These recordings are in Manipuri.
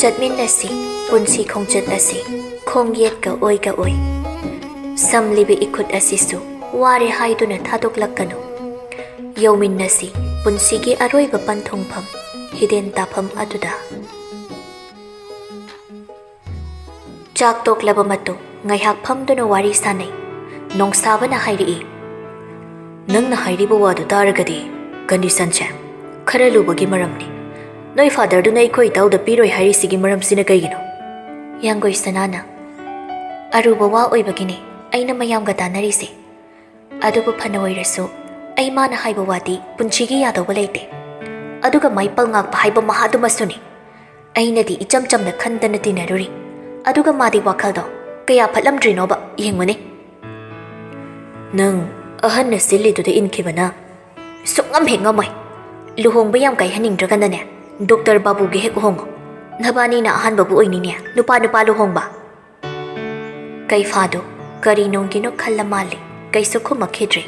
ꯆꯠꯃꯤꯟꯅꯁꯤ ꯄꯨꯟꯁꯤ ꯈꯣꯡꯆꯠ ꯑꯁꯤ ꯈꯣꯡꯌꯦꯠꯀ ꯑꯣꯏꯒ ꯑꯣꯏ ꯁꯝꯂꯤꯕ ꯏꯈꯨꯠ ꯑꯁꯤꯁꯨ ꯋꯥꯔꯦ ꯍꯥꯏꯗꯨꯅ ꯊꯥꯗꯣꯛꯂꯛꯀꯅꯨ ꯌꯧꯃꯤꯟꯅꯁꯤ ꯄꯨꯟꯁꯤꯒꯤ ꯑꯔꯣꯏꯕ ꯄꯟꯊꯨꯡꯐꯝ ꯍꯤꯗꯦꯟ ꯇꯥꯐꯝ ꯑꯗꯨꯗ ꯆꯥꯛ ꯇꯣꯛꯂꯕ ꯃꯇꯨꯡ ꯉꯥꯏꯍꯥꯛ ꯐꯝꯗꯨꯅ ꯋꯥꯔꯤ ꯁꯥꯅꯩ ꯅꯣꯡꯁꯥꯕꯅ ꯍꯥꯏꯔꯛꯏ ꯅꯪꯅ ꯍꯥꯏꯔꯤꯕ ꯋꯥꯗꯨ ꯇꯥꯔꯒꯗꯤ ꯀꯟꯗꯤꯁꯟꯁꯦ ꯈꯔ ꯂꯨꯕꯒꯤ ꯃꯔꯝꯅꯤ ꯅꯣꯏ ꯐꯥꯗꯔꯗꯨꯅ ꯑꯩꯈꯣꯏ ꯏꯇꯥꯎꯗ ꯄꯤꯔꯣꯏ ꯍꯥꯏꯔꯤꯁꯤꯒꯤ ꯃꯔꯝꯁꯤꯅ ꯀꯩꯒꯤꯅꯣ ꯌꯥꯡꯒꯣꯏ ꯁꯅꯥꯅ ꯑꯔꯨꯕ ꯋꯥ ꯑꯣꯏꯕꯒꯤꯅꯤ ꯑꯩꯅ ꯃꯌꯥꯝꯒ ꯇꯥꯟꯅꯔꯤꯁꯦ ꯑꯗꯨꯕꯨ ꯐꯅ ꯑꯣꯏꯔꯁꯨ ꯑꯩ ꯃꯥꯅ ꯍꯥꯏꯕ ꯋꯥꯗꯤ ꯄꯨꯟꯁꯤꯒꯤ ꯌꯥꯗꯧꯕ ꯂꯩꯇꯦ ꯑꯗꯨꯒ ꯃꯥꯏꯄꯜ ꯉꯥꯛꯄ ꯍꯥꯏꯕ ꯃꯍꯥꯗꯨꯃꯁꯨꯅꯤ ꯑꯩꯅꯗꯤ ꯏꯆꯝ ꯆꯝꯅ ꯈꯟꯗꯅ ꯇꯤꯟꯅꯔꯨꯔꯤ ꯑꯗꯨꯒ ꯃꯥꯗꯤ ꯋꯥꯈꯜꯗꯣ ꯀꯌꯥ ꯐꯠꯂꯝꯗ꯭ꯔꯤꯅꯣꯕ ꯌꯦꯡꯉꯨꯅꯦ ꯅꯪ ꯑꯍꯟꯅ ꯁꯤꯜꯂꯤꯗꯨꯗ ꯏꯟꯈꯤꯕꯅ ꯁꯨꯛꯉꯝ ꯍꯦꯛ ꯉꯝꯃꯣꯏ ꯂꯨꯍꯣꯡꯕ ꯌꯥꯝ ꯀꯥꯏꯍꯟꯅꯤꯡꯗ꯭ꯔꯒꯅꯅꯦ ꯗꯣꯛꯇꯔ ꯕꯥꯕꯨꯒꯤ ꯍꯦꯛ ꯍꯣꯡꯉꯣ ꯅꯕꯥꯅꯤꯅ ꯑꯍꯥꯟꯕꯕꯨ ꯑꯣꯏꯅꯤꯅꯦ ꯅꯨꯄꯥ ꯂꯨꯍꯣꯡꯕ ꯀꯩꯐꯥꯗꯣ ꯀꯔꯤꯅꯣꯡꯒꯤꯅꯣ ꯈꯜꯂ ꯃꯥꯜꯂꯤ ꯀꯩꯁꯨ ꯈꯨꯝꯃꯛꯈꯤꯗ꯭ꯔꯦ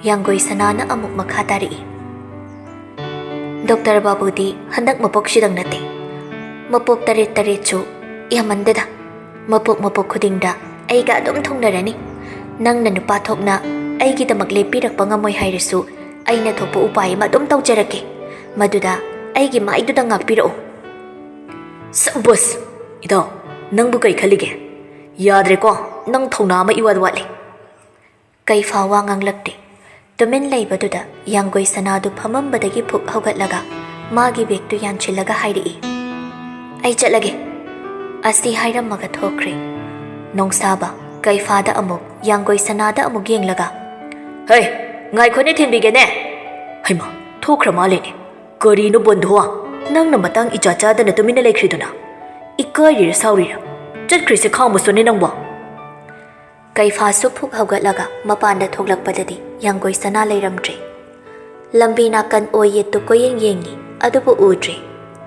ꯌꯥꯡꯒꯣꯏ ꯁꯅꯥꯅ ꯑꯃꯨꯛ ꯃꯈꯥ ꯇꯥꯔꯛꯏ ꯗꯣꯛꯇꯔ ꯕꯥꯕꯨꯗꯤ ꯍꯟꯗꯛ ꯃꯄꯣꯛꯁꯤꯗꯪ ꯅꯠꯇꯦ ꯃꯄꯣꯛ ꯇꯔꯦꯠꯁꯨ ꯌꯥꯝꯃꯟꯗꯦꯗ ꯃꯄꯣꯛ ꯈꯨꯗꯤꯡꯗ ꯑꯩꯒ ꯑꯗꯨꯝ ꯊꯨꯡꯅꯔꯅꯤ ꯅꯪꯅ ꯅꯨꯄꯥ ꯊꯣꯛꯅ ꯑꯩꯒꯤꯗꯃꯛ ꯂꯦꯞꯄꯤꯔꯛꯄ ꯉꯝꯃꯣꯏ ꯍꯥꯏꯔꯁꯨ ꯑꯩꯅ ꯊꯣꯛꯄ ꯎꯄꯥꯏ ꯑꯃ ꯑꯗꯨꯝ ꯇꯧꯖꯔꯛꯀꯦ ꯃꯗꯨꯗ ꯑꯩꯒꯤ ꯃꯥꯏꯗꯨꯗ ꯉꯥꯛꯄꯤꯔꯛꯎ ꯁꯕꯁ ꯏꯇꯥꯎ ꯅꯪꯕꯨ ꯀꯩ ꯈꯜꯂꯤꯒꯦ ꯌꯥꯗ꯭ꯔꯦꯀꯣ ꯅꯪ ꯊꯧꯅꯥ ꯑꯃ ꯏꯋꯥꯠ ꯋꯥꯠꯂꯤ ꯀꯩꯐꯥ ꯋꯥ ꯉꯥꯡꯂꯛꯇꯦ ꯇꯨꯃꯤꯟ ꯂꯩꯕꯗꯨꯗ ꯌꯥꯡꯒꯣꯏ ꯁꯅꯥꯗꯨ ꯐꯝꯃꯝꯕꯗꯒꯤ ꯐꯨꯛ ꯍꯧꯒꯠꯂꯒ ꯃꯥꯒꯤ ꯕꯦꯒꯇꯨ ꯌꯥꯟꯁꯤꯜꯂꯒ ꯍꯥꯏꯔꯛꯏ ꯑꯩ ꯆꯠꯂꯒꯦ ꯑꯁꯤ ꯍꯥꯏꯔꯝꯃꯒ ꯊꯣꯛꯈ꯭ꯔꯦ ꯅꯣꯡꯁꯥꯕ ꯀꯩꯐꯥꯗ ꯑꯃꯨꯛ ꯌꯥꯡꯒꯣꯏ ꯁꯅꯥꯗ ꯑꯃꯨꯛ ꯌꯦꯡꯂꯒ ꯍꯩ ꯉꯥꯏꯈꯣꯅꯦ ꯊꯤꯟꯕꯤꯒꯦꯅꯦ ꯍꯩꯃ ꯊꯣꯛꯈ꯭ꯔ ꯃꯥꯜꯂꯦꯅꯦ ꯀꯔꯤꯅꯣ ꯕꯣꯟꯙꯨꯋꯥ ꯅꯪꯅ ꯃꯇꯥꯡ ꯏꯆꯥ ꯆꯥꯗꯅ ꯇꯨꯃꯤꯟꯅ ꯂꯩꯈ꯭ꯔꯤꯗꯨꯅ ꯏꯀꯥꯏꯔꯤꯔ ꯁꯥꯎꯔꯤꯔ ꯆꯠꯈ꯭ꯔꯤꯁꯦ ꯈꯥꯡꯕꯁꯨꯅꯦ ꯅꯪꯕꯣ ꯀꯩꯐꯥꯁꯨ ꯐꯨꯛ ꯍꯧꯒꯠꯂꯒ ꯃꯄꯥꯟꯗ ꯊꯣꯛꯂꯛꯄꯗꯗꯤ ꯌꯥꯡꯒꯣꯏ ꯁꯅꯥ ꯂꯩꯔꯝꯗ꯭ꯔꯦ ꯂꯝꯕꯤ ꯅꯥꯀꯟ ꯑꯣꯏ ꯌꯦꯠꯇꯨ ꯀꯣꯌꯦꯡ ꯌꯦꯡꯉꯤ ꯑꯗꯨꯕꯨ ꯎꯗ꯭ꯔꯦ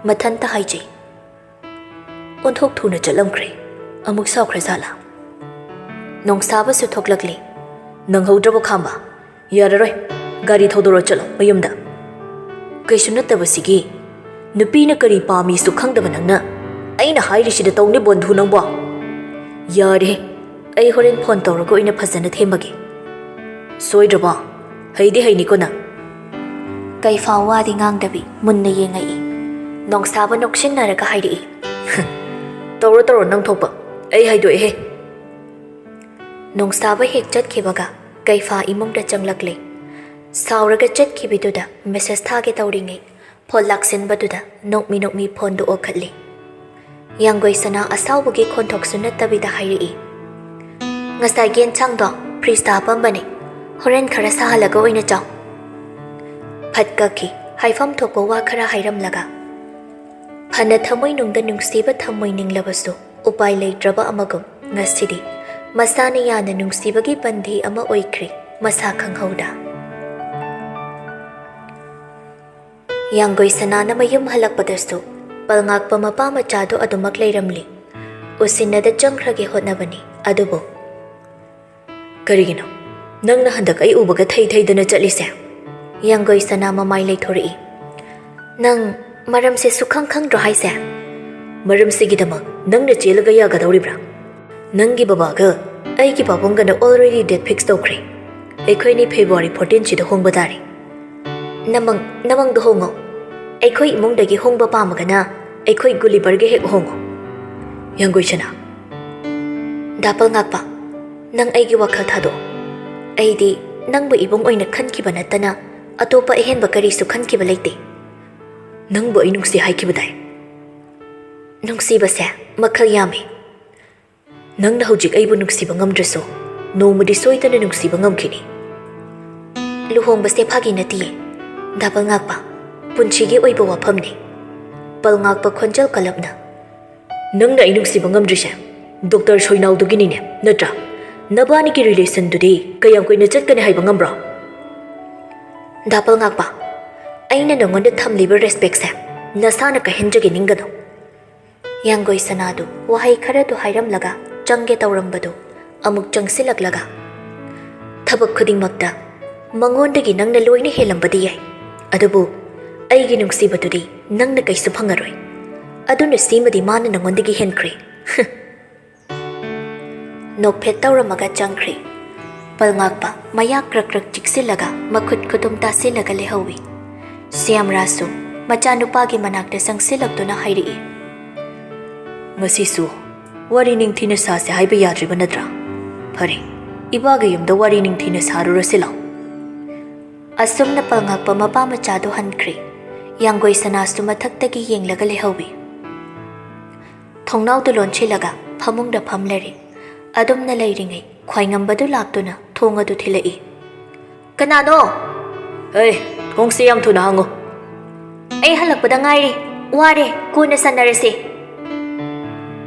ꯃꯊꯟꯇ ꯍꯥꯏꯖꯩ ꯑꯣꯟꯊꯣꯛ ꯊꯨꯅ ꯆꯠꯂꯝꯈ꯭ꯔꯦ ꯑꯃꯨꯛ ꯁꯥꯎꯈ꯭ꯔꯖꯥꯠꯂꯥ ꯅꯣꯡꯁꯥꯕꯁꯨ ꯊꯣꯛꯂꯛꯂꯤ ꯅꯪꯍꯧꯗ꯭ꯔꯕ ꯈꯥꯝꯕ ꯌꯥꯔꯔꯣꯏ ꯒꯥꯔꯤ ꯊꯧꯗꯣꯔ ꯆꯠꯂꯣ ꯃꯌꯨꯝꯗ ꯀꯩꯁꯨ ꯅꯠꯇꯕꯁꯤꯒꯤ ꯅꯨꯄꯤꯅ ꯀꯔꯤ ꯄꯥꯝꯃꯤꯁꯨ ꯈꯪꯗꯕ ꯅꯪꯅ ꯑꯩꯅ ꯍꯥꯏꯔꯤꯁꯤꯗ ꯇꯧꯅꯤ ꯕꯣꯟꯙꯨ ꯅꯪꯕꯣ ꯌꯥꯔꯦ ꯑꯩ ꯍꯣꯔꯦꯟ ꯐꯣꯟ ꯇꯧꯔꯒ ꯑꯣꯏꯅ ꯐꯖꯅ ꯊꯦꯝꯃꯒꯦ ꯁꯣꯏꯗ꯭ꯔꯕꯣ ꯍꯩꯗꯤ ꯍꯩꯅꯤꯀꯣ ꯅꯪ ꯀꯩꯐꯥ ꯋꯥꯗꯤ ꯉꯥꯡꯗꯕꯤ ꯃꯨꯟꯅ ꯌꯦꯡꯉꯛꯏ ꯅꯣꯡꯁꯥꯕ ꯅꯣꯛꯁꯤꯟꯅꯔꯒ ꯍꯥꯏꯔꯛꯏ ꯇꯧꯔꯣ ꯅꯪ ꯊꯣꯛꯄ ꯑꯩ ꯍꯥꯏꯗꯣꯛꯑꯦꯍꯦ ꯅꯣꯡꯁꯥꯕ ꯍꯦꯛ ꯆꯠꯈꯤꯕꯒ ꯀꯩꯐꯥ ꯏꯃꯨꯡꯗ ꯆꯪꯂꯛꯂꯦ ꯁꯥꯎꯔꯒ ꯆꯠꯈꯤꯕꯗꯨꯗ ꯃꯦꯁꯦꯖ ꯊꯥꯒꯦ ꯇꯧꯔꯤꯉꯩ ꯐꯣꯟ ꯂꯥꯛꯁꯤꯟꯕꯗꯨꯗ ꯅꯣꯛꯃꯤ ꯐꯣꯟꯗꯨ ꯑꯣꯛꯈꯠꯂꯤ ꯌꯥꯡꯒꯣꯏ ꯁꯅꯥ ꯑꯁꯥꯎꯕꯒꯤ ꯈꯣꯟꯊꯣꯛꯁꯨ ꯅꯠꯇꯕꯤꯗ ꯍꯥꯏꯔꯛꯏ ꯉꯁꯥꯏꯒꯤ ꯌꯦꯟꯁꯥꯡꯗꯣ ꯐ꯭ꯔꯤꯖꯇ ꯍꯥꯞꯄꯝꯕꯅꯦ ꯍꯣꯔꯦꯟ ꯈꯔ ꯁꯥꯍꯜꯂꯒ ꯑꯣꯏꯅ ꯆꯥꯎ ꯐꯠꯀꯈꯤ ꯍꯥꯏꯐꯝ ꯊꯣꯛꯄ ꯋꯥ ꯈꯔ ꯍꯥꯏꯔꯝꯂꯒ ꯐꯅ ꯊꯃꯣꯏꯅꯨꯡꯗ ꯅꯨꯡꯁꯤꯕ ꯊꯝꯃꯣꯏ ꯅꯤꯡꯂꯕꯁꯨ ꯎꯄꯥꯏ ꯂꯩꯇ꯭ꯔꯕ ꯑꯃꯒꯨꯝ ꯉꯁꯤꯗꯤ ꯃꯁꯥꯅ ꯌꯥꯅ ꯅꯨꯡꯁꯤꯕꯒꯤ ꯕꯟꯙꯤ ꯑꯃ ꯑꯣꯏꯈ꯭ꯔꯦ ꯃꯁꯥ ꯈꯪꯍꯧꯗ ꯌꯥꯡꯒꯣꯏ ꯁꯅꯥꯅ ꯃꯌꯨꯝ ꯍꯜꯂꯛꯄꯗꯁꯨ ꯄꯜꯉꯥꯛꯄ ꯃꯄꯥ ꯃꯆꯥꯗꯨ ꯑꯗꯨꯃꯛ ꯂꯩꯔꯝꯂꯤ ꯎꯁꯤꯟꯅꯗ ꯆꯪꯈ꯭ꯔꯒꯦ ꯍꯣꯠꯅꯕꯅꯤ ꯑꯗꯨꯕꯨ ꯀꯔꯤꯒꯤꯅꯣ ꯅꯪꯅ ꯍꯟꯗꯛ ꯑꯩ ꯎꯕꯒ ꯊꯩꯗꯅ ꯆꯠꯂꯤꯁꯦ ꯌꯥꯡꯒꯣꯏ ꯁꯅꯥ ꯃꯃꯥꯏ ꯂꯩꯊꯣꯔꯛꯏ ꯅꯪ ꯃꯔꯝꯁꯦ ꯁꯨꯈꯪ ꯈꯪꯗ꯭ꯔꯣ ꯍꯥꯏꯁꯦ ꯃꯔꯝꯁꯤꯒꯤꯗꯃꯛ ꯅꯪꯅ ꯆꯦꯜꯂꯒ ꯌꯥꯒꯗꯧꯔꯤꯕ꯭ꯔꯥ ꯅꯪꯒꯤ ꯕꯕꯥꯒ ꯑꯩꯒꯤ ꯄꯥꯕꯨꯡꯒꯅ ꯑꯣꯜꯔꯦꯗꯤ ꯗꯦꯠ ꯐꯤꯛꯁ ꯇꯧꯈ꯭ꯔꯦ ꯑꯩꯈꯣꯏꯅꯤ ꯐꯦꯕ꯭ꯔꯨꯋꯥꯔꯤ 14 ꯍꯣꯡꯕ ꯇꯥꯔꯦ ꯅꯃꯪꯗꯣ ꯍꯣꯡꯉꯣ ꯑꯩꯈꯣꯏ ꯏꯃꯨꯡꯗꯒꯤ ꯍꯣꯡꯕ ꯄꯥꯝꯃꯒꯅ ꯑꯩꯈꯣꯏ ꯒꯨꯂꯤꯕꯔꯒ ꯍꯦꯛ ꯍꯣꯡꯉꯣ ꯌꯥꯡꯒꯣꯏ ꯁꯅꯥ ꯗꯥꯄꯜ ꯉꯥꯛꯄ ꯅꯪ ꯑꯩꯒꯤ ꯋꯥꯈꯜ ꯊꯥꯗꯣꯛꯑꯣ ꯑꯩꯗꯤ ꯅꯪꯕꯨ ꯏꯕꯨꯡ ꯑꯣꯏꯅ ꯈꯟꯈꯤꯕ ꯅꯠꯇꯅ ꯑꯇꯣꯞꯄ ꯑꯍꯦꯟꯕ ꯀꯔꯤꯁꯨ ꯈꯟꯈꯤꯕ ꯂꯩꯇꯦ ꯅꯪꯕꯨ ꯑꯩ ꯅꯨꯡꯁꯤ ꯍꯥꯏꯈꯤꯕꯗꯥꯏ ꯅꯨꯡꯁꯤꯕꯁꯦ ꯃꯈꯜ ꯌꯥꯝꯃꯤ ꯅꯪꯅ ꯍꯧꯖꯤꯛ ꯑꯩꯕꯨ ꯅꯨꯡꯁꯤꯕ ꯉꯝꯗ꯭ꯔꯁꯨ ꯅꯣꯡꯃꯗꯤ ꯁꯣꯏꯗꯅ ꯅꯨꯡꯁꯤꯕ ꯉꯝꯈꯤꯅꯤ ꯂꯨꯍꯣꯡꯕꯁꯦ ꯐꯥꯒꯤ ꯅꯠꯇꯤꯌꯦ ꯗꯥꯄꯜ ꯉꯥꯛꯄ ꯄꯨꯟꯁꯤꯒꯤ ꯑꯣꯏꯕ ꯋꯥꯐꯝꯅꯤ ꯄꯜ ꯉꯥꯛꯄ ꯈꯣꯟꯖꯦꯜ ꯀꯜꯂꯞꯅ ꯅꯪꯅ ꯑꯩ ꯅꯨꯡꯁꯤꯕ ꯉꯝꯗ꯭ꯔꯤꯁꯦ ꯗꯣꯛꯇꯔ ꯁꯣꯏꯅꯥꯎꯗꯨꯒꯤꯅꯤꯅꯦ ꯅꯠꯇ꯭ꯔꯥ ꯅꯕꯥꯅꯤꯒꯤ ꯔꯤꯂꯦꯁꯟꯗꯨꯗꯤ ꯀꯌꯥꯝ ꯀꯨꯏꯅ ꯆꯠꯀꯅꯤ ꯍꯥꯏꯕ ꯉꯝꯕ꯭ꯔꯣ ꯗꯥꯄꯜ ꯉꯥꯛꯄ ꯑꯩꯅ ꯅꯉꯣꯟꯗ ꯊꯝꯂꯤꯕ ꯔꯦꯁꯄꯦꯛꯁꯦ ꯅꯁꯥꯅ ꯀꯥꯏꯍꯟꯖꯒꯦ ꯅꯤꯡꯒꯅꯨ ꯌꯥꯡꯒꯣꯏ ꯁꯅꯥꯗꯨ ꯋꯥꯍꯩ ꯈꯔꯗꯨ ꯍꯥꯏꯔꯝꯂꯒ ꯆꯪꯒꯦ ꯇꯧꯔꯝꯕꯗꯨ ꯑꯃꯨꯛ ꯆꯪꯁꯤꯜꯂꯛꯂꯒ ꯊꯕꯛ ꯈꯨꯗꯤꯡꯃꯛꯇ ꯃꯉꯣꯟꯗꯒꯤ ꯅꯪꯅ ꯂꯣꯏꯅ ꯍꯦꯜꯂꯝꯕꯗꯤ ꯌꯥꯏ ꯑꯗꯨꯕꯨ ꯑꯩꯒꯤ ꯅꯨꯡꯁꯤꯕꯗꯨꯗꯤ ꯅꯪꯅ ꯀꯩꯁꯨ ꯐꯪꯉꯔꯣꯏ aduna simadi mana nangondagi henkri. Nokphet tawramaga changkri. Palngakpa mayak krak chiksilaga makhut khutum tasilaga lehawi. Siamrasu machanupagi manakta sangsilaktuna hairi. Ngasisu wari ningthina sase haiba yadriba nadra. Phare ibaga yumda wari ningthina sarurasila. Asumna palngakpa mapa machado hankri. Yanggoi sanasu mathaktagi yenglaga lehawi. Thongnau tu lonchilaga phamungda phamleri. Adumna leiringai khwaingambadu laktuna thongadu thilai. Kanano? Hey, kongsi yam thuna hango. Ai halakpada ngairi. Ware kuna sanarase.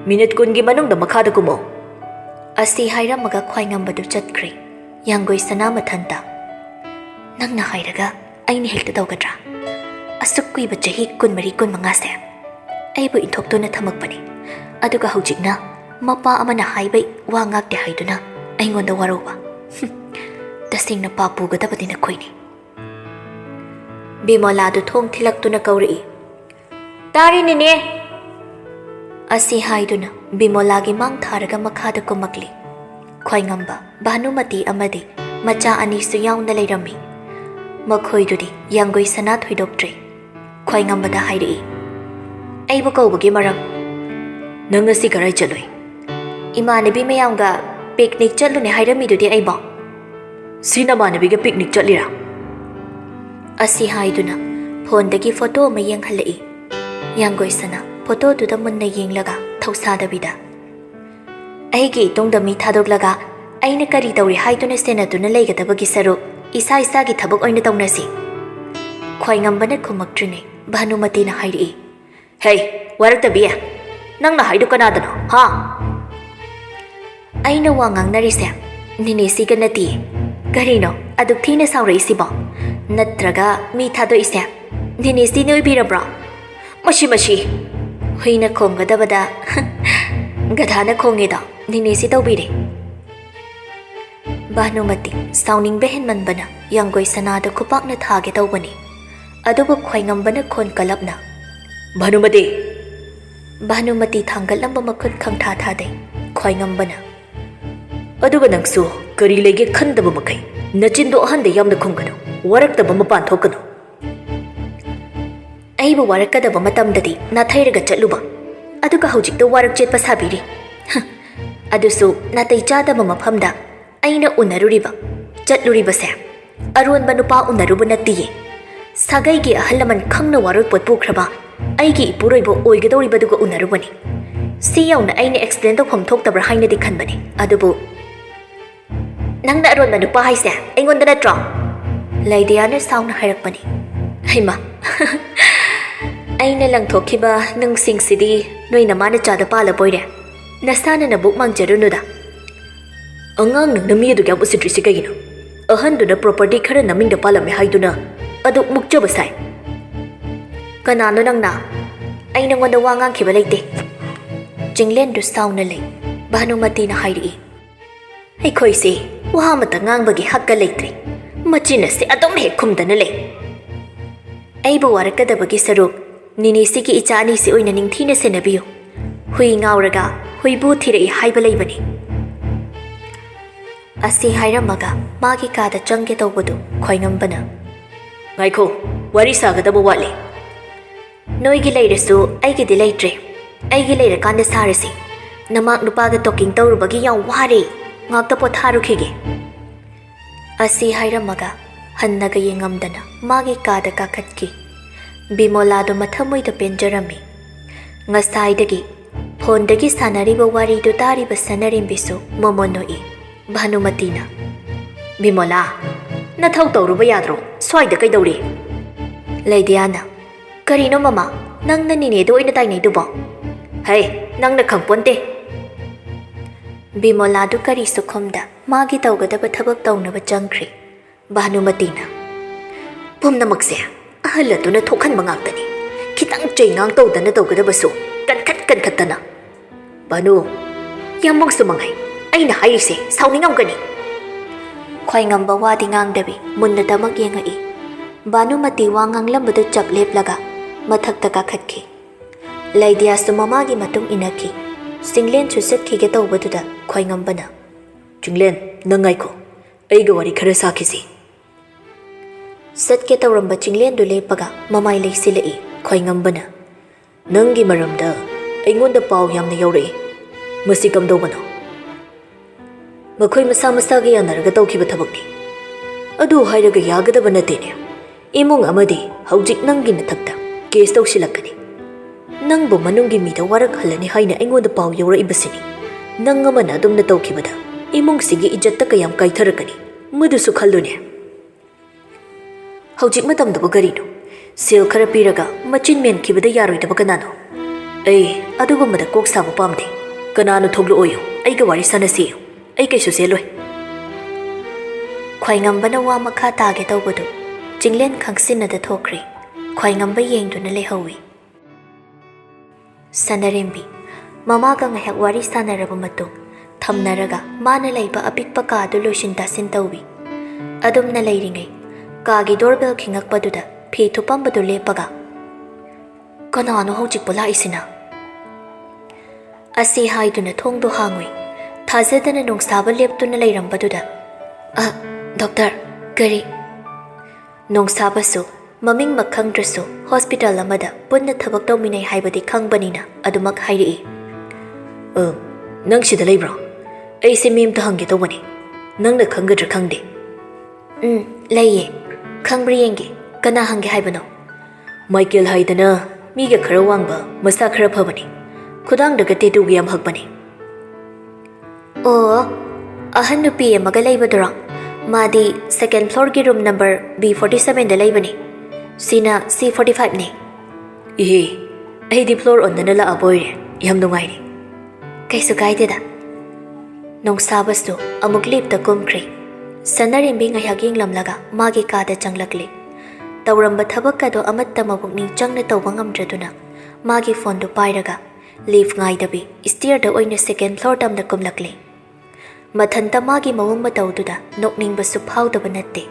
Minute kungi manungda makhada kumo. Asi hairamaga khwaingambadu chatkri. Yanggoi sana mathanta. Nangna hairaga aini hekta tawgadra. Asuk kuiba chahi kun mari kun mangase. Aibu inthoktuna thamakpani. Aduga haujikna mapa amana haibai wa ngakte haiduna aingonda waroba. Tasingna papu gadabadina khoini. Bimola du thong thilaktuna kauri. Tari nine. Asi haiduna Bimola gi mang tharaga makhada kumakli. Khwaingamba Bhanumati amadi macha ani su yauna leirami. Makhoidudi yanggoi sana thoidoktre. Khwaingambada hairi. Aibu kaubagi maram. Nangasi karai chaloi. Imanabi mayamga picnic chalune hairamidudi aiba. Sina manabiga picnic chalira. Asi haiduna phondagi photo ma yenghalai. Yanggoi sana photo duda munna yenglaga thausadabida. Aigi tongda mi thadoglaga aina kari tawri haiduna senaduna leigadabagi saru isa isa gi thabak oina tawnasi. Khwaingambana khumaktrine Bhanumati na hairi. Hey, waraktabiya. Nang na haidu kanadano, ha? Aina wangang narise. Ninisi ganati. Garino, aduk thina saurai siba. Natraga mi thado ise. Ninisi no ibirabra. Mashi. Huina konga dabada. Gadhana kongeda. Ninisi tawbire. Bhanumati sauning behen manbana yanggoi sanada kupak na thage tawbani. Adubu khwaingambana khon kalapna. Bhanumati thangalamba makhut khangtha thadai. Khwaingambana. Aduga nangsu kari lege khandaba makai. Nachindo ahande yamna khungano. Waraktaba mapan thokano. Aibu warakadaba matamdadi nathairaga chatluba. Aduga haujikta warak chetpa sabiri. Adusu natai chadaba mafamda aina unaruriba. Chatluriba se. Arunba nupa unaruba natiye. Sagai gi ahalaman khangna warok pot pukhraba. Aigi ipuroibo oigadoribaduga unarubani. Siyauna aina explain to phom thoktabra haina di khanbani. Adubu nangna arunba nupa haise aingonda natro. Laidiana sauna hairakpani. Haima. Aina langthokhiba nungsingsidhi noina mana chada pala boire. Nasana na buk mangjarunuda. Angang nang nami aduga usitrisi kagino. Ahanduna property khara namingda palame haiduna aduk mukjaba sai. Kanano nangna ai nangonda wangang khiba leite. Jinglen du sauna lei. Bhanumati na hairi. Ai khoise wa mata ngangbagi hakka leitre. Machina se adom he khumdana le. Ai bu warakadabagi saruk ninisi ki ichani se oina ningthina senabiyo. Hui ngauraga hui bu thirei haiba leibani. Asi hairamaga magi kada changge tawbadu khwaingambana. Ngaikho wari sagadaba wale. Noigi leirasu aigi di leitre. Aigi leira kanda sarasi. Namak nupaga talking tawrubagi yaw wari. Ngakta potharukhige. Asi hairamaga hannaga yengamdana magi kada kakatki. Bimolado mathamoida penjarami. Ngasaidagi phondagi sanariba wari du tariba sanarimbisu momonoi. Bhanumatina. Bimola, nathau tawruba yadro. Swaida kaidawri. Laidiana. Karino mama, nang nanine do ina tainai dubo. Hey, nang nakhangponte. Bimola du kari sukhomda magi tawgadaba thabak tawnaba changkhri. Bhanumatina. Pumnamakse ahalatuna thokhan mangaktani. Kitang chaingang tawdana tawgadabasu kankhattana. Banu, yamang sumangai. Aina hairise sauningamgani. Khwaingamba wadi ngangdabi munna damak yengai. Bhanumati wa nganglambadu chap leplaga mathakta kakhatki. Laidiyasu mamagi matung inaki. Singlen chu satkhige tawbaduda khwaingambana. Chinglen nangai ko. Aiga wari khara sakisi. Satke tawramba chinglen du lepaga mamai leisilai khwaingambana. Nanggi maramda aingonda pau yamna yaurei. Masi kamdawbano. Makhoi masa masagi yanaraga tawkhiba thabakni. Adu hairaga yagadaba natene. Imung amadi haujik nanggi nathakta case tawsilakani. Nangbu manunggi mida warak halani haina aingonda pau yaurei basini. Nang amana adumna tawkhibada imung sigi ijatta kayam kaitharakani. Mudusu khallune. Haujik matamdaba garino. Sel khara piraga machin menkhibada yaroidaba kanano. Ai adugumada kok sabu pamde. Kanano thoglu oyo. Aiga wari sanasiyo. Ai kaisu seloi. Khwaingambana wa makha tage tawbadu. Chinglen khangsinada thokri. Khwaingamba yengduna lehawi. Sanarembi. Mamaga ngahak wari sanaraba matung. Thamnaraga mana laiba apikpa kaadu Lucinda sintawi. Adumna leiringai. Kagi doorbell khingakpaduda phi thupambadu lepaga. Kanano haujik pula isina. Asi haiduna thongdo hangui. Thazadana nongsaba leptuna leirambaduda. Doctor, kari. Nongsabasu maming makhangdrasu hospital amada punna thabak tawminai haibadi khangbanina adumak hairi. Nang sida leibro. Ai se mim ta hangge tawani. Nang na khangadra khangde. Laiye. Khangbri yenge kana hangge haibano. Michael haidana miga khara wangba masa khara phabani. Khudang daga te tu yam hakbani. Oh, ahan nupi amaga laibadura. Madi second floor ki room number B47 da laibani. Sina C45 ne. Ihe, ai di floor on na la aboire. Yam nungai. Kaisu kaideda. Nongsabastu amuk lipta kumkri. Sanarimbi ngayaging lamlaga magi kada changlakli. Tawramba thabakado amatta mabukning changna tawba ngamdraduna. Magi phone do pairaga. Leave ngaidabi stair da oina second floor tamda kumlakli. Mathanta magi mawang matawduda nokningbasu phawdaba natte.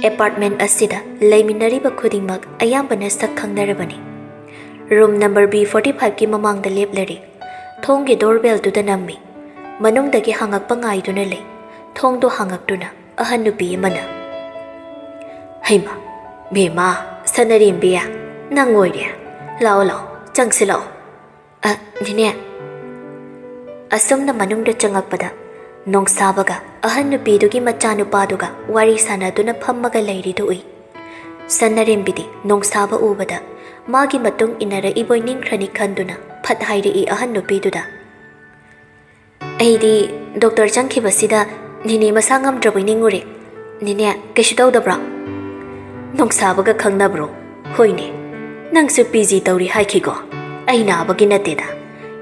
Apartment asida laiminariba khudingmak ayambana sak khangnarabani. Room number B45 ki mamangda leplari. Thonggi doorbell duda nammi. Manungdagi hangakpa ngaiduna lei. Thongdo hangaktuna ahan nupi amana. Haima, bema, sanarimbiya, nangoiria. Lao lao, changsi lao. Nine. Asumna manungda changakpada. Nongsabaga ahan nupidugi machanupaduga wari sanaduna phammaga leiridu ui. Sanarimbidi nongsaba ubada magi matung inara iboi ningkrani khanduna phat hairi I ahan nupiduda. Aidi doctor changkhibasida nini masa ngamdraboi ningure. Nine kaishu tawdabra? Nongsabaga khangnabro. Hoine. Nangsu PG tawri haikigo. Ai nabagi nateda.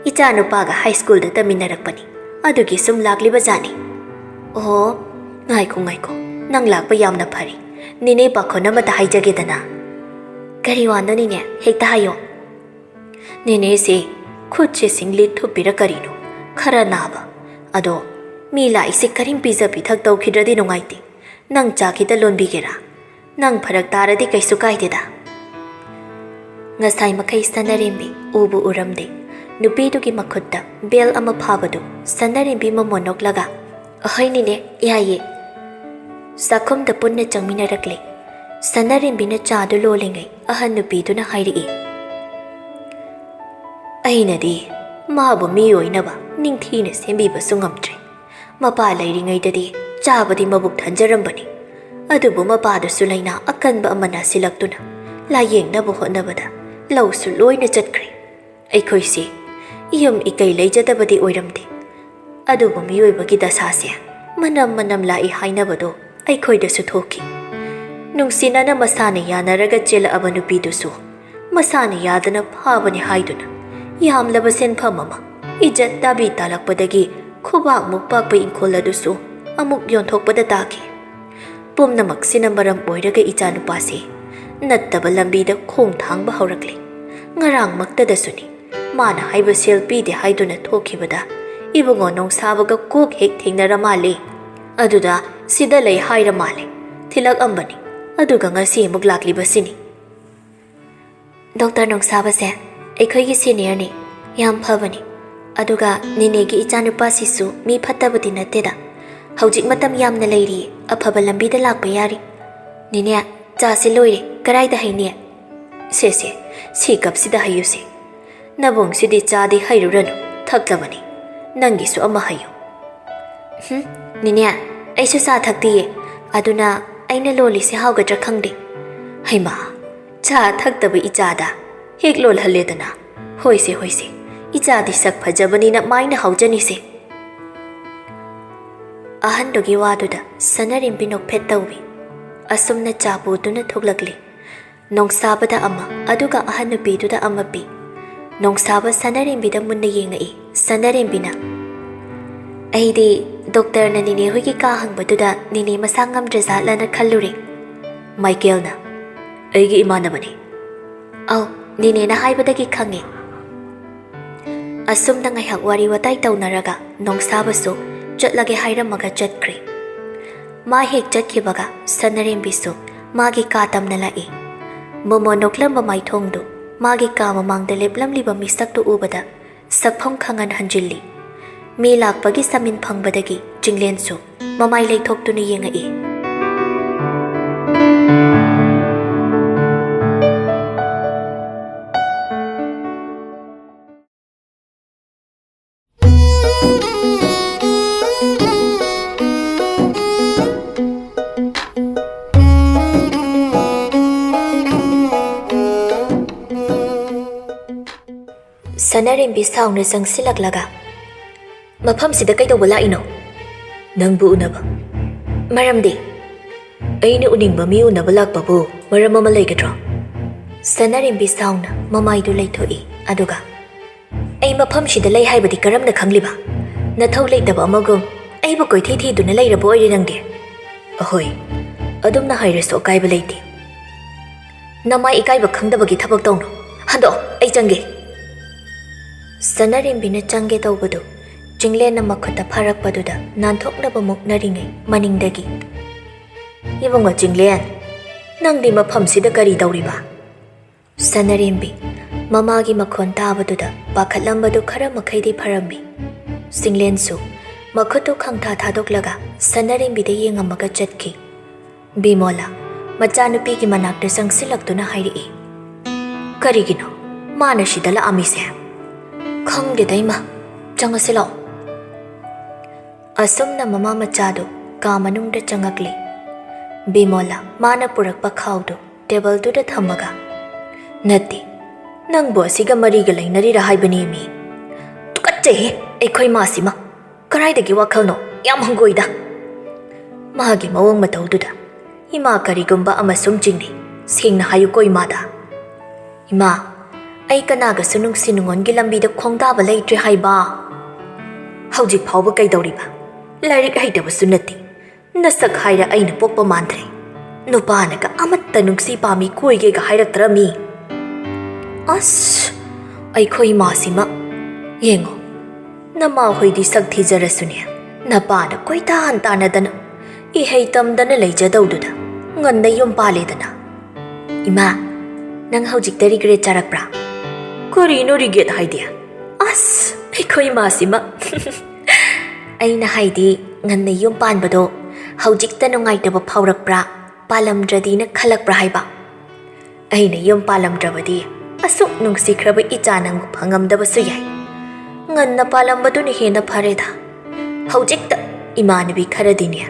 Ichanupaga high school da taminarakpani. Adugi sum lakli bazani. Oh, ngaiko. Nang lakpa yamna phari. Nine pakho namata haijagedana. Kari wano nine hekta hayo. Nine se khudche singli thupira karino. Khara naba. Ado mila ise karim pizza pithak tawkhidradi nungaiti. Nang chakita lonbigera. Nang pharak taradi kaisu kaideda. Ngasai makai sanarimbi ubu uramde. Nupidugi makhutta bel ama phabadu sanarimbi mamonoklaga. Ahoy nine yaye. Sakhum da punna changminarakle. Sanarimbi na chadu lolingai ahan nupiduna hairi. Ainadi mabu miyoinaba ningthina sembiba sungamtre. Mapa lairingaidadi chabadi mabuk thanjarambani. Adubu mapadasu laina akanba amana silaktuna. Layengnabu hotnabada lausu loina chatkre. Aikhoisi yum ikai leijadabadi oiramde. Adubu miyoibagi dasasya manam lai hainabado aikhoidasu thoki. Nungsinana masana yanaraga chela aba nupidusu masana yadana phabani haiduna yamlaba senphamama ijat tabi talakpadagi khubak mukpakpa inkoladusu amuk yonthokpada taki. Pumnamak sinamaram oiraga ichanupasi nattaba lambida khong thangba haurakli. Ngarang maktadasuni mana haiba sel pide haiduna thokhibada ibungo nongsabaga kok hek thengnara male. Aduda sida lei haira male thilak ambani aduga ngasi amuk laklibasini. Doctor nongsabase ꯑꯩꯈꯣꯏꯒꯤ ꯁꯤꯅꯤꯌꯔꯅꯤ ꯌꯥꯝ ꯐꯕꯅꯤ ꯑꯗꯨꯒ ꯅꯤꯅꯦꯒꯤ ꯏꯆꯥꯅꯨꯄꯥꯁꯤꯁꯨ ꯃꯤ ꯐꯠꯇꯕꯗꯤ ꯅꯠꯇꯦꯗ ꯍꯧꯖꯤꯛ ꯃꯇꯝ ꯌꯥꯝꯅ ꯂꯩꯔꯤ ꯑꯐꯕ ꯂꯝꯕꯤꯗ ꯂꯥꯛꯄ ꯌꯥꯔꯤ ꯅꯤꯅꯦ ꯆꯥꯁꯤ ꯂꯣꯏꯔꯦ ꯀꯔꯥꯏꯗ ꯍꯩꯅꯤ ꯁꯦ ꯁꯤ ꯀꯞꯁꯤꯗ ꯍꯩꯌꯨꯁꯦ ꯅꯕꯨꯡꯁꯤꯗꯤ ꯆꯥꯗꯤ ꯍꯩꯔꯨꯔꯅꯨ ꯊꯛꯂꯕꯅꯤ ꯅꯪꯒꯤꯁꯨ ꯑꯃ ꯍꯩꯌꯨ ꯅꯤꯅꯦ ꯑꯩꯁꯨ ꯆꯥ ꯊꯛꯇꯤꯌꯦ ꯑꯗꯨꯅ ꯑꯩꯅ ꯂꯣꯜꯂꯤꯁꯦ ꯍꯥꯎꯒꯗ꯭ꯔꯥ ꯈꯪꯗꯦ ꯍꯩꯃꯥ ꯆꯥ ꯊꯛꯇꯕ ꯏꯆꯥꯗ ꯍꯦꯛ ꯂꯣꯜꯍꯜꯂꯦꯗꯅ ꯍꯣꯏꯁꯦ ꯏꯆꯥꯗꯤ ꯁꯛ ꯐꯖꯕꯅꯤꯅ ꯃꯥꯏꯅ ꯍꯥꯎꯖꯅꯤꯁꯦ ꯑꯍꯟꯗꯨꯒꯤ ꯋꯥꯗꯨꯗ ꯁꯅꯔꯦꯝꯕꯤ ꯅꯣꯛꯐꯦꯠ ꯇꯧꯏ ꯑꯁꯨꯝꯅ ꯆꯥ ꯄꯨꯗꯨꯅ ꯊꯣꯛꯂꯛꯂꯤ ꯅꯣꯡꯁꯥꯕꯗ ꯑꯃ ꯑꯗꯨꯒ ꯑꯍꯟ ꯅꯨꯄꯤꯗꯨꯗ ꯑꯃ ꯄꯤ ꯅꯣꯡꯁꯥꯕ ꯁꯅꯔꯦꯝꯕꯤꯗ ꯃꯨꯟꯅ ꯌꯦꯡꯉꯛꯏ ꯁꯅꯔꯦꯝꯕꯤꯅ ꯑꯩꯗꯤ ꯗꯣꯛꯇꯔꯅ ꯅꯤꯅꯦ ꯍꯣꯏꯒꯤ ꯀꯥ ꯍꯪꯕꯗꯨꯗ ꯅꯤꯅꯦ ꯃꯁꯥ ꯉꯝꯗ꯭ꯔꯖꯥꯠꯂꯅ ꯈꯜꯂꯨꯔꯦ ꯃꯥꯏꯀꯦꯜꯅ ꯑꯩꯒꯤ ꯏꯃꯥꯟꯅꯕꯅꯤ ꯑꯧ ꯅꯤꯅꯦꯅ ꯍꯥꯏꯕꯗꯒꯤ ꯈꯪꯉꯦ ꯑꯁꯨꯝꯅ ꯉꯥꯏꯍꯥꯛ ꯋꯥꯔꯤ ꯋꯥꯇꯥꯏ ꯇꯧꯅꯔꯒ ꯅꯣꯡꯁꯥꯕꯁꯨ ꯆꯠꯂꯒꯦ ꯍꯥꯏꯔꯝꯃꯒ ꯆꯠꯈ꯭ꯔꯦ ꯃꯥ ꯍꯦꯛ ꯆꯠꯈꯤꯕꯒ ꯁꯅꯔꯦꯝꯕꯤꯁꯨ ꯃꯥꯒꯤ ꯀꯥ ꯇꯝꯅ ꯂꯥꯛꯏ ꯃꯣꯃꯣ ꯅꯣꯛꯂꯝꯕ ꯃꯥꯏꯊꯣꯡꯗꯨ ꯃꯥꯒꯤ ꯀꯥ ꯃꯃꯥꯡꯗ ꯂꯦꯞꯂꯝꯂꯤꯕ ꯃꯤꯁꯛꯇꯨ ꯎꯕꯗ ꯁꯛꯐꯝ ꯈꯪꯍꯟꯍꯟꯖꯤꯜꯂꯤ ꯃꯤ ꯂꯥꯛꯄꯒꯤ ꯁꯃꯤꯟ ꯐꯪꯕꯗꯒꯤ ꯆꯤꯡꯂꯦꯟꯁꯨ ꯃꯃꯥꯏ ꯂꯩꯊꯣꯛꯇꯨꯅ ꯌꯦꯡꯉꯛꯏ ꯁꯅꯔꯦꯝꯕꯤ ꯁꯥꯎꯅ ꯆꯪꯁꯤꯜꯂꯛꯂꯒ ꯃꯐꯝꯁꯤꯗ ꯀꯩꯗꯧꯕ ꯂꯥꯛꯏꯅꯣ ꯅꯪꯕꯨ ꯎꯅꯕ ꯃꯔꯝꯗꯤ ꯑꯩꯅ उनिंबा मी उनबा लाक्पबु मरम अमा लेगद्रो सनरेम्बी साउना ममाइदु लैथोई अदुगा अई मफमसिदा लै हाइबदि करमना खंगलिबा नथौ लैतबा अमगुम अईबु कोइथि थिदुना लैरबो ओइरे नंगे अहोय अदुमना हाइरसो अकाइबा लैते नमाइ इकाइबा खंगदबगी थबक तौनो हंदो अई चंगे सनरेम्बीना चंगे तौबदु चिंगलेना मखुता फारकपदुदा नानथोकनबा मुक्नरिङै मनिंगदगी इबंगो चिंगलेन नंगदि मफमसिदा करी तौरिबा सनरेम्बी ममागी मखोन ताबदुदा पाखलंबदु खरा मखैदि फरम्बी चिंगलेनसु मखुतु खंथा थादोकलगा सनरेम्बीदा येंगमगा चटकी बिमोला मचानुपीगी मनाक्ता संगसिलक्तुना हाइरिई करिगिनो माना सिदा लाअमिसे खंगदेदैमा चंगसिलो असुमना ममा मचादो का मनुंगदा चंगकले बिमोला माना पुरकपा खाउदो टेबलदुदा थम्मगा नत्ती नंगबो असिगा मरिगा लैनरिरा हाइबनी मी तुकच्चे एखोय मासिमा कराइदगी वाखलनो याम हंगोइदा मागी मवंग मतौदुदा इमा करिगुंबा अमसुम चिंगनी सेंगना हायुको इमादा इमा अई कनागसु नुंगसि नुंगोनगी लंबीदा खोंगदाबा लैत्रे हाइबा हौजिक फावबा कैदौरिबा लाइरिक हैतबसु नत्ती नसक हाइरा अइना पोकपा मानथ्रे नुपानगा अमत्ता नुंगसि पामी कोइगेगा हाइरक्तरमी अस अइखोइ मासिमा येंगो नमा होइदि सक थिजरसुने नपाना कोइतान तानदना इहै तमदना लैजदौदुदा nganda yom paledana ima nang hojik da regret charakpra kori no regret haidia as ekhoi masima aina haidi nganna yom panbado hojik ta nongai da phaurakpra palamdradi na khalakpra haiba aina yom palamdrabadi asuk nungsi khraba ichanang phangamdaba su yai nganna palambadu ni hena phareda hojik ta imanabi kharadini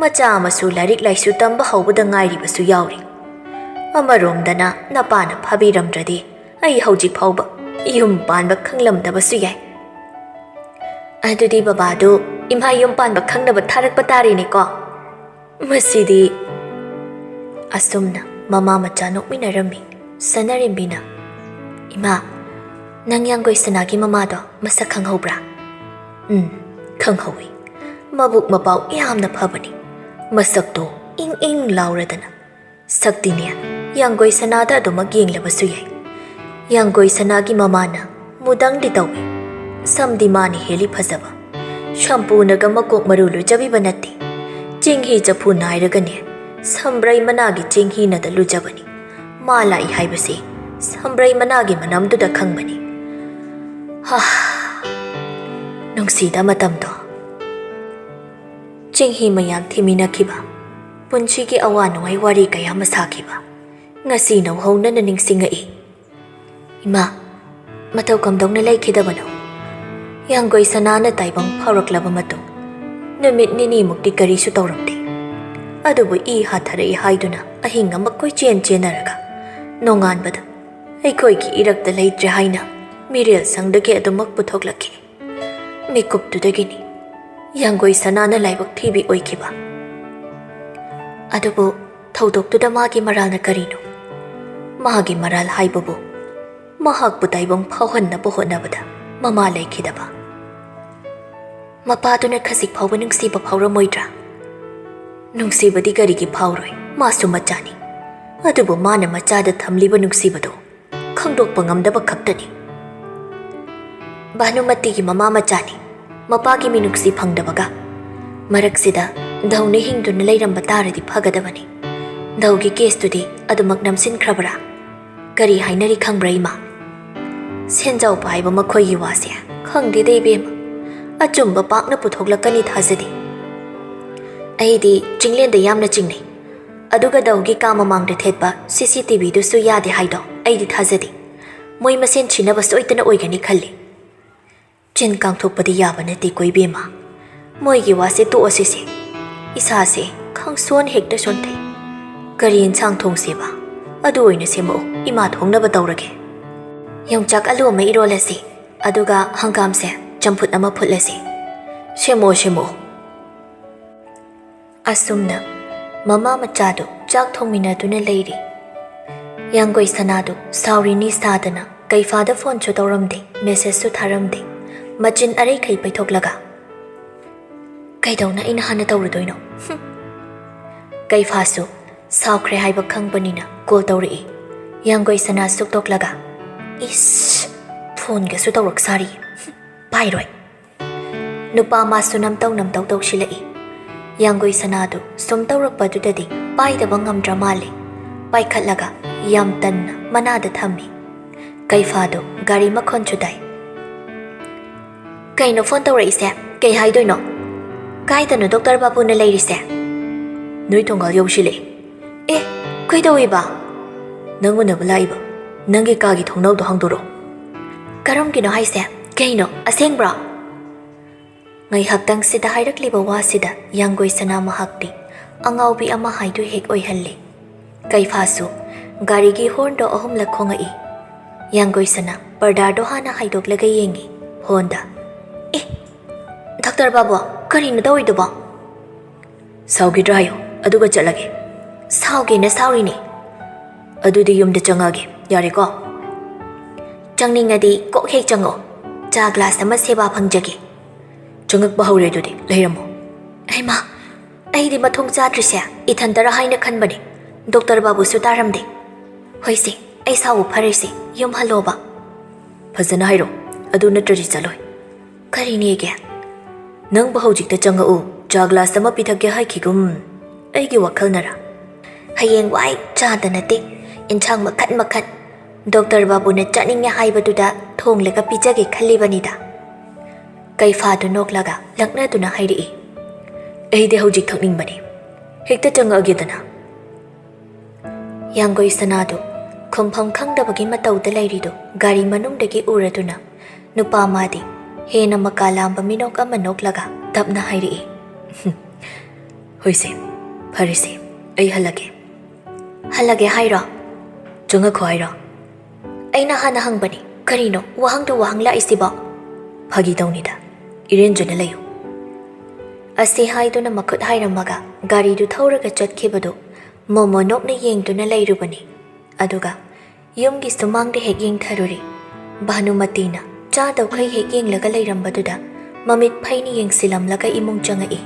मचा मसु लारिक लाइसु तंबा हौबदा ngairibसु यावरि अमरोमदना नपाना फाबिरमद्रदि अई हौजिक फावबा युम पानबा खंगलमदबसु याय अदुदि बाबादो इमा युम पानबा खंगनबा थारकपा तारिनेको मसिदि असुमना ममा मचा नोकमिनरमी सनरेम्बीना इमा नंग यांगोय सनागी ममादो मसक खंगहौब्रा खंगहौई मबुक मपाव यामना फबनी मसक्तो इंग इंग लाउरदना सक्तिने यांगोय सनादा अदुमक येंगलबसु याय यांगोय सनागी ममाना मुदंगदि तौवे समदि मानि हेलि फजबा शंपूनगा मकोक मरु लुजबिबा नत्ति चिंगहि चफु नाइरगने समब्राई मनागी चिंगहि नदा लुजबनी मालाई हाइबसे ꯁꯝꯕ꯭ꯔꯩ ꯃꯅꯥꯒꯤ ꯃꯅꯝꯗꯨꯗ ꯈꯪꯕꯅꯤ. ꯍꯥ, ꯅꯨꯡꯁꯤꯗ ꯃꯇꯝꯗꯣ. ꯆꯤꯡꯍꯤ ꯃꯌꯥꯝ ꯊꯤꯃꯤꯟꯅꯈꯤꯕ, ꯄꯨꯟꯁꯤꯒꯤ ꯑꯋꯥ ꯅꯨꯡꯉꯥꯏ ꯋꯥꯔꯤ ꯀꯌꯥ ꯑꯃ ꯁꯥꯈꯤꯕ. ꯉꯁꯤ ꯅꯧꯍꯧꯅꯅ ꯅꯤꯡꯁꯤꯡꯉꯛꯏ. ꯏꯃꯥ, ꯃꯇꯧ ꯀꯝꯗꯧꯅ ꯂꯩꯈꯤꯗꯕꯅꯣ? ꯌꯥꯡꯒꯣꯏ ꯁꯅꯥꯅ ꯇꯥꯏꯕꯪ ꯐꯥꯎꯔꯛꯂꯕ ꯃꯇꯨꯡ ꯅꯨꯃꯤꯠ ꯅꯤꯅꯤꯃꯨꯛꯇꯤ ꯀꯔꯤꯁꯨ ꯇꯧꯔꯝꯗꯦ. ꯑꯗꯨꯕꯨ ꯏ ꯍꯥꯊꯔꯛꯏ ꯍꯥꯏꯗꯨꯅ ꯑꯍꯤꯡ ꯑꯃ ꯀꯣꯏꯆꯦꯟ ꯆꯦꯟꯅꯔꯒ ꯅꯣꯡꯉꯥꯟꯕꯗ ꯑꯩꯈꯣꯏꯒꯤ ꯏꯔꯛꯇ ꯂꯩꯇ꯭ꯔꯦ ꯍꯥꯏꯅ ꯃꯤꯔꯦꯜ ꯁꯪꯗꯒꯤ ꯑꯗꯨꯃꯛ ꯄꯨꯊꯣꯛꯂꯛꯈꯤ. ꯃꯤꯀꯨꯞꯇꯨꯗꯒꯤꯅꯤ ꯌꯥꯡꯒꯣꯏ ꯁꯅꯥꯅ ꯂꯥꯏꯕꯛ ꯊꯤꯕꯤ ꯑꯣꯏꯈꯤꯕ. ꯑꯗꯨꯕꯨ ꯊꯧꯗꯣꯛꯇꯨꯗ ꯃꯥꯒꯤ ꯃꯔꯥꯜꯅ ꯀꯔꯤꯅꯣ? ꯃꯥꯒꯤ ꯃꯔꯥꯜ ꯍꯥꯏꯕꯕꯨ ꯃꯍꯥꯛꯄꯨ ꯇꯥꯏꯕꯪ ꯐꯥꯎꯍꯟꯅꯕ ꯍꯣꯠꯅꯕꯗ ꯃꯃꯥ ꯂꯩꯈꯤꯗꯕ. ꯃꯄꯥꯗꯨꯅ ꯈꯖꯤꯛ ꯐꯥꯎꯕ ꯅꯨꯡꯁꯤꯕ ꯐꯥꯎꯔꯝꯃꯣꯏꯗ꯭ꯔꯥ? ꯅꯨꯡꯁꯤꯕꯗꯤ ꯀꯔꯤꯒꯤ ꯐꯥꯎꯔꯣꯏ? ꯃꯥꯁꯨ ꯃꯆꯥꯅꯤ. ꯑꯗꯨꯕꯨ ꯃꯥꯅ ꯃꯆꯥꯗ ꯊꯝꯂꯤꯕ ꯅꯨꯡꯁꯤꯕꯗꯣ ꯈꯪꯗꯣꯛꯄ ꯉꯝꯗꯕ ꯈꯛꯇꯅꯤ. ꯚꯥꯅꯨꯃꯇꯤꯒꯤ ꯃꯃꯥ ꯃꯆꯥꯅꯤ. ꯃꯄꯥꯒꯤ ꯃꯤꯅꯨꯡꯁꯤ ꯐꯪꯗꯕꯒ ꯃꯔꯛꯁꯤꯗ ꯙꯧꯅ ꯍꯤꯡꯗꯨꯅ ꯂꯩꯔꯝꯕ ꯇꯥꯔꯗꯤ ꯐꯒꯗꯕꯅꯤ. ꯙꯧꯒꯤ ꯀꯦꯁꯇꯨꯗꯤ ꯑꯗꯨꯃꯛ ꯅꯝꯁꯤꯟꯈ꯭ꯔꯕ꯭ꯔꯥ? ꯀꯔꯤ ꯍꯥꯏꯅꯔꯤ ꯈꯪꯕ꯭ꯔꯥ ꯏꯃꯥ? ꯁꯦꯟꯖꯥꯎ ꯄꯥꯏꯕ ꯃꯈꯣꯏꯒꯤ ꯋꯥꯁꯦ ꯈꯪꯗꯦꯗ ꯏꯕꯦꯝꯃ. ꯑꯆꯨꯝꯕ ꯄꯥꯛꯅ ꯄꯨꯊꯣꯛꯂꯛꯀꯅꯤ ꯊꯥꯖꯗꯦ. ꯑꯩꯗꯤ ꯆꯤꯡꯂꯦꯟꯗ ꯌꯥꯝꯅ ꯆꯤꯡꯅꯩ. ꯑꯗꯨꯒ ꯙꯧꯒꯤ ꯀꯥ ꯃꯃꯥꯡꯗ ꯊꯦꯠꯄ CCTVꯗꯨꯁꯨ ꯌꯥꯗꯦ ꯍꯥꯏꯗꯣ ꯑꯩꯗꯤ ꯊꯥꯖꯗꯦ. ꯃꯣꯏ ꯃꯁꯦꯟ ꯁꯤꯟꯅꯕ ꯁꯣꯏꯗꯅ ꯑꯣꯏꯒꯅꯤ ꯈꯜꯂꯤ. ꯆꯤꯟ ꯀꯥꯡꯊꯣꯛꯄꯗꯤ ꯌꯥꯕ ꯅꯠꯇꯦ ꯀꯣ ꯏꯕꯦꯝꯃ. ꯃꯣꯏꯒꯤ ꯋꯥꯁꯦ ꯇꯣꯛꯑꯁꯤꯁꯦ. ꯏꯁꯥꯁꯦ ꯈꯪꯁꯣꯟ ꯍꯦꯛꯇ ꯁꯣꯟꯊꯩ. ꯀꯔꯤ ꯏꯟꯁꯥꯡ ꯊꯣꯡꯁꯦꯕ? ꯑꯗꯨ ꯑꯣꯏꯅ ꯁꯦꯝꯃꯛꯎ. ꯏꯃꯥ ꯊꯣꯡꯅꯕ ꯇꯧꯔꯒꯦ. ꯌꯣꯡꯆꯥꯛ ꯑꯂꯨ ꯑꯃ ꯏꯔꯣꯜꯂꯁꯤ. ꯑꯗꯨꯒ ꯍꯪꯒꯥꯝꯁꯦ ꯆꯝꯐꯨꯠ ꯑꯃ ꯐꯨꯠꯂꯁꯤ. ꯁꯦꯝꯃꯛꯑꯣ. ꯑꯁꯨꯝꯅ ꯃꯃꯥ ꯃꯆꯥꯗꯨ ꯆꯥꯛ ꯊꯣꯡꯃꯤꯟꯅꯗꯨꯅ ꯂꯩꯔꯤ. ꯌꯥꯡꯒꯣꯏ ꯁꯅꯥꯗꯨ ꯁꯥꯎꯔꯤꯅꯤ ꯁꯥꯗꯅ ꯀꯩꯐꯥꯗ ꯐꯣꯟꯁꯨ ꯇꯧꯔꯝꯗꯦ, ꯃꯦꯁꯦꯖꯁꯨ ꯊꯥꯔꯝꯗꯦ. ꯃꯆꯤꯟ ꯑꯔꯩꯈꯩ ꯄꯩꯊꯣꯛꯂꯒ ꯀꯩꯗꯧꯅ ꯑꯩꯅ ꯍꯥꯟꯅ ꯇꯧꯔꯨꯗꯣꯏꯅꯣ? ꯀꯩꯐꯥꯁꯨ ꯁꯥꯎꯈ꯭ꯔꯦ ꯍꯥꯏꯕ ꯈꯪꯕꯅꯤꯅ ꯀꯣꯜ ꯇꯧꯔꯛꯏ. ꯌꯥꯡꯒꯣꯏ ꯁꯅꯥ ꯁꯨꯛꯇꯣꯛꯂꯒ ꯏꯁ, ꯐꯣꯟꯒꯁꯨ ꯇꯧꯔꯛ ꯁꯥꯔꯤ. ꯄꯥꯏꯔꯣꯏ. ꯅꯨꯄꯥ ꯃꯥꯁꯨ ꯅꯝꯇꯧ ꯇꯧꯁꯤꯜꯂꯛꯏ. ꯌꯥꯡꯒꯣꯏ ꯁꯅꯥꯗꯨ ꯁꯨꯝ ꯇꯧꯔꯛꯄꯗꯨꯗꯗꯤ ꯄꯥꯏꯗꯕ ꯉꯝꯗ꯭ꯔ ꯃꯥꯜꯂꯤ. ꯄꯥꯏꯈꯠꯂꯒ ꯌꯥꯝ ꯇꯟꯅ ꯃꯅꯥꯗ ꯊꯝꯃꯤ. ꯀꯩꯐꯥꯗꯨ ꯒꯥꯔꯤ ꯃꯈꯣꯟꯁꯨ ꯇꯥꯏ. ꯀꯩꯅꯣ ꯐꯣꯟ ꯇꯧꯔꯛꯏꯁꯦ? ꯀꯩ ꯍꯥꯏꯗꯣꯏꯅꯣ? ꯀꯥꯏꯗꯅꯣ ꯗꯣꯛꯇꯔ ꯕꯥꯕꯨꯅ ꯂꯩꯔꯤꯁꯦ? ꯅꯣꯏ ꯊꯣꯡꯒꯥꯜ ꯌꯧꯁꯤꯜꯂꯛꯑꯦ. ꯑꯦ, ꯀꯩꯗꯧꯏꯕ? ꯅꯪ ꯎꯅꯕ ꯂꯥꯛꯏꯕ. ꯅꯪꯒꯤ ꯀꯥꯒꯤ ꯊꯣꯡꯅꯥꯎꯗꯣ ꯍꯥꯡꯗꯣꯔꯛꯑꯣ. ꯀꯔꯝꯒꯤꯅꯣ ꯍꯥꯏꯁꯦ? ꯀꯩꯅꯣ? ꯑꯁꯦꯡꯕ꯭ꯔꯣ? ꯉꯥꯏꯍꯥꯛꯇꯪꯁꯤꯗ ꯍꯥꯏꯔꯛꯂꯤꯕ ꯋꯥꯁꯤꯗ ꯌꯥꯡꯒꯣꯏ ꯁꯅꯥ ꯃꯍꯥꯛꯇꯤ ꯑꯉꯥꯎꯕꯤ ꯑꯃ ꯍꯥꯏꯗꯨ ꯍꯦꯛ ꯑꯣꯏꯍꯜꯂꯤ. ꯀꯩꯐꯥꯁꯨ ꯒꯥꯔꯤꯒꯤ ꯍꯣꯔꯟꯗꯣ 3ꯂꯛ ꯈꯣꯡꯉꯛꯏ. ꯌꯥꯡꯒꯣꯏ ꯁꯅꯥ ꯄꯔꯗꯥꯔꯗꯣ ꯍꯥꯟꯅ ꯍꯥꯏꯗꯣꯛꯂꯒ ꯌꯦꯡꯉꯤ ꯐꯣꯟꯗ. ꯑꯦ, ꯗꯣꯛꯇꯔ ꯕꯥꯕꯨ, ꯀꯔꯤꯅꯣ ꯇꯧꯔꯤꯗꯨꯕꯣ? ꯁꯥꯎꯈꯤꯗ꯭ꯔꯥ ꯍꯥꯏꯌꯣ, ꯑꯗꯨꯒ ꯆꯠꯂꯒꯦ. ꯁꯥꯎꯒꯦꯅ ꯁꯥꯎꯔꯤꯅꯦ. ꯑꯗꯨꯗꯤ ꯌꯨꯝꯗ ꯆꯪꯉꯛꯑꯒꯦ, ꯌꯥꯔꯦꯀꯣ? ꯆꯪꯅꯤꯡꯉꯗꯤ ꯀꯣꯛ ꯍꯦꯛ ꯆꯪꯉꯛꯑꯣ. ꯆꯥ ꯒ꯭ꯂꯥꯁ ꯑꯃ ꯁꯦꯕꯥ ꯐꯪꯖꯒꯦ. ꯆꯪꯉꯛꯄ ꯍꯧꯔꯦ ꯑꯗꯨꯗꯤ ꯂꯩꯔꯝꯃꯣ. ꯍꯩꯃꯥ, ꯑꯩꯗꯤ ꯃꯊꯣꯡ ꯆꯥꯗ꯭ꯔꯤꯁꯦ ꯏꯊꯟꯇꯔ ꯍꯥꯏꯅ ꯈꯟꯕꯅꯦ. ꯗꯣꯛꯇꯔ ꯕꯥꯕꯨꯁꯨ ꯇꯥꯔꯝꯗꯦ. ꯍꯣꯏꯁꯦ, ꯑꯩ ꯁꯥꯎꯕ ꯐꯔꯦꯁꯦ. ꯌꯨꯝ ꯍꯜꯂꯣꯕ. ꯐꯖꯅ ꯍꯥꯏꯔꯣ, ꯑꯗꯨ ꯅꯠꯇ꯭ꯔꯗꯤ ꯆꯠꯂꯣꯏ. ꯀꯔꯤꯅꯦꯒꯦ? ꯅꯪꯕꯨ ꯍꯧꯖꯤꯛꯇ ꯆꯪꯉꯛꯎ, ꯆꯥ ꯒ꯭ꯂꯥꯁ ꯑꯃ ꯄꯤꯊꯛꯀꯦ ꯍꯥꯏꯈꯤꯒꯨꯝ. ꯑꯩꯒꯤ ꯋꯥꯈꯜꯅꯔ? ꯍꯌꯦꯡ ꯋꯥꯏ ꯆꯥꯗ ꯅꯠꯇꯦ, ꯏꯟꯁꯥꯡ ꯃꯈꯟ. ꯗꯣꯛꯇꯔ ꯕꯥꯕꯨꯅ ꯆꯥꯅꯤꯡꯉꯦ ꯍꯥꯏꯕꯗꯨꯗ ꯊꯣꯡꯂꯒ ꯄꯤꯖꯒꯦ ꯈꯜꯂꯤꯕꯅꯤꯗ. ꯀꯩꯐꯥꯗꯨ ꯅꯣꯛꯂꯒ ꯂꯛꯅꯗꯨꯅ ꯍꯥꯏꯔꯛꯏ. ꯑꯩꯗꯤ ꯍꯧꯖꯤꯛ ꯊꯛꯅꯤꯡꯕꯅꯤ. ꯍꯦꯛꯇ ꯆꯪꯉꯛꯑꯒꯦꯗꯅ. ꯌꯥꯡꯒꯣꯏ ꯁꯅꯥꯗꯨ ꯈꯨꯝꯐꯝ ꯈꯪꯗꯕꯒꯤ ꯃꯇꯧꯗ ꯂꯩꯔꯤꯗꯨ ꯒꯥꯔꯤ ꯃꯅꯨꯡꯗꯒꯤ ꯎꯔꯗꯨꯅ ꯅꯨꯄꯥ ꯃꯥꯗꯤ ꯍꯦꯟꯅ ꯃꯀꯥ ꯂꯥꯝꯕ ꯃꯤꯅꯣꯛ ꯑꯃ ꯅꯣꯛꯂꯒ ꯇꯞꯅ ꯍꯥꯏꯔꯛꯏ. ꯍꯣꯏꯁꯦ, ꯐꯔꯦꯁꯦ, ꯑꯩ ꯍꯜꯂꯒꯦ. ꯍꯜꯂꯒꯦ ꯍꯥꯏꯔꯣ? ꯆꯪꯉꯛꯈꯣ ꯍꯥꯏꯔꯣ? ꯑꯩꯅ ꯍꯥꯟꯅ ꯍꯪꯕꯅꯤ. ꯀꯔꯤꯅꯣ ꯋꯥꯍꯪꯗꯨ ꯋꯥꯍꯪ ꯂꯥꯛꯏꯁꯤꯕꯣ? ꯐꯥꯒꯤ ꯇꯧꯅꯤꯗ, ꯏꯔꯦꯟꯖꯅ ꯂꯩꯌꯨ. ꯑꯁꯤ ꯍꯥꯏꯗꯨꯅ ꯃꯈꯨꯠ ꯍꯥꯏꯔꯝꯃꯒ ꯒꯥꯔꯤꯗꯨ ꯊꯧꯔꯒ ꯆꯠꯈꯤꯕꯗꯨ ꯃꯣꯃꯣ ꯅꯣꯛꯅ ꯌꯦꯡꯗꯨꯅ ꯂꯩꯔꯨꯕꯅꯤ. ꯑꯗꯨꯒ ꯌꯨꯝꯒꯤ ꯁꯨꯃꯥꯡꯗ ꯍꯦꯛ ꯌꯦꯡꯊꯔꯨꯔꯤ. ꯚꯥꯅꯨꯃꯇꯤꯅ ꯆꯥꯗꯧꯈꯩ ꯍꯦꯛ ꯌꯦꯡꯂꯒ ꯂꯩꯔꯝꯕꯗꯨꯗ ꯃꯃꯤꯠ ꯐꯩꯅ ꯌꯦꯡꯁꯤꯜꯂꯝꯂꯒ ꯏꯃꯨꯡ ꯆꯪꯉꯛꯏ.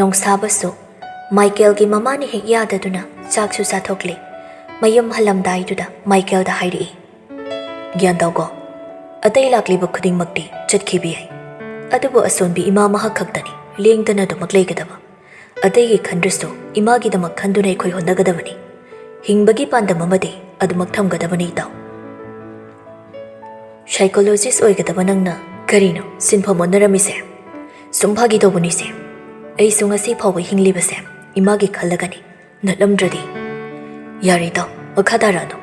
ꯅꯣꯡꯁꯥꯕꯁꯨ ꯃꯥꯏꯀꯦꯜꯒꯤ ꯃꯃꯥꯅ ꯍꯦꯛ ꯌꯥꯗꯗꯨꯅ ꯆꯥꯛꯁꯨ ꯆꯥꯊꯣꯛꯂꯤ. ꯃꯌꯨꯝ ꯍꯜꯂꯝꯗꯥꯏꯗꯨꯗ ꯃꯥꯏꯀꯦꯜꯗ ꯍꯥꯏꯔꯛꯏ. ꯒ꯭ꯌꯥꯟ ꯇꯥꯎꯀꯣ, ꯑꯇꯩ ꯂꯥꯛꯂꯤꯕ ꯈꯨꯗꯤꯡꯃꯛꯇꯤ ꯆꯠꯈꯤꯕ ꯌꯥꯏ. ꯑꯗꯨꯕꯨ ꯑꯁꯣꯟꯕꯤ ꯏꯃꯥ ꯃꯍꯥꯛ ꯈꯛꯇꯅꯤ ꯂꯦꯡꯗꯅ ꯑꯗꯨꯃꯛ ꯂꯩꯒꯗꯕ. ꯑꯇꯩꯒꯤ ꯈꯟꯗ꯭ꯔꯁꯨ ꯏꯃꯥꯒꯤꯗꯃꯛ ꯈꯟꯗꯨꯅ ꯑꯩꯈꯣꯏ ꯍꯣꯠꯅꯒꯗꯕꯅꯤ. Hingbagi pandam amadi adumak thamgadabani itaw. Psychologist oigadaba nangna karino sinpham onaramise. Sumphagi tawbani se. Ai sungasi phawba hinglibase imagi khallagani natlamdradi. Yari taw makhadarano.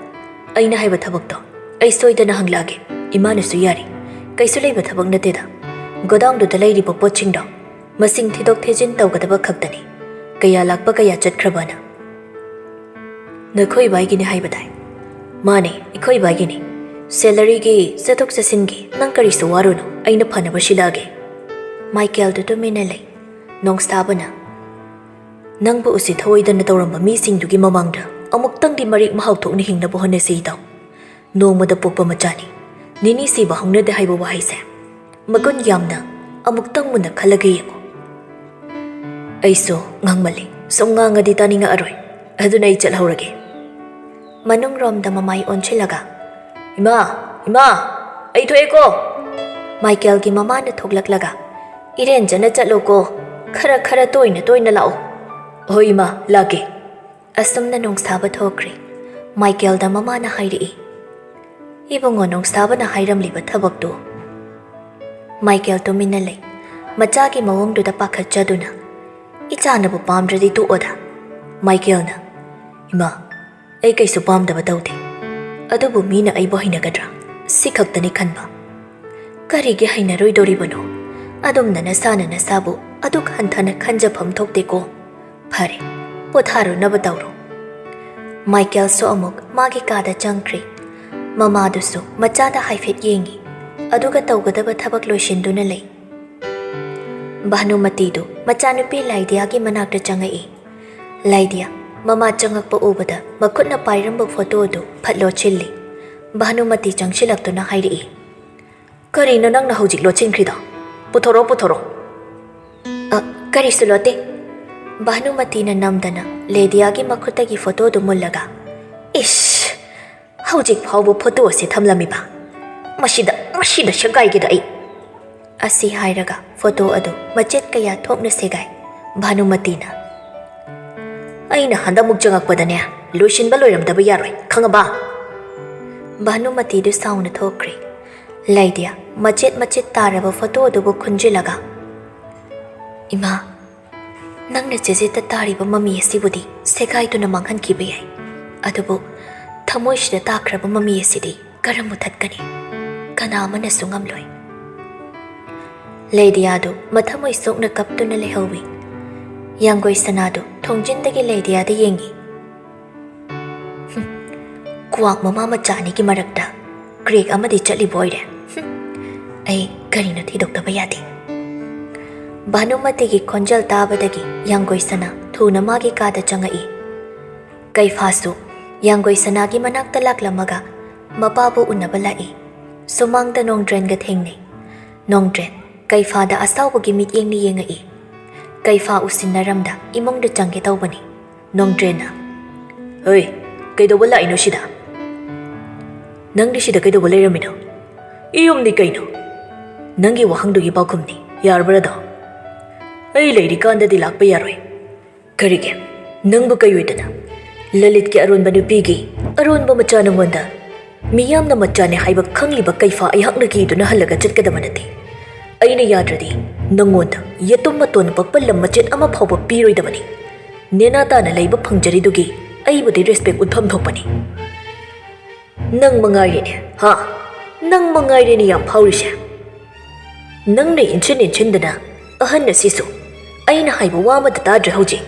Aina haiba thabakto ai soidana hanglage imanasu yari. Kaisu leiba thabak nateda. Godown do lairiba pochingdo masing thidok thejin tawgadaba khaktani. Kaya lakpa kaya chatkrabana. Nakhoi baigini haibadai. Mane ikhoi baigini. Salary gi satok sasingi nang karisu waruno aina phanaba silage. Michael do minalei. Nong stabana. Nang bu usi thawoidana tawramba mi singdugi mamangda amuktang di marik mahau thokni hingna bo hone sei daw. Nongmada pokpa machani. Nini si ba hongna de haiba wahaise. Magun yamna amuktang muna khalage yengo. Aiso ngangmali. Songa di tani nga aroy. Aduna I chalhaurage. Manung rom da mamai onchilaga. Ima! Ai thoe ko! Michael gi mama na thoklaklaga. Iren jana chalo ko. Khara toina lao. Hoi ima, lage. Asum na nong saba thokri. Michael da mama na hairi. Ibongo nong saba na hairam liba thabak do. Michael to minalay. Macha gi mawong do da pakhat chaduna. Icha na bu pamdradi tu oda. Michael na. Ima, ai kaisu pamdaba tawde. Adubu mina ai bo hinagadra. Sikhaktani khanba. Karigi hainaroidoribano. Adum na nasana nasabu aduk hanthana khanjafam thokte ko. Phare. Potharu nabatauro. Michael so amuk magi kada changkri. Mama dusu machada haifet yengi. Aduga tawgadaba thabak loishinduna lei. Bhanumati du machanupi Laidia gi manakta changai. Laidia mama changakpa ubada makhutna pairamba photo du phatlo chilli. Bhanumati changsilaktuna hairi. Karino nangna hojik lo chinkrida. Puthoro. Kari sulote. Bhanumati na namdana Laidia gi makhutta gi photo du mullaga. Ish. Hojik phawbu photo ase thamlamiba. Mashida shagai gi dai. Asi hairaga photo adu machet kaya thokna segai. Bhanumati na. Aina handamuk changakpadane Lucinda loiramdaba yaroi khangaba. Bhanumati du sauna thokri. Laidia machet taraba photo du khunjilaga. Ima nangna chejeta tariba mami asibudi segai tu na manghan kibiyai. Adubu thamoishida takraba mami asidi karamu thatkani. Kana amana sungamloi. Laidia du mathamoi sokna kaptuna lehawi. Yanggoi sanado thongjindagi Laidia da yengi. Kuwak mama machani ki marakta Greek amadi chatli boyre. Ai karino thidokdaba yade. Bhanumati gi khonjal tabadagi yanggoi sana thuna magi kada changai. Kaifasu yanggoi sana gi manakta laklamaga mapabu unaba lai. Sumangda nongdren ga thengnei. Nongdren Kaifa da asawagi mit yengni yengai. Kaifa usinnaramda imongda changge tawbani. Nongdrena. Hoi, kaidoba laino sida. Nangdi sida kaidoba lairamino. Iyumdi kaino. Nangi wahangdugi paukumni. Yarbarada. Ai lairi kandadi lakpa yaroi. Karige. Nangbu kayoidana. Lalit ki aronba nupigi. Aronba machana ngonda. Miyamna machane haiba khangliba Kaifa ayakna kiduna halaga chatkadabanati. Aina yadradi nangonda yatum maton pakpalam machet ama phawba piroidabani. Nena tana leiba phangjaridugi aibudi respect utpham thokpani. Nang mangaire ha nang mangaire ni yam phaurise. Nang ne inchin dana ahan na sisu aina haiba wama da tadre hauji.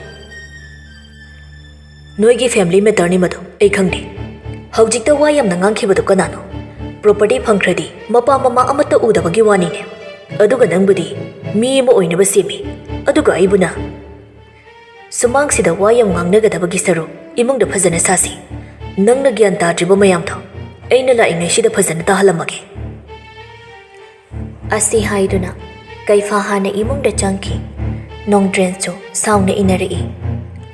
Noigi family matter ni madu ai khangde. Haujikta wayam na ngangkhibadu kanano. Property phangkhradi mapa mama amata udabagi wani ne. Aduga nangbudi mi mo oinaba semi. Aduga aibuna. Sumangsida wayam ngangnagadabagi saru imungda phajana sasi. Nangna gyan tadriba mayam tho. Aina la ingaishida phajana tahalamage. Asi haiduna Kaifa hana imungda changki. Nongdren cho sauna inari.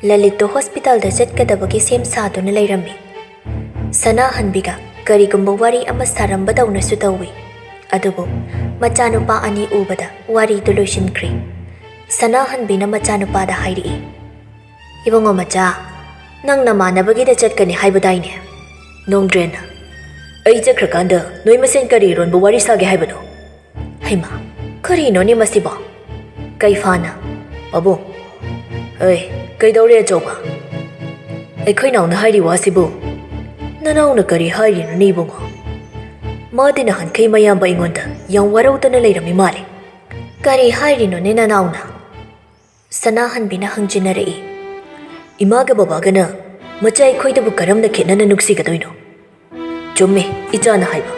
Lalito hospital da chatkadabagi sem saduna lairami. Sana hanbiga karigumba wari ama saramba dauna su tawi. Adubu machanupa ani ubada wari du loishinkri. Sana hanbina machanupa da hairi. Ibongo macha Nang namanabagida chatkani haibadaine. Nongdrena. Ai chakrakanda noi masen kari ron bu wari sage haibado. Haima. Kari no ni masiba. Kaifana. Babu. Hey, kaidore ajoba. Ai nauna hairi wasibu. Nanauna kari hairi no ni bungo. Madina han kai mayamba ingonda yang warautana leirami male. Kari hairi no ni nanauna. Sanahan bina hangjinarei. Imaga babagana macai khoidabu karamna khenana nuksigadoino. Chumme ichana haiba.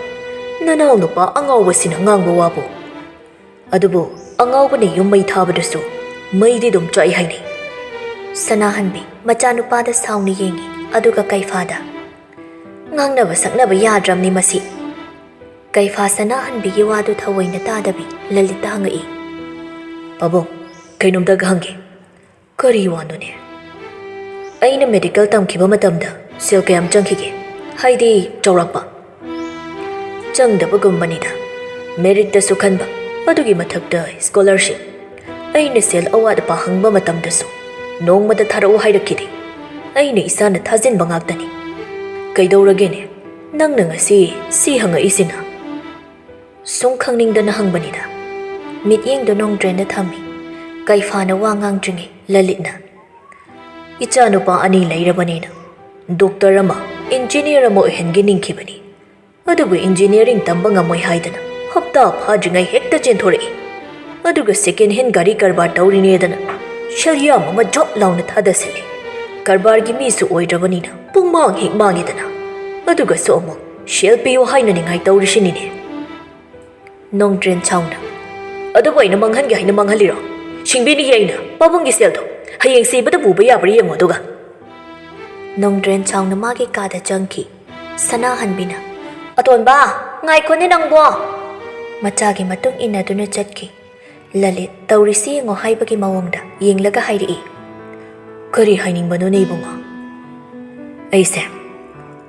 Nanaw nupa angawba sina ngangba wabu. Adubu angawba ne yummai thabadasu maidi dum chai haini. Sanahanbi machanupada sauni yengi aduga kaifada. Ngangnaba saknaba yadramni masi. Kaifa sanahanbi gi wadu thawaina tadabi lalita hangai. Babong kainomda gahange. Kari wanone. Aina medical tamkiba matamda sel kayam changkhige. Haidi chawrakpa. Changdaba gumbanida. Merit da sukhanba. Adugi mathakda scholarship. Aina sel awad pa hangba matamdasu. Nongmada tharau hairakidi. Aina isana thajinba ngaktani. Kaidawragene. Nangna ngasi si hanga isina. Songkhangningdana hangbanida. Mityengdo nongdrena thami. Kaifana wa ngangdringi lalitna. Ichanupa ani leirabanina. Doctor ama, engineer ama ohengi ningkibani. Adugu engineering tamba ngamoi haidana. Hapta phadringai hekta chenthorei. Aduga second hand gari karbar taurinedana. Shalya mama job launa thadasile. Karbar gi mi su oidrabanina. Pungmang hikmangidana. Aduga so amu shell piyo haina ningai taurishinine. Nongdren chauna. Adugu aina manghangi haina manghaliro. Shingbini yaina babungi seldo. Hayeng sibada buba yabri yengo duga. Nongdren chauna magi kada jangki. Sanahanbina. Aton ba, ngai kone nangbo. Machagi matung inaduna chatki. Lalit taurisi yengo haibagi mawongda yenglaga hairi. Kari haining mano neibungo. Aise.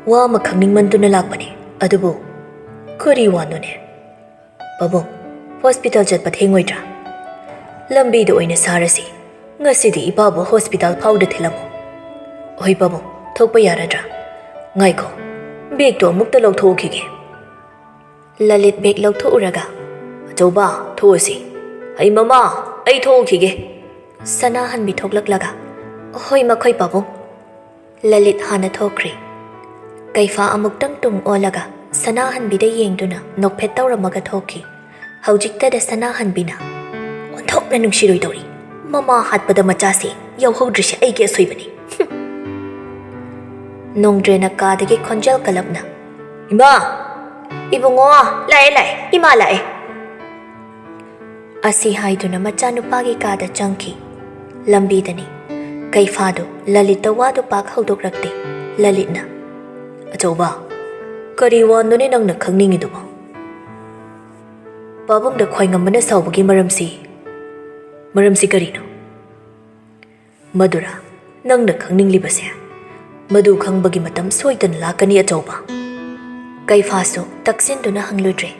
Wa makhangning manduna lakbani. Adubu. Kari wanone. Babong. Hospital chat pathengoidra. Lambi do oina sarasi. Ngasidi ibabu hospital powder thilamu. Oi babu, thokpa yaradra. Ngai ko. Bag to amukta lawthokhige. Lalit bag lawthouraga. Achauba thosi. Ai mama, ai thokhige. Sanahan bi thoklaklaga. Hoi makhoi babu. Lalit hana thokri. Kaifa amuktang tung olaga. Sanahan bi da yengduna nokphet tawramaga thokhi. Haujikta da sanahan bina. Onthokna nungshiroi dori. Mama hatpada machasi yauhodrishi aige soibani. Nongdrena kadagi khonjal kalapna. Ima! Ibungo! Lae! Ima lae! Asi haiduna machanupagi kada changki. Lambidani. Kaifado lalita wadu pak haudokrakti. Lalitna. Achauba. Kari wandone nangna khangningiduba. Babungda khwai ngamana saubagi maramsi. Maramsi karino. Madura, nangna khangninglibase. Madu khangbagi matam soidan lakani achauba. Kaifaso taksinduna hangludre.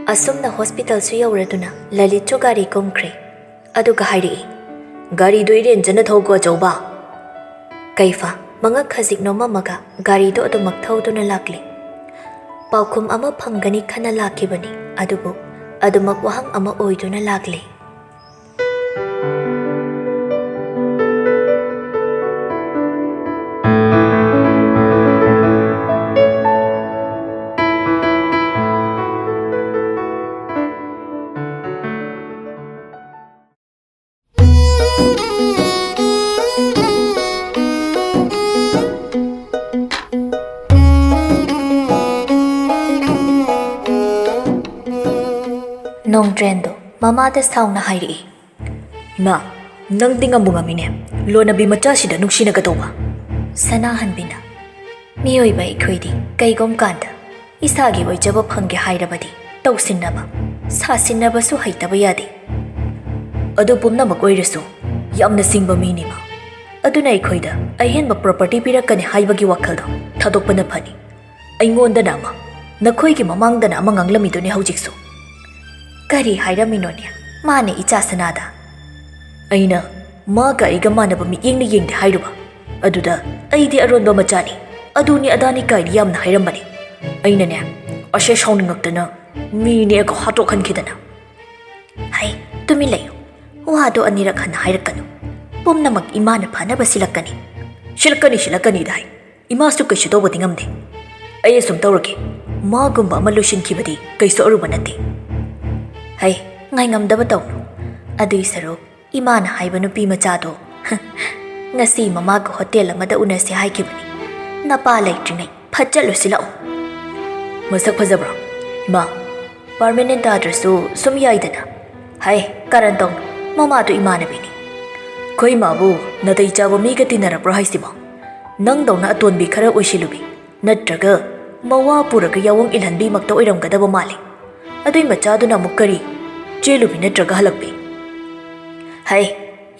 Asumna hospital su yauraduna lalitcho gari komkre. Aduga hairi. Gari doiren jana thauko achauba. Kaifa manga khazik no mamaga gari do adu makthauduna lakli. Paukum ama phangani khana lakibani. Adubu adumak wahang ama oiduna lakli. Nongdrendo, mama da sauna hairi. Ma, nang tinga bunga mine, lona bi machasida nuksina gatoba. Sanahan bina. Miyoi ba ikwedi, kay gom kanda. Isagi wai jaba pangge hairabadi, tausinaba. Sasinaba su haitaba yadi. Adu pumna magoirasu, yamna singba minima. Aduna ikhoida, ahenba property pirakani haibagi wakaldo, thadokpa na phani. Aingonda nama, nakhoigi mamangda na amang anglamidone haujiksu. Kari hairaminonia, mane icha sanada. Aina, maga iga manaba mi yengni yengde hairuba. ꯑꯗꯨꯗ ꯑꯩꯗꯤ ꯑꯔꯣꯟꯕ ꯃꯆꯥꯅꯤ ꯑꯗꯨꯅꯤ ꯑꯗꯥꯅꯤ ꯀꯥꯏꯗꯤ ꯌꯥꯝꯅ ꯍꯥꯏꯔꯝꯕꯅꯤ ꯑꯩꯅꯅꯦ ꯑꯁꯦ ꯁꯥꯎꯅꯤꯡꯉꯛꯇꯅ ꯃꯤꯅꯦꯒ ꯍꯥꯠꯇꯣꯛꯍꯟꯈꯤꯗꯅ ꯍꯩ ꯇꯨꯃꯤꯟ ꯂꯩꯌꯨ ꯋꯥꯗꯣ ꯑꯅꯤꯔꯛ ꯍꯟꯅ ꯍꯥꯏꯔꯛꯀꯅꯨ ꯄꯨꯝꯅꯃꯛ ꯏꯃꯥꯅ ꯐꯅꯕ ꯁꯤꯜꯂꯛꯀꯅꯤ ꯁꯤꯜꯂꯛꯀꯅꯤꯗ ꯍꯥꯏ ꯏꯃꯥꯁꯨ ꯀꯩꯁꯨ ꯇꯧꯕꯗꯤ ꯉꯝꯗꯦ ꯑꯩ ꯑꯁꯨꯝ ꯇꯧꯔꯒꯦ ꯃꯥꯒꯨꯝꯕ ꯑꯃ ꯂꯣꯏꯁꯤꯟꯈꯤꯕꯗꯤ ꯀꯩꯁꯨ ꯑꯔꯨꯕ ꯅꯠꯇꯦ ꯍꯩ ꯉꯥꯏꯉꯝꯗꯕ ꯇꯧꯅꯨ ꯑꯗꯨꯏ ꯁꯔꯨꯛ ꯏꯃꯥꯅ ꯍꯥꯏꯕ ꯅꯨꯄꯤ ꯃꯆꯥꯗꯣ ꯉꯁꯤ ꯃꯃꯥꯒ ꯍꯣꯇꯦꯜ ꯑꯃꯗ ꯎꯅꯁꯦ ꯍꯥꯏꯈꯤꯕꯅꯤ ꯅꯄꯥ ꯂꯩꯇ꯭ꯔꯤꯉꯩ ꯐꯠ ꯆꯠꯂꯨꯁꯤ ꯂꯥꯛꯑꯣ ꯃꯁꯛ ꯐꯖꯕ꯭ꯔꯣ ꯏꯃꯥ ꯄꯥꯔꯃꯦꯅꯦꯟ ꯇꯥꯗ꯭ꯔꯁꯨ ꯁꯨꯝ ꯌꯥꯏꯗꯅ ꯍꯩ ꯀꯔꯟ ꯇꯧꯅꯨ ꯃꯃꯥꯗꯣ ꯏꯃꯥꯟꯅꯕꯤꯅꯤ ꯑꯩꯈꯣꯏ ꯏꯃꯥꯕꯨ ꯅꯥꯇꯩ ꯆꯥꯕ ꯃꯤꯒ ꯇꯤꯟꯅꯔꯛꯄ꯭ꯔꯣ ꯍꯥꯏꯁꯤꯕꯣ ꯅꯪꯗꯧꯅ ꯑꯇꯣꯟꯕꯤ ꯈꯔ ꯑꯣꯏꯁꯤꯜꯂꯨꯕꯤ ꯅꯠꯇ꯭ꯔꯒ ꯃꯋꯥ ꯄꯨꯔꯒ ꯌꯥꯋꯣꯡ ꯏꯜꯍꯟꯕꯤꯃꯛꯇ ꯑꯣꯏꯔꯝꯒꯗꯕ ꯃꯥꯜꯂꯤ ꯑꯗꯨꯏ ꯃꯆꯥꯗꯨꯅ ꯑꯃꯨꯛ ꯀꯔꯤ ꯆꯦꯜꯂꯨꯕꯤ ꯅꯠꯇ꯭ꯔꯒ ꯍꯜꯂꯛꯄꯤ ꯍꯩ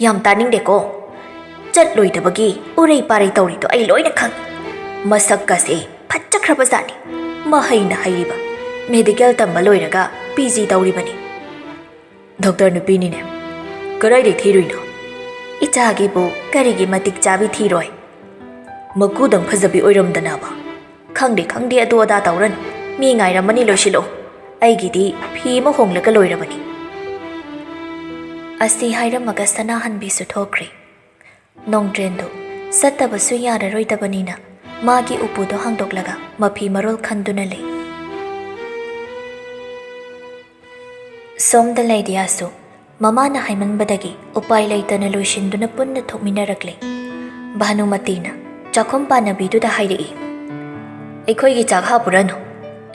ꯌꯥꯝ ꯇꯥꯅꯤꯡꯗꯦꯀꯣ ꯆꯠꯂꯣꯏꯗꯕꯒꯤ ꯎꯔꯩ ꯄꯥꯔꯩ ꯇꯧꯔꯤꯗꯣ ꯑꯩ ꯂꯣꯏꯅ ꯈꯪꯉꯤ ꯃꯁꯛꯀꯁꯦ ꯐꯠꯆꯈ꯭ꯔꯕꯖꯥꯠꯅꯤ ꯃꯍꯩꯅ ꯍꯩꯔꯤꯕ ꯃꯦꯗꯤꯀꯦꯜ ꯇꯝꯕ ꯂꯣꯏꯔꯒ PG ꯇꯧꯔꯤꯕꯅꯤ ꯗꯣꯛꯇꯔ ꯅꯨꯄꯤꯅꯤꯅꯦ ꯀꯗꯥꯏꯗꯩ ꯊꯤꯔꯨꯏꯅꯣ ꯏꯆꯥꯒꯤꯕꯨ ꯀꯔꯤꯒꯤ ꯃꯇꯤꯛ ꯆꯥꯕꯤ ꯊꯤꯔꯣꯏ ꯃꯀꯨꯗꯪ ꯐꯖꯕꯤ ꯑꯣꯏꯔꯝꯗꯅꯕ ꯈꯪꯗꯦ ꯑꯗꯨ ꯑꯗꯥ ꯇꯧꯔꯅꯨ ꯃꯤ ꯉꯥꯏꯔꯝꯃꯅꯤ ꯂꯣꯏꯁꯤꯜꯂꯛꯑꯣ ꯑꯩꯒꯤꯗꯤ ꯐꯤ ꯑꯃ ꯍꯣꯡꯂꯒ ꯂꯣꯏꯔꯕꯅꯤ ꯑꯁꯤ ꯍꯥꯏꯔꯝꯃꯒ ꯁꯅꯥꯍꯟꯕꯤꯁꯨ ꯊꯣꯛꯈ꯭ꯔꯦ ꯅꯣꯡꯗ꯭ꯔꯦꯟꯗꯨ ꯆꯠꯇꯕꯁꯨ ꯌꯥꯔꯔꯣꯏꯗꯕꯅꯤꯅ ꯃꯥꯒꯤ ꯎꯄꯨꯗꯣ ꯍꯥꯡꯗꯣꯛꯂꯒ ꯃꯐꯤ ꯃꯔꯣꯜ ꯈꯟꯗꯨꯅ ꯂꯩ ꯁꯣꯝꯗ ꯂꯩꯗꯤꯌꯥꯁꯨ ꯃꯃꯥꯅ ꯍꯥꯏꯃꯟꯕꯗꯒꯤ ꯎꯄꯥꯏ ꯂꯩꯇꯅ ꯂꯣꯏꯁꯤꯟꯗꯨꯅ ꯄꯨꯟꯅ ꯊꯣꯛꯃꯤꯟꯅꯔꯛꯂꯦ ꯚꯥꯅꯨꯃꯇꯤꯅ ꯆꯥꯛꯈꯨꯝ ꯄꯥꯟꯅꯕꯤꯗꯨꯗ ꯍꯥꯏꯔꯛꯏ ꯑꯩꯈꯣꯏꯒꯤ ꯆꯥꯛ ꯍꯥꯞꯄꯨꯔꯅꯨ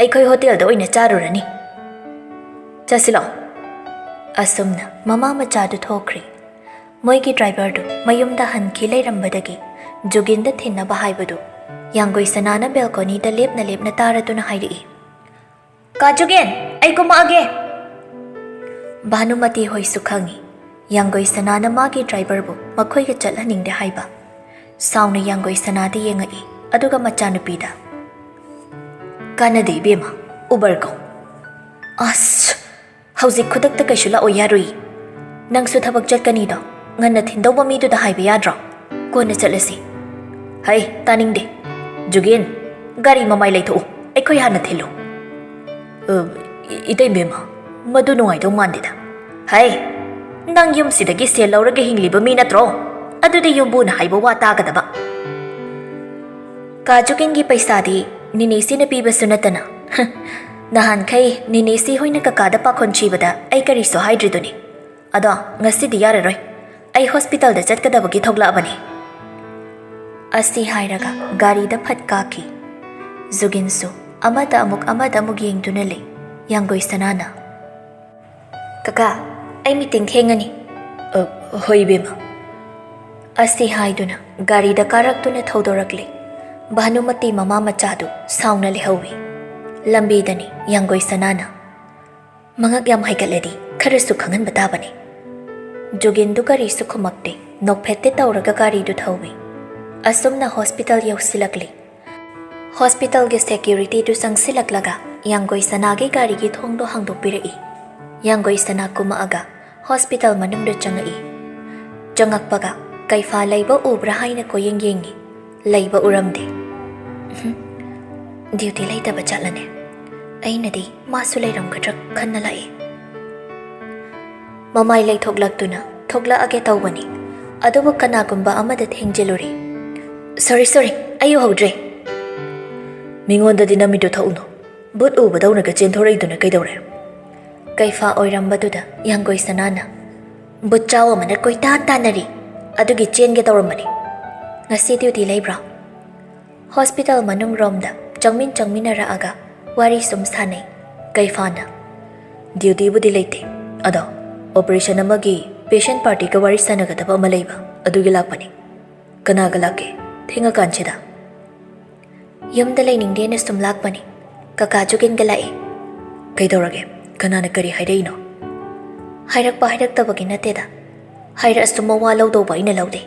ꯑꯩꯈꯣꯏ ꯍꯣꯇꯦꯜꯗ ꯑꯣꯏꯅ ꯆꯥꯔꯨꯔꯅꯤ ꯆꯠꯁꯤ ꯂꯥꯛꯑꯣ ꯑꯁꯨꯝꯅ ꯃꯃꯥ ꯃꯆꯥꯗꯨ ꯊꯣꯛꯈ꯭ꯔꯦ ꯃꯣꯏꯒꯤ ꯗ꯭ꯔꯥꯏꯚꯔꯗꯨ ꯃꯌꯨꯝꯗ ꯍꯟꯈꯤ ꯂꯩꯔꯝꯕꯗꯒꯤ ꯖꯨꯒꯤꯟꯗ ꯊꯤꯟꯅꯕ ꯍꯥꯏꯕꯗꯨ ꯌꯥꯡꯒꯣꯏ ꯁꯅꯥꯅ ꯕꯦꯜꯀꯣꯅꯤꯗ ꯂꯦꯞꯅ ꯇꯥꯔꯗꯨꯅ ꯍꯥꯏꯔꯛꯏ ꯀꯥ ꯖꯨꯒꯦꯟ ꯑꯩ ꯀꯨꯝꯃꯛꯑꯒꯦ ꯚꯥꯅꯨꯃꯇꯤ ꯍꯣꯏꯁꯨ ꯈꯪꯉꯤ ꯌꯥꯡꯒꯣꯏ ꯁꯅꯥꯅ ꯃꯥꯒꯤ ꯗ꯭ꯔꯥꯏꯚꯔꯕꯨ ꯃꯈꯣꯏꯒ ꯆꯠꯍꯟꯅꯤꯡꯗꯦ ꯍꯥꯏꯕ ꯁꯥꯎꯅ ꯌꯥꯡꯒꯣꯏ ꯁꯅꯥꯗ ꯌꯦꯡꯉꯛꯏ ꯑꯗꯨꯒ ꯃꯆꯥꯅꯨꯄꯤꯗ ꯀꯥꯟꯅꯗꯦ ꯏꯕꯦꯝꯃ ꯎꯕꯔ ꯀꯧ ꯑꯁ ꯍꯧꯖꯤꯛ ꯈꯨꯗꯛꯇ ꯀꯩꯁꯨ ꯂꯥꯛꯑꯣ ꯌꯥꯔꯣꯏ ꯅꯪꯁꯨ ꯊꯕꯛ ꯆꯠꯀꯅꯤꯗꯣ ꯉꯟꯅ ꯊꯤꯟꯗꯧꯕ ꯃꯤꯗꯨꯗ ꯍꯥꯏꯕ ꯌꯥꯗ꯭ꯔꯣ ꯀꯣꯟꯅ ꯆꯠꯂꯁꯤ ꯍꯩ ꯇꯥꯅꯤꯡꯗꯦ ꯖꯨꯒꯦꯟ ꯒꯥꯔꯤ ꯃꯃꯥꯏ ꯂꯩꯊꯣꯛꯎ ꯑꯩꯈꯣꯏ ꯍꯥꯟꯅ ꯊꯤꯜꯂꯨ ꯏꯇꯩꯕꯦꯝꯃ ꯃꯗꯨ ꯅꯨꯡꯉꯥꯏꯗꯧ ꯃꯥꯟꯗꯦꯗ ꯍꯩ ꯅꯪ ꯌꯨꯝꯁꯤꯗꯒꯤ ꯁꯦꯜ ꯂꯧꯔꯒ ꯍꯤꯡꯂꯤꯕ ꯃꯤ ꯅꯠꯇ꯭ꯔꯣ ꯑꯗꯨꯗꯤ ꯌꯨꯝꯕꯨꯅ ꯍꯥꯏꯕ ꯋꯥ ꯇꯥꯒꯗꯕ ꯀꯥꯖꯨꯒꯤꯟꯒꯤ ꯄꯩꯁꯥꯗꯤ ꯅꯤꯅꯦꯁꯤꯅ ꯄꯤꯕꯁꯨ ꯅꯠꯇꯅ ꯅꯍꯥꯟꯈꯩ ꯅꯤꯅꯦꯁꯤ ꯍꯣꯏꯅ ꯀꯀꯥꯗ ꯄꯥꯈꯣꯟ ꯁꯤꯕꯗ ꯑꯩ ꯀꯔꯤꯁꯨ ꯍꯥꯏꯗ꯭ꯔꯤꯗꯨꯅꯤ ꯑꯗꯣ ꯉꯁꯤꯗꯤ ꯌꯥꯔꯔꯣꯏ ꯑꯩ ꯍꯣꯁꯄꯤꯇꯥꯜꯗ ꯆꯠꯀꯗꯕꯒꯤ ꯊꯣꯛꯂꯛꯑꯕꯅꯤ ꯑꯁꯤ ꯍꯥꯏꯔꯒ ꯒꯥꯔꯤꯗ ꯐꯠ ꯀꯥꯈꯤ ꯖꯨꯒꯤꯟꯁꯨ ꯑꯃꯗ ꯑꯃꯨꯛ ꯌꯦꯡꯗꯨꯅ ꯂꯩ ꯌꯥꯡꯒꯣꯏ ꯁꯅꯥꯅ ꯀꯀꯥ ꯑꯩ ꯃꯤꯇꯤꯡ ꯊꯦꯡꯉꯅꯤ ꯍꯣꯏ ꯏꯕꯦꯝꯃ ꯑꯁꯤ ꯍꯥꯏꯗꯨꯅ ꯒꯥꯔꯤꯗ ꯀꯥꯔꯛꯇꯨꯅ ꯊꯧꯗꯣꯔꯛꯂꯦ ꯚꯥꯅꯨꯃꯇꯤ ꯃꯃꯥ ꯃꯆꯥꯗꯨ ꯁꯥꯎꯅ ꯂꯩꯍꯧꯏ ꯂꯝꯕꯤꯗꯅꯤ ꯌꯥꯡꯒꯣꯏ ꯁꯅꯥꯅ ꯃꯉꯛ ꯌꯥꯝ ꯍꯩꯒꯠꯂꯗꯤ ꯈꯔꯁꯨ ꯈꯪꯍꯟꯕ ꯇꯥꯕꯅꯤ ꯖꯨꯒꯤꯟꯗꯨ ꯀꯔꯤꯁꯨ ꯈꯨꯝꯃꯛꯇꯦ ꯅꯣꯛꯐꯦꯠꯇꯦ ꯇꯧꯔꯒ ꯒꯥꯔꯤꯗꯨ ꯊꯧꯏ ꯑꯁꯨꯝꯅ ꯍꯣꯁꯄꯤꯇꯥꯜ ꯌꯧꯁꯤꯜꯂꯛꯂꯤ ꯍꯣꯁꯄꯤꯇꯥꯜꯒꯤ ꯁꯦꯀ꯭ꯌꯨꯔꯤꯇꯤꯗꯨ ꯆꯪꯁꯤꯜꯂꯛꯂꯒ ꯌꯥꯡꯒꯣꯏ ꯁꯅꯥꯒꯤ ꯒꯥꯔꯤꯒꯤ ꯊꯣꯡꯗꯣ ꯍꯥꯡꯗꯣꯛꯄꯤꯔꯛꯏ ꯌꯥꯡꯒꯣꯏ ꯁꯅꯥ ꯀꯨꯝꯃꯛꯑꯒ ꯍꯣꯁꯄꯤꯇꯥꯜ ꯃꯅꯨꯡꯗ ꯆꯪꯉꯛꯏ ꯆꯪꯉꯛꯄꯒ ꯀꯩꯐꯥ ꯂꯩꯕ ꯎꯕ꯭ꯔꯥ ꯍꯥꯏꯅ ꯀꯣꯌꯦꯡ ꯌꯦꯡꯉꯤ ꯂꯩꯕ ꯎꯔꯝꯗꯦ ꯗ꯭ꯌꯨꯇꯤ ꯂꯩꯇꯕ ꯆꯠꯂꯅꯦ ꯑꯩꯅꯗꯤ ꯃꯥꯁꯨ ꯂꯩꯔꯝꯒꯗ꯭ꯔꯥ ꯈꯟꯅ ꯂꯥꯛꯏ ꯃꯃꯥꯏ ꯂꯩꯊꯣꯛꯂꯛꯇꯨꯅ ꯊꯣꯛꯂꯛꯑꯒꯦ ꯇꯧꯕꯅꯤ ꯑꯗꯨꯕꯨ ꯀꯅꯥꯒꯨꯝꯕ ꯑꯃꯗ ꯊꯦꯡꯖꯤꯜꯂꯨꯔꯦ ꯁꯣꯔꯤ ꯑꯩ ꯎꯍꯧꯗ꯭ꯔꯦ ꯃꯤꯉꯣꯟꯗꯗꯤ ꯅꯝꯃꯤꯗꯨ ꯊꯛꯎꯅꯨ ꯕꯨꯠ ꯎꯕꯗꯧꯅꯒ ꯆꯦꯟꯊꯣꯔꯛꯏꯗꯨꯅ ꯀꯩꯗꯧꯔꯦ ꯀꯩꯐꯥ ꯑꯣꯏꯔꯝꯕꯗꯨꯗ ꯌꯥꯡꯒꯣꯏ ꯁꯅꯥꯅ ꯕꯨꯠ ꯆꯥꯎ ꯑꯃꯅ ꯀꯣꯏꯇꯥꯟ ꯇꯥꯟꯅꯔꯤ ꯑꯗꯨꯒꯤ ꯆꯦꯟꯒꯦ ꯇꯧꯔꯝꯕꯅꯤ ꯉꯁꯤ ꯗ꯭ꯌꯨꯇꯤ ꯂꯩꯕ꯭ꯔꯥ ꯍꯣꯁꯄꯤꯇꯥꯜ ꯃꯅꯨꯡꯔꯣꯝꯗ ꯆꯪꯃꯤꯟꯅꯔꯛꯑꯒ ꯋꯥꯔꯤ ꯁꯨꯝ ꯁꯥꯟꯅꯩ ꯀꯩꯐꯥꯅ ꯗ꯭ꯌꯨꯇꯤꯕꯨꯗꯤ ꯂꯩꯇꯦ ꯑꯗꯣ ꯑꯣꯄꯔꯦꯁꯟ ꯑꯃꯒꯤ ꯄꯦꯁꯦꯟ ꯄꯥꯔꯇꯤꯒ ꯋꯥꯔꯤ ꯁꯥꯟꯅꯒꯗꯕ ꯑꯃ ꯂꯩꯕ ꯑꯗꯨꯒꯤ ꯂꯥꯛꯄꯅꯤ ꯀꯅꯥꯒ ꯂꯥꯛꯀꯦ ꯊꯦꯡꯉꯀꯥꯟꯁꯤꯗ ꯌꯨꯝꯗ ꯂꯩꯅꯤꯡꯗꯦꯅ ꯁꯨꯝ ꯂꯥꯛꯄꯅꯤ ꯀꯀꯥ ꯖꯨꯒꯤꯟꯒ ꯂꯥꯛꯑꯦ ꯀꯩꯗꯧꯔꯒꯦ ꯀꯅꯥꯅ ꯀꯔꯤ ꯍꯥꯏꯔꯛꯏꯅꯣ ꯍꯥꯏꯔꯛꯄ ꯍꯥꯏꯔꯛꯇꯕꯒꯤ ꯅꯠꯇꯦꯗ ꯍꯥꯏꯔꯛꯑꯁꯨ ꯃꯋꯥ ꯂꯧꯗꯧꯕ ꯑꯩꯅ ꯂꯧꯗꯦ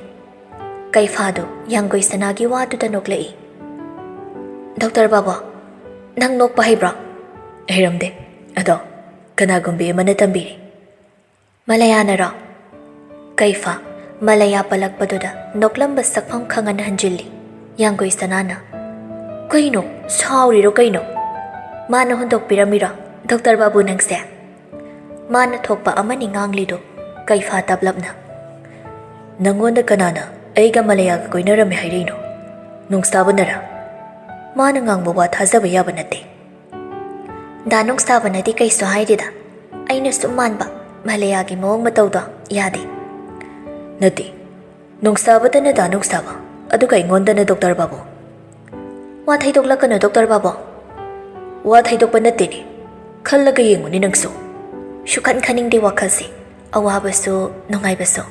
ꯀꯩꯐꯥꯗꯨ ꯌꯥꯡꯒꯣꯏ ꯁꯅꯥꯒꯤ ꯋꯥꯗꯨꯗ ꯅꯣꯛꯂꯛꯏ ꯗꯣꯛꯇꯔ ꯕꯥꯕꯨ ꯅꯪ ꯅꯣꯛꯄ ꯍꯩꯕ꯭ꯔꯣ ꯍꯩꯔꯝꯗꯦ ꯑꯗꯣ ꯀꯅꯥꯒꯨꯝꯕꯤ ꯑꯃꯅ ꯇꯝꯕꯤꯔꯤ ꯃꯂꯌꯥꯅꯔꯣ ꯀꯩꯐꯥ Malaya palakpaduda noklamba sakpham khangan hanjilli. Yanggoi sanana. Kaino, sauriro kaino. Mana hundok piramira, Dr. Babu nangse. Mana thokpa amani nganglido, kaifa tablapna. Nangonda kanana, aiga malaya ka koinarame hairino. Nungstabanara. Mana ngangbo wa thazaba yaba nate. Da nungstabanati kaiso haidida. Aina sumanba, malaya ki moong matawda, yadi. Nati, nungstabata na da nungstaba, adu kay ngonda na Dr. Babu. Wa thaidokla kana Dr. Babu. Wa thaidokpa nate ni. Khallaga yengu ni nangso. Shukan khaning de wakalsi. Awabaso, nungaybaso.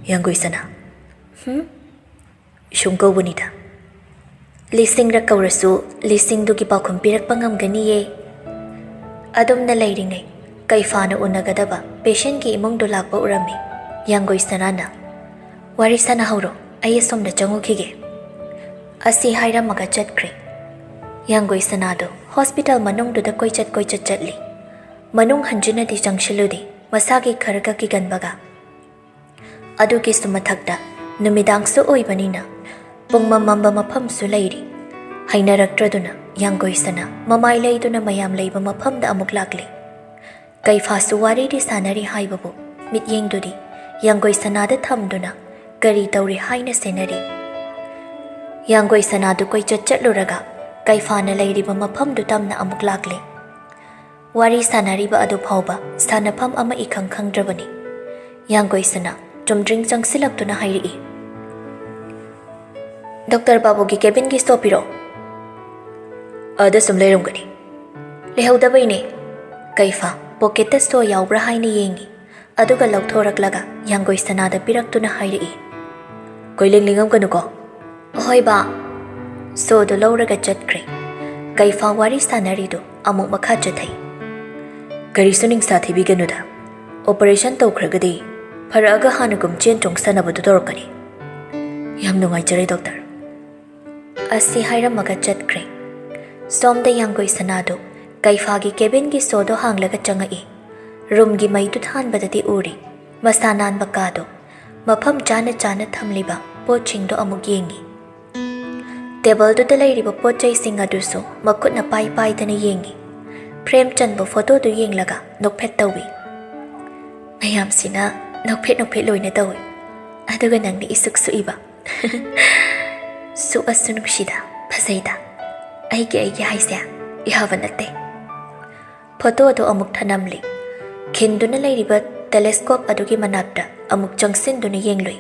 Yanggoi sana. Shungko bunita. Lising ra kaurasu, lising dugi pakhum pirakpa ngamganiye. Adum na layringay, kaifa na unagadaba, patient ki imong dulakpa urami. Yanggoi sana na. Wari sana hauro, ayasom na changukige. Asi haira maga chatkri. Yanggoi sanado, hospital manung duda koi chat chatli. Manung hanjuna di jangshiludi, masagi karaga ki ganbaga. Adugi sumathagda, numidangso oibanina, pung mamamba mapamsu layri. Hainarakdraduna, yanggoi sana, mamay layduna mayam layba mapamda amuk lagli. Kaifa suwari di sanari haibabu, mityeng dudi, yanggoi sanada thamduna, gari tauri haina senari. Yanggoi sanadu koi chatluraga, kaifa na layriba mapamdu tamna amuk lagli. Wari sanariba adu phauba, sanapam ama ikang khangdrabani. Yanggoi sana, chumdring chang silaptuna hairi. Dr. Babu ki cabin ki stopiro. Ada sumlerum gani. Lehaudabay ne. Kaifa, pocket sto yaubra haini yengi. Aduga lauthorak laga, yanggoi sanada piraktuna hairi. Koilinglingam kanu ko. Ahoy ba. So do lauraga chatkri. Kaifa wari sanarido amuk makha chathai. Kari suning sathi biganuda. Operation tawkragadi. Faraga hanagum chen chong sanabadu dorokani. Yam nungaijare doctor. Asi hairamaga chatkri. Somda yanggoi sanado, kaifa gi cabin gi sodo hanglaga changai. Room gi maidu thanbadadi uri. Masanan bakado. Mafam chana chana thamliba pochingdo amuk yengi. Table do layriba pochai singa duso makut na pai pai dana yengi. Frame chanbo photo do yenglaga nokphet tawi. Mayam sina nokphet loy na tawi. Aduga nangni isuk suiba. Su asunung shida, pasaida. Aigi haisya, ihavanate. Photo do amuk thanamli. Kinduna layriba telescope adugi manakta amuk jangsin duna yengloi.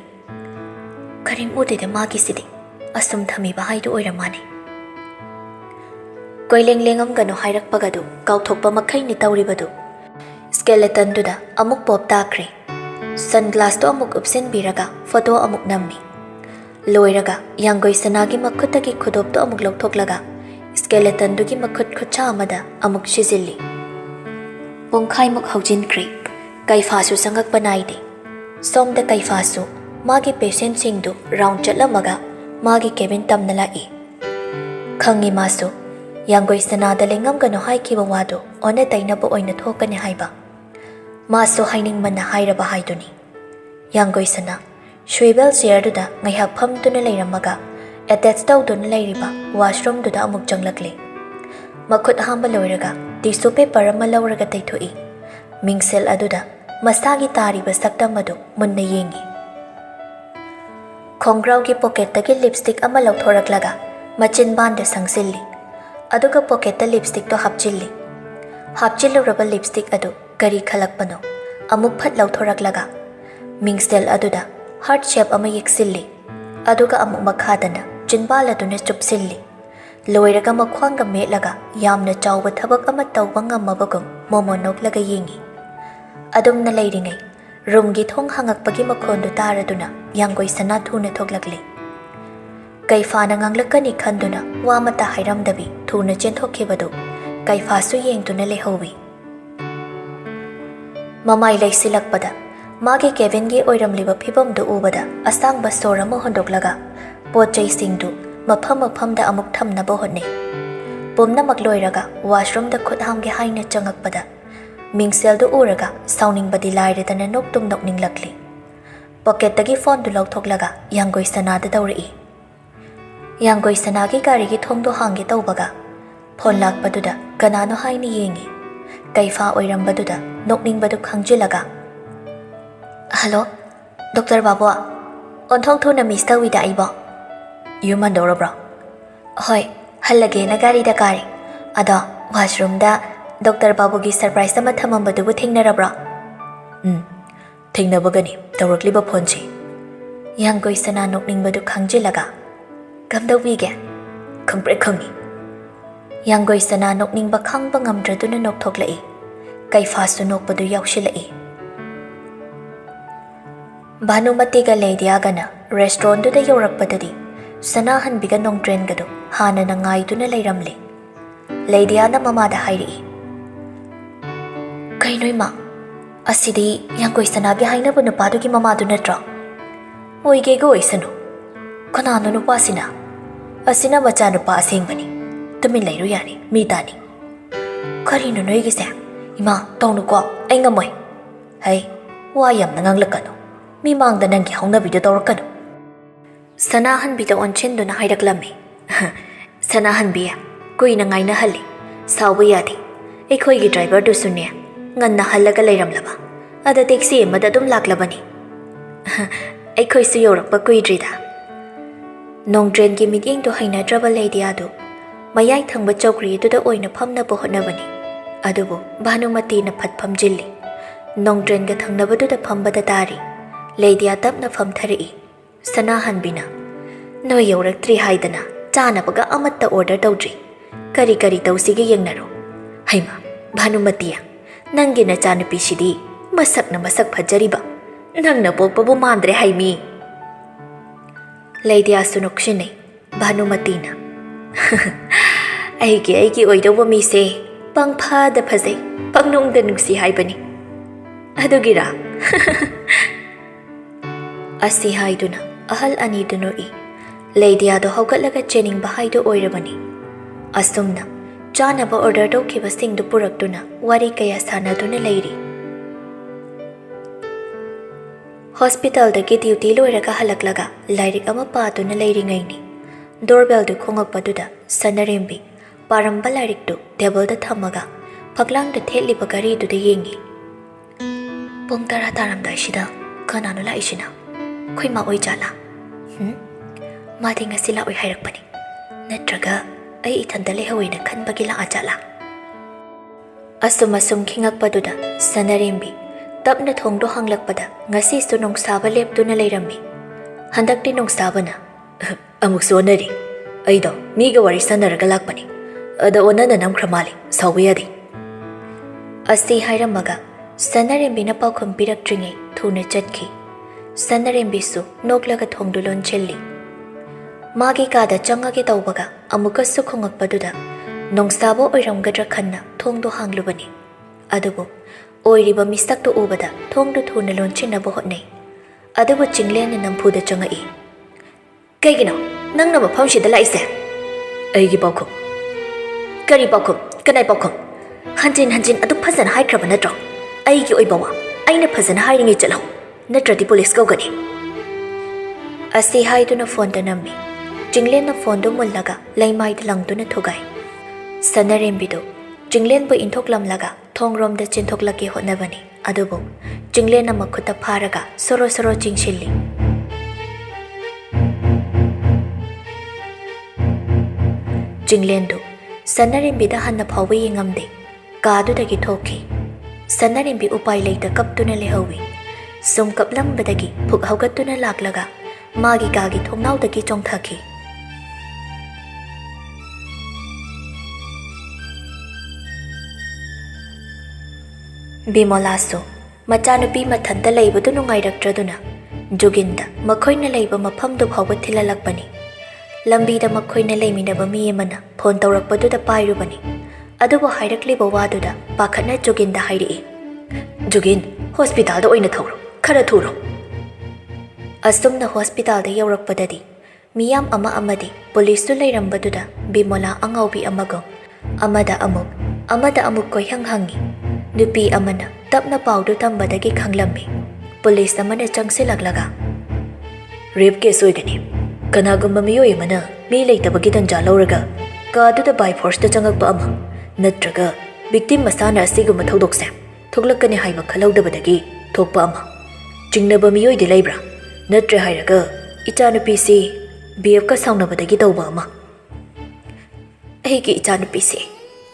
Karim udide magi sidi, asum thami bahai do oiramani. Koilenglengam gano hairakpagadu, kauthokpa makai ni tauribadu. Skeleton duda amuk pop takri. Sunglass do amuk upsen biraga, photo amuk nammi. Loiraga, yanggoi sanagi makutagi khudop do amuk lauthoklaga. Skeleton dugi makut khucha amada amuk shizilli. Pongkhai muk haujinkri. Kaifasu sangak panaidi. Somda kaifasu, magi patient singdu round chatlamaga, magi cabin tamna lai. Khangi masu, yanggoi sanada lengam gano haikiba wado, ona tainaba oina thokani haiba. Masu haining manna hairaba haiduni. Yanggoi sana, Shwebel chair duda ngayhak phamduna leiramaga, attached tawduna leiriba washroom duda amuk changlakli. Makut hamba loiraga, tissue paper ama lauraga taithoi. Mingsel aduda, masagi tariba saktamadu munna yengi. Khongrau ki pocket tagi lipstick ama lauthoraklaga, machin banda sangsilli. Aduga pocket ta lipstick to hapchilli. Hapchilluraba lipstick adu kari khalakpano, amuk phat lauthoraklaga. Mingsel aduda, heart shape ama yeksilli. Aduga amuk makhadana, chinbala duna chupsilli. Loiraga makhwanga metlaga, yamna chawba thabak ama tawba ngamabagum momonoklaga yengi. Adum na layringai, room gi thong hangakpagi makhondu taraduna, yanggoi sana thuna thoklakli. Kaifa na nganglakani khanduna, wamata hairamdabi, thuna chenthokkhibadu, kaifa su yengduna lehowi. Mamai laisilakpada, magi cabin gi oiramliba phibamdu ubada, asangba sorama hondoklaga, pochai singdu, maphamda amuk thamnaba hotne. Pumna makloiraga, washroom da khuthamgi haina changakpada. Mingsel do uraga, sounding badi laire tana noktum nokning lakli. ꯄꯣꯀꯦꯠꯇꯒꯤ ꯐꯣꯟꯗꯨ ꯂꯧꯊꯣꯛꯂꯒ ꯌꯥꯡꯒꯣꯏ ꯁꯅꯥꯗ ꯇꯧꯔꯛꯏ꯫ ꯌꯥꯡꯒꯣꯏ ꯁꯅꯥꯒꯤ ꯒꯥꯔꯤꯒꯤ ꯊꯣꯡꯗꯣ ꯍꯥꯡꯒꯦ ꯇꯧꯕꯒ ꯐꯣꯟ ꯂꯥꯛꯄꯗꯨꯗ ꯀꯅꯥꯅꯣ ꯍꯥꯏꯅ ꯌꯦꯡꯉꯤ꯫ ꯀꯩꯐꯥ ꯑꯣꯏꯔꯝꯕꯗꯨꯗ ꯅꯣꯛꯅꯤꯡꯕꯗꯨ ꯈꯪꯖꯤꯜꯂꯒ "ꯍꯜꯂꯣ, ꯗꯣꯛꯇꯔ ꯕꯥꯕꯨ, ꯑꯣꯟꯊꯣꯛ ꯊꯨꯅ ꯃꯤꯁ ꯇꯧꯏꯗ ꯑꯩꯕꯣ꯫ ꯌꯨꯝ ꯍꯟꯗꯧꯔꯕ꯭ꯔꯣ?" "ꯍꯣꯏ, ꯍꯜꯂꯒꯦꯅ ꯒꯥꯔꯤꯗ ꯀꯥꯔꯦ꯫ ꯑꯗꯣ ꯋꯥꯁꯔꯨꯝꯗ ꯗꯣꯛꯇꯔ ꯕꯥꯕꯨꯒꯤ ꯁꯔꯄ꯭ꯔꯥꯏꯖ ꯑꯃ ꯊꯝꯃꯝꯕꯗꯨꯕꯨ ꯊꯦꯡꯅꯔꯕ꯭ꯔꯣ?" ꯊꯦꯡꯅꯕꯒꯅꯤ ꯇꯧꯔꯛꯂꯤꯕ ꯐꯣꯟꯁꯤ꯫ ꯌꯥꯡꯒꯣꯏ ꯁꯅꯥ ꯅꯣꯛꯅꯤꯡꯕꯗꯨ ꯈꯪꯖꯤꯜꯂꯒ "ꯀꯝꯗꯧꯕꯤꯒꯦ?" "ꯈꯪꯄ꯭ꯔꯦꯛ ꯈꯪꯉꯤ." ꯌꯥꯡꯒꯣꯏ ꯁꯅꯥ ꯅꯣꯛꯅꯤꯡꯕ ꯈꯪꯕ ꯉꯝꯗ꯭ꯔꯗꯨꯅ ꯅꯣꯛꯊꯣꯛꯂꯛꯏ꯫ ꯀꯩꯐꯥꯁꯨ ꯅꯣꯛꯄꯗꯨ ꯌꯥꯎꯁꯤꯜꯂꯛꯏ꯫ ꯚꯥꯅꯨꯃꯇꯤꯒ ꯂꯩꯗꯤꯌꯥꯒꯅ ꯔꯦꯁꯇꯨꯔꯦꯟꯠꯗꯨꯗ ꯌꯧꯔꯛꯄꯗꯗꯤ ꯁꯅꯥꯍꯟꯕꯤꯒ ꯅꯣꯡꯗ꯭ꯔꯦꯟꯒꯗꯨ ꯍꯥꯟꯅꯅ ꯉꯥꯏꯗꯨꯅ ꯂꯩꯔꯝꯂꯦ꯫ ꯂꯩꯗꯤꯌꯥꯅ ꯃꯃꯥꯗ ꯍꯥꯏꯔꯛꯏ, "ꯀꯩꯅꯣ ꯏꯃꯥ, ꯑꯁꯤꯗꯤ ꯌꯥꯡꯒꯣꯏ ꯁꯅꯥꯒꯤ ꯍꯥꯏꯅꯕ ꯅꯨꯄꯥꯗꯨꯒꯤ ꯃꯃꯥꯗꯨ ꯅꯠꯇ꯭ꯔꯣ?" "ꯑꯣꯏꯒꯦꯒ ꯑꯣꯏꯁꯅꯨ, "ꯀꯅꯥꯅꯣ ꯅꯨꯄꯥꯁꯤꯅ?" ꯑꯁꯤꯅ ꯃꯆꯥꯅꯨꯄꯥ ꯑꯁꯦꯡꯕꯅꯤ꯫ ꯇꯨꯃꯤꯟ ꯂꯩꯔꯨ ꯌꯥꯅꯤ, ꯃꯤ ꯇꯥꯅꯤ." "ꯀꯔꯤꯅꯣ ꯅꯣꯏꯒꯤꯁꯦ? ꯏꯃꯥ ꯇꯧꯅꯨꯀꯣ, ꯑꯩ ꯉꯝꯃꯣꯏ." "ꯍꯩ, ꯋꯥ ꯌꯥꯝꯅ ꯉꯥꯡꯂꯛꯀꯅꯨ, ꯃꯤꯃꯥꯡꯗ ꯅꯪꯒꯤ ꯍꯧꯅꯕꯤꯗꯨ ꯇꯧꯔꯛꯀꯅꯨ." ꯁꯅꯥꯍꯟꯕꯤꯗ ꯑꯣꯟꯁꯤꯟꯗꯨꯅ ꯍꯥꯏꯔꯛꯂꯝꯃꯤ꯫ "ꯁꯅꯥꯍꯟꯕꯤ, ꯀꯨꯏꯅ ꯉꯥꯏꯅꯍꯜꯂꯤ, ꯁꯥꯎꯕ ꯌꯥꯗꯦ꯫ ꯑꯩꯈꯣꯏꯒꯤ ꯗ꯭ꯔꯥꯏꯚꯔꯗꯨꯁꯨꯅꯦ ꯉꯟꯅ ꯍꯜꯂꯒ ꯂꯩꯔꯝꯂꯕ, ꯑꯗ ꯇꯦꯛꯁꯤ ꯑꯃꯗ ꯑꯗꯨꯝ ꯂꯥꯛꯂꯕꯅꯤ." "ꯑꯩꯈꯣꯏꯁꯨ ꯌꯧꯔꯛꯄ ꯀꯨꯏꯗ꯭ꯔꯤꯗ." ꯅꯣꯡꯗ꯭ꯔꯦꯟꯒꯤ ꯃꯤꯠꯌꯦꯡꯗꯨ ꯍꯩꯅꯗ꯭ꯔꯕ ꯂꯩꯗꯤꯌꯥꯗꯨ ꯃꯌꯥꯏ ꯊꯪꯕ ꯆꯧꯀ꯭ꯔꯤ ꯑꯗꯨꯗ ꯑꯣꯏꯅ ꯐꯝꯅꯕ ꯍꯣꯠꯅꯕꯅꯤ꯫ ꯑꯗꯨꯕꯨ ꯚꯥꯅꯨꯃꯇꯤꯅ ꯐꯠ ꯐꯝꯖꯤꯜꯂꯤ꯫ ꯅꯣꯡꯗ꯭ꯔꯦꯟꯒ ꯊꯪꯅꯕꯗꯨꯗ ꯐꯝꯕꯗ ꯇꯥꯔꯤ꯫ ꯂꯩꯗꯤꯌꯥ ꯇꯞꯅ ꯐꯝꯊꯔꯛꯏ꯫ ꯁꯅꯥꯍꯟꯕꯤꯅ "ꯅꯣꯏ ꯌꯧꯔꯛꯇ꯭ꯔꯤ ꯍꯥꯏꯗꯅ ꯆꯥꯅꯕꯒ ꯑꯃꯠꯇ ꯑꯣꯔꯗꯔ ꯇꯧꯗ꯭ꯔꯤ. ꯀꯔꯤ ꯀꯔꯤ ꯇꯧꯁꯤꯒꯦ ꯌꯦꯡꯅꯔꯣ." "ꯍꯩꯃꯥ, ꯚꯥꯅꯨꯃꯇꯤ, ꯅꯪꯒꯤ ꯅꯆꯥꯅꯨꯄꯤꯁꯤꯗꯤ ꯃꯁꯛꯅ ꯃꯁꯛ ꯐꯖꯔꯤꯕ, ꯅꯪꯅ ꯄꯣꯛꯄꯕꯨ ꯃꯥꯟꯗ꯭ꯔꯦ ꯍꯥꯏꯃꯤ." ꯂꯩꯗꯤꯌꯥꯁꯨ ꯅꯣꯛꯁꯤꯟꯅꯩ꯫ ꯚꯥꯅꯨꯃꯇꯤꯅ ꯑꯩꯒꯤ ꯑꯣꯏꯗꯧꯕ ꯃꯤꯁꯦ ꯄꯪꯐꯗ ꯐꯖꯩ, ꯄꯪꯅꯨꯡꯗ ꯅꯨꯡꯁꯤ ꯍꯥꯏꯕꯅꯤ." "ꯑꯗꯨꯒꯤꯔꯥ?" ꯑꯁꯤ ꯍꯥꯏꯗꯨꯅ ꯑꯍꯜ ꯑꯅꯤꯗꯨ ꯅꯣꯛꯏ꯫ ꯂꯩꯗꯤꯌꯥꯗꯣ ꯍꯧꯒꯠꯂꯒ ꯆꯦꯅꯤꯡꯕ ꯍꯥꯏꯗꯨ ꯑꯣꯏꯔꯕꯅꯤ꯫ ꯑꯁꯨꯝꯅ ꯆꯥꯅꯕ ꯑꯣꯔꯗꯔ ꯇꯧꯈꯤꯕꯁꯤꯡꯗꯨ ꯄꯨꯔꯛꯇꯨꯅ ꯋꯥꯔꯤ ꯀꯌꯥ ꯁꯥꯟꯅꯗꯨꯅ ꯂꯩꯔꯤ꯫ ꯍꯣꯁꯄꯤꯇꯥꯜꯗꯒꯤ ꯗ꯭ꯌꯨꯇꯤ ꯂꯣꯏꯔꯒ ꯍꯜꯂꯛꯂꯒ ꯂꯥꯏꯔꯤꯛ ꯑꯃ ꯄꯥꯗꯨꯅ ꯂꯩꯔꯤꯉꯩꯅꯤ ꯗꯣꯔꯕꯦꯜꯗꯨ ꯈꯣꯡꯉꯛꯄꯗꯨꯗ ꯁꯅꯔꯦꯝꯕꯤ ꯄꯥꯔꯝꯕ ꯂꯥꯏꯔꯤꯛꯇꯨ ꯇꯦꯕꯜꯗ ꯊꯝꯃꯒ ꯐꯛꯂꯥꯡꯗ ꯊꯦꯠꯂꯤꯕ ꯒꯥꯔꯤꯗꯨꯗ ꯌꯦꯡꯉꯤ꯫ ꯄꯨꯡ 10 ꯇꯥꯔꯝꯗꯥꯏꯁꯤꯗ ꯀꯅꯥꯅꯣ ꯂꯥꯛꯏꯁꯤꯅ? ꯑꯩꯈꯣꯏ ꯃꯥ ꯑꯣꯏꯖꯥꯠꯂꯥ? ꯃꯥꯗꯤ ꯉꯁꯤ ꯂꯥꯛꯑꯣꯏ ꯍꯥꯏꯔꯛꯄꯅꯤ꯫ ꯅꯠꯇ꯭ꯔꯒ ꯑꯩ ꯏꯊꯟꯇ ꯂꯩꯍꯧꯋꯦꯅ ꯈꯟꯕꯒꯤ ꯂꯥꯛꯑꯖꯥꯠꯂꯥ? ꯑꯁꯨꯝ ꯈꯤꯡꯉꯛꯄꯗꯨꯗ ꯁꯅꯔꯦꯝꯕꯤ ꯇꯞꯅ ꯊꯣꯡꯗꯣ ꯍꯥꯡꯂꯛꯄꯗ ꯉꯁꯤꯁꯨ ꯅꯨꯡꯁꯥꯕ ꯂꯦꯞꯇꯨꯅ ꯂꯩꯔꯝꯃꯤ꯫ ꯍꯟꯗꯛꯇꯤ ꯅꯨꯡꯁꯥꯕꯅ "ꯑꯃꯨꯛꯁꯨ ꯑꯣꯟꯅꯔꯤ. ꯑꯩꯗꯣ ꯃꯤꯒ ꯋꯥꯔꯤ ꯁꯥꯟꯅꯔꯒ ꯂꯥꯛꯄꯅꯤ. ꯑꯗ ꯑꯣꯟꯅꯅ ꯅꯝꯈ꯭ꯔ ꯃꯥꯜꯂꯤ, ꯁꯥꯎꯕ ꯌꯥꯗꯦ." ꯑꯁꯤ ꯍꯥꯏꯔꯝꯃꯒ ꯁꯅꯔꯦꯝꯕꯤꯅ ꯄꯥꯎꯈꯨꯝ ꯄꯤꯔꯛꯇ꯭ꯔꯤꯉꯩ ꯊꯨꯅ ꯆꯠꯈꯤ꯫ ꯁꯅꯔꯦꯝꯕꯤꯁꯨ ꯅꯣꯛꯂꯒ ꯊꯣꯡꯗꯨ ꯂꯣꯟꯁꯤꯜꯂꯤ꯫ ꯃꯥꯒꯤ ꯀꯥꯗ ꯆꯪꯉꯒꯦ ꯇꯧꯕꯒ ꯑꯃꯨꯛꯀꯁꯨ ꯈꯨꯡꯉꯛꯄꯗꯨꯗ ꯅꯣꯡꯁꯥꯕ ꯑꯣꯏꯔꯝꯒꯗ꯭ꯔꯥ ꯈꯟꯅ ꯊꯣꯡꯗꯣ ꯍꯥꯡꯂꯨꯕꯅꯤ꯫ ꯑꯗꯨꯕꯨ ꯑꯣꯏꯔꯤꯕ ꯃꯤꯁꯛꯇꯨ ꯎꯕꯗ ꯊꯣꯡꯗꯨ ꯊꯨꯅ ꯂꯣꯟꯁꯤꯟꯅꯕ ꯍꯣꯠꯅꯩ꯫ ꯑꯗꯨꯕꯨ ꯆꯤꯡꯂꯦꯟꯅ ꯅꯝꯐꯨꯗ ꯆꯪꯉꯛꯏ꯫ "ꯀꯩꯒꯤꯅꯣ ꯅꯪꯅ ꯃꯐꯝꯁꯤꯗ ꯂꯥꯛꯏꯁꯦ?" "ꯑꯩꯒꯤ ꯄꯥꯎꯈꯨꯝ." "ꯀꯔꯤ ꯄꯥꯎꯈꯨꯝ? ꯀꯅꯥꯏ ꯄꯥꯎꯈꯨꯝ? ꯍꯟꯖꯤꯟ ꯑꯗꯨꯛ ꯐꯖꯅ ꯍꯥꯏꯈ꯭ꯔꯕ ꯅꯠꯇ꯭ꯔꯣ? ꯑꯩꯒꯤ ꯑꯣꯏꯕ ꯋꯥ ꯑꯩꯅ ꯐꯖꯅ ꯍꯥꯏꯔꯤꯉꯩ ꯆꯠꯍꯧ, ꯅꯠꯇ꯭ꯔꯗꯤ ꯄꯨꯂꯤꯁ ꯀꯧꯒꯅꯤ." ꯑꯁꯤ ꯍꯥꯏꯗꯨꯅ ꯐꯣꯟꯗ ꯅꯝꯃꯤ꯫ ꯆꯤꯡꯂꯦꯟꯅ ꯐꯣꯟꯗꯨ ꯃꯨꯜꯂꯒ ꯂꯩꯃꯥꯏꯗ ꯂꯪꯗꯨꯅ ꯊꯨꯒꯥꯏ꯫ ꯁꯅꯔꯦꯝꯕꯤꯗꯨ ꯆꯤꯡꯂꯦꯟꯕꯨ ꯏꯟꯊꯣꯛꯂꯝꯂꯒ ꯊꯣꯡꯔꯣꯝꯗ ꯆꯦꯟꯊꯣꯛꯂꯛꯀꯦ ꯍꯣꯠꯅꯕꯅꯤ꯫ ꯑꯗꯨꯕꯨ ꯆꯤꯡꯂꯦꯟꯅ ꯃꯈꯨꯠꯇ ꯐꯥꯔꯒ ꯁꯣꯔꯣ ꯆꯤꯡꯁꯤꯜꯂꯤ꯫ ꯆꯤꯡꯂꯦꯟꯗꯨ ꯁꯅꯔꯦꯝꯕꯤꯗ ꯍꯟꯅ ꯐꯥꯎꯕ ꯌꯦꯡꯉꯝꯗꯦ꯫ ꯀꯥꯗꯨꯗꯒꯤ ꯊꯣꯛꯈꯤ꯫ ꯁꯅꯔꯦꯝꯕꯤ ꯎꯄꯥꯏ ꯂꯩꯇ ꯀꯞꯇꯨꯅ ꯂꯩꯍꯧꯏ꯫ ꯁꯨꯝ ꯀꯞꯂꯝꯕꯗꯒꯤ ꯐꯨꯛ ꯍꯧꯒꯠꯇꯨꯅ ꯂꯥꯛꯂꯒ ꯃꯥꯒꯤ ꯀꯥꯒꯤ ꯊꯣꯡꯅꯥꯎꯗꯒꯤ ꯆꯣꯡꯊꯈꯤ꯫ ꯕꯤꯃꯣꯂꯥꯁꯨ ꯃꯆꯥꯅꯨꯄꯤ ꯃꯊꯟꯇ ꯂꯩꯕꯗꯨ ꯅꯨꯡꯉꯥꯏꯔꯛꯇ꯭ꯔꯗꯨꯅ ꯖꯨꯒꯤꯟꯗ ꯃꯈꯣꯏꯅ ꯂꯩꯕ ꯃꯐꯝꯗꯨ ꯐꯥꯎꯕ ꯊꯤꯜꯍꯜꯂꯛꯄꯅꯤ꯫ ꯂꯝꯕꯤꯗ ꯃꯈꯣꯏꯅ ꯂꯩꯃꯤꯟꯅꯕ ꯃꯤ ꯑꯃꯅ ꯐꯣꯟ ꯇꯧꯔꯛꯄꯗꯨꯗ ꯄꯥꯏꯔꯨꯕꯅꯤ꯫ ꯑꯗꯨꯕꯨ ꯍꯥꯏꯔꯛꯂꯤꯕ ꯋꯥꯗꯨꯗ ꯄꯥꯈꯠꯅ ꯖꯨꯒꯤꯟꯗ ꯍꯥꯏꯔꯛꯏ꯫ "ꯖꯨꯒꯤꯟ, ꯍꯣꯁꯄꯤꯇꯥꯜꯗ ꯑꯣꯏꯅ ꯊꯧꯔꯣ, ꯈꯔ ꯊꯨꯔꯣ." ꯑꯁꯨꯝꯅ ꯍꯣꯁꯄꯤꯇꯥꯜꯗ ꯌꯧꯔꯛꯄꯗꯗꯤ ꯃꯤꯌꯥꯝ ꯑꯃꯗꯤ ꯄꯨꯂꯤꯁꯁꯨ ꯂꯩꯔꯝꯕꯗꯨꯗ ꯕꯤꯃꯣꯂꯥ ꯑꯉꯥꯎꯕꯤ ꯑꯃꯒꯨꯝ ꯑꯃꯗ ꯑꯃꯨꯛ ꯀꯣꯏꯍꯪ ꯍꯪꯉꯤ꯫ ꯅꯨꯄꯤ ꯑꯃꯅ ꯇꯞꯅ ꯄꯥꯎꯗꯨ ꯇꯝꯕꯗꯒꯤ ꯈꯪꯂꯝꯃꯤ꯫ Police amana changsilaklaga. Rape case oigani. Kanagumba miyoy amana mi leitabagi tanja lauraga kaduda by force da changakpa ama natraga victim masana asiguma thodokse thoglakani haiba khalaudabadagi thokpa ama jingnaba miyoy di leibra natre hairaga ichanupi si BF ka saunabadagi tawba ama aigi ichanupi si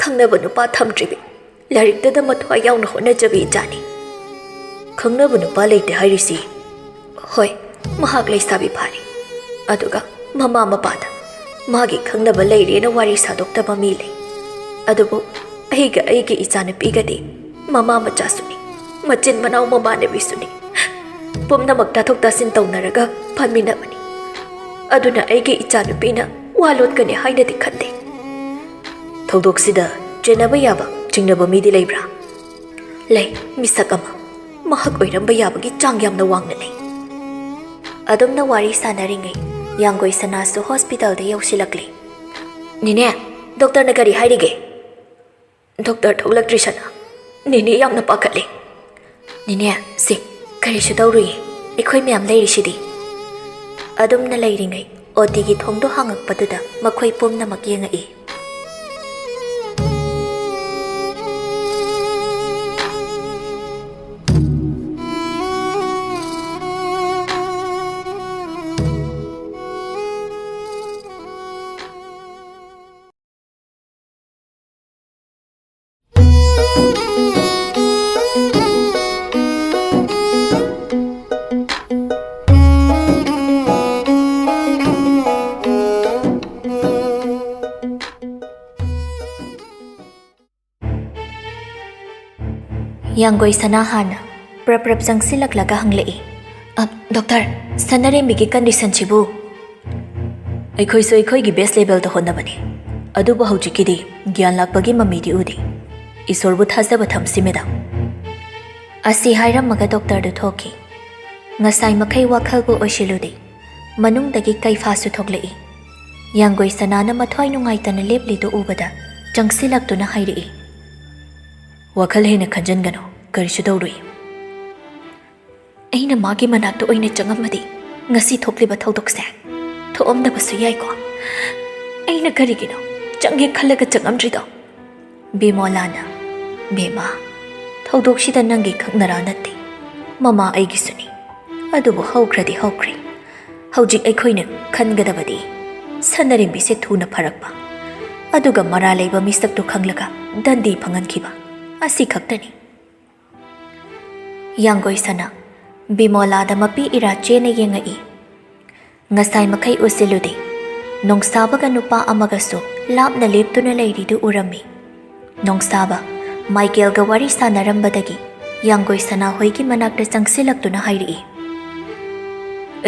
khangnaba nupa thamtribi lariktada mathwa yauna honajabi ichani khangnaba nupa leite hairisi hoi mahak leisabi phari aduga mama mapada magi khangnaba leirena wari sadokta mi lei adubu aigi ichanupi gadi mama machasuni machin manau mamane bisuni pumnamak tathok tasin taunaraga phanminabani aduna aigi ichanupina walot kani hainadi khande thaudoksida chenaba yaba chingnaba midi leibra lei misakama mahak oiramba yabagi chang yamna wangna lei adumna wari sanaringai yanggoi sanasu hospital da yausilakli nine doctor na gari hairige doctor thoglaktrishana nine yamna pakatli nine si kari shudawrui ekhoi myam leirishidi adumna leiringai odigi thongdo hangakpaduda makhoi pumnamak yengai Yanggoi sana hana prap jangsilaklaga hanglei doctor sanaremigi condition chibu aikhoi gi best level da honnabani adubu haujikidi gyan lakpagi mamidi udi isorbu thajaba thamsi medam asi hairamaga doctor du thoki ngasai makhai wakhalbu oshiludi manungdagi kaifa su thoglei yanggoi sanana mathwai nungai tan lepli du ubada jangsilaktuna hairi wakhal hena khanjangano karisu dawrui aina magi manakto oina changamadi ngasi thokliba thodokse thomdabasu yaiko aina karigino changi khalaga changamdrido bimolana bema thodokshida nangi khangnara natti mama aigi suni adubu haukradi haukri haujik aikhoina khangadabadi sanarimbi se thuna pharakpa aduga mara leiba misakto khanglaga dandi phangankhiba asi khaktani yanggoi sana bimola da mapi ira chena yengai ngasai makhai usiludi nongsabaga nupa amagasu lapna leptuna leiridu urami nongsaba Michael ga wari sanarambadagi yanggoi sana hoigi manakta changsilaktuna hairi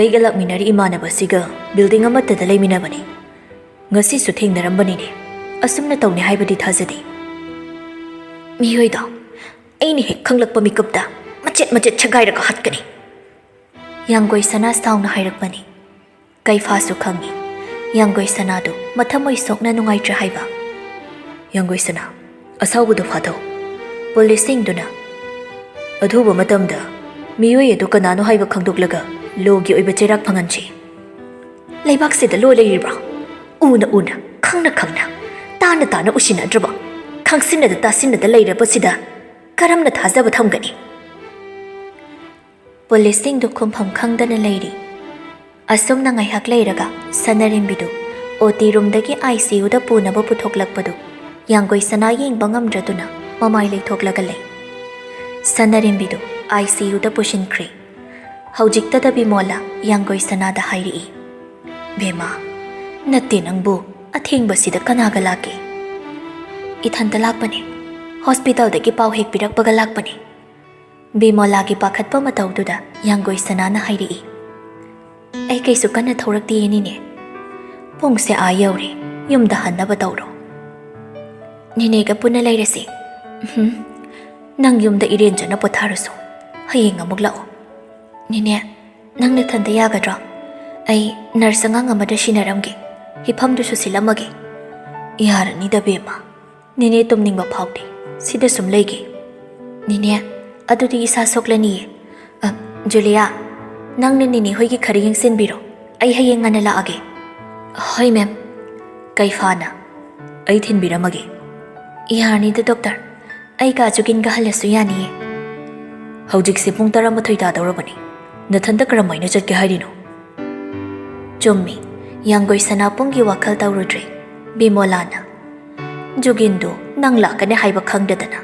aiga lakminari imanabasiga building amatta da leiminabani ngasi su thengnarambanini ne asumna tawni haibadi thajadi mihoida aini hek khanglakpa mikupta macet chagairaga hatkani yanggoi sana sauna hairakpani kaifa su khangi yanggoi sana du mathamoi sokna nungaitra haiba yanggoi sana asaubudu phado policing duna adhuba matamda miyoi edu kanano haiba khangdoklaga logi oiba cherak phanganchi leibak se da lo leiribra una khangna tana usinadraba khangsinna da tasinna da leirabasida karamna thajaba thamgani policing du khumpham khangdana leiri asumna ngaihak leiraga sanarimbidu oti room dagi ICU da punaba puthoklakpadu yanggoi sana yengba ngamdraduna mamai leithoklaga lei sanarimbidu ICU da pushinkri haujikta da bimola yanggoi sana da hairi bema natte nangbu athengbasida kanaga lake ithanta lakpani hospital dagi pau hek pirakpaga lakpani bimola gi pakhatpa matawduda yanggoi sanana hairi ai kaisu kana thorakti ni ne pongse a yauri yumda hannaba tawro nine ga puna leirasi nang yumda iren jana potharasu hayeng amuk lao nine nang ne thanda yagadra ai narsanga ngamada shinaramge hifamdu su silamage yarani da bema nine tumningba phawdi sida sum leige nine adudi isa soklani Julia, nang nini hoy gi khari yeng sin biro. Ay hayeng ngana la age. Hoy ma'am. Kay fana. Ay thin bira mage. Iyani de doctor. Ay ka jugin ga halasu yani. Hawjik si pung 12 ta dawrabani. Nathanda karamai na chatke harino. Chummi. Yanggoi sana pung gi wakal tawrudre. Bimolana. Jugindo nang la kane haiba khangdadana.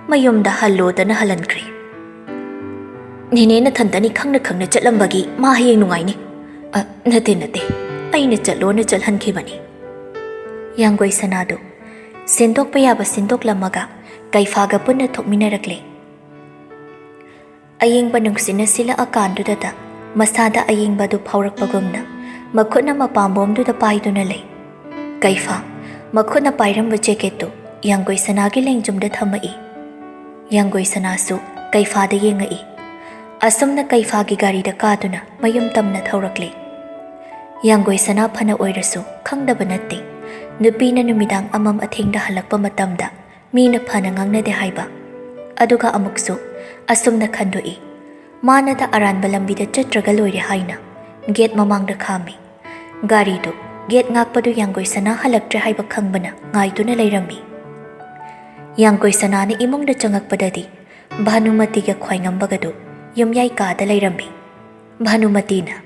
Mayumda hallo dana halankri. Nine na thandani khangna chatlambagi ma hayeng nungai ni. Nate. Ay na chatlo na chalhan khibani. Yanggoi sanado. Sindok pa yaba sindok lamaga. Kay faga punna thokminarakle. Ayeng banungsin na sila akando dada. Masada ayeng badu paurak pagumna. Magkot na mapambom do da paido na lay. Kay fa. Magkot na pairam ba jacket to. Yanggoi sanagi lengjum da thamai. Yanggoi sanasu. Kay fa da yengai. Asam na kay fa gi gari da kado na. Mayum tam na thaurakle. Yanggoi sana pana oirasu. Khang da banate. Nupi na numidang amam ating da halakpa matamda. Mi na panangang na de haiba. Aduga amukso. Asum na kandoi. Mana da aran balambi da chatraga loire haina. Get mamang da kami. Gari do. Get ngakpadu yanggoi sana halaktre haiba khangbana. Ngay do na layrami. Yanggoi sana ni imong da changakpadadi. Bhanumati ga khwai ngambagado. Yumyay ka da layrami. Bhanumati na.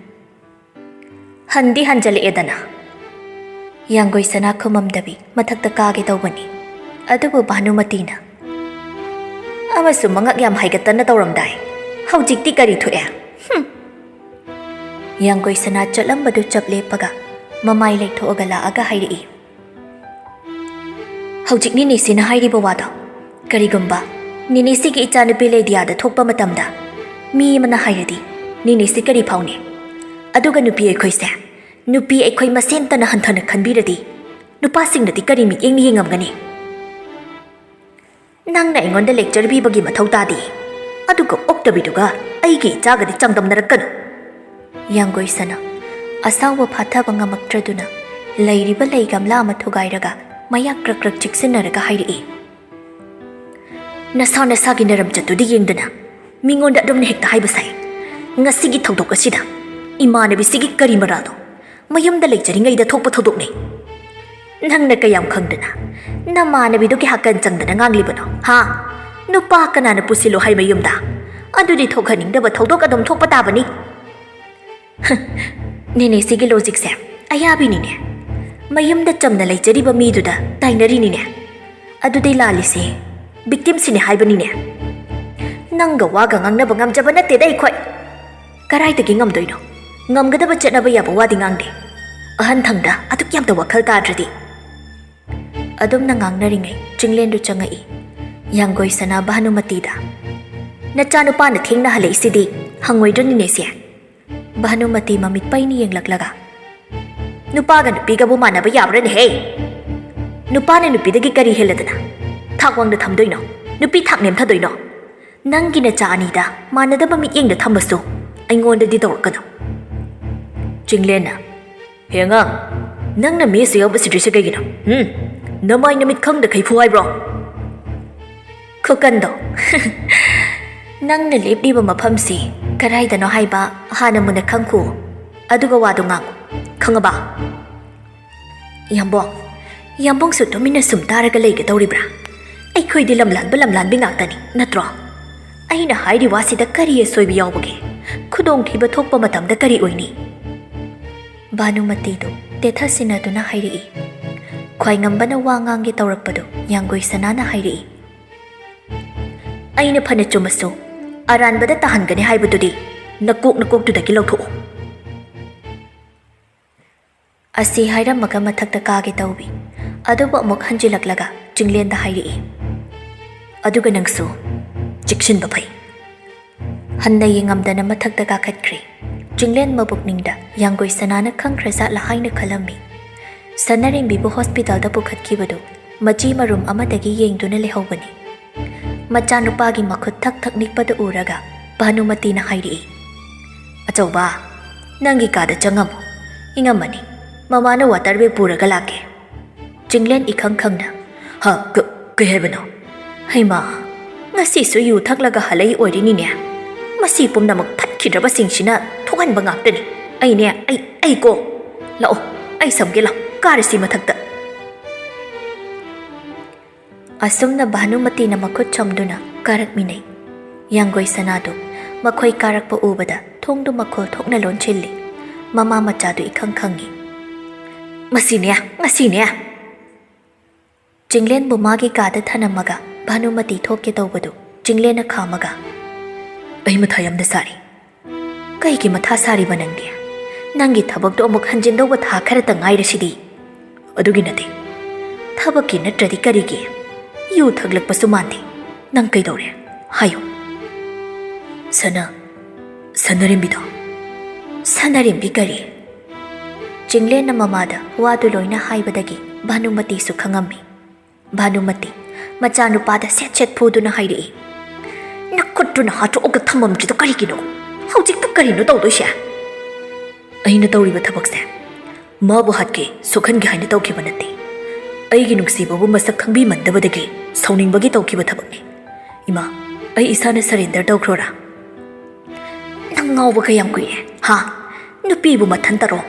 Handi hanjali edana. Yanggoi sana kumamdabi. Mathagda kage tawbani. Adubu Bhanumati na. Amasu mangak yam haigatan na tawramdai. Hawjikti kari thuya. Yanggoi sana chatlambadu chaple paga. Mamay lekthoaga laaga hairi. Hawjik ni nisi na hairi bawada. Karigumba. Ni nisi ki ichanupi lediyada thokpa matamda. Mi mana hairadi. Ni nisi kari paune. Aduga nupi aikoi se. Nupi aikoi masenta na hantana khanbiradi. Nupasing nati kari mi yeng yengam gani. Nang na ingon da lecture bi bagi mathau tadi. Aduga oktabiduga aigi chagadi changdamnarakkan. Yanggoi sana asawa phataba ngamakraduna lairiba leigamla ama thugairaga mayak krak chiksinaraga hairi. Nasa gi naram chatudi yengdana mingonda adumne hekta haibasai. Ngasigi thodok asida imanabi sigi kari marado mayumda lecturing ai da thokpa thodok ne. Nang na kayam khangdana namanabi do ki hakan changdana nganglibano ha nupa kanana pusilo hai mayumda adudi thokhaningdaba thodok adum thokpa tabani. Nene sigi logic se ayabi ni ne mayumda chamna leijariba miduda tainari ni ne adudai lalise victim sine haibani ne. Nanga waga ngangnaba ngamjaba natte dai khoi karai tagi ngamdoino ngamgadaba chatnaba yaba wadi ngangde ahan thangda aduk yamta wakhal tadradi. Adum na ngangnaringai chinglen du changai. Yanggoi sana Bhanumati da. Nachanupa na thingna halai sidi hangoi dun ni se. Bhanumati mamit pai ni yeng laklaga. Nupa ga nupi ga bumana ba yabra ne he. Nupa na nupi dagi kari heladana. Thakwang da thamdoino. Nupi thaknem thadoino. Nanggi na cha ani da manada mamit yeng da thambasu. Aingon da di dawkano. Chinglen na. Hengang. Nang na mi siyo ba sidri se gino. Namay namit khang da kai phuai bro. Khokando. Nang na lip di ba mafam si karai da no hai ba hana muna khang khu. Aduga wadu ngang. Khangaba. Yambong su tomina sumtaraga leiga tawribra. Ai khoi di lamlan bi ngaktani natro. Ai na hairi wasida kari soibi yawbage. Khudong thiba thokpa matamda kari oini. Bhanumati do tethasina duna hairi. Khwai ngambana wa ngangi tawrakpado yanggoi sanana hairi. Aina phana chumaso aranbada tahangani haibududi nakok tudagi lawtho. Asi hairamaga mathakta kage tawbi. Aduba amuk hanjilaklaga chinglen da hairi. Aduga nangso chikshin bapai. Hanna yengamdana mathakta kakhatkri. Chinglen mabukningda yanggoi sanana khangkhrasa lahaina khalami. Sanaring bibu hospital da pukhatkibadu machi marum amadagi yengduna lehawbani. Machanupagi makhut thak nikpada uraga Bhanumati na hairi. Achauba nangi kada changamo ingamani mamana waterbe puraga lake. Chinglen ikhang khangna ha ke hebano haima ngasi su yu thaklaga halai orini ne masi pumnamak phat ꯐꯠꯈꯤꯗ꯭ꯔꯕꯁꯤꯡꯁꯤꯅ ꯊꯣꯛꯍꯟꯕ ꯉꯥꯛꯇꯅꯤ ꯑꯩ ꯀꯣ ꯂꯥꯛꯑꯣ ꯑꯩ ꯁꯝꯒꯦ ꯂꯥꯛꯑꯣ ꯀꯥꯔꯁꯤ ꯃꯊꯛꯇ ꯑꯁꯨꯝꯅ ꯚꯥꯅꯨꯃꯇꯤꯅ ꯃꯈꯨꯠ ꯆꯣꯝꯗꯨꯅ ꯀꯥꯔꯛꯃꯤꯟꯅꯩ ꯌꯥꯡꯒꯣꯏ ꯁꯅꯥꯗꯨ ꯃꯈꯣꯏ ꯀꯥꯔꯛꯄ ꯎꯕꯗ ꯊꯣꯡꯗꯨ ꯃꯈꯣꯜ ꯊꯣꯛꯅ ꯂꯣꯟꯁꯤꯜꯂꯤ ꯃꯃꯥ ꯃꯆꯥꯗꯨ ꯏꯈꯪ ꯈꯪꯉꯤ ꯉꯁꯤꯅꯦ ꯆꯤꯡꯂꯦꯟꯕꯨ ꯃꯥꯒꯤ ꯀꯥꯗ ꯊꯅꯝꯃꯒ ꯚꯥꯅꯨꯃꯇꯤ ꯊꯣꯛꯀꯦ ꯇꯧꯕꯗꯨ ꯆꯤꯡꯂꯦꯟꯅ ꯈꯥꯝꯃꯒ ꯑꯩ ꯃꯊꯥ ꯌꯥꯝꯅ ꯁꯥꯔꯤ ꯀꯩꯒꯤ ꯃꯊꯥ ꯁꯥꯔꯤꯕ ꯅꯪꯗꯤ ꯅꯪꯒꯤ ꯊꯕꯛꯇꯣ ꯑꯃꯨꯛ ꯍꯟꯖꯤꯟꯗꯧꯕ ꯊꯥ ꯈꯔꯇ ꯉꯥꯏꯔꯁꯤꯗꯤ ꯑꯗꯨꯒꯤ ꯅꯠꯇꯦ ꯊꯕꯛꯀꯤ ꯅꯠꯇ꯭ꯔꯗꯤ ꯀꯔꯤꯒꯤ ꯌꯨ ꯊꯛꯂꯛꯄꯁꯨ ꯃꯥꯟꯗꯦ ꯅꯪ ꯀꯩꯗꯧꯔꯦ ꯍꯥꯏꯌꯨ ꯁꯅꯔꯦꯝꯕꯤꯗꯣ ꯁꯅꯔꯦꯝꯕꯤ ꯀꯔꯤ ꯆꯤꯡꯂꯦꯟꯅ ꯃꯃꯥꯗ ꯋꯥꯗꯨ ꯂꯣꯏꯅ ꯍꯥꯏꯕꯗꯒꯤ ꯚꯥꯅꯨꯃꯇꯤꯁꯨ ꯈꯪꯉꯝꯃꯤ ꯚꯥꯅꯨꯃꯇꯤ ꯃꯆꯥꯅꯨꯄꯥꯗ ꯁꯦꯠ ꯁꯦꯠ ꯐꯨꯗꯨꯅ ꯍꯥꯏꯔꯛꯏ ꯅꯈꯨꯠꯇꯨꯅ ꯍꯥꯠꯇꯣꯛꯑꯒ ꯊꯝꯃꯝꯗ꯭ꯔꯤꯗꯣ ꯀꯔꯤꯒꯤꯅꯣ ꯍꯧꯖꯤꯛꯇ ꯀꯔꯤꯅꯣ ꯇꯧꯗꯣꯏꯁꯦ ꯑꯩꯅ ꯇꯧꯔꯤꯕ ꯊꯕꯛꯁꯦ ꯃꯥꯕꯨ ꯍꯥꯠꯀꯦ ꯁꯣꯛꯍꯟꯒꯦ ꯍꯥꯏꯅ ꯇꯧꯈꯤꯕ ꯅꯠꯇꯦ ꯑꯩꯒꯤ ꯅꯨꯡꯁꯤꯕꯕꯨ ꯃꯁꯛ ꯈꯪꯕꯤꯃꯟꯗꯕꯗꯒꯤ ꯁꯥꯎꯅꯤꯡꯕꯒꯤ ꯇꯧꯈꯤꯕ ꯊꯕꯛꯅꯤ ꯏꯃꯥ ꯑꯩ ꯏꯁꯥꯅ ꯁꯔꯦꯟꯗꯔ ꯇꯧꯈ꯭ꯔꯣꯔꯥ ꯅꯪ ꯉꯥꯎꯕ ꯀꯌꯥꯝ ꯀꯨꯏꯔꯦ ꯅꯨꯄꯤꯕꯨ ꯃꯊꯟꯇꯔꯣ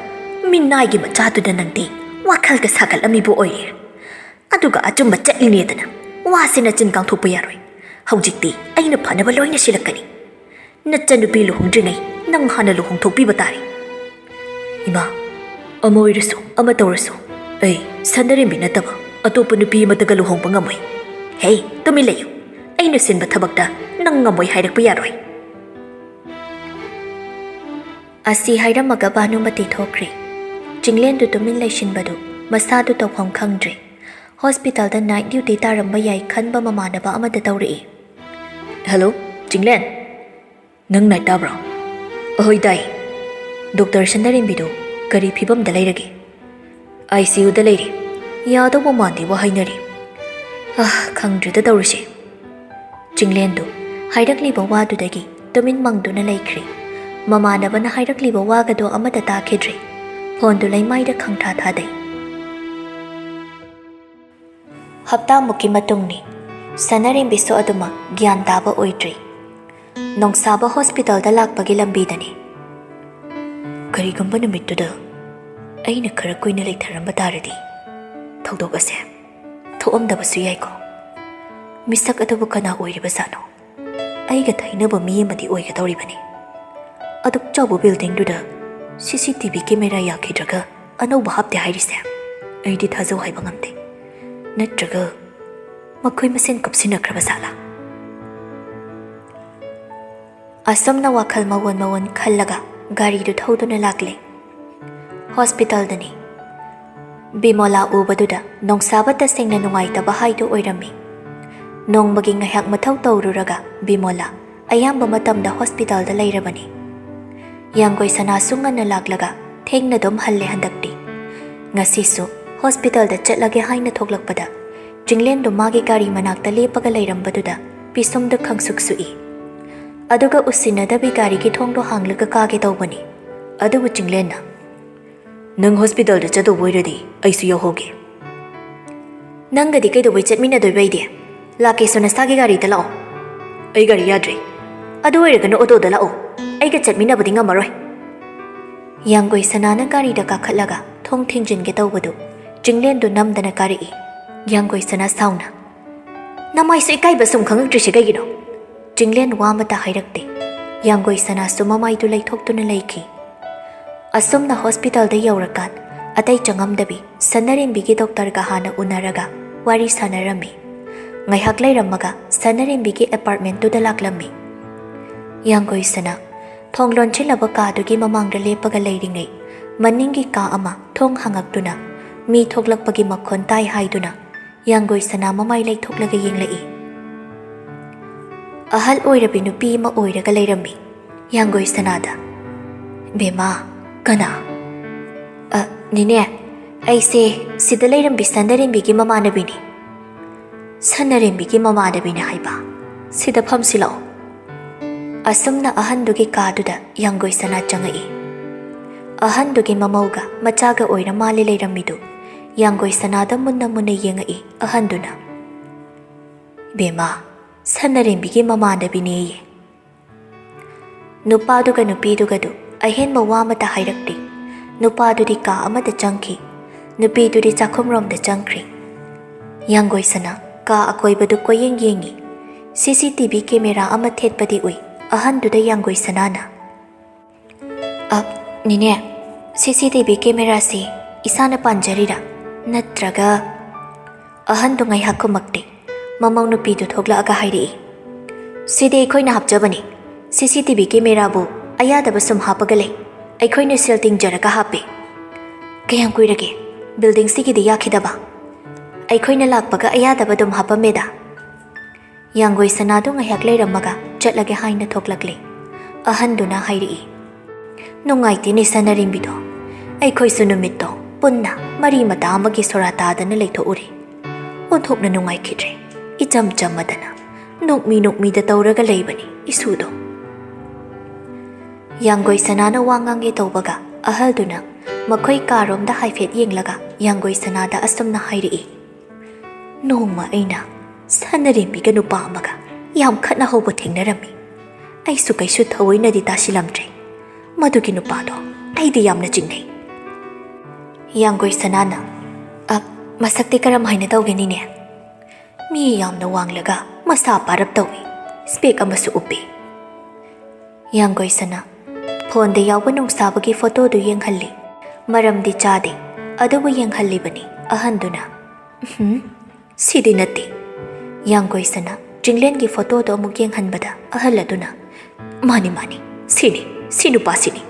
ꯃꯤꯅꯥꯏꯒꯤ ꯃꯆꯥꯗꯨꯗ ꯅꯪꯗꯤ ꯋꯥꯈꯜꯒ ꯁꯥꯒꯠꯂꯝꯃꯤꯕꯨ ꯑꯣꯏꯔꯦ ꯑꯗꯨꯒ ꯑꯆꯨꯝꯕ ꯆꯠꯂꯤꯅꯦꯗꯅ ꯋꯥꯁꯤꯅ ꯆꯤꯟ ꯀꯥꯡꯊꯣꯛꯄ ꯌꯥꯔꯣꯏ ꯍꯧꯖꯤꯛꯇꯤ ꯑꯩꯅ ꯐꯅꯕ ꯂꯣꯏꯅ ꯁꯤꯜꯂꯛꯀꯅꯤ ꯅꯆꯟꯅꯨꯄꯤ ꯂꯨꯍꯣꯡꯗ꯭ꯔꯤꯉꯩ ꯅꯪ ꯍꯥꯟꯅ ꯂꯨꯍꯣꯡꯊꯣꯛꯄꯤꯕ ꯇꯥꯔꯦ ꯏꯃꯥ ꯑꯃ ꯑꯣꯏꯔꯁꯨ ꯑꯃ ꯇꯧꯔꯁꯨ ꯑꯩ ꯁꯅꯔꯦꯝꯕꯤ ꯅꯠꯇꯕ ꯑꯇꯣꯞꯄ ꯅꯨꯄꯤ ꯑꯃꯠꯇꯒ ꯂꯨꯍꯣꯡꯕ ꯉꯝꯃꯣꯏ ꯍꯦ ꯇꯨꯃꯤꯟ ꯂꯩꯌꯨ ꯑꯩꯅ ꯁꯤꯟꯕ ꯊꯕꯛꯇ ꯅꯪ ꯉꯝꯃꯣꯏ ꯍꯥꯏꯔꯛꯄ ꯌꯥꯔꯣꯏ ꯑꯁꯤ ꯍꯥꯏꯔꯝꯃꯒ ꯚꯥꯅꯨꯃꯇꯤ ꯊꯣꯛꯈ꯭ꯔꯦ ꯆꯤꯡꯂꯦꯟꯗꯨ ꯇꯨꯃꯤꯟ ꯂꯩꯁꯤꯟꯕꯗꯨ ꯃꯁꯥꯗꯨ ꯇꯧꯐꯝ ꯈꯪꯗ꯭ꯔꯦ ꯍꯣꯁꯄꯤꯇꯥꯜꯗ ꯅꯥꯏꯠ ꯗ꯭ꯌꯨꯇꯤ ꯇꯥꯔꯝꯕ ꯌꯥꯏ ꯈꯟꯕ ꯃꯃꯥꯟꯅꯕ ꯑꯃꯗ ꯇꯧꯔꯛꯏ ꯍꯦꯜꯂꯣ ꯆꯤꯡꯂꯦꯟ ꯅꯪ ꯅꯥꯏꯠ ꯇꯥꯕ꯭ꯔꯣ ꯑꯍꯣꯏ ꯇꯥꯏ ꯗꯣꯛꯇꯔ ꯁꯅꯔꯦꯝꯕꯤꯗꯨ ꯀꯔꯤ ꯐꯤꯕꯝꯗ ꯂꯩꯔꯒꯦ ICUꯗ ꯂꯩꯔꯤ ꯌꯥꯗꯧꯕ ꯃꯥꯟꯗꯦ ꯋꯥ ꯍꯥꯏꯅꯔꯤ ꯈꯪꯗ꯭ꯔꯦꯗ ꯇꯧꯔꯤꯁꯦ ꯆꯤꯡꯂꯦꯟꯗꯨ ꯍꯥꯏꯔꯛꯂꯤꯕ ꯋꯥꯗꯨꯗꯒꯤ ꯇꯨꯃꯤꯟ ꯃꯪꯗꯨꯅ ꯂꯩꯈ꯭ꯔꯦ ꯃꯃꯥꯟꯅꯕꯅ ꯍꯥꯏꯔꯛꯂꯤꯕ ꯋꯥꯒꯗꯣ ꯑꯃꯠꯇ ꯇꯥꯈꯤꯗ꯭ꯔꯦ ꯐꯣꯟꯗꯨ ꯂꯩꯃꯥꯏꯗ ꯈꯪꯊꯥ ꯊꯥꯗꯩ ꯍꯞꯇꯥꯃꯨꯛꯀꯤ ꯃꯇꯨꯡꯅꯤ ꯁꯅꯔꯦꯝꯕꯤꯁꯨ ꯑꯗꯨꯃꯛ ꯒ꯭ꯌꯥꯟ ꯇꯥꯕ ꯑꯣꯏꯗ꯭ꯔꯤ ꯅꯣꯡꯁꯥꯕ ꯍꯣꯁꯄꯤꯇꯥꯜꯗ ꯂꯥꯛꯄꯒꯤ ꯂꯝꯕꯤꯗꯅꯤ ꯀꯔꯤꯒꯨꯝꯕ ꯅꯨꯃꯤꯠꯇꯨꯗ ꯑꯩꯅ ꯈꯔ ꯀꯨꯏꯅ ꯂꯩꯊꯔꯝꯕ ꯇꯥꯔꯗꯤ ꯊꯧꯗꯣꯛ ꯑꯁꯦ ꯊꯣꯛꯑꯝꯗꯕꯁꯨ ꯌꯥꯏꯀꯣ ꯃꯤꯁꯛ ꯑꯗꯨꯕꯨ ꯀꯅꯥ ꯑꯣꯏꯔꯤꯕꯖꯥꯠꯅꯣ ꯑꯩꯒ ꯊꯩꯅꯕ ꯃꯤ ꯑꯃꯗꯤ ꯑꯣꯏꯒꯗꯧꯔꯤꯕꯅꯤ ꯑꯗꯨꯛ ꯆꯥꯎꯕ ꯕꯤꯜꯗꯤꯡꯗꯨꯗ CCTV ꯀꯦꯃꯦꯔꯥ ꯌꯥꯈꯤꯗ꯭ꯔꯒ ꯑꯅꯧꯕ ꯍꯥꯞꯇꯦ ꯍꯥꯏꯔꯤꯁꯦ ꯑꯩꯗꯤ ꯊꯥꯖꯧ ꯍꯥꯏꯕ ꯉꯝꯗꯦ ꯅꯠꯇ꯭ꯔꯒ ꯃꯈꯣꯏ ꯃꯁꯦꯟ ꯀꯞꯁꯤꯟꯅꯈ꯭ꯔꯕ ꯖꯥꯠꯂꯥ ꯑꯁꯨꯝꯅ ꯋꯥꯈꯜ ꯃꯋꯣꯟ ꯈꯜꯂꯒ ꯒꯥꯔꯤꯗꯨ ꯊꯧꯗꯨꯅ ꯂꯥꯛꯂꯦ ꯍꯣꯁꯄꯤꯇꯥꯜꯗꯅꯤ ꯕꯤꯃꯣꯂꯥ ꯎꯕꯗꯨꯗ ꯅꯣꯡꯁꯥꯕ ꯇꯁꯦꯡꯅ ꯅꯨꯡꯉꯥꯏꯇꯕ ꯍꯥꯏꯗꯨ ꯑꯣꯏꯔꯝꯃꯤ ꯅꯣꯡꯃꯒꯤ ꯉꯥꯏꯍꯥꯛ ꯃꯊꯧ ꯇꯧꯔꯨꯔꯒ ꯕꯤꯃꯣꯂꯥ ꯑꯌꯥꯝꯕ ꯃꯇꯝꯗ ꯍꯣꯁꯄꯤꯇꯥꯜꯗ ꯂꯩꯔꯕꯅꯤ ꯌꯥꯡꯒꯣꯏ ꯁꯅꯥꯁꯨ ꯉꯟꯅ ꯂꯥꯛꯂꯒ ꯊꯦꯡꯅ ꯑꯗꯨꯝ ꯍꯜꯂꯦ ꯍꯟꯗꯛꯇꯤ ꯉꯁꯤꯁꯨ ꯍꯣꯁꯄꯤꯇꯥꯜꯗ ꯆꯠꯂꯒꯦ ꯍꯥꯏꯅ ꯊꯣꯛꯂꯛꯄꯗ ꯆꯤꯡꯂꯦꯟꯗꯨ ꯃꯥꯒꯤ ꯒꯥꯔꯤ ꯃꯅꯥꯛꯇ ꯂꯦꯞꯄꯒ ꯂꯩꯔꯝꯕꯗꯨꯗ ꯄꯤꯁꯨꯝꯗ ꯈꯪꯁꯨꯛ ꯁꯨꯛꯏ ꯑꯗꯨꯒ ꯎꯁꯤꯟꯅꯗꯕꯤ ꯒꯥꯔꯤꯒꯤ ꯊꯣꯡꯗꯣ ꯍꯥꯡꯂꯒ ꯀꯥꯒꯦ ꯇꯧꯕꯅꯤ ꯑꯗꯨꯕꯨ ꯆꯤꯡꯂꯦꯟꯅ ꯅꯪ ꯍꯣꯁꯄꯤꯇꯥꯜꯗ ꯆꯠꯇꯧꯕ ꯑꯣꯏꯔꯗꯤ ꯑꯩꯁꯨ ꯌꯥꯎꯍꯧꯒꯦ ꯅꯪꯒꯗꯤ ꯀꯩꯗꯧꯕꯩ ꯆꯠꯃꯤꯟꯅꯗꯣꯏꯕ ꯑꯩꯗꯤ ꯂꯥꯛꯀꯦꯁꯨ ꯅꯁꯥꯒꯤ ꯒꯥꯔꯤꯗ ꯂꯥꯛꯑꯣ ꯑꯩ ꯒꯥꯔꯤ ꯌꯥꯗ꯭ꯔꯦ ꯑꯗꯨ ꯑꯣꯏꯔꯒꯅ ꯑꯣꯇꯣꯗ ꯂꯥꯛꯑꯣ ꯑꯩꯒ ꯆꯠꯃꯤꯟꯅꯕꯗꯤ ꯉꯝꯃꯔꯣꯏ ꯌꯥꯡꯒꯣꯏ ꯁꯅꯥꯅ ꯒꯥꯔꯤꯗ ꯀꯥꯈꯠꯂꯒ ꯊꯣꯡ ꯊꯤꯡꯖꯤꯟꯒꯦ ꯇꯧꯕꯗꯨ ꯆꯤꯡꯂꯦꯟꯗꯨ ꯅꯝꯗꯅ ꯀꯥꯔꯛꯏ ꯌꯥꯡꯒꯣꯏ ꯁꯅꯥ ꯁꯥꯎꯅ ꯅꯃꯥꯏꯁꯨ ꯏꯀꯥꯏꯕ ꯁꯨꯝ ꯈꯪꯉꯛꯇ꯭ꯔꯤꯁꯦ ꯀꯩꯒꯤꯅꯣ ꯆꯤꯡꯂꯦꯟ ꯋꯥ ꯑꯃꯇ ꯍꯥꯏꯔꯛꯇꯦ ꯌꯥꯡꯒꯣꯏ ꯁꯅꯥꯁꯨ ꯃꯃꯥꯏꯗꯨ ꯂꯩꯊꯣꯛꯇꯨꯅ ꯂꯩꯈꯤ ꯑꯁꯨꯝꯅ ꯍꯣꯁꯄꯤꯇꯥꯜꯗ ꯌꯧꯔꯀꯥꯟ ꯑꯇꯩ ꯆꯪꯉꯝꯗꯕꯤ ꯁꯅꯔꯦꯝꯕꯤꯒꯤ ꯗꯣꯛꯇꯔꯒ ꯍꯥꯟꯅ ꯎꯅꯔꯒ ꯋꯥꯔꯤ ꯁꯥꯟꯅꯔꯝꯃꯤ ꯉꯥꯏꯍꯥꯛ ꯂꯩꯔꯝꯃꯒ ꯁꯅꯔꯦꯝꯕꯤꯒꯤ ꯑꯦꯄꯥꯔꯠꯃꯦꯟꯇꯨꯗ ꯂꯥꯛꯂꯝꯃꯤ ꯌꯥꯡꯒꯣꯏ ꯁꯅꯥ ꯊꯣꯡ ꯂꯣꯟꯁꯤꯜꯂꯕ ꯀꯥꯗꯨꯒꯤ ꯃꯃꯥꯡꯗ ꯂꯦꯞꯄꯒ ꯂꯩꯔꯤꯉꯩ ꯃꯅꯤꯡꯒꯤ ꯀꯥ ꯑꯃ ꯊꯣꯡ ꯍꯥꯡꯉꯛꯇꯨꯅ ꯃꯤ ꯊꯣꯛꯂꯛꯄꯒꯤ ꯃꯈꯣꯟ ꯇꯥꯏ ꯍꯥꯏꯗꯨꯅ ꯌꯥꯡꯒꯣꯏ ꯁꯅꯥ ꯃꯃꯥꯏ ꯂꯩꯊꯣꯛꯂꯒ ꯌꯦꯡꯂꯛꯏ ꯑꯍꯜ ꯑꯣꯏꯔꯕꯤ ꯅꯨꯄꯤ ꯑꯃ ꯑꯣꯏꯔꯒ ꯂꯩꯔꯝꯃꯤ ꯌꯥꯡꯒꯣꯏ ꯁꯅꯥꯗ ꯕꯦꯃꯥ ꯀꯅꯥ ꯅꯤꯅꯦ ꯑꯩꯁꯦ ꯁꯤꯗ ꯂꯩꯔꯝꯕꯤ ꯁꯅꯔꯦꯝꯕꯤꯒꯤ ꯃꯃꯥꯟꯅꯕꯤꯅꯤ ꯁꯅꯔꯦꯝꯕꯤꯒꯤ ꯃꯃꯥꯟꯅꯕꯤꯅꯤ ꯍꯥꯏꯕ ꯁꯤꯗ ꯐꯝꯁꯤ ꯂꯥꯛꯑꯣ ꯑꯁꯨꯝꯅ ꯑꯍꯟꯗꯨꯒꯤ ꯀꯥꯗꯨꯗ ꯌꯥꯡꯒꯣꯏ ꯁꯅꯥ ꯆꯪꯉꯛꯏ ꯑꯍꯟꯗꯨꯒꯤ ꯃꯃꯧꯒ ꯃꯆꯥꯒ ꯑꯣꯏꯔ ꯃꯥꯜꯂꯦ ꯂꯩꯔꯝꯃꯤꯗꯨ ꯌꯥꯡꯒꯣꯏ ꯁꯅꯥꯗ ꯃꯨꯟꯅ ꯃꯨꯟꯅ ꯌꯦꯡꯉꯛꯏ ꯑꯍꯟꯗꯨꯅ ꯕꯦꯃꯥ ꯁꯅꯔꯦꯝꯕꯤꯒꯤ ꯃꯃꯥꯟꯅꯕꯤꯅꯦꯌꯦ Nupaduga nupidugadu ahenba wa amata hairakti. Nupadudi ka amada changki. Nupidudi chakhumromda changkri. Yangoisana ka akoibadu koyeng yengi. CCTV camera ama thetpadi ui. Ahanduda yangoisanana. Nine, CCTV camera si isana panjarira. Natraga ahandu ngaihak kumakti. Mamaw nupidu thogla aga hairi. Sidi aikoina hapjabani. CCTV camera bu ayadaba sum hapagale. Aikoina silting jaraga hapi. Kayang kuirage building sigidi yakhidaba. Aikoina lakpaga ayadaba dum hapameda. Yangoi sanadu ngaihak leiramaga chatlage haina thoglakle. Ahanduna hairi. Nungaiti ni sanarimbido. Aikoi sunumito punna mari mata amagi soratadana leithouri. Unthokna nungai khidre. Icham chamadana. Nukmi da tauraga leibani isudo. Yanggoi sanana wangange taubaga ahalduna makhoi karomda haifet yenglaga yanggoi sanada asumna hairi. Nongma aina sanarimbiga nupa amaga yam khatna hobo thengnarami. Aisu kaisu thawoina di tasilamtre. Madugi nupado aidi yamna jingnei. Yanggoi sanana masakti karam haina tawgeni ne. Mi yamna wanglaga masa parap tawi spek amasu upi. Yanggoi sana phone de yawa nungsabagi photo du yenghalli maramdi chade adubu yenghalli bani ahanduna sidi nati. Yanggoi sana jinglen gi photo do amuk yenghanbada ahaladuna mani sinu pasini.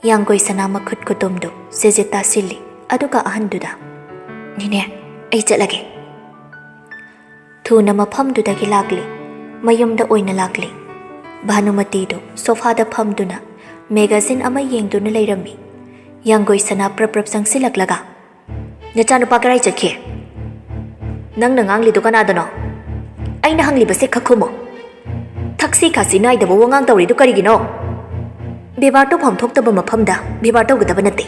Yanggoi sana makhut kutumdu sejeta silli aduga ahanduda nine ai chatlage. Thuna mafamdudagi lagli mayumda oina lagli. Bhanumatidu sofada phamduna magazine ama yengduna leirami. Yanggoi sana prap sangsilaklaga. Nachanupa karai chakhe. Nangna ngangli kanadano. Aina hangli base khakhumo. Thaksi khasi naidaba wangang tawridu karigino. Bebar to pham thoktaba mafamda bebar tawgadaba nate.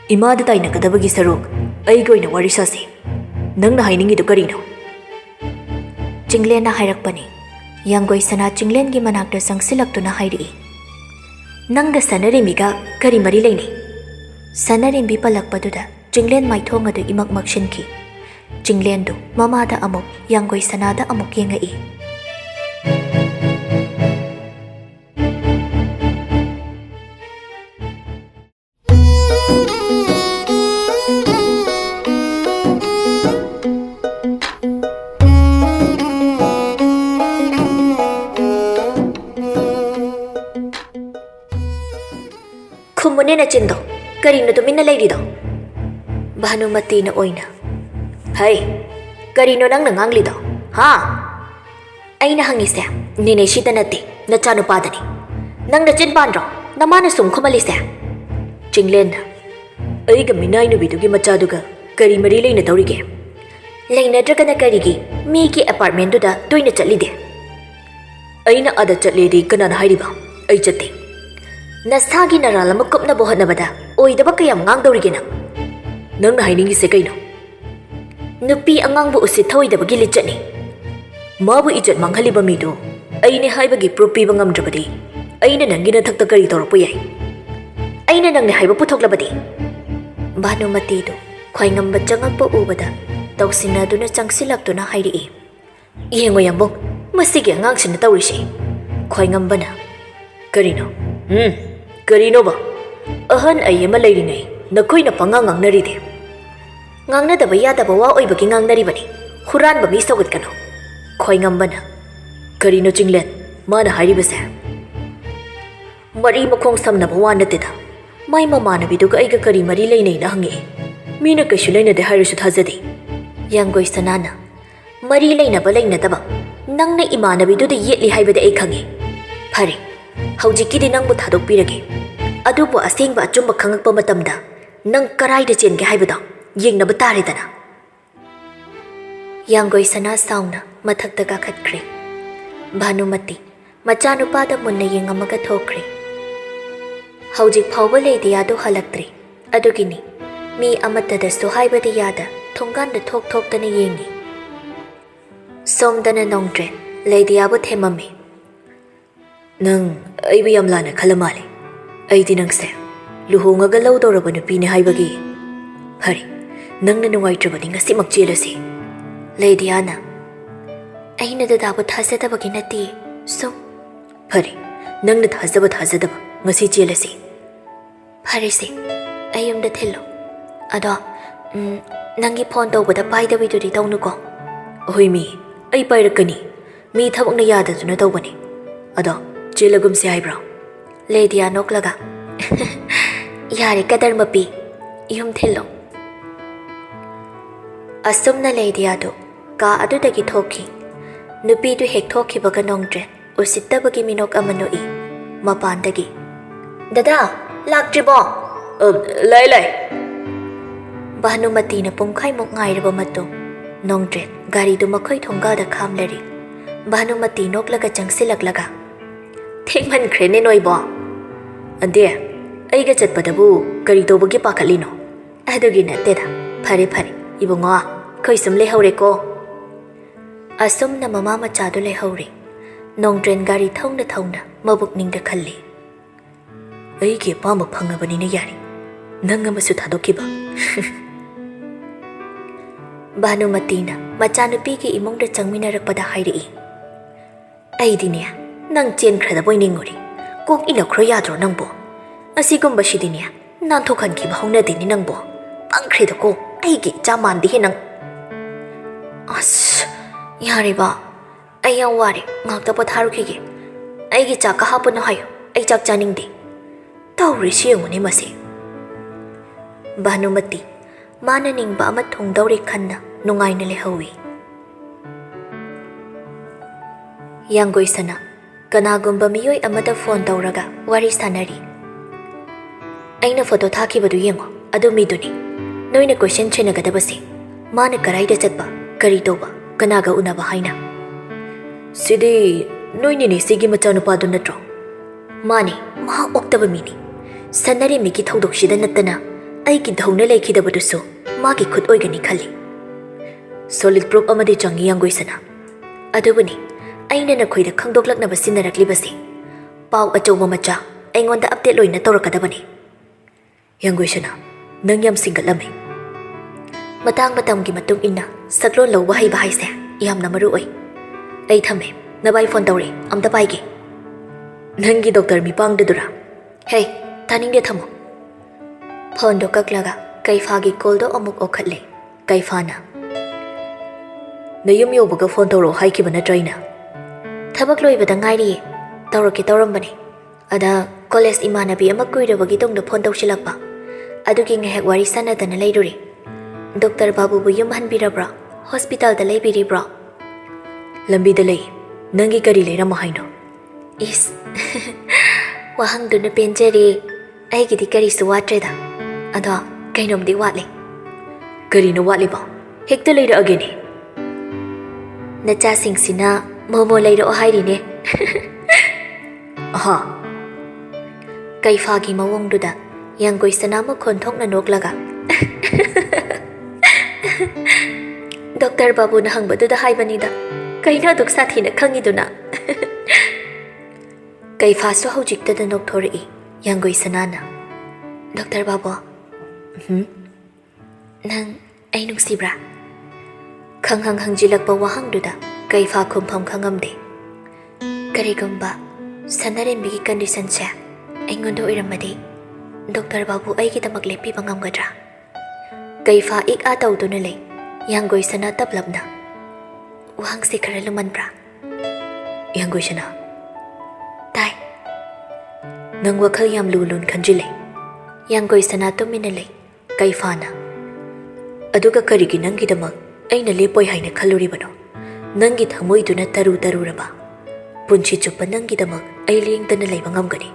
Imada taina kadabagi saruk aigoina warisasi. Nangna hainingi du karino. Chinglena hairakpani. Yanggoi sana chinglen gi manakta sangsilaktuna hairi. Nangga sanarimiga kari mari leini. Sanarimbi palakpaduda chinglen maithong adu imak makshinki. Chinglen du mamada amuk yanggoi sanada amuk yengai. Kumune na chindo, karino tumina leirido. Bhanumati na oina. Hai, karino nang nanganglido. Ha? Ay nahangise, nineshita nati, na chano padani. Nang na chinpanro, namana sumkumalise. Chinglen na. Ay gaminay no bidugi machaduga, kari marilay na taurige. Lay na draga na karigi, miki apartment do da doy na chatlide. Ay na ada chatlidi kanan hairiba, ay chati. Nasagi narala makup na buhat na bada o idaba kayam ngang dawrigina. Nang nahiningi se kaino. Nupi ang ngang bu usit thaw idaba gilit ni. Mabu ijat manghaliba mido ay ni haibagi propi bangam drabadi ay na nanggi na thaktakari tawrapo yay. Ay na nang ni haiba putok labadi. Bhanumati do khwai ngamba changak po ubada tawsina do na changsilak do na hairi. Iyengo yambong masigi ang ngang sin tawrisi. Khwai ngamba na. Karino. Karino ba? Ahan ay ama layrinay na ko'y napangangang naride. Ngang na daba yada ba wa oy bagi ngang naribani. Huran ba may sagot ka no? Ko'y ngamba na. Karino chinglen, mana hariba sa. Mari makong sam na bawa na tida. May mamana biduga ay kakari mari laynay na hangi. Mina kasyulay na de harisut hazadi. Yanggoi sanana. Mari lay na balay na daba. Nang na imana biduda yetli haibada ay kangi. Pari. Haujikidi nang buthadok pirage. Adubo asingba achumba khangakpa matamda nang karai da chenge haibada yengna batare dana. Yanggoi sana sauna mathakta ka khatkre. Bhanumati machanupada munna yengamaga thokre. Haujik phawba leidi adu halaktri. Adugini mi amatada so haibada yada thonggan da thok tana yengi. Somdana nongdren ꯂꯩꯗꯤꯌꯥꯕꯨ ꯊꯦꯝꯃꯝꯃꯤ꯫ ꯅꯪ ꯑꯩꯕꯨ ꯌꯥꯝ ꯂꯥꯟꯅ ꯈꯜꯂ ꯃꯥꯜꯂꯦ꯫ ꯑꯩꯗꯤ ꯅꯪꯁꯦ ꯂꯨꯍꯣꯡꯉꯒ ꯂꯧꯗꯧꯔꯕ ꯅꯨꯄꯤꯅꯤ ꯍꯥꯏꯕꯒꯤ꯫ ꯐꯔꯦ, ꯅꯪꯅ ꯅꯨꯡꯉꯥꯏꯇ꯭ꯔꯕꯗꯤ ꯉꯁꯤꯃꯛ ꯆꯦꯜꯂꯁꯤ꯫ ꯂꯩꯗꯤꯌꯥꯅ ꯑꯩꯅ ꯗꯗꯥꯕꯨ ꯊꯥꯖꯗꯕꯒꯤ ꯅꯠꯇꯦ, ꯁꯨꯝ꯫ ꯐꯔꯦ, ꯅꯪꯅ ꯊꯥꯖꯕ ꯊꯥꯖꯗꯕ ꯉꯁꯤ ꯆꯦꯜꯂꯁꯤ꯫ ꯐꯔꯦꯁꯦ, ꯑꯩ ꯌꯨꯝꯗ ꯊꯤꯜꯂꯣ꯫ ꯑꯗꯣ ꯅꯪꯒꯤ ꯐꯣꯟ ꯇꯧꯕꯗ ꯄꯥꯏꯗꯕꯤꯗꯨꯗꯤ ꯇꯧꯅꯨꯀꯣ꯫ ꯍꯣꯏ ꯃꯤ, ꯑꯩ ꯄꯥꯏꯔꯛꯀꯅꯤ꯫ ꯃꯤ ꯊꯕꯛꯅ ꯌꯥꯗꯗꯨꯅ ꯇꯧꯕꯅꯤ꯫ ꯑꯗꯣ ꯆꯦꯜꯂꯒꯨꯝꯁꯤ ꯍꯥꯏꯕ꯭ꯔꯣ? ꯂꯩꯗꯤꯌꯥ ꯅꯣꯛꯂꯒ ꯌꯥꯔꯦ ꯀꯗꯔ ꯃꯄꯤ, ꯌꯨꯝ ꯊꯤꯜꯂꯣ꯫ ꯑꯁꯨꯝꯅ ꯂꯩꯗꯤꯌꯥꯗꯨ ꯀꯥ ꯑꯗꯨꯗꯒꯤ ꯊꯣꯛꯈꯤ꯫ ꯅꯨꯄꯤꯗꯨ ꯍꯦꯛ ꯊꯣꯛꯈꯤꯕꯒ ꯅꯣꯡꯗ꯭ꯔꯦꯟ ꯎꯁꯤꯠꯇꯕꯒꯤ ꯃꯤꯅꯣꯛ ꯑꯃ ꯅꯣꯛꯏ ꯃꯄꯥꯟꯗꯒꯤ꯫ ꯗꯗꯥ, ꯂꯥꯛꯇ꯭ꯔꯤꯕꯣ? ꯂꯥꯛꯑꯦ꯫ ꯚꯥꯅꯨꯃꯇꯤꯅ ꯄꯨꯡꯈꯥꯏꯃꯨꯛ ꯉꯥꯏꯔꯕ ꯃꯇꯨꯡ ꯅꯣꯡꯗ꯭ꯔꯦꯟ ꯒꯥꯔꯤꯗꯨ ꯃꯈꯣꯏ ꯊꯣꯡꯒꯥꯜꯗ ꯈꯥꯝꯂꯔꯤ꯫ ꯚꯥꯅꯨꯃꯇꯤ ꯅꯣꯛꯂꯒ ꯆꯪꯁꯤꯜꯂꯛꯂꯒ ꯊꯦꯡꯃꯟꯈ꯭ꯔꯦꯅꯦ ꯅꯣꯏꯕꯣ꯫ ꯑꯟꯇꯤ, ꯑꯩꯒ ꯆꯠꯄꯗꯕꯨ ꯀꯔꯤ ꯇꯧꯕꯒꯤ ꯄꯥꯈꯠꯂꯤꯅꯣ? ꯑꯗꯨꯒꯤ ꯅꯠꯇꯦꯗ꯫ ꯐꯔꯦ ꯐꯔꯦ ꯏꯕꯨꯡꯉꯣ, ꯑꯩꯈꯣꯏ ꯁꯨꯝ ꯂꯩꯍꯧꯔꯦꯀꯣ꯫ ꯑꯁꯨꯝꯅ ꯃꯃꯥ ꯃꯆꯥꯗꯨ ꯂꯩꯍꯧꯔꯤ꯫ ꯅꯣꯡꯗ꯭ꯔꯦꯟ ꯒꯥꯔꯤ ꯊꯧꯅ ꯊꯧꯅ ꯃꯕꯨꯛꯅꯤꯡꯗ ꯈꯜꯂꯤ, ꯑꯩꯒꯤ ꯑꯄꯥꯝꯕ ꯐꯪꯉꯕꯅꯤꯅ ꯌꯥꯔꯤ, ꯅꯪ ꯑꯃꯁꯨ ꯊꯥꯗꯣꯛꯈꯤꯕ꯫ ꯚꯥꯅꯨꯃꯇꯤꯅ ꯃꯆꯥꯅꯨꯄꯤꯒꯤ ꯏꯃꯨꯡꯗ ꯆꯪꯃꯤꯟꯅꯔꯛꯄꯗ ꯍꯥꯏꯔꯛꯏ, ꯑꯩꯗꯤꯅꯦ ꯅꯪ ꯆꯦꯟꯈ꯭ꯔꯗꯕꯣꯏ ꯅꯤꯡꯉꯨꯔꯤ꯫ ꯀꯣꯛ ꯏꯜꯂꯛꯈ꯭ꯔꯣ ꯌꯥꯗ꯭ꯔꯣ ꯅꯪꯕꯣ? ꯑꯁꯤꯒꯨꯝꯕꯁꯤꯗꯤꯅꯦ ꯅꯥꯟꯊꯣꯛꯍꯟꯈꯤꯕ ꯍꯧꯅꯗꯦꯅꯦ ꯅꯪꯕꯣ꯫ ꯄꯪꯈ꯭ꯔꯦꯗꯀꯣ, ꯑꯩꯒꯤ ꯏꯆꯥ ꯃꯥꯟꯗꯦꯍꯦ ꯅꯪ꯫ ꯑꯁ ꯌꯥꯔꯦꯕ, ꯑꯩ ꯌꯥꯝ ꯋꯥꯔꯦ, ꯉꯥꯛꯇ ꯄꯣꯊꯥꯔꯨꯈꯤꯒꯦ꯫ ꯑꯩꯒꯤ ꯆꯥꯛꯀ ꯍꯥꯞꯄꯨꯅꯣ ꯍꯥꯏꯌꯨ, ꯑꯩ ꯆꯥꯛ ꯆꯥꯅꯤꯡꯗꯦ꯫ ꯇꯧꯔꯤꯁꯤ ꯌꯦꯡꯉꯨꯅꯦ ꯃꯁꯤ꯫ ꯚꯥꯅꯨꯃꯇꯤ ꯃꯥꯅ ꯅꯤꯡꯕ ꯑꯃ ꯊꯨꯡꯗꯧꯔꯦ ꯈꯟꯅ ꯅꯨꯡꯉꯥꯏꯅ ꯂꯩꯍꯧꯏ꯫ ꯌꯥꯡꯒꯣꯏꯁꯅꯥ ꯀꯅꯥꯒꯨꯝꯕ ꯃꯤꯑꯣꯏ ꯑꯃꯗ ꯐꯣꯟ ꯇꯧꯔꯒ ꯋꯥꯔꯤ ꯁꯥꯅꯔꯤ꯫ ꯑꯩꯅ ꯐꯣꯇꯣ ꯊꯥꯈꯤꯕꯗꯨ ꯌꯦꯡꯉꯣ, ꯑꯗꯨ ꯃꯤꯗꯨꯅꯤ꯫ ꯅꯣꯏꯅ ꯀꯣꯏꯁꯟ ꯁꯦꯟꯅꯒꯗꯕꯁꯤ ꯃꯥꯅ ꯀꯔꯥꯏꯗ ꯆꯠꯄ, ꯀꯔꯤ ꯇꯧꯕ, ꯀꯅꯥꯒ ꯎꯅꯕ ꯍꯥꯏꯅ꯫ ꯁꯤꯗꯤ ꯅꯣꯏꯅꯤꯅꯦ ꯁꯤꯒꯤ ꯃꯆꯥꯅꯨꯄꯥꯗꯨ ꯅꯠꯇ꯭ꯔꯣ? ꯃꯥꯅꯤ, ꯃꯍꯥꯛ ꯑꯣꯛꯇꯕ ꯃꯤꯅꯤ꯫ ꯁꯟꯅꯔꯦꯝꯕꯤꯒꯤ ꯊꯧꯗꯣꯛꯁꯤꯗ ꯅꯠꯇꯅ ꯑꯩꯒꯤ ꯙꯧꯅ ꯂꯩꯈꯤꯗꯕꯗꯨꯁꯨ ꯃꯥꯒꯤ ꯈꯨꯠ ꯑꯣꯏꯒꯅꯤ ꯈꯜꯂꯤ꯫ ꯁꯣꯂꯤꯗ ꯄ꯭ꯔꯨꯐ ꯑꯃꯗꯤ ꯆꯪꯉꯤ ꯌꯥꯡꯒꯣꯏꯁꯅꯥ꯫ ꯑꯗꯨꯕꯨꯅꯤ ꯑꯩꯅ ꯅꯈꯣꯏꯗ ꯈꯪꯗꯣꯛꯂꯛꯅꯕ ꯁꯤꯟꯅꯔꯛꯂꯤꯕꯁꯤ꯫ ꯄꯥꯎ ꯑꯆꯧꯕ ꯃꯆꯥ ꯑꯩꯉꯣꯟꯗ ꯑꯞꯗꯦꯠ ꯂꯣꯏꯅ ꯇꯧꯔꯛꯀꯗꯕꯅꯤ꯫ ꯌꯥꯡꯒꯣꯏꯁꯅꯥ, ꯅꯪ ꯌꯥꯝ ꯁꯤꯡꯒꯠꯂꯝꯃꯤ꯫ ꯃꯇꯥꯡ ꯃꯇꯝꯒꯤ ꯃꯇꯨꯡ ꯏꯟꯅ ꯁꯛꯂꯣꯟ ꯂꯧꯕ ꯍꯩꯕ ꯍꯥꯏꯁꯦ ꯌꯥꯝꯅ ꯃꯔꯨ ꯑꯣꯏ꯫ ꯑꯩ ꯊꯝꯃꯦ, ꯅꯕꯥꯏ ꯐꯣꯟ ꯇꯧꯔꯦ, ꯑꯝꯇ ꯄꯥꯏꯒꯦ꯫ ꯅꯪꯒꯤ ꯗꯣꯛꯇꯔ ꯃꯤꯄꯥꯡꯗꯨꯗꯨꯔꯥ? ꯍꯦ, ꯇꯥꯅꯤꯡꯗꯦ, ꯊꯝꯃꯣ꯫ ꯐꯣꯟꯗꯣ ꯀꯛꯂꯒ ꯀꯩꯐꯥꯒꯤ ꯀꯣꯜꯗꯣ ꯑꯃꯨꯛ ꯑꯣꯈꯠꯂꯦ꯫ ꯀꯩꯐꯥꯅ ꯅꯌꯨꯝ ꯌꯧꯕꯒ ꯐꯣꯟ ꯇꯧꯔꯛꯑꯣ ꯍꯥꯏꯈꯤꯕ ꯅꯠꯇ꯭ꯔ ꯑꯩꯅ? ꯊꯕꯛ ꯂꯣꯏꯕꯗ ꯉꯥꯏꯔꯤꯌꯦ, ꯇꯧꯔꯛꯀꯦ ꯇꯧꯔꯝꯕꯅꯦ꯫ ꯑꯗ ꯀꯣꯂꯦꯖ ꯏꯃꯥꯟꯅꯕꯤ ꯑꯃ ꯀꯨꯏꯔꯕꯒꯤ ꯇꯨꯡꯗ ꯐꯣꯟ ꯇꯧꯁꯤꯜꯂꯛꯄ, ꯑꯗꯨꯒꯤ ꯉꯥꯏꯍꯥꯛ ꯋꯥꯔꯤ ꯁꯥꯟꯅꯗꯅ ꯂꯩꯔꯨꯔꯦ꯫ ꯗꯣꯛꯇꯔ ꯕꯥꯕꯨꯕꯨ ꯌꯨꯝ ꯍꯟꯕꯤꯔꯕ꯭ꯔꯣ? ꯍꯣꯁꯄꯤꯇꯥꯜꯗ ꯂꯩꯕꯤꯔꯤꯕ꯭ꯔꯣ? ꯂꯝꯕꯤꯗ ꯂꯩ꯫ ꯅꯪꯒꯤ ꯀꯔꯤ ꯂꯩꯔꯝꯃꯣ ꯍꯥꯏꯅꯣ? ꯏꯁ ꯋꯥꯍꯪꯗꯨꯅ ꯄꯦꯟꯖꯔꯦ꯫ ꯑꯩꯒꯤꯗꯤ ꯀꯔꯤꯁꯨ ꯋꯥꯠꯇ꯭ꯔꯦꯗ꯫ ꯑꯗꯣ ꯀꯩꯅꯣꯝꯗꯤ ꯋꯥꯠꯂꯦ꯫ ꯀꯔꯤꯅꯣ ꯋꯥꯠꯂꯤꯕ? ꯍꯦꯛꯇ ꯂꯩꯔꯛꯑꯒꯦꯅꯦ꯫ ꯅꯆꯥꯁꯤꯡꯁꯤꯅ ꯃꯣꯃꯣ ꯂꯩꯔꯛꯑꯣ ꯍꯥꯏꯔꯤꯅꯦ꯫ ꯑꯍꯥ꯫ ꯀꯩꯐꯥꯒꯤ ꯃꯑꯣꯡꯗꯨꯗ ꯌꯥꯡꯒꯣꯏꯁꯅꯥ ꯃꯈꯣꯟ ꯊꯣꯛꯅ ꯅꯣꯛꯂꯒ ꯗꯣꯛꯇꯔ ꯕꯥꯕꯨꯅ ꯍꯪꯕꯗꯨꯗ ꯍꯥꯏꯕꯅꯤꯗ, ꯀꯩꯅꯣ ꯑꯗꯨꯛ ꯁꯥꯊꯤꯅ ꯈꯪꯉꯤꯗꯨꯅ? ꯀꯩꯐꯥꯁꯨ ꯍꯧꯖꯤꯛꯇꯗ ꯅꯣꯛꯊꯣꯔꯛꯏ꯫ ꯌꯥꯡꯒꯣꯏꯁꯅꯥꯅ ꯗꯣꯛꯇꯔ ꯕꯥꯕꯨ, ꯅꯪ ꯑꯩ ꯅꯨꯡꯁꯤꯕ꯭ꯔꯥ? ꯈꯪꯍꯪ ꯍꯪꯖꯤꯜꯂꯛꯄ ꯋꯥꯍꯪꯗꯨꯗ ꯀꯩꯐꯥ ꯈꯨꯝꯐꯝ ꯈꯪꯉꯝꯗꯦ꯫ ꯀꯔꯤꯒꯨꯝꯕ ꯁꯟꯅꯔꯦꯝꯕꯤꯒꯤ ꯀꯟꯗꯤꯁꯟꯁꯦ ꯑꯩꯉꯣꯟꯗ ꯑꯣꯏꯔꯝꯃꯗꯤ ꯗꯣꯛꯇꯔ ꯕꯥꯕꯨ ꯑꯩꯒꯤꯗꯃꯛ ꯂꯦꯞꯄꯤꯕ ꯉꯝꯒꯗ꯭ꯔꯥ? ꯀꯩꯐꯥ ꯏꯛ ꯑꯥ ꯇꯧꯗꯨꯅ ꯂꯩ꯫ ꯌꯥꯡꯒꯣꯏꯁꯅꯥ ꯇꯞꯂꯞꯅ, ꯋꯥꯍꯪꯁꯦ ꯈꯔ ꯂꯨꯃꯟꯕ꯭ꯔꯥ? ꯌꯥꯡꯒꯣꯏꯁꯅꯥ, ꯇꯥꯏ꯫ ꯅꯪ ꯋꯥꯈꯜ ꯌꯥꯝ ꯂꯨ ꯈꯟꯖꯤꯜꯂꯦ꯫ ꯌꯥꯡꯒꯣꯏꯁꯅꯥ ꯇꯨꯃꯤꯟꯅ ꯂꯩ꯫ ꯀꯩꯐꯥꯅ ꯑꯗꯨꯒ ꯀꯔꯤꯒꯤ ꯅꯪꯒꯤꯗꯃꯛ ꯑꯩꯅ ꯂꯦꯞꯄꯣꯏ ꯍꯥꯏꯅ ꯈꯜꯂꯨꯔꯤꯕꯅꯣ? ꯅꯪꯒꯤ ꯊꯃꯣꯏꯗꯨꯅ ꯇꯔꯨ ꯇꯔꯨꯔꯕ ꯄꯨꯟꯁꯤ ꯆꯨꯞꯄ ꯅꯪꯒꯤꯗꯃꯛ ꯑꯩ ꯂꯦꯡꯗꯅ ꯂꯩꯕ ꯉꯝꯒꯅꯤ꯫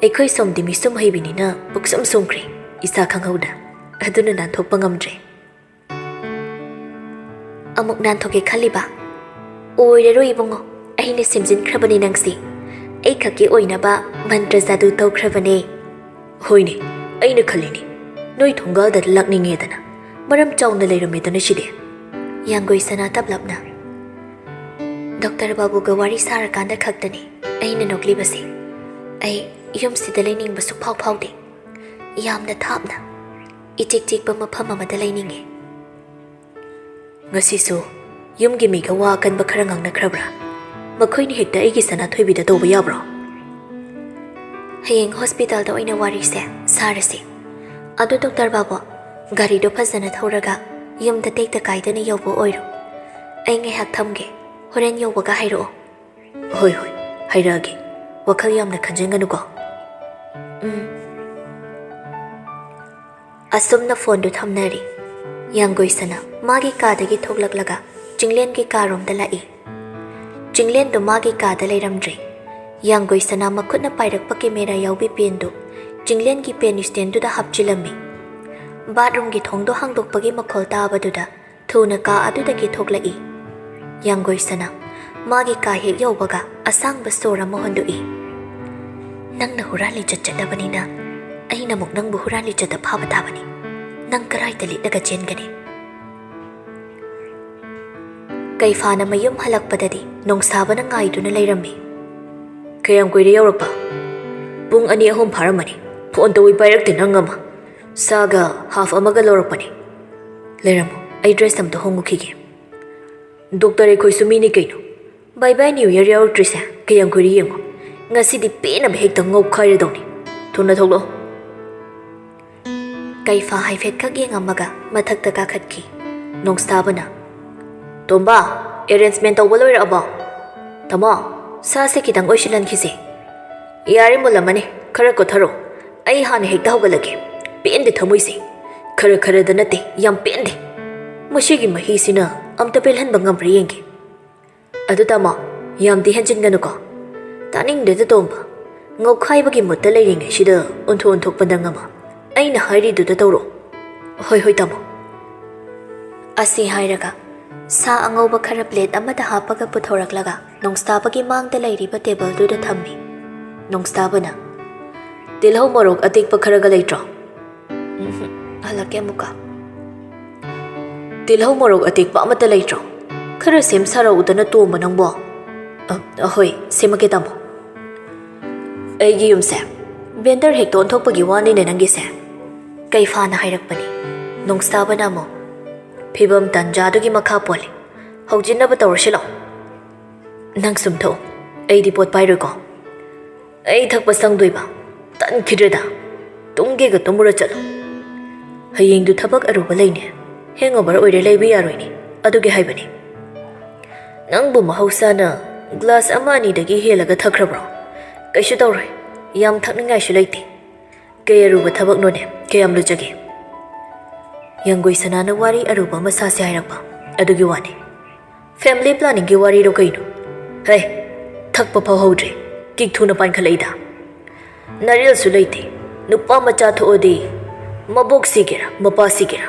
ꯑꯩꯈꯣꯏ ꯁꯣꯝꯗꯤ ꯃꯤꯁꯨꯝ ꯍꯩꯕꯤꯅꯤꯅ ꯄꯨꯛꯁꯨꯝ ꯁꯨꯝꯈ꯭ꯔꯦ, ꯏꯁꯥ ꯈꯪꯍꯧꯗ꯫ ꯑꯗꯨꯅ ꯅꯥꯟꯊꯣꯛꯄ ꯉꯝꯗ꯭ꯔꯦ꯫ ꯑꯃꯨꯛ ꯅꯥꯟꯊꯣꯛꯀꯦ ꯈꯜꯂꯤꯕ? ꯑꯣꯏꯔꯔꯣꯏ ꯏꯕꯨꯡꯉꯣ, ꯑꯩꯅ ꯁꯦꯝꯖꯤꯟꯈ꯭ꯔꯕꯅꯤ ꯅꯪꯁꯤ꯫ ꯑꯩ ꯈꯛꯀꯤ ꯑꯣꯏꯅꯕ ꯃꯟꯇ꯭ꯔ ꯖꯥꯗꯨ ꯇꯧꯈ꯭ꯔꯕꯅꯦ꯫ ꯍꯣꯏꯅꯦ, ꯑꯩꯅ ꯈꯜꯂꯤꯅꯤ ꯅꯣꯏ ꯊꯣꯡꯒꯥꯜꯗ ꯂꯥꯛꯅꯤꯡꯉꯦꯗꯅ ꯃꯔꯝ ꯆꯥꯎꯅ ꯂꯩꯔꯝꯃꯦꯗꯅ ꯁꯤꯗꯤ꯫ ꯌꯥꯡꯒꯣꯏꯁꯅꯥ ꯇꯞꯂꯞꯅ ꯗꯣꯛꯇꯔ ꯕꯥꯕꯨꯒ ꯋꯥꯔꯤ ꯁꯥꯔꯀꯥꯟꯗ ꯈꯛꯇꯅꯤ ꯑꯩꯅ ꯅꯣꯛꯂꯤꯕꯁꯤ ꯑꯩ ꯌꯨꯝꯁꯤꯗ ꯂꯩꯅꯤꯡꯕ ꯁꯨꯛꯐꯥꯎ ꯐꯥꯎꯗꯦ ꯌꯥꯝꯅ ꯊꯥꯞꯅ ꯏꯆꯤꯛ ꯆꯤꯛꯄ ꯃꯐꯝ ꯑꯃꯗ ꯂꯩꯅꯤꯡꯉꯦ ꯉꯁꯤꯁꯨ ꯌꯨꯝꯒꯤ ꯃꯤꯒ ꯋꯥ ꯑꯀꯟꯕ ꯈꯔ ꯉꯥꯡꯅꯈ꯭ꯔꯕ꯭ꯔꯥ ꯃꯈꯣꯏꯅ ꯍꯦꯛꯇ ꯑꯩꯒꯤ ꯁꯅꯥꯊꯣꯏꯕꯤꯗ ꯇꯧꯕ ꯌꯥꯕ꯭ꯔꯣ ꯍꯌꯦꯡ ꯍꯣꯁꯄꯤꯇꯥꯜꯗ ꯑꯣꯏꯅ ꯋꯥꯔꯤꯁꯦ ꯁꯥꯔꯁꯤ ꯑꯗꯣ ꯗꯣꯛꯇꯔ ꯕꯥꯕꯨ ꯒꯥꯔꯤꯗꯣ ꯐꯖꯅ ꯊꯧꯔꯒ ꯌꯨꯝꯗ ꯇꯦꯛꯇ ꯀꯥꯏꯗꯅ ꯌꯧꯕ ꯑꯣꯏꯔꯣ ꯑꯩ ꯉꯥꯏꯍꯥꯛ ꯊꯝꯒꯦ ꯍꯣꯔꯦꯟ ꯌꯧꯕꯒ ꯍꯥꯏꯔꯛꯑꯣ ꯍꯣꯏ ꯍꯣꯏ ꯍꯥꯏꯔꯛꯑꯒꯦ ꯋꯥꯈꯜ ꯌꯥꯝꯅ ꯈꯟꯖꯟꯒꯅꯨꯀꯣ ꯑꯁꯨꯝꯅ ꯐꯣꯟꯗꯨ ꯊꯝꯅꯔꯤ ꯌꯥꯡꯒꯣꯏꯁꯅ ꯃꯥꯒꯤ ꯀꯥꯗꯒꯤ ꯊꯣꯛꯂꯛꯂꯒ ꯆꯤꯡꯂꯦꯟꯒꯤ ꯀꯥꯔꯣꯝꯗ ꯂꯥꯛꯏ ꯆꯤꯡꯂꯦꯟꯗꯨ ꯃꯥꯒꯤ ꯀꯥꯗ ꯂꯩꯔꯝꯗ꯭ꯔꯦ ꯌꯥꯡꯒꯣꯏꯁꯅ ꯃꯈꯨꯠꯅ ꯄꯥꯏꯔꯛꯄ ꯀꯦꯃꯦꯔꯥ ꯌꯥꯎꯕꯤ ꯄꯦꯟꯗꯨ ꯆꯤꯡꯂꯦꯟꯒꯤ ꯄꯦꯟ ꯁ꯭ꯇꯦꯟꯗꯨꯗ ꯍꯥꯞꯆꯤꯜꯂꯝꯃꯤ ꯕꯥꯠꯔꯨꯝꯒꯤ ꯊꯣꯡꯗꯣ ꯍꯥꯡꯗꯣꯛꯄꯒꯤ ꯃꯈꯣꯜ ꯇꯥꯕꯗꯨꯗ ꯊꯨꯅ ꯀꯥ ꯑꯗꯨꯗꯒꯤ ꯊꯣꯛꯂꯛꯏ ꯌꯥꯡꯒꯣꯏꯁꯅ ꯃꯥꯒꯤ ꯀꯥ ꯍꯦꯛ ꯌꯧꯕꯒ ꯑꯁꯥꯡꯕ ꯁꯣꯔ ꯑꯃ ꯍꯣꯟꯗꯣꯛꯏ ꯅꯪꯅ ꯍꯨꯔꯥꯟ ꯂꯤꯆꯠ ꯆꯠꯂꯕꯅꯤꯅ ꯑꯩꯅ ꯑꯃꯨꯛ ꯅꯪꯕꯨ ꯍꯨꯔꯥꯟ ꯂꯤꯆꯠꯇ ꯐꯥꯕ ꯇꯥꯕꯅꯤ ꯅꯪ ꯀꯔꯥꯏꯗ ꯂꯤꯠꯂꯒ ꯆꯦꯟꯒꯅꯤ ꯀꯩꯐꯥꯅ ꯃꯌꯨꯝ ꯍꯜꯂꯛꯄꯗꯗꯤ ꯅꯣꯡꯁꯥꯕꯅ ꯉꯥꯏꯗꯨꯅ ꯂꯩꯔꯝꯃꯤ ꯀꯌꯥꯝ ꯀꯨꯏꯔꯦ ꯌꯧꯔꯛꯄ ꯄꯨꯡ 2-3 ꯐꯥꯔꯝꯃꯅꯤ ꯐꯣꯟ ꯇꯧꯏ ꯄꯥꯏꯔꯛꯇꯦ ꯅꯪ ꯑꯃ ꯁꯥꯒ ꯍꯥꯐ ꯑꯃꯒ ꯂꯧꯔꯛꯄꯅꯤ ꯂꯩꯔꯝꯃꯣ ꯑꯩ ꯗ꯭ꯔꯦꯁ ꯑꯝꯇ ꯍꯣꯡꯉꯨꯈꯤꯒꯦ ꯗꯣꯛꯇꯔ ꯑꯩꯈꯣꯏꯁꯨ ꯃꯤꯅꯤ ꯀꯩꯅꯣ ꯕꯥꯏ ꯕꯥꯏ ꯅ꯭ꯌꯨ ꯏꯌꯔ ꯌꯥꯎꯔꯛꯇ꯭ꯔꯤꯁꯦ ꯀꯌꯥꯝ ꯀꯨꯏꯔꯦ ꯌꯦꯡꯉꯣ ꯉꯁꯤꯗꯤ ꯄꯦꯟꯅꯕ ꯍꯦꯛꯇ ꯉꯧꯈꯥꯏꯔꯗꯧꯅꯤ ꯊꯨꯅ ꯊꯣꯛꯂꯛꯑꯣ ꯀꯩꯐꯥ ꯍꯥꯏꯐꯦꯠꯈꯛ ꯌꯦꯡꯉꯝꯃꯒ ꯃꯊꯛꯇ ꯀꯥꯈꯠꯈꯤ ꯅꯣꯡꯁꯥꯕꯅ ꯇꯣꯝꯕꯥ ꯑꯦꯔꯦꯟꯖꯃꯦꯟ ꯇꯧꯕ ꯂꯣꯏꯔꯛꯑꯕꯣ ꯇꯥꯃꯣ ꯁꯥꯁꯦ ꯈꯤꯇꯪ ꯑꯣꯏꯁꯤꯜꯍꯟꯈꯤꯁꯦ ꯌꯥꯔꯦ ꯃꯨꯜꯂꯝꯃꯅꯤ ꯈꯔ ꯀꯣꯊꯔꯣ ꯑꯩ ꯍꯥꯟꯅ ꯍꯦꯛꯇ ꯍꯧꯒꯠꯂꯒꯦ ꯄꯦꯟꯗꯦ ꯊꯃꯣꯏꯁꯦ ꯈꯔ ꯈꯔꯗ ꯅꯠꯇꯦ ꯌꯥꯝ ꯄꯦꯟꯗꯦ ꯃꯁꯤꯒꯤ ꯃꯍꯤꯁꯤꯅ ꯑꯝꯇ ꯄꯦꯜꯍꯟꯕ ꯉꯝꯕ꯭ꯔꯥ ꯌꯦꯡꯒꯦ ꯑꯗꯨ ꯇꯥꯃꯣ ꯌꯥꯝꯗꯤ ꯍꯦꯟꯖꯤꯟꯒꯅꯨꯀꯣ ꯇꯥꯅꯤꯡꯗꯦꯗ ꯇꯣꯝꯕ ꯉꯧꯈꯥꯏꯕꯒꯤ ꯃꯨꯠꯇ ꯂꯩꯔꯤꯉꯩꯁꯤꯗ ꯑꯣꯟꯊꯣꯛꯄ ꯅꯪ ꯑꯃ ꯑꯩꯅ ꯍꯥꯏꯔꯤꯗꯨꯗ ꯇꯧꯔꯣ ꯍꯣꯏ ꯍꯣꯏ ꯇꯥꯃꯣ ꯑꯁꯤ ꯍꯥꯏꯔꯒ ꯁꯥ ꯑꯉꯧꯕ ꯈꯔ ꯄ꯭ꯂꯦꯠ ꯑꯃꯗ ꯍꯥꯞꯄꯒ ꯄꯨꯊꯣꯔꯛꯂꯒ ꯅꯣꯡꯁꯥꯕꯒꯤ ꯃꯥꯡꯗ ꯂꯩꯔꯤꯕ ꯇꯦꯕꯜꯗꯨꯗ ꯊꯝꯃꯤ ꯅꯣꯡꯁꯥꯕꯅ ꯇꯤꯜꯍꯧ ꯃꯣꯔꯣꯛ ꯑꯇꯦꯛꯄ ꯈꯔꯒ ꯂꯩꯇ꯭ꯔꯣ ꯍꯜꯂꯛꯀꯦ ꯑꯃꯨꯛꯀ ꯇꯤꯜꯍꯧ ꯃꯣꯔꯣꯛ ꯑꯇꯦꯛꯄ ꯑꯃꯠꯇ ꯂꯩꯇ꯭ꯔꯣ ꯈꯔ ꯁꯦꯝ ꯁꯥꯔꯛꯎꯗꯅ ꯇꯣꯝꯕ ꯅꯪꯕꯣ ꯍꯣꯏ ꯁꯦꯝꯃꯛꯀꯦ ꯇꯥꯃꯣ ꯑꯩꯒꯤ ꯌꯨꯝꯁꯦ ꯕꯦꯟꯗꯔ ꯍꯦꯛꯇ ꯑꯣꯟꯊꯣꯛꯄꯒꯤ ꯋꯥꯅꯤꯅꯦ ꯅꯪꯒꯤꯁꯦ ꯀꯩꯐꯥꯅ ꯍꯥꯏꯔꯛꯄꯅꯤ ꯅꯣꯡꯁꯥꯕꯅ ꯑꯃꯨꯛ ꯐꯤꯕꯝ ꯇꯟꯖꯥꯗꯨꯒꯤ ꯃꯈꯥ ꯄꯣꯜꯂꯤ ꯍꯧꯖꯤꯟꯅꯕ ꯇꯧꯔꯁꯤ ꯂꯥꯛꯑꯣ ꯅꯪ ꯁꯨꯝꯊꯣꯛꯎ ꯑꯩꯗꯤ ꯄꯣꯠ ꯄꯥꯏꯔꯣꯏꯀꯣ ꯑꯩ ꯊꯛꯄ ꯁꯪꯗꯣꯏꯕ ꯇꯟꯈꯤꯗ꯭ꯔꯦꯗ ꯇꯨꯝꯒꯦꯒ ꯇꯨꯝꯃꯨꯔ ꯆꯠꯂꯣ ꯍꯌꯦꯡꯗꯨ ꯊꯕꯛ ꯑꯔꯨꯕ ꯂꯩꯅꯦ ꯍꯦꯡꯑꯣꯚꯔ ꯑꯣꯏꯔꯦ ꯂꯩꯕ ꯌꯥꯔꯣꯏꯅꯦ ꯑꯗꯨꯒꯤ ꯍꯥꯏꯕꯅꯤ ꯅꯪꯕꯨ ꯃꯍꯧꯁꯥꯅ ꯒ꯭ꯂꯥꯁ 1-2ꯗꯒꯤ ꯍꯦꯜꯂꯒ ꯊꯛꯈ꯭ꯔꯕ꯭ꯔꯣ ꯀꯩꯁꯨ ꯇꯧꯔꯣꯏ ꯌꯥꯝ ꯊꯛꯅꯤꯡꯉꯥꯏꯁꯨ ꯂꯩꯇꯦ ꯀꯩ ꯑꯔꯨꯕ ꯊꯕꯛꯅꯣꯅꯦ ꯀꯌꯥꯝ ꯂꯨꯖꯒꯦ ꯌꯥꯡꯒꯣꯏꯁꯅꯥꯅ ꯋꯥꯔꯤ ꯑꯔꯨꯕ ꯑꯃ ꯁꯥꯁꯦ ꯍꯥꯏꯔꯛꯄ ꯑꯗꯨꯒꯤ ꯋꯥꯅꯤ ꯐꯦꯃꯤꯂꯤ ꯄ꯭ꯂꯥꯅꯤꯡꯒꯤ ꯋꯥꯔꯤꯔꯣ ꯀꯩꯅꯣ ꯍꯩ ꯊꯛꯄ ꯐꯥꯎꯍꯧꯗ꯭ꯔꯦ ꯀꯤꯛ ꯊꯨꯅ ꯄꯥꯟꯈꯠꯂꯛꯏꯗ ꯅꯔꯦꯜꯁꯨ ꯂꯩꯇꯦ ꯅꯨꯄꯥ ꯃꯆꯥ ꯊꯣꯛꯑꯗꯤ ꯃꯕꯣꯛ ꯁꯤꯒꯦꯔꯥ ꯃꯄꯥ ꯁꯤꯒꯦꯔꯥ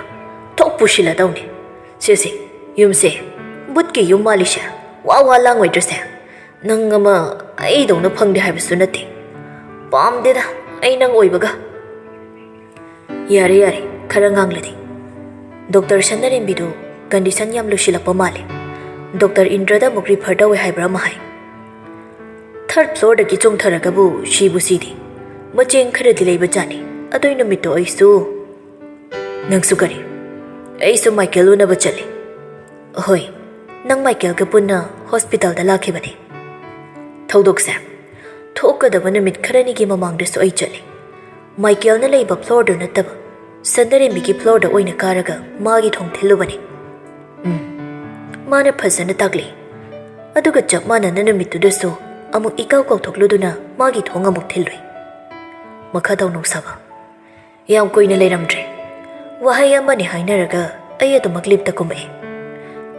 ꯊꯣꯛ ꯄꯨꯁꯤꯜꯂꯗꯧꯅꯤ ꯁꯤꯁꯦ ꯌꯨꯝꯁꯦ ꯕꯨꯠꯀꯤ ꯌꯨꯝ ꯃꯥꯜꯂꯤꯁꯦ ꯋꯥ ꯂꯥꯡꯉꯣꯏꯗ꯭ꯔꯁꯦ ꯅꯪ ꯑꯃ ꯑꯩꯗꯧꯅ ꯐꯪꯗꯦ ꯍꯥꯏꯕꯁꯨ ꯅꯠꯇꯦ ꯄꯥꯝꯗꯦꯗ ꯑꯩ ꯅꯪ ꯑꯣꯏꯕꯒ ꯌꯥꯔꯦ ꯈꯔ ꯉꯥꯡꯂꯗꯤ ꯗꯣꯛꯇꯔ ꯁꯟꯅꯔꯦꯝꯕꯤꯗꯨ ꯀꯟꯗꯤꯁꯟ ꯌꯥꯝ ꯂꯨꯁꯤꯜꯂꯛꯄ ꯃꯥꯜꯂꯦ ꯗꯣꯛꯇꯔ ꯏꯟꯗ꯭ꯔꯗ ꯑꯃꯨꯛ ꯔꯤꯐꯔ ꯇꯧꯋꯦ ꯍꯥꯏꯕ꯭ꯔꯥ ꯑꯃ ꯍꯥꯏ 3rd ꯐ꯭ꯂꯣꯔꯗꯒꯤ ꯆꯣꯡꯊꯔꯒꯕꯨ ꯁꯤꯕꯨ ꯁꯤꯗꯤ ꯃꯆꯦꯡ ꯈꯔꯗꯤ ꯂꯩꯕ ꯖꯥꯠꯅꯤ ꯑꯗꯨꯏ ꯅꯨꯃꯤꯠꯇꯣ ꯑꯩꯁꯨ ꯅꯪꯁꯨ ꯀꯔꯤ ꯑꯩꯁꯨ ꯃꯥꯏꯀꯦꯜ ꯎꯅꯕ ꯆꯠꯂꯤ ꯍꯣꯏ ꯅꯪ ꯃꯥꯏꯀꯦꯜꯒ ꯄꯨꯟꯅ ꯍꯣꯁꯄꯤꯇꯥꯜꯗ ꯂꯥꯛꯈꯤꯕꯅꯤ ꯊꯧꯗꯣꯛꯁꯦ ꯊꯣꯛꯀꯗꯕ ꯅꯨꯃꯤꯠ ꯈꯔꯅꯤꯒꯤ ꯃꯃꯥꯡꯗꯁꯨ ꯑꯩ ꯆꯠꯂꯤ ꯃꯥꯏꯀꯦꯜꯅ ꯂꯩꯕ ꯐ꯭ꯂꯣꯔꯗꯨ ꯅꯠꯇꯕ ꯁꯟꯅꯔꯦꯝꯕꯤꯒꯤ ꯐ꯭ꯂꯣꯔꯗ ꯑꯣꯏꯅ ꯀꯥꯔꯒ ꯃꯥꯒꯤ ꯊꯣꯡ ꯊꯤꯜꯂꯨꯕꯅꯤ ꯃꯥꯅ ꯐꯖꯅ ꯇꯥꯛꯂꯤ ꯑꯗꯨꯒ ꯆꯞ ꯃꯥꯟꯅꯅ ꯅꯨꯃꯤꯠꯇꯨꯗꯁꯨ ꯑꯃꯨꯛ ꯏꯀꯥꯎ ꯀꯥꯎꯊꯣꯛꯂꯨꯗꯨꯅ ꯃꯥꯒꯤ ꯊꯣꯡ ꯑꯃꯨꯛ ꯊꯤꯜꯂꯨꯏ ꯃꯈꯥ ꯇꯧ ꯅꯣꯡꯁꯥꯕ ꯌꯥꯝ ꯀꯨꯏꯅ ꯂꯩꯔꯝꯗ꯭ꯔꯦ ꯋꯥꯍꯩ ꯑꯃꯅꯤ ꯍꯥꯏꯅꯔꯒ ꯑꯩ ꯑꯗꯨꯃꯛ ꯂꯤꯞꯇ ꯀꯨꯝꯃꯛꯏ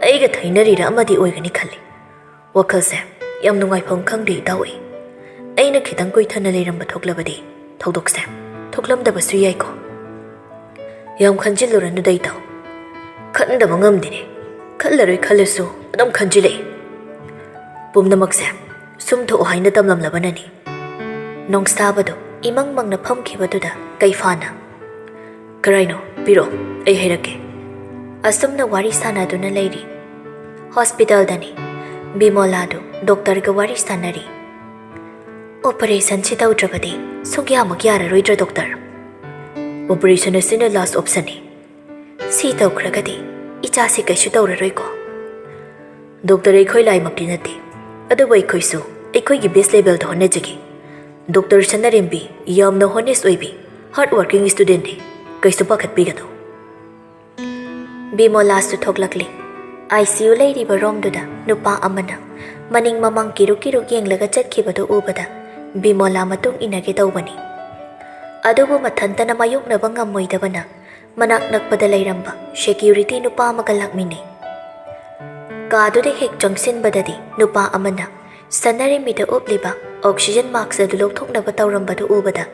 ꯑꯩꯒ ꯊꯩꯅꯔꯤꯔ ꯑꯃꯗꯤ ꯑꯣꯏꯒꯅꯤ ꯈꯜꯂꯤ ꯋꯥꯈꯜꯁꯦ ꯌꯥꯝ ꯅꯨꯡꯉꯥꯏꯐꯝ ꯈꯪꯗꯦ ꯏꯇꯥꯎꯏ ꯑꯩꯅ ꯈꯤꯇꯪ ꯀꯨꯏꯊꯅ ꯂꯩꯔꯝꯕ ꯊꯣꯛꯂꯕꯗꯤ ꯊꯧꯗꯣꯛꯁꯦ ꯊꯣꯛꯂꯝꯗꯕꯁꯨ ꯌꯥꯏꯀꯣ ꯌꯥꯝ ꯈꯟꯖꯤꯜꯂꯨꯔꯅꯨꯗ ꯏꯇꯥꯎ ꯈꯟꯗꯕ ꯉꯝꯗꯦꯅꯦ ꯈꯜꯂꯔꯣꯏ ꯈꯜꯂꯁꯨ ꯑꯗꯨꯝ ꯈꯟꯖꯤꯜꯂꯛꯏ ꯄꯨꯝꯅꯃꯛꯁꯦ ꯁꯨꯝꯊꯣꯛꯑꯣ ꯍꯥꯏꯅ ꯇꯝꯂꯝꯂꯕꯅꯅꯤ ꯅꯣꯡꯁꯥꯕꯗꯨ ꯏꯃꯪ ꯃꯪꯅ ꯐꯝꯈꯤꯕꯗꯨꯗ ꯀꯩꯐꯥꯅ ꯀꯔꯥꯏꯅꯣ ꯄꯤꯔꯣ ꯑꯩ ꯍꯥꯏꯔꯛꯀꯦ ꯑꯁꯨꯝꯅ ꯋꯥꯔꯤ ꯁꯥꯟꯅꯗꯨꯅ ꯂꯩꯔꯤ ꯍꯣꯁꯄꯤꯇꯥꯜꯗꯅꯤ ꯕꯤꯃꯣꯂꯥꯗꯨ ꯗꯣꯛꯇꯔꯒ ꯋꯥꯔꯤ ꯁꯥꯟꯅꯔꯤ꯫ ꯑꯣꯄꯔꯦꯁꯟꯁꯤ ꯇꯧꯗ꯭ꯔꯕꯗꯤ ꯁꯨꯛꯌꯥꯃꯛ ꯌꯥꯔꯔꯣꯏꯗ꯭ꯔꯥ ꯗꯣꯛꯇꯔ? ꯑꯣꯄꯔꯦꯁꯟ ꯑꯁꯤꯅ ꯂꯥꯁ ꯑꯣꯞꯁꯟꯅꯤ꯫ ꯁꯤ ꯇꯧꯈ꯭ꯔꯒꯗꯤ ꯏꯆꯥꯁꯤ ꯀꯩꯁꯨ ꯇꯧꯔꯔꯣꯏꯀꯣ? ꯗꯣꯛꯇꯔ ꯑꯩꯈꯣꯏ ꯂꯥꯏꯃꯛꯇꯤ ꯅꯠꯇꯦ, ꯑꯗꯨꯕꯨ ꯑꯩꯈꯣꯏꯁꯨ ꯑꯩꯈꯣꯏꯒꯤ ꯕꯦꯁ ꯂꯦꯚꯦꯜꯗ ꯍꯣꯠꯅꯖꯒꯦ꯫ ꯗꯣꯛꯇꯔ ꯁꯅꯥꯔꯦꯝꯕꯤ ꯌꯥꯝꯅ ꯍꯣꯅꯦꯁ ꯑꯣꯏꯕꯤ ꯍꯥꯔꯗ ꯋꯥꯔꯀꯤꯡ ꯁ꯭ꯇꯨꯗꯦꯟꯠꯅꯤ, ꯀꯩꯁꯨ ꯄꯥꯈꯠꯄꯤꯒꯅꯨ꯫ ꯕꯤꯃꯣꯂꯥꯁꯨ ꯊꯣꯛꯂꯛꯂꯤ꯫ ICU ꯂꯩꯔꯤꯕ ꯔꯣꯝꯗꯨꯗ ꯅꯨꯄꯥ ꯑꯃꯅ ꯃꯅꯤꯡ ꯃꯃꯥꯡ ꯀꯤꯔꯨꯛ ꯌꯦꯡꯂꯒ ꯆꯠꯈꯤꯕꯗꯨ ꯎꯕꯗ ꯕꯤꯃꯣꯂꯥ ꯃꯇꯨꯡ ꯏꯟꯅꯒꯦ ꯇꯧꯕꯅꯤ꯫ ꯑꯗꯨꯕꯨ ꯃꯊꯟꯇꯅ ꯃꯥꯌꯣꯛꯅꯕ ꯉꯝꯃꯣꯏꯗꯕꯅ ꯃꯅꯥꯛ ꯅꯛꯄꯗ ꯂꯩꯔꯝꯕ ꯁꯦꯀ꯭ꯌꯨꯔꯤꯇꯤ ꯅꯨꯄꯥ ꯑꯃꯒ ꯂꯥꯛꯃꯤꯟꯅꯩ꯫ ꯀꯥꯗꯨꯗ ꯍꯦꯛ ꯆꯪꯁꯤꯟꯕꯗꯗꯤ ꯅꯨꯄꯥ ꯑꯃꯅ ꯁꯅꯥꯔꯦꯝꯕꯤꯗ ꯎꯞꯂꯤꯕ ꯑꯣꯛꯁꯤꯖꯟ ꯃꯥꯛꯁ ꯑꯗꯨ ꯂꯧꯊꯣꯛꯅꯕ ꯇꯧꯔꯝꯕꯗꯨ ꯎꯕꯗ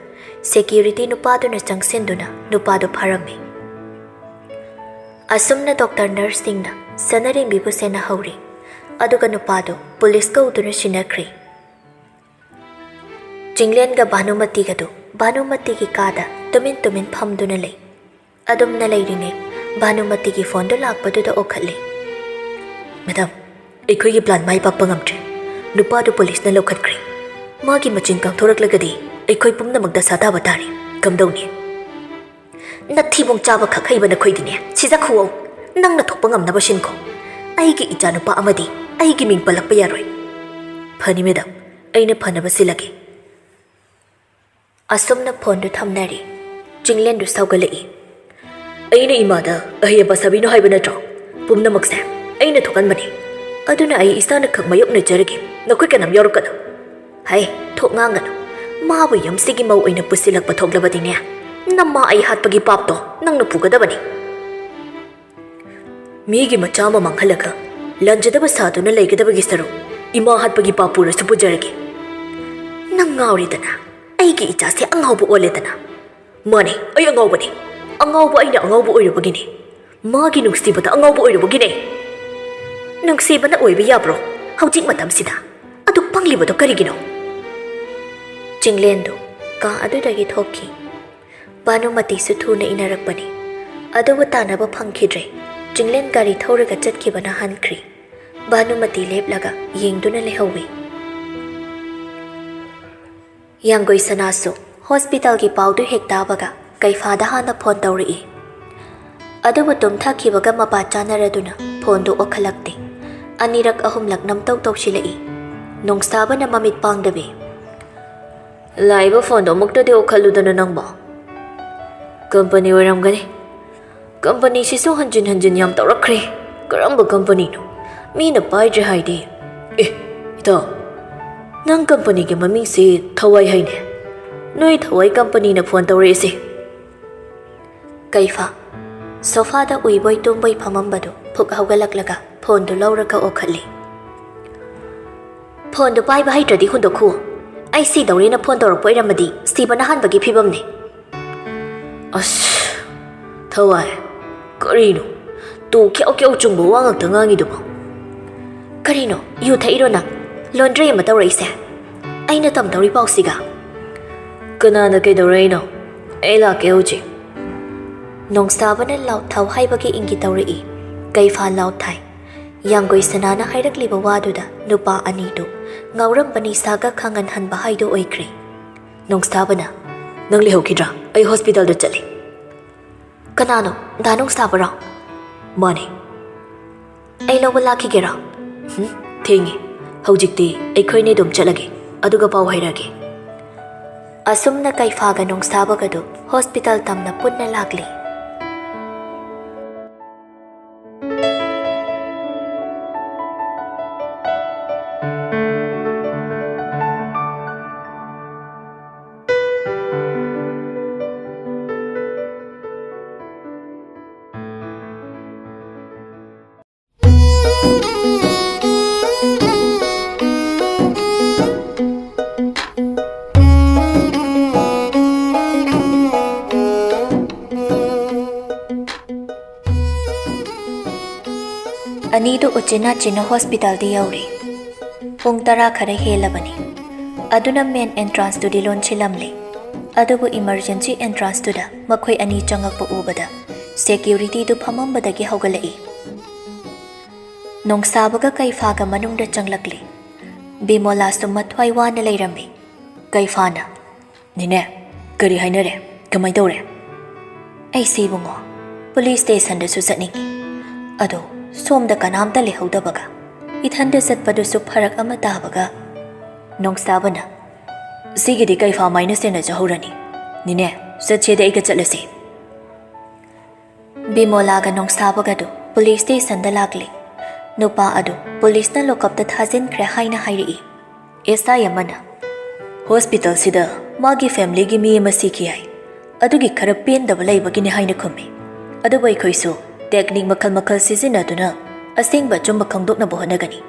ꯁꯦꯀ꯭ꯌꯨꯔꯤꯇꯤ ꯅꯨꯄꯥꯗꯨꯅ ꯆꯪꯁꯤꯟꯗꯨꯅ ꯅꯨꯄꯥꯗꯨ ꯐꯥꯔꯝꯃꯤ꯫ ꯑꯁꯨꯝꯅ ꯗꯣꯛꯇꯔ ꯅꯔꯁꯁꯤꯡꯅ ꯁꯅꯥꯔꯦꯝꯕꯤꯕꯨ ꯁꯦꯟꯅꯍꯧꯔꯤ, ꯑꯗꯨꯒ ꯅꯨꯄꯥꯗꯨ ꯄꯨꯂꯤꯁ ꯀꯧꯗꯨꯅ ꯁꯤꯟꯅꯈ꯭ꯔꯤ꯫ ꯆꯤꯡꯂꯦꯟꯒ ꯚꯥꯅꯨꯃꯇꯤꯒꯗꯨ ꯚꯥꯅꯨꯃꯇꯤꯒꯤ ꯀꯥꯗ ꯇꯨꯃꯤꯟ ꯐꯝꯗꯨꯅ ꯂꯩ꯫ ꯑꯗꯨꯝꯅ ꯂꯩꯔꯤꯉꯩ ꯚꯥꯅꯨꯃꯇꯤꯒꯤ ꯐꯣꯟꯗꯨ ꯂꯥꯛꯄꯗꯨꯗ ꯑꯣꯛꯈꯠꯂꯤ꯫ ꯃꯦꯗꯥꯝ, ꯑꯩꯈꯣꯏꯒꯤ ꯄ꯭ꯂꯥꯟ ꯃꯥꯏ ꯄꯥꯛꯄ ꯉꯝꯗ꯭ꯔꯦ꯫ ꯅꯨꯄꯥꯗꯨ ꯄꯨꯂꯤꯁꯅ ꯂꯧꯈꯠꯈ꯭ꯔꯦ꯫ ꯃꯥꯒꯤ ꯃꯆꯤꯟ ꯀꯥꯡꯊꯣꯔꯛꯂꯒꯗꯤ ꯑꯩꯈꯣꯏ ꯄꯨꯝꯅꯃꯛ ꯗꯁꯥ ꯇꯥꯕ ꯇꯥꯔꯦ꯫ ꯀꯝꯗꯧꯅꯤ? ꯅꯊꯤꯕꯣꯡ ꯆꯥꯕ ꯈꯛ ꯍꯩꯕ ꯅꯈꯣꯏꯗꯤꯅꯦ ꯁꯤꯖꯈꯨꯋꯣ, ꯅꯪꯅ ꯊꯣꯛꯄ ꯉꯝꯅꯕ ꯁꯤꯟꯈꯣ꯫ ꯑꯩꯒꯤ ꯏꯆꯥꯅꯨꯄꯥ ꯑꯃꯗꯤ ꯑꯩꯒꯤ ꯃꯤꯡ ꯄꯜꯂꯛꯄ ꯌꯥꯔꯣꯏ꯫ ꯐꯅꯤ ꯃꯦꯗꯥꯝ, ꯑꯩꯅ ꯐꯅꯕ ꯁꯤꯜꯂꯒꯦ꯫ ꯑꯁꯨꯝꯅ ꯐꯣꯟꯗꯨ ꯊꯝꯅꯔꯤ꯫ ꯆꯤꯡꯂꯦꯟꯗꯨ ꯁꯧꯒꯠꯂꯛꯏ꯫ ꯑꯩꯅ ꯏꯃꯥꯗ ꯑꯍꯩ ꯑꯄꯥ ꯁꯥꯕꯤꯅꯣ ꯍꯥꯏꯕ ꯅꯠꯇ꯭ꯔꯣ? ꯄꯨꯝꯅꯃꯛꯁꯦ ꯑꯩꯅ ꯊꯣꯛꯍꯟꯕꯅꯤ꯫ ꯑꯗꯨꯅ ꯑꯩ ꯏꯁꯥꯅ ꯈꯛ ꯃꯥꯌꯣꯛꯅꯖꯔꯒꯦ, ꯅꯈꯣꯏ ꯀꯅꯥꯝ ꯌꯥꯎꯔꯛꯀꯅꯨ꯫ ꯍꯩ, ꯊꯣꯛ ꯉꯥꯡꯒꯅꯨ꯫ ꯃꯥꯕꯨ ꯌꯨꯝꯁꯤꯒꯤ ꯃꯧ ꯑꯣꯏꯅ ꯄꯨꯁꯤꯜꯂꯛꯄ ꯊꯣꯛꯂꯕꯗꯤꯅꯦ, ꯅꯃꯥ ꯑꯩ ꯍꯥꯠꯄꯒꯤ ꯄꯥꯞꯇꯣ ꯅꯪꯅ ꯄꯨꯒꯗꯕꯅꯤ꯫ ꯃꯤꯒꯤ ꯃꯆꯥ ꯑꯃ ꯃꯥꯡꯍꯜꯂꯒ ꯂꯥꯟꯖꯗꯕ ꯁꯥꯗꯨꯅ ꯂꯩꯒꯗꯕꯒꯤ ꯁꯔꯨꯛ ꯏꯃꯥ ꯍꯥꯠꯄꯒꯤ ꯄꯥꯞ ꯄꯨꯔꯁꯨ ꯄꯨꯖꯔꯒꯦ꯫ ꯅꯪ ꯉꯥꯎꯔꯤꯗꯅ, ꯑꯩꯒꯤ ꯏꯆꯥꯁꯦ ꯑꯉꯥꯎꯕ ꯑꯣꯜꯂꯦꯗꯅ꯫ ꯃꯥꯅꯦ, ꯑꯩ ꯑꯉꯥꯎꯕꯅꯤ꯫ ꯑꯉꯥꯎꯕ ꯑꯩꯅ ꯑꯉꯥꯎꯕ ꯑꯣꯏꯔꯨꯕꯒꯤꯅꯦ꯫ ꯃꯥꯒꯤ ꯅꯨꯡꯁꯤꯕꯗ ꯑꯉꯥꯎꯕ ꯑꯣꯏꯔꯨꯕꯒꯤꯅꯦ꯫ ꯅꯨꯡꯁꯤꯕꯅ ꯑꯣꯏꯕ ꯌꯥꯕ꯭ꯔꯣ ꯍꯧꯖꯤꯛ ꯃꯇꯝꯁꯤꯗ? ꯑꯗꯨ ꯄꯪꯂꯤꯕꯗꯣ ꯀꯔꯤꯒꯤꯅꯣ? ꯆꯤꯡꯂꯦꯟꯗꯨ ꯀꯥ ꯑꯗꯨꯗꯒꯤ ꯊꯣꯛꯈꯤ꯫ ꯚꯥꯅꯨꯃꯇꯤꯁꯨ ꯊꯨꯅ ꯏꯟꯅꯔꯛꯄꯅꯤ, ꯑꯗꯨꯕꯨ ꯇꯥꯟꯅꯕ ꯐꯪꯈꯤꯗ꯭ꯔꯦ꯫ ꯆꯤꯡꯂꯦꯟ ꯒꯥꯔꯤ ꯊꯧꯔꯒ ꯆꯠꯈꯤꯕꯅ ꯍꯟꯈ꯭ꯔꯤ꯫ ꯚꯥꯅꯨꯃꯇꯤ ꯂꯦꯞꯂꯒ ꯌꯦꯡꯗꯨꯅ ꯂꯩꯍꯧꯏ꯫ ꯌꯥꯡꯒꯣꯏ ꯁꯅꯥꯁꯨ ꯍꯣꯁꯄꯤꯇꯥꯜꯒꯤ ꯄꯥꯎꯗꯨ ꯍꯦꯛ ꯇꯥꯕꯒ ꯀꯩꯐꯥꯗ ꯍꯥꯟꯅ ꯐꯣꯟ ꯇꯧꯔꯛꯏ꯫ ꯑꯗꯨꯕꯨ ꯇꯨꯝꯊꯈꯤꯕꯒ ꯃꯄꯥ ꯆꯥꯅꯔꯗꯨꯅ ꯐꯣꯟꯗꯨ ꯑꯣꯛꯈꯠꯂꯛꯇꯦ꯫ ꯑꯅꯤꯔꯛ ꯑꯍꯨꯝꯂꯛ ꯅꯝꯇꯧ ꯇꯧꯁꯤꯜꯂꯛꯏ꯫ ꯅꯣꯡꯁꯥꯕꯅ ꯃꯃꯤꯠ ꯄꯥꯡꯗꯕꯤ꯫ ꯂꯥꯛꯏꯕ ꯐꯣꯟꯗꯣ ꯑꯃꯨꯛꯇꯗꯤ ꯑꯣꯛꯈꯠꯂꯨꯗꯅ ꯅꯪꯕꯣ꯫ ꯀꯝꯄꯅꯤ ꯑꯣꯏꯔꯝꯒꯅꯤ꯫ ꯀꯝꯄꯅꯤꯁꯤꯁꯨ ꯍꯟꯖꯤꯟ ꯌꯥꯝ ꯇꯧꯔꯛꯈ꯭ꯔꯦ꯫ ꯀꯔꯝꯕ ꯀꯝꯄꯅꯤꯅꯣ? ꯃꯤꯅ ꯄꯥꯏꯗ꯭ꯔꯦ ꯍꯥꯏꯗꯤ꯫ ꯏꯇꯥꯎ, ꯅꯪ ꯀꯝꯄꯅꯤꯒꯤ ꯃꯃꯤꯡꯁꯤ ꯊꯋꯥꯏ ꯍꯥꯏꯅꯦ꯫ ꯅꯣꯏ ꯊꯋꯥꯏ ꯀꯝꯄꯅꯤꯅ ꯐꯣꯟ ꯇꯧꯔꯛꯏꯁꯦ꯫ ꯀꯩꯐꯥ ꯁꯣꯐꯥꯗ ꯎꯏꯕꯣꯏ ꯇꯨꯝꯕꯣꯏ ꯐꯝꯃꯝꯕꯗꯨ ꯐꯨꯛ ꯍꯧꯒꯠꯂꯛꯂꯒ ꯐꯣꯟꯗꯨ ꯂꯧꯔꯒ ꯑꯣꯛꯈꯠꯂꯤ꯫ ꯐꯣꯟꯗꯨ ꯄꯥꯏꯕ ꯍꯩꯇ꯭ꯔꯗꯤ ꯍꯨꯟꯗꯣꯛꯈꯨ꯫ ꯑꯩ ꯁꯤꯗꯧꯔꯦꯅ ꯐꯣꯟ ꯇꯧꯔꯛꯄ ꯑꯣꯏꯔꯝꯃꯗꯤ ꯁꯤꯕꯅ ꯍꯥꯟꯕꯒꯤ ꯐꯤꯕꯝꯅꯤ꯫ ꯑꯁ, ꯊꯋꯥꯏ, ꯀꯔꯤꯅꯣ? ꯇꯨ ꯈ꯭ꯌꯥꯎ ꯆꯨꯡꯕ ꯋꯥ ꯉꯥꯛꯇ ꯉꯥꯡꯉꯤꯗꯨꯕꯣ? ꯀꯔꯤꯅꯣ, ꯌꯨ ꯊꯛꯏꯔꯣ ꯅꯪ? ꯂꯣꯟꯗ꯭ꯔꯤ ꯑꯃ ꯇꯧꯔꯛꯏꯁꯦ ꯑꯩꯅ ꯇꯝꯗꯧꯔꯤ ꯄꯥꯎꯁꯤꯒ꯫ ꯀꯅꯥꯅ ꯀꯩꯗꯧꯔꯛꯏꯅꯣ? ꯑꯩ ꯂꯥꯛꯀꯦ ꯍꯧꯖꯤꯛ꯫ ꯅꯣꯡꯁꯥꯕꯅ ꯂꯥꯎꯠ ꯊꯥꯎ ꯍꯥꯏꯕꯒꯤ ꯏꯪꯒꯤꯠ ꯇꯧꯔꯛꯏ꯫ ꯀꯩꯐꯥ ꯂꯥꯎꯠ ꯊꯥꯏ꯫ ꯌꯥꯡꯒꯣꯏ ꯁꯅꯥꯅ ꯍꯥꯏꯔꯛꯂꯤꯕ ꯋꯥꯗꯨꯗ ꯅꯨꯄꯥ ꯑꯅꯤꯗꯨ ꯉꯥꯎꯔꯝꯕ ꯅꯤꯁꯥꯒ ꯈꯪꯍꯟꯍꯟꯕ ꯍꯥꯏꯗꯨ ꯑꯣꯏꯈ꯭ꯔꯦ꯫ ꯅꯣꯡꯁꯥꯕꯅ, ꯅꯪ ꯂꯩꯍꯧꯈꯤꯗ꯭ꯔꯥ? ꯑꯩ ꯍꯣꯁꯄꯤꯇꯥꯜꯗ ꯆꯠꯂꯤ꯫ ꯀꯅꯥꯅꯣ? ꯗꯥ ꯅꯣꯡꯁꯥꯕꯔꯣ? ꯃꯥꯅꯦ꯫ ꯑꯩ ꯂꯧꯕ ꯂꯥꯛꯈꯤꯒꯦꯔꯣ? ꯊꯦꯡꯉꯦ꯫ ꯍꯧꯖꯤꯛꯇꯤ ꯑꯩꯈꯣꯏꯅꯤ ꯑꯗꯨꯝ ꯆꯠꯂꯒꯦ, ꯑꯗꯨꯒ ꯄꯥꯎ ꯍꯥꯏꯔꯛꯑꯒꯦ꯫ ꯑꯁꯨꯝꯅ ꯀꯩꯐꯥꯒ ꯅꯣꯡꯁꯥꯕꯒꯗꯨ ꯍꯣꯁꯄꯤꯇꯥꯜ ꯇꯝꯅ ꯄꯨꯟꯅ ꯂꯥꯛꯂꯤ꯫ ꯑꯅꯤꯗꯨ ꯎꯆꯤꯟꯅꯥꯆꯤꯟꯅ ꯍꯣꯁꯄꯤꯇꯥꯜꯗ ꯌꯧꯔꯤ꯫ ꯄꯨꯡ 10 ꯈꯔ ꯍꯦꯜꯂꯕꯅꯤ꯫ ꯑꯗꯨꯅ ꯃꯦꯟ ꯑꯦꯟꯇ꯭ꯔꯥꯟꯁꯇꯨꯗꯤ ꯂꯣꯟꯁꯤꯜꯂꯝꯂꯤ꯫ ꯑꯗꯨꯕꯨ ꯏꯃꯔꯖꯦꯟꯁꯤ ꯑꯦꯟꯇ꯭ꯔꯥꯟꯁꯇꯨꯗ ꯃꯈꯣꯏ ꯑꯅꯤ ꯆꯪꯉꯛꯄ ꯎꯕꯗ ꯁꯦꯀ꯭ꯌꯨꯔꯤꯇꯤꯗꯨ ꯐꯝꯃꯝꯕꯗꯒꯤ ꯍꯧꯒꯠꯂꯛꯏ꯫ Nongsabaga Kaifaga manungda changlakli. Bimola sumathwai wana leirami. Kaifana. Nine, kari hainare, kamay dore. Ay sibungo, police station da susatningi. Ado, somda kanamda lehawdabaga. Ithanda satpadu supharak amatabaga. Nongsabana. Sigidi Kaifa minus na jahurani. Nine, satchede iga chatlasi. Bimolaga Nongsabaga do, police station da lagli. Nupa ado, police na lokap da thazin kre haina hairi. Esa yamana. Hospital sida, magi family gi mi masiki hai. Adugi khara pain da balai bagini haina khumi. Adu bai khoisu, technique makal sizina duna, asing ba chumba khangdok na bohana gani.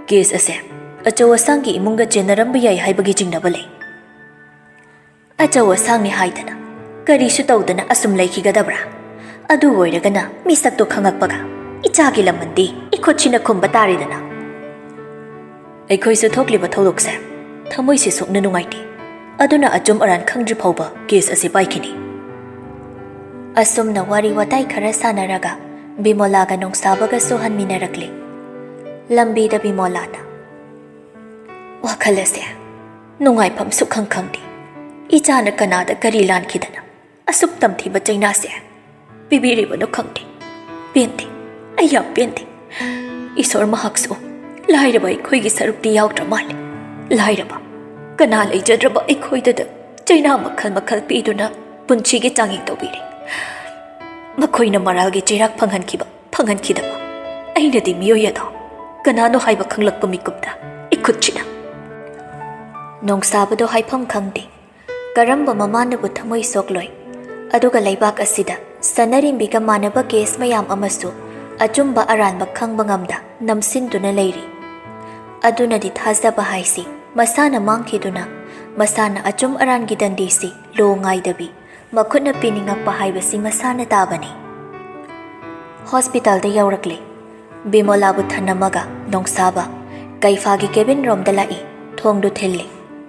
Case ase, achawa sangi imunga jenaram biyai hai bagi jingna balai. Achawa sang ni haidana, kari su tawdana asum laiki gadabra. Adu woiragana, misak to khangak baga. Ichagi lamandi, ikochina kumbatari dana. Aikhoisu thokli ba tholokse, thamoi si sokna nungaiti. Aduna achum aran khangdri phauba case ase paikini. Asumna wari watai khara sanaraga, Bimolaga Nongsabaga sohan minarakli. Lambi da Bimolana. Wakalase, nungai pam sukhang khangdi. Ichana kanada kari lan kidana. Asup tamthi ba chaina se. Bibiri ba no khangdi. Penti. Ayam penti. Isor mahakso. Lairaba ikhoi gi sarupti yautra mali. Lairaba. Kana leijadraba ikhoi da chaina makal piduna punchi gi changi tobiri. Makoina maralgi chirak panghankidaba. Aina di miyoyado. Kanano haiba khanglakpa mikupda. Ikutchina. Nongsabado haipam khangdi. Karamba mamanabu thamoi sokloi. Aduga laibak asida sanarimbiga manaba case mayam amasu achumba aranba khangba ngamda namsinduna leiri. Aduna di thazaba haisi masana mangkhiduna masana achum arangi dandisi lo ngaidabi makhutna piningakpa haibasi masana tabani. Hospital da yaurakli. Bimolabu thanamaga Nongsaba Kaifagi cabin room da lai thongdu thilli.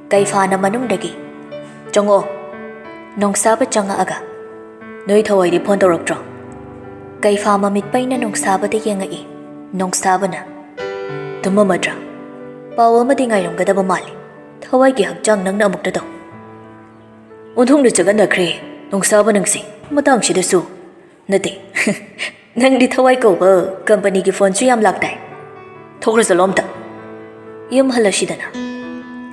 Kaifana manungdagi Chongo Nongsaba changa aga Noi thawai di phone tawraktro. Kaifa mamit paina Nongsaba da yengai. Nongsaba na Tumamadra Pawa madi ngaironggadaba mali. Thawai gi hakchang nangna amukta daw. Unthong da chagana kre Nongsaba nangsi matang sida su Nate Nang di thawai ko ba company ki phone su yam laktai. Thokra salomta Yum halashidana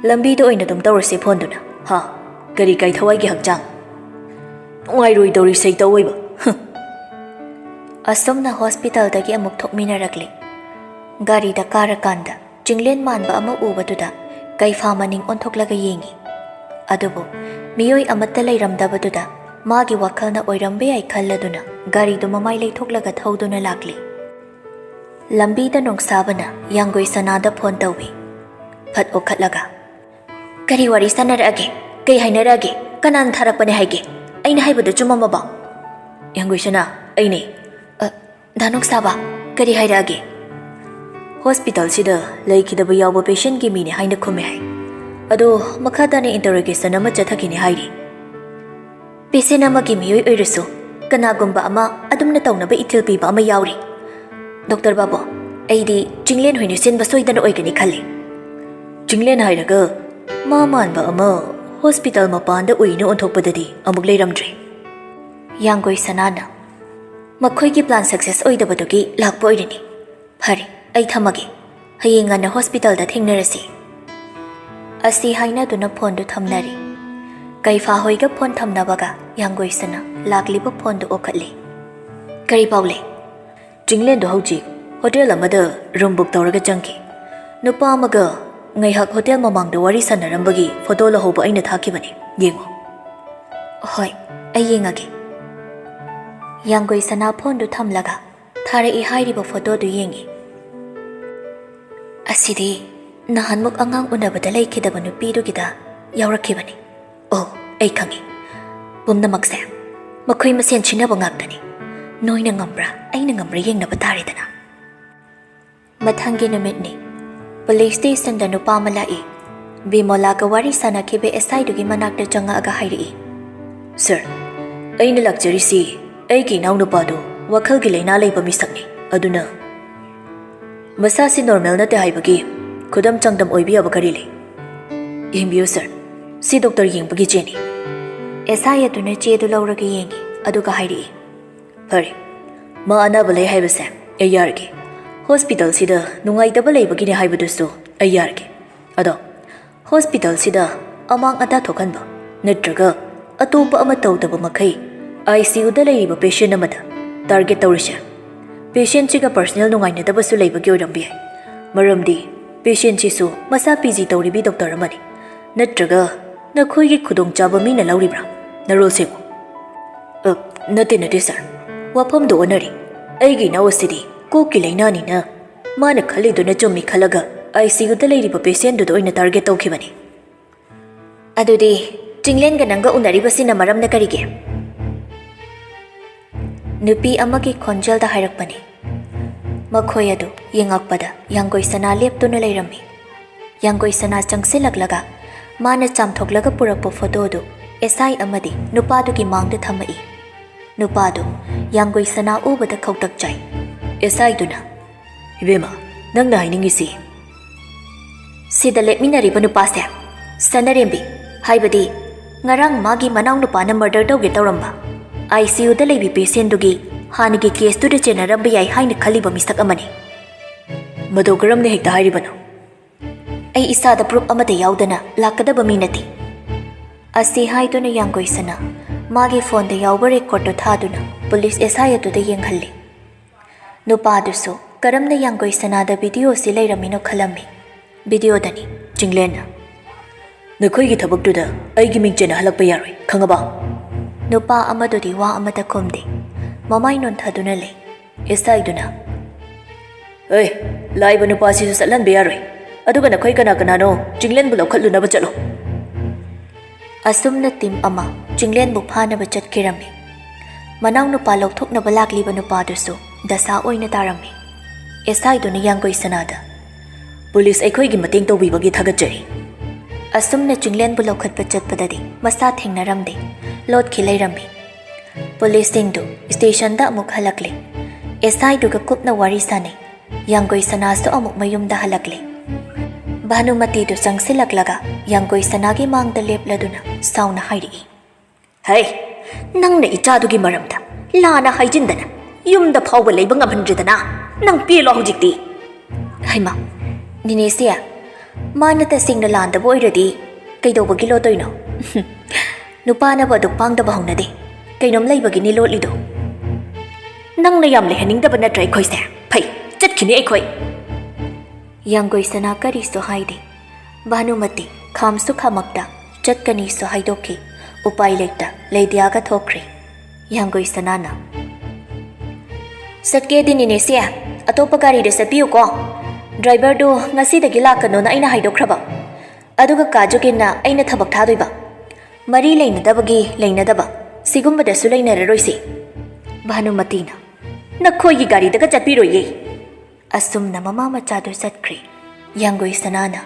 Lambi do oina dum tawrase phone duna. Ha kari kai thawai gi hakchang Ngai roi dori sei tawai ba. Asomna hospital dagi amuk thokminarakli. Gari da karakanda jinglen manba ama ubatuda Kaifa maning onthoklaga yengi. Adubu miyoi amatta leiramdabaduda magi wakhalna oirambe ai khalladuna gari du mamai leithoklaga thauduna lakli. Lambi da Nongsabana yangoi sanada phone tawi. Phat okhatlaga. Kari wari sanarage, kai hainarage, kanan tharakpane haige. Aina haibadu chumamaba. Yangoi sana, aine. Da Nongsaba, kari hairage. Hospital sida laikidaba yawba patient gi mine haina khume hai. Ado makhadane interrogation ama chathakini hairi. Patient ama gi miyoi oirasu kanagumba ama adumna tawnaba ithil piba ama yauri. Dr. Babo, aidi jinglen hoine sinba soidana oigani khalle. Jinglen hairaga mamanba ama hospital mapanda uina onthokpadadi amuk leiramdre. Yangoi sanana makhoi gi plan success oidabadogi lakpa oirani. Phari ai thamage hayeng ana hospital da thengnarasi. Asi haina duna phone du thamnari. Kaifa hoiga phone thamnabaga yangoi sana lakliba phone du okhatli. Kari paule Jinglen do hauji hotel amada room book tawraga jangki. Nupa amaga ngaihak hotel mamangda wari sanarambagi photo lahoba aina thakibani. Yengo. Hoi, ai yengage. Yangoi sana phone du thamlaga thara I hairiba photo du yengi. Asidi nahanmuk angang unabada laikidaba nupidu gida yaurakibani. Oh, ai khangi. Pumnamakse makhoi masen chinaba ngaktani. Noina ngambra aina ngambra yengnaba taridana. Mathangi numitni police station da nupa malai. Bimolaga wari sanakhibe SI dugi manakta changa aga hairi. Sir, aina lakjarisi aigi naunupadu wakhal gi laina leiba misakni. Aduna ꯃꯁꯥꯁꯤ ꯅꯣꯔꯃꯦꯜ ꯅꯠꯇꯦ ꯍꯥꯏꯕꯒꯤ ꯈꯨꯗꯝ ꯆꯥꯡꯗꯝ ꯑꯣꯏꯕ ꯀꯔꯤ ꯂꯩ? ꯌꯦꯡꯕꯤꯌꯨ ꯁꯔ, ꯁꯤ ꯗꯣꯛꯇꯔ ꯌꯦꯡꯕꯒꯤ ꯆꯦꯅꯤ꯫ ꯑꯦꯁꯥꯏ ꯑꯗꯨꯅ ꯆꯦꯗꯨ ꯂꯧꯔꯒ ꯌꯦꯡꯉꯤ ꯑꯗꯨꯒ ꯍꯥꯏꯔꯛꯏ, ꯐꯔꯦ, ꯃꯥ ꯑꯅꯥꯕ ꯂꯩ ꯍꯥꯏꯕꯁꯦ ꯑꯩ ꯌꯥꯔꯒꯦ꯫ ꯍꯣꯁꯄꯤꯇꯥꯜꯁꯤꯗ ꯅꯨꯡꯉꯥꯏꯇꯕ ꯂꯩꯕꯒꯤꯅꯦ ꯍꯥꯏꯕꯗꯨꯁꯨ ꯑꯩ ꯌꯥꯔꯒꯦ꯫ ꯑꯗꯣ ꯍꯣꯁꯄꯤꯇꯥꯜꯁꯤꯗ ꯑꯃꯥꯡ ꯑꯇꯥ ꯊꯣꯛꯍꯟꯕ ꯅꯠꯇ꯭ꯔꯒ ꯑꯇꯣꯞꯄ ꯑꯃ ꯇꯧꯗꯕ ꯃꯈꯩ ICUꯗ ꯂꯩꯔꯤꯕ ꯄꯦꯁꯦꯟ ꯑꯃꯗ ꯇꯥꯔꯒꯦꯠ ꯇꯧꯔꯤꯁꯦ ꯄꯦꯁꯦꯟꯁꯤꯒ ꯄꯔꯁꯣꯅꯦꯜ ꯅꯨꯡꯉꯥꯏꯅꯗꯕꯁꯨ ꯂꯩꯕꯒꯤ ꯑꯣꯏꯔꯝꯕ ꯌꯥꯏ꯫ ꯃꯔꯝꯗꯤ ꯄꯦꯁꯦꯟꯁꯤꯁꯨ ꯃꯁꯥ PG ꯇꯧꯔꯤꯕꯤ ꯗꯣꯛꯇꯔ ꯑꯃꯅꯤ꯫ ꯅꯠꯇ꯭ꯔꯒ ꯅꯈꯣꯏꯒꯤ ꯈꯨꯗꯣꯡꯆꯥꯕ ꯃꯤꯅ ꯂꯧꯔꯤꯕ꯭ꯔꯥ? ꯅꯔꯣꯜ ꯁꯦꯡꯉꯨ꯫ ꯅꯠꯇꯦ ꯁꯔ, ꯋꯥꯐꯝꯗꯣ ꯑꯣꯟꯅꯔꯤ꯫ ꯑꯩꯒꯤ ꯏꯅꯥꯎ ꯑꯁꯤꯗꯤ ꯀꯣꯛꯀꯤ ꯂꯩꯅꯥꯅꯤꯅ ꯃꯥꯅ ꯈꯜꯂꯤꯗꯨꯅ ꯆꯨꯝꯃꯤ ꯈꯜꯂꯒ ICUꯗ ꯂꯩꯔꯤꯕ ꯄꯦꯁꯦꯟꯗꯨꯗ ꯑꯣꯏꯅ ꯇꯥꯔꯒꯦꯠ ꯇꯧꯈꯤꯕꯅꯤ꯫ ꯑꯗꯨꯗꯤ ꯆꯤꯡꯂꯦꯟꯒ ꯅꯪꯒ ꯎꯅꯔꯤꯕꯁꯤꯅ ꯃꯔꯝꯅ ꯀꯔꯤꯒꯤ? ꯅꯨꯄꯤ ꯑꯃꯒꯤ ꯈꯣꯟꯖꯦꯜꯗ ꯍꯥꯏꯔꯛꯄꯅꯤ꯫ ꯃꯈꯣꯏ ꯑꯗꯨ ꯌꯦꯡꯉꯛꯄꯗ ꯌꯥꯡꯒꯣꯏꯁꯅꯥ ꯂꯦꯞꯇꯨꯅ ꯂꯩꯔꯝꯃꯤ꯫ ꯌꯥꯡꯒꯣꯏꯁꯅꯥ ꯆꯪꯁꯤꯜꯂꯛꯂꯒ ꯃꯥꯅ ꯆꯥꯝꯊꯣꯛꯂꯒ ꯄꯨꯔꯛꯄ ꯐꯣꯇꯣꯗꯨ ꯑꯦꯁꯥꯏ ꯑꯃꯗꯤ ꯅꯨꯄꯥꯗꯨꯒꯤ ꯃꯥꯡꯗ ꯊꯝꯃꯛꯏ꯫ ꯅꯨꯄꯥꯗꯨ ꯌꯥꯡꯒꯣꯏꯁꯅꯥ ꯎꯕꯗ ꯈꯧꯇꯛ ꯆꯥꯏ꯫ ꯑꯦꯁꯥꯏꯗꯨꯅ, ꯏꯕꯦꯝꯃ, ꯅꯪꯅ ꯍꯥꯏꯅꯤꯡꯉꯤꯁꯤ? ꯁꯤꯗ ꯂꯦꯞꯃꯤꯟꯅꯔꯤꯕ ꯅꯨꯄꯥꯁꯦ ꯁꯅꯔꯦꯝꯕꯤ, ꯍꯥꯏꯕꯗꯤ ꯉꯔꯥꯡ ꯃꯥꯒꯤ ꯃꯅꯥꯎꯅꯨꯄꯥꯅ ꯃꯔꯗꯔ ꯇꯧꯒꯦ ꯇꯧꯔꯝꯕ ICUꯗ ꯂꯩꯕꯤ ꯄꯦꯁꯦꯟꯗꯨꯒꯤ ꯍꯥꯟꯅꯒꯤ ꯀꯦꯁꯇꯨꯗ ꯆꯦꯟꯅꯔꯝꯕ ꯌꯥꯏ ꯍꯥꯏꯅ ꯈꯜꯂꯤꯕ ꯃꯤꯁꯛ ꯑꯃꯅꯤ꯫ ꯃꯗꯨ ꯀꯔꯝꯅ ꯍꯦꯛꯇ ꯍꯥꯏꯔꯤꯕꯅꯣ? ꯑꯩ ꯏꯁꯥꯗ ꯄ꯭ꯔꯨꯞ ꯑꯃꯠꯇ ꯌꯥꯎꯗꯅ ꯂꯥꯛꯀꯗꯕ ꯃꯤ ꯅꯠꯇꯦ꯫ ꯑꯁꯤ ꯍꯥꯏꯗꯨꯅ ꯌꯥꯡꯒꯣꯏꯁꯅꯥ ꯃꯥꯒꯤ ꯐꯣꯟꯗ ꯌꯥꯎꯕ ꯔꯦꯀꯣꯔꯗꯇꯨ ꯊꯥꯗꯨꯅ ꯄꯨꯂꯤꯁ ꯑꯦꯁꯥꯏ ꯑꯗꯨꯗ ꯌꯦꯡꯍꯜꯂꯤ꯫ ꯅꯨꯄꯥꯗꯨꯁꯨ ꯀꯔꯝꯅ ꯌꯥꯡꯒꯣꯏꯁꯅꯥꯗ ꯚꯤꯗꯤꯑꯣꯁꯤ ꯂꯩꯔꯝꯃꯤꯅꯣ ꯈꯜꯂꯝꯃꯤ꯫ ꯚꯤꯗꯤꯑꯣꯗꯅꯤ ꯆꯤꯡꯂꯦꯟꯅ, ꯅꯈꯣꯏꯒꯤ ꯊꯕꯛꯇꯨꯗ ꯑꯩꯒꯤ ꯃꯤꯡ ꯆꯦꯟꯅꯍꯜꯂꯛꯄ ꯌꯥꯔꯣꯏ, ꯈꯪꯉꯕ? ꯅꯨꯄꯥ ꯑꯃꯗꯨꯗꯤ ꯋꯥ ꯑꯃꯠꯇ ꯈꯨꯝꯗꯦ, ꯃꯃꯥꯏ ꯅꯣꯟꯊꯗꯨꯅ ꯂꯩ꯫ ꯑꯦꯁꯥꯏꯗꯨꯅ, ꯂꯥꯛꯏꯕ ꯅꯨꯄꯥꯁꯤꯁꯨ ꯆꯠꯍꯟꯕ ꯌꯥꯔꯣꯏ, ꯑꯗꯨꯒ ꯅꯈꯣꯏ ꯀꯅꯥꯅꯣ ꯆꯤꯡꯂꯦꯟꯕꯨ ꯂꯧꯈꯠꯂꯨꯅꯕ ꯆꯠꯂꯣ꯫ ꯑꯁꯨꯝꯅ ꯇꯤꯝ ꯑꯃ ꯆꯤꯡꯂꯦꯟꯕꯨ ꯐꯥꯅꯕ ꯆꯠꯈꯤꯔꯝꯃꯤ꯫ ꯃꯅꯥꯎꯅꯨꯄꯥ ꯂꯧꯊꯣꯛꯅꯕ ꯂꯥꯛꯂꯤꯕ ꯅꯨꯄꯥꯗꯨꯁꯨ ꯗꯁꯥ ꯑꯣꯏꯅ ꯇꯥꯔꯝꯃꯤ꯫ ꯑꯦꯁꯥꯏꯗꯨꯅ ꯌꯥꯡꯒꯣꯏꯁꯅꯥꯗ, ꯄꯨꯂꯤꯁ ꯑꯩꯈꯣꯏꯒꯤ ꯃꯇꯦꯡ ꯇꯧꯕꯤꯕꯒꯤ ꯊꯥꯒꯠꯆꯔꯤ꯫ ꯑꯁꯨꯝꯅ ꯆꯤꯡꯂꯦꯟꯕꯨ ꯂꯧꯈꯠꯄ ꯆꯠꯄꯗꯗꯤ ꯃꯁꯥ ꯊꯦꯡꯅꯔꯝꯗꯦ, ꯂꯣꯠꯈꯤ ꯂꯩꯔꯝꯃꯤ꯫ ꯄꯨꯂꯤꯁꯁꯤꯡꯗꯨ ꯁ꯭ꯇꯦꯁꯟꯗ ꯑꯃꯨꯛ ꯍꯜꯂꯛꯂꯦ꯫ ꯑꯦꯁꯥꯏꯗꯨꯒ ꯀꯨꯞꯅ ꯋꯥꯔꯤ ꯁꯥꯅꯩ꯫ ꯌꯥꯡꯒꯣꯏꯁꯅꯥꯁꯨ ꯑꯃꯨꯛ ꯃꯌꯨꯝꯗ ꯍꯜꯂꯛꯂꯦ꯫ ꯚꯥꯅꯨꯃꯇꯤꯗꯨ ꯆꯪꯁꯤꯜꯂꯛꯂꯒ ꯌꯥꯡꯒꯣꯏꯁꯅꯥꯒꯤ ꯃꯥꯡꯗ ꯂꯦꯞꯂꯗꯨꯅ ꯁꯥꯎꯅ ꯍꯥꯏꯔꯛꯏ, ꯍꯩ, ꯅꯪꯅ ꯏꯆꯥꯗꯨꯒꯤ ꯃꯔꯝꯗ ꯂꯥꯟꯅ ꯍꯥꯏꯖꯤꯟꯗꯅ ꯌꯨꯝꯗ ꯐꯥꯎꯕ ꯂꯩꯕ ꯉꯝꯍꯟꯗ꯭ꯔꯦꯗꯅ ꯅꯪ ꯄꯦꯜꯂꯣ ꯍꯧꯖꯤꯛꯇꯤ꯫ ꯍꯩꯃꯥ, ꯅꯤꯅꯦꯁꯦ, ꯃꯥꯅ ꯇꯁꯦꯡꯅ ꯂꯥꯟꯗꯕ ꯑꯣꯏꯔꯗꯤ ꯀꯩꯗꯧꯕꯒꯤ ꯂꯣꯠꯇꯣꯏꯅꯣ? ꯅꯨꯄꯥꯅꯕꯨ ꯑꯗꯨꯛ ꯄꯥꯡꯗꯕ ꯍꯧꯅꯗꯦ, ꯀꯩꯅꯣꯝ ꯂꯩꯕꯒꯤꯅꯤ ꯂꯣꯠꯂꯤꯗꯣ꯫ ꯅꯪꯅ ꯌꯥꯝ ꯂꯩꯍꯟꯅꯤꯡꯗꯕ ꯅꯠꯇ꯭ꯔ ꯑꯩꯈꯣꯏꯁꯦ? ꯐꯩ, ꯆꯠꯈꯤꯅꯤ ꯑꯩꯈꯣꯏ꯫ ꯌꯥꯡꯒꯣꯏꯁꯅꯥ ꯀꯔꯤꯁꯨ ꯍꯥꯏꯗꯦ꯫ ꯚꯥꯅꯨꯃꯇꯤ ꯈꯥꯝꯁꯨ ꯈꯥꯝꯃꯛꯇ ꯆꯠꯀꯅꯤꯁꯨ ꯍꯥꯏꯗꯣꯛꯈꯤ꯫ ꯎꯄꯥꯏ ꯂꯩꯇ ꯂꯩꯗ꯭ꯌꯥꯒ ꯊꯣꯛꯈ꯭ꯔꯦ꯫ ꯌꯥꯡꯒꯣꯏꯁꯅꯥꯅ, ꯆꯠꯀꯦꯗꯤ ꯅꯤꯅꯦꯁꯦ, ꯑꯇꯣꯞꯄ ꯒꯥꯔꯤꯗ ꯆꯠꯄꯤꯌꯨꯀꯣ꯫ ꯗ꯭ꯔꯥꯏꯚꯔꯗꯨ ꯉꯁꯤꯗꯒꯤ ꯂꯥꯛꯀꯅꯣꯅ ꯑꯩꯅ ꯍꯥꯏꯗꯣꯛꯈ꯭ꯔꯕ, ꯑꯗꯨꯒ ꯀꯥꯖꯨꯒꯤꯟꯅ ꯑꯩꯅ ꯊꯕꯛ ꯊꯥꯗꯣꯏꯕ꯫ ꯃꯔꯤ ꯂꯩꯅꯗꯕꯒꯤ ꯂꯩꯅꯗꯕ, ꯁꯤꯒꯨꯝꯕꯗꯁꯨ ꯂꯩꯅꯔꯔꯣꯏꯁꯤ꯫ ꯚꯥꯅꯨꯃꯇꯤꯅ, ꯅꯈꯣꯏꯒꯤ ꯒꯥꯔꯤꯗꯒ ꯆꯠꯄꯤꯔꯣꯏꯌꯦ꯫ ꯑꯁꯨꯝꯅ ꯃꯃꯥ ꯃꯆꯥꯗꯨ ꯆꯠꯈ꯭ꯔꯦ꯫ ꯌꯥꯡꯒꯣꯏꯁꯅꯥꯅ,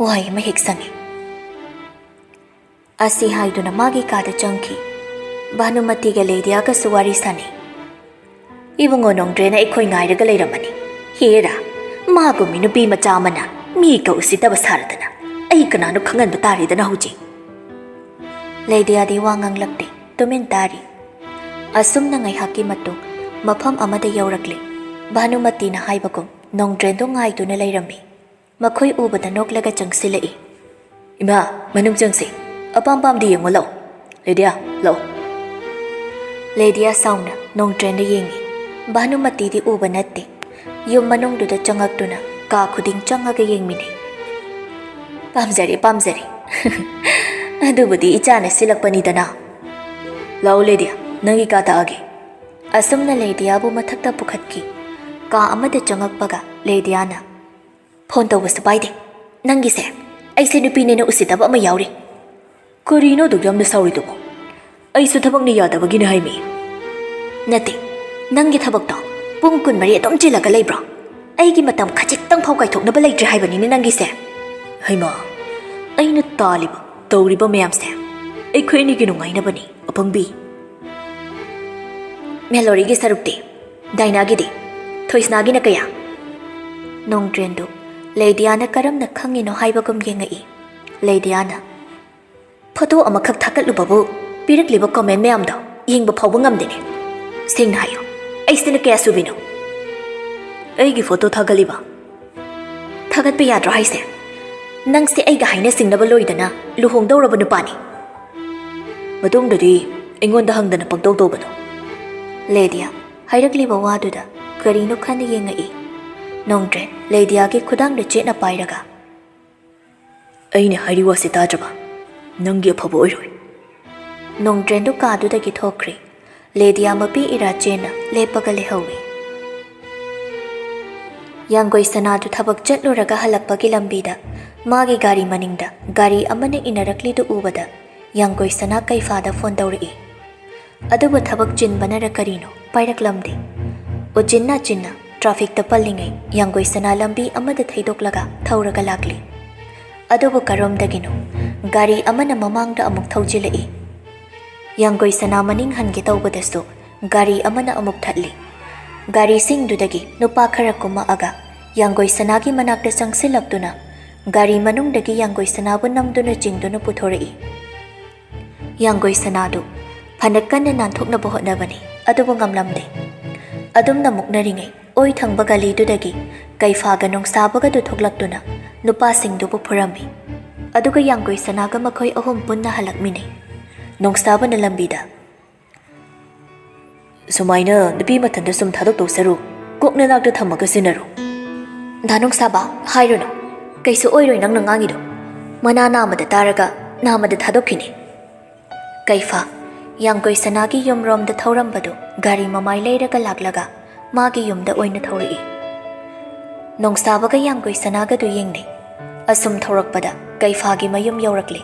ꯋꯥꯍꯩ ꯑꯃ ꯍꯦꯛ ꯁꯪꯉꯤ꯫ ꯑꯁꯤ ꯍꯥꯏꯗꯨꯅ ꯃꯥꯒꯤ ꯀꯥꯗ ꯆꯪꯈꯤ꯫ ꯚꯥꯅꯨꯃꯇꯤꯒ ꯂꯩꯗ꯭ꯌꯥꯒꯁꯨ ꯋꯥꯔꯤ ꯁꯥꯅꯩ꯫ ꯏꯕꯨꯡꯉꯣ ꯅꯣꯡꯗ꯭ꯔꯦꯅ ꯑꯩꯈꯣꯏ ꯉꯥꯏꯔꯒ ꯂꯩꯔꯝꯃꯅꯤ꯫ ꯍꯦꯔꯥ, ꯃꯥꯒꯨꯝꯃꯤ ꯅꯨꯄꯤ ꯃꯆꯥ ꯑꯃꯅ ꯃꯤꯒ ꯎꯁꯤꯠꯇꯕ ꯁꯥꯔꯗꯅ ꯑꯩ ꯀꯅꯥꯅꯣ ꯈꯪꯍꯟꯕ ꯇꯥꯔꯦꯗꯅ ꯍꯧꯖꯤꯛ꯫ ꯂꯩꯗ꯭ꯌꯥꯗꯤ ꯋꯥ ꯉꯥꯡꯂꯛꯇꯦ, ꯇꯨꯃꯤꯟ ꯇꯥꯔꯤ꯫ ꯑꯁꯨꯝꯅ ꯉꯥꯏꯍꯥꯛꯀꯤ ꯃꯇꯨꯡ ꯃꯐꯝ ꯑꯃꯗ ꯌꯧꯔꯛꯂꯦ꯫ ꯚꯥꯅꯨꯃꯇꯤꯅ ꯍꯥꯏꯕꯒꯨꯝ ꯅꯣꯡꯗ꯭ꯔꯦꯟꯗꯨ ꯉꯥꯏꯗꯨꯅ ꯂꯩꯔꯝꯃꯤ꯫ ꯃꯈꯣꯏ ꯎꯕꯗ ꯅꯣꯛꯂꯒ ꯆꯪꯁꯤꯜꯂꯛꯏ꯫ ꯏꯃꯥ, ꯃꯅꯨꯡ ꯆꯪꯁꯤ, ꯑꯄꯥꯝ ꯄꯥꯝꯗ ꯌꯦꯡꯉꯣ ꯂꯥꯛꯑꯣ꯫ ꯂꯩꯗ꯭ꯌꯥ, ꯂꯥꯛꯑꯣ꯫ ꯂꯩꯗ꯭ꯌꯥ ꯁꯥꯎꯅ ꯅꯣꯡꯗ꯭ꯔꯦꯟꯗ ꯌꯦꯡꯉꯤ꯫ ꯚꯥꯅꯨꯃꯇꯤꯗꯤ ꯎꯕ ꯅꯠꯇꯦ꯫ ꯌꯨꯝ ꯃꯅꯨꯡꯗꯨꯗ ꯆꯪꯉꯛꯇꯨꯅ ꯀꯥ ꯈꯨꯗꯤꯡ ꯆꯪꯉꯒ ꯌꯦꯡꯃꯤꯟꯅꯩ꯫ ꯄꯥꯝꯖꯔꯦ, ꯄꯥꯝꯖꯔꯦ꯫ ꯑꯗꯨꯕꯨꯗꯤ ꯏꯆꯥꯅ ꯁꯤꯜꯂꯛꯄꯅꯤꯗꯅ꯫ ꯂꯥꯛꯑꯣ ꯂꯩꯗ꯭ꯌꯥ, ꯅꯪꯒꯤ ꯀꯥ ꯇꯥꯛꯑꯒꯦ꯫ ꯑꯁꯨꯝꯅ ꯂꯩꯗ꯭ꯌꯥꯕꯨ ꯃꯊꯛꯇ ꯄꯨꯈꯠꯈꯤ꯫ ꯀꯥ ꯑꯃꯗ ꯆꯪꯉꯛꯄꯒ ꯂꯩꯗ꯭ꯌꯥꯅ, ꯐꯣꯟ ꯇꯧꯕꯁꯨ ꯄꯥꯏꯗꯦ, ꯅꯪꯒꯤꯁꯦ ꯑꯩꯁꯦ ꯅꯨꯄꯤꯅꯦꯅ ꯎꯁꯤꯠꯇꯕ ꯑꯃ ꯌꯥꯎꯔꯤ꯫ ꯀꯔꯤꯅꯣ ꯑꯗꯨꯛ ꯌꯥꯝꯅ ꯁꯥꯎꯔꯤꯗꯨꯕꯣ? ꯑꯩꯁꯨ ꯊꯕꯛꯅ ꯌꯥꯗꯕꯒꯤꯅꯦ ꯍꯥꯏꯃꯤ꯫ ꯅꯠꯇꯦ, ꯅꯪꯒꯤ ꯊꯕꯛꯇꯣ ꯄꯨꯡ 24 ꯑꯗꯨꯝ ꯆꯤꯜꯂꯒ ꯂꯩꯕ꯭ꯔꯣ? ꯑꯩꯒꯤ ꯃꯇꯝ ꯈꯖꯤꯛꯇꯪ ꯐꯥꯎ ꯀꯥꯏꯊꯣꯛꯅꯕ ꯂꯩꯇ꯭ꯔꯦ ꯍꯥꯏꯕꯅꯤꯅꯦ ꯅꯪꯒꯤꯁꯦ꯫ ꯍꯩꯃꯥ, ꯑꯩꯅ ꯇꯥꯜꯂꯤꯕ ꯇꯧꯔꯤꯕ ꯃꯌꯥꯝꯁꯦ ꯑꯩꯈꯣꯏ ꯑꯅꯤꯒꯤ ꯅꯨꯡꯉꯥꯏꯅꯕꯅꯤ ꯑꯄꯪꯕꯤ꯫ ꯃꯦꯂꯣꯔꯤꯒꯤ ꯁꯔꯨꯛꯇꯤ, ꯗꯥꯏꯅꯥꯒꯤꯗꯤ, ꯊꯣꯏꯁꯅꯥꯒꯤꯅ ꯀꯌꯥ? Nongdrendu Ladiana karamna khangino haibagum yengai. Ladiana Photo amakak thakatlubabu pirakliba comment mayamdo yengba phawba ngamdene. Singna hayo. Aisina kaya subino. ꯑꯩꯒꯤ photo ꯊꯥꯒꯠꯂꯤꯕ Thagatpa yadro haise. Nangse aiga haina singnaba loidana luhongdawraba nupani. ꯃꯇꯨꯡꯗꯗꯤ ꯑꯩꯉꯣꯟꯗ ꯍꯪꯗꯅ ꯄꯪꯇꯧ ꯇꯧꯕꯅꯣ Ledia hairakliba waduda karino khana yengai. Nongdren Lediage khudangda chetna pairaga. ꯑꯩꯅ ꯍꯥꯏꯔꯤ ꯋꯥꯁꯦ ꯇꯥꯗ꯭ꯔꯕ ꯅꯪꯒꯤ ꯑꯐꯕ ꯑꯣꯏꯔꯣꯏ Nongdrendu kadudagi thokri. Ledia mapi ira chena lepaga lehawi. Yanggoi sanadu thabak chatluraga halakpagi lambida magi gari maningda gari amane inaraklidu ubada Yanggoi sana kaifada phone tawri. Adubu thabak chinbanara karino pairaklamdi. Ujinna chinna traffic ta pallingai Yanggoi sana lambi amada thaidoklaga thauraga lakli. Adubu karomdagino gari amana mamangda amuk thaujilai. Yanggoi sana maning hangi tawbadasu gari amana amuk thatli. Gari singdudagi nupa khara kumaaga Yanggoi sanagi manakta sangsilakduna gari manungdagi Yanggoi sanabu namduna jingduna puthorai. Yanggoi sanadu phanakkanna nanthoknaba hotnabani adubu ngamlamde. Adumna muknaringai oi thangba galidudagi kaifaga nongsabaga du thoklakduna nupa singdubu phurammi. Aduga Yanggoi sanaga makhoi ahum punna halakminai. Nongsabana lambida ꯁꯨꯃꯥꯏꯅ ꯅꯨꯄꯤ ꯃꯊꯟꯇ ꯁꯨꯝ ꯊꯥꯗꯣꯛꯇꯧ ꯁꯔꯨꯛ ꯀꯣꯛꯅ ꯅꯥꯛꯇ ꯊꯝꯃꯒ ꯁꯤꯟꯅꯔꯣ Nanongsaba hairuna kaisu oiroi nangna ngangido mana namada taraga namada thadokini. Kaifa Yanggoi sanagi yumromda thorambadu gari mamai leiraga laklaga magi yumda oina thori. Nongsabaga Yanggoi sanaga du yengne asum thorakpada kaifagi mayum yaurakli.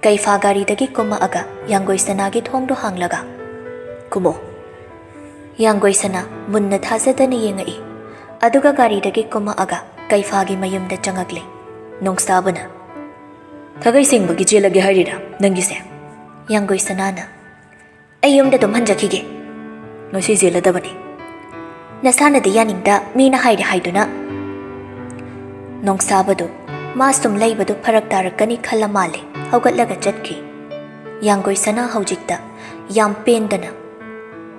Kaifa gari dagi kuma aga Yanggoi sanagi thongdo hanglaga. Kumo Yanggoi sana munna thazadani yengai. Aduga gari dagi kuma aga kaifagi mayumda changakli. Nongsabana Thagai singbagi jelage hairira nangise Yanggoi sanana Ayumda dum hanjakige. Ngasi jeladabani Nasana de yaningda mina haide haiduna. Nongsabadu mastum leibadu pharak tarakani khalla male haugatlaga chatki. Yanggoi sana haujikta yam pendana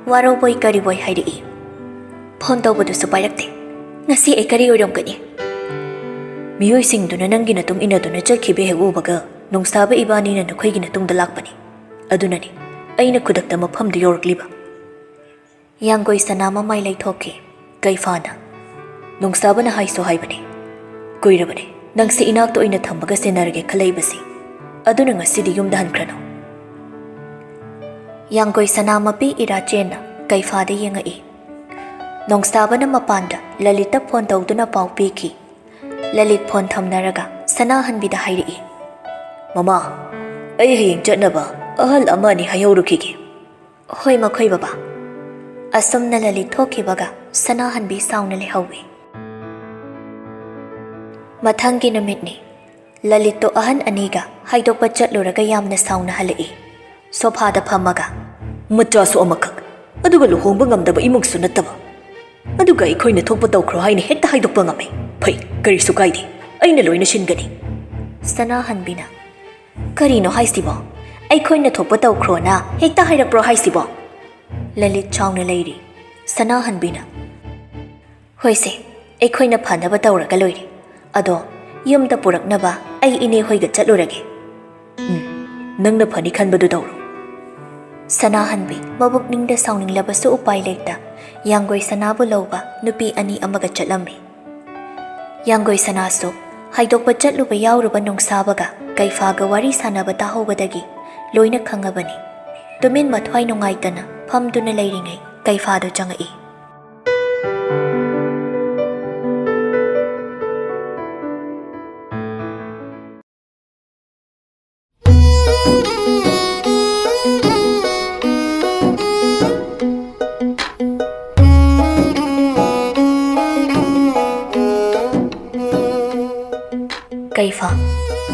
waro boy kari boy hairi. Phone tawbadu su pairakte. Ngasi ai kari oiromgani. Miyoi singduna nangi natung inaduna chakhibe he ubaga nongsaba ibani na nakhoigi natungda lakpani adunani aina khudakta mafamdu yorakliba Yanggoi sana mamai leithoki. Kaifana nongsabana haiso haibani kuirabani nangsi inakto oina thambaga senarage khalaibasi aduna ngasidi yumda hankrano Yanggoi sana mapi ira chena kaifada yengai. Nongsabana mapanda Lalita phone tawduna pau piki. Lalit phone thamnaraga sana hanbida hairi. Mama ai hayeng chatnaba ahal amani hayorukige Hoi makhoi baba. Asumna Lalit thokibaga sana hanbi sauna lehawi. Mathangi namitni Lalit to ahan aniga haidokpa chatluraga yamna sauna halai. Sophada phamaga machasu amakak aduga luhongba ngamdaba imungsu nataba aduga ikhoina thokpa tawkhro haina hekta haidokpa ngamai phai karisu kaide aina loina shingani sana hanbina karino haisibo aikhoina thokpa tawkhro na hekta hairakpro haisibo. Lalit chawna leiri sana hanbina hoise aikhoina phanaba tawraga loiri ado yumda puraknaba ai ine hoiga chatlurage. Nangna phani khanbadu tawro Sana hanbi mabuk ningda sauning labasu upai lekta Yanggoi sanabu lawba nupi ani amaga chatlammi. Yanggoi sanasu haidokpa chatluba yauruba nongsabaga kaifaga wari sanaba tahobadagi loina khangabani. Tumin mathwai nungaitana phamduna leiringai kaifado changai. Kaifa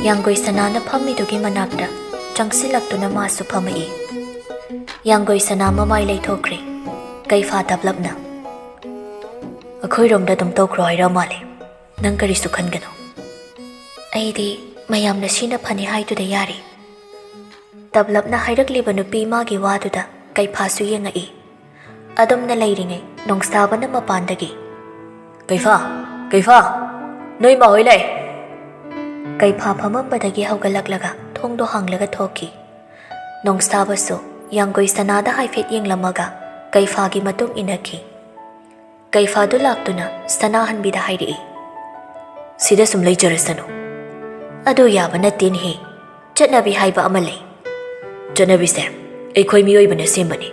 Yanggoi sanana phamidugi manakta changsilaktuna masu phamai. Yanggoi sana mamai leithokri. Kaifa tablapna Akhoiromda dum tawkhro haira male Nang karisu khangano. ꯑꯩꯗꯤ ꯃꯌꯥꯝꯅ ꯁꯤꯅ ꯐꯅꯤ ꯍꯥꯏꯗꯨꯗ ꯌꯥꯔꯤ. ꯇꯞꯂꯞꯅ ꯍꯥꯏꯔꯛꯂꯤꯕ ꯅꯨꯄꯤ ꯃꯥꯒꯤ ꯋꯥꯗꯨꯗ ꯀꯩꯐꯥꯁꯨ ꯌꯦꯡꯉꯛꯏ. ꯑꯗꯨꯝꯅ ꯂꯩꯔꯤꯉꯩ ꯅꯣꯡꯁꯥꯕꯅ ꯃꯄꯥꯟꯗꯒꯤ Kaifa, noi ma hoi lai. ꯀꯩꯐꯥ ꯐꯝꯃꯝꯕꯗꯒꯤ ꯍꯧꯒꯠꯂꯛꯂꯒ ꯊꯣꯡꯗꯣ ꯍꯥꯡꯂꯒ ꯊꯣꯛꯈꯤ. ꯅꯣꯡꯁꯥꯕꯁꯨ ꯌꯥꯡꯒꯣꯏ ꯁꯅꯥꯗ ꯍꯥꯏꯐꯦꯠ ꯌꯦꯡꯂꯝꯃꯒ ꯀꯩꯐꯥꯒꯤ ꯃꯇꯨꯡ ꯏꯟꯅꯈꯤ. ꯀꯩꯐꯥꯗꯨ ꯂꯥꯛꯇꯨꯅ ꯁꯅꯥꯍꯟꯕꯤꯗ ꯍꯥꯏꯔꯛꯏ. Sida sum ꯂꯩꯖꯔꯁꯅꯨ. ꯑꯗꯨ ꯌꯥꯕ ꯅꯠꯇꯦꯅꯦꯍꯦ. ꯆꯠꯅꯕꯤ ꯍꯥꯏꯕ ꯑꯃ ꯂꯩ. ꯆꯠꯅꯕꯤꯁꯦ ꯑꯩꯈꯣꯏ ꯃꯤꯑꯣꯏꯕꯅ ꯁꯦꯝꯕꯅꯤ.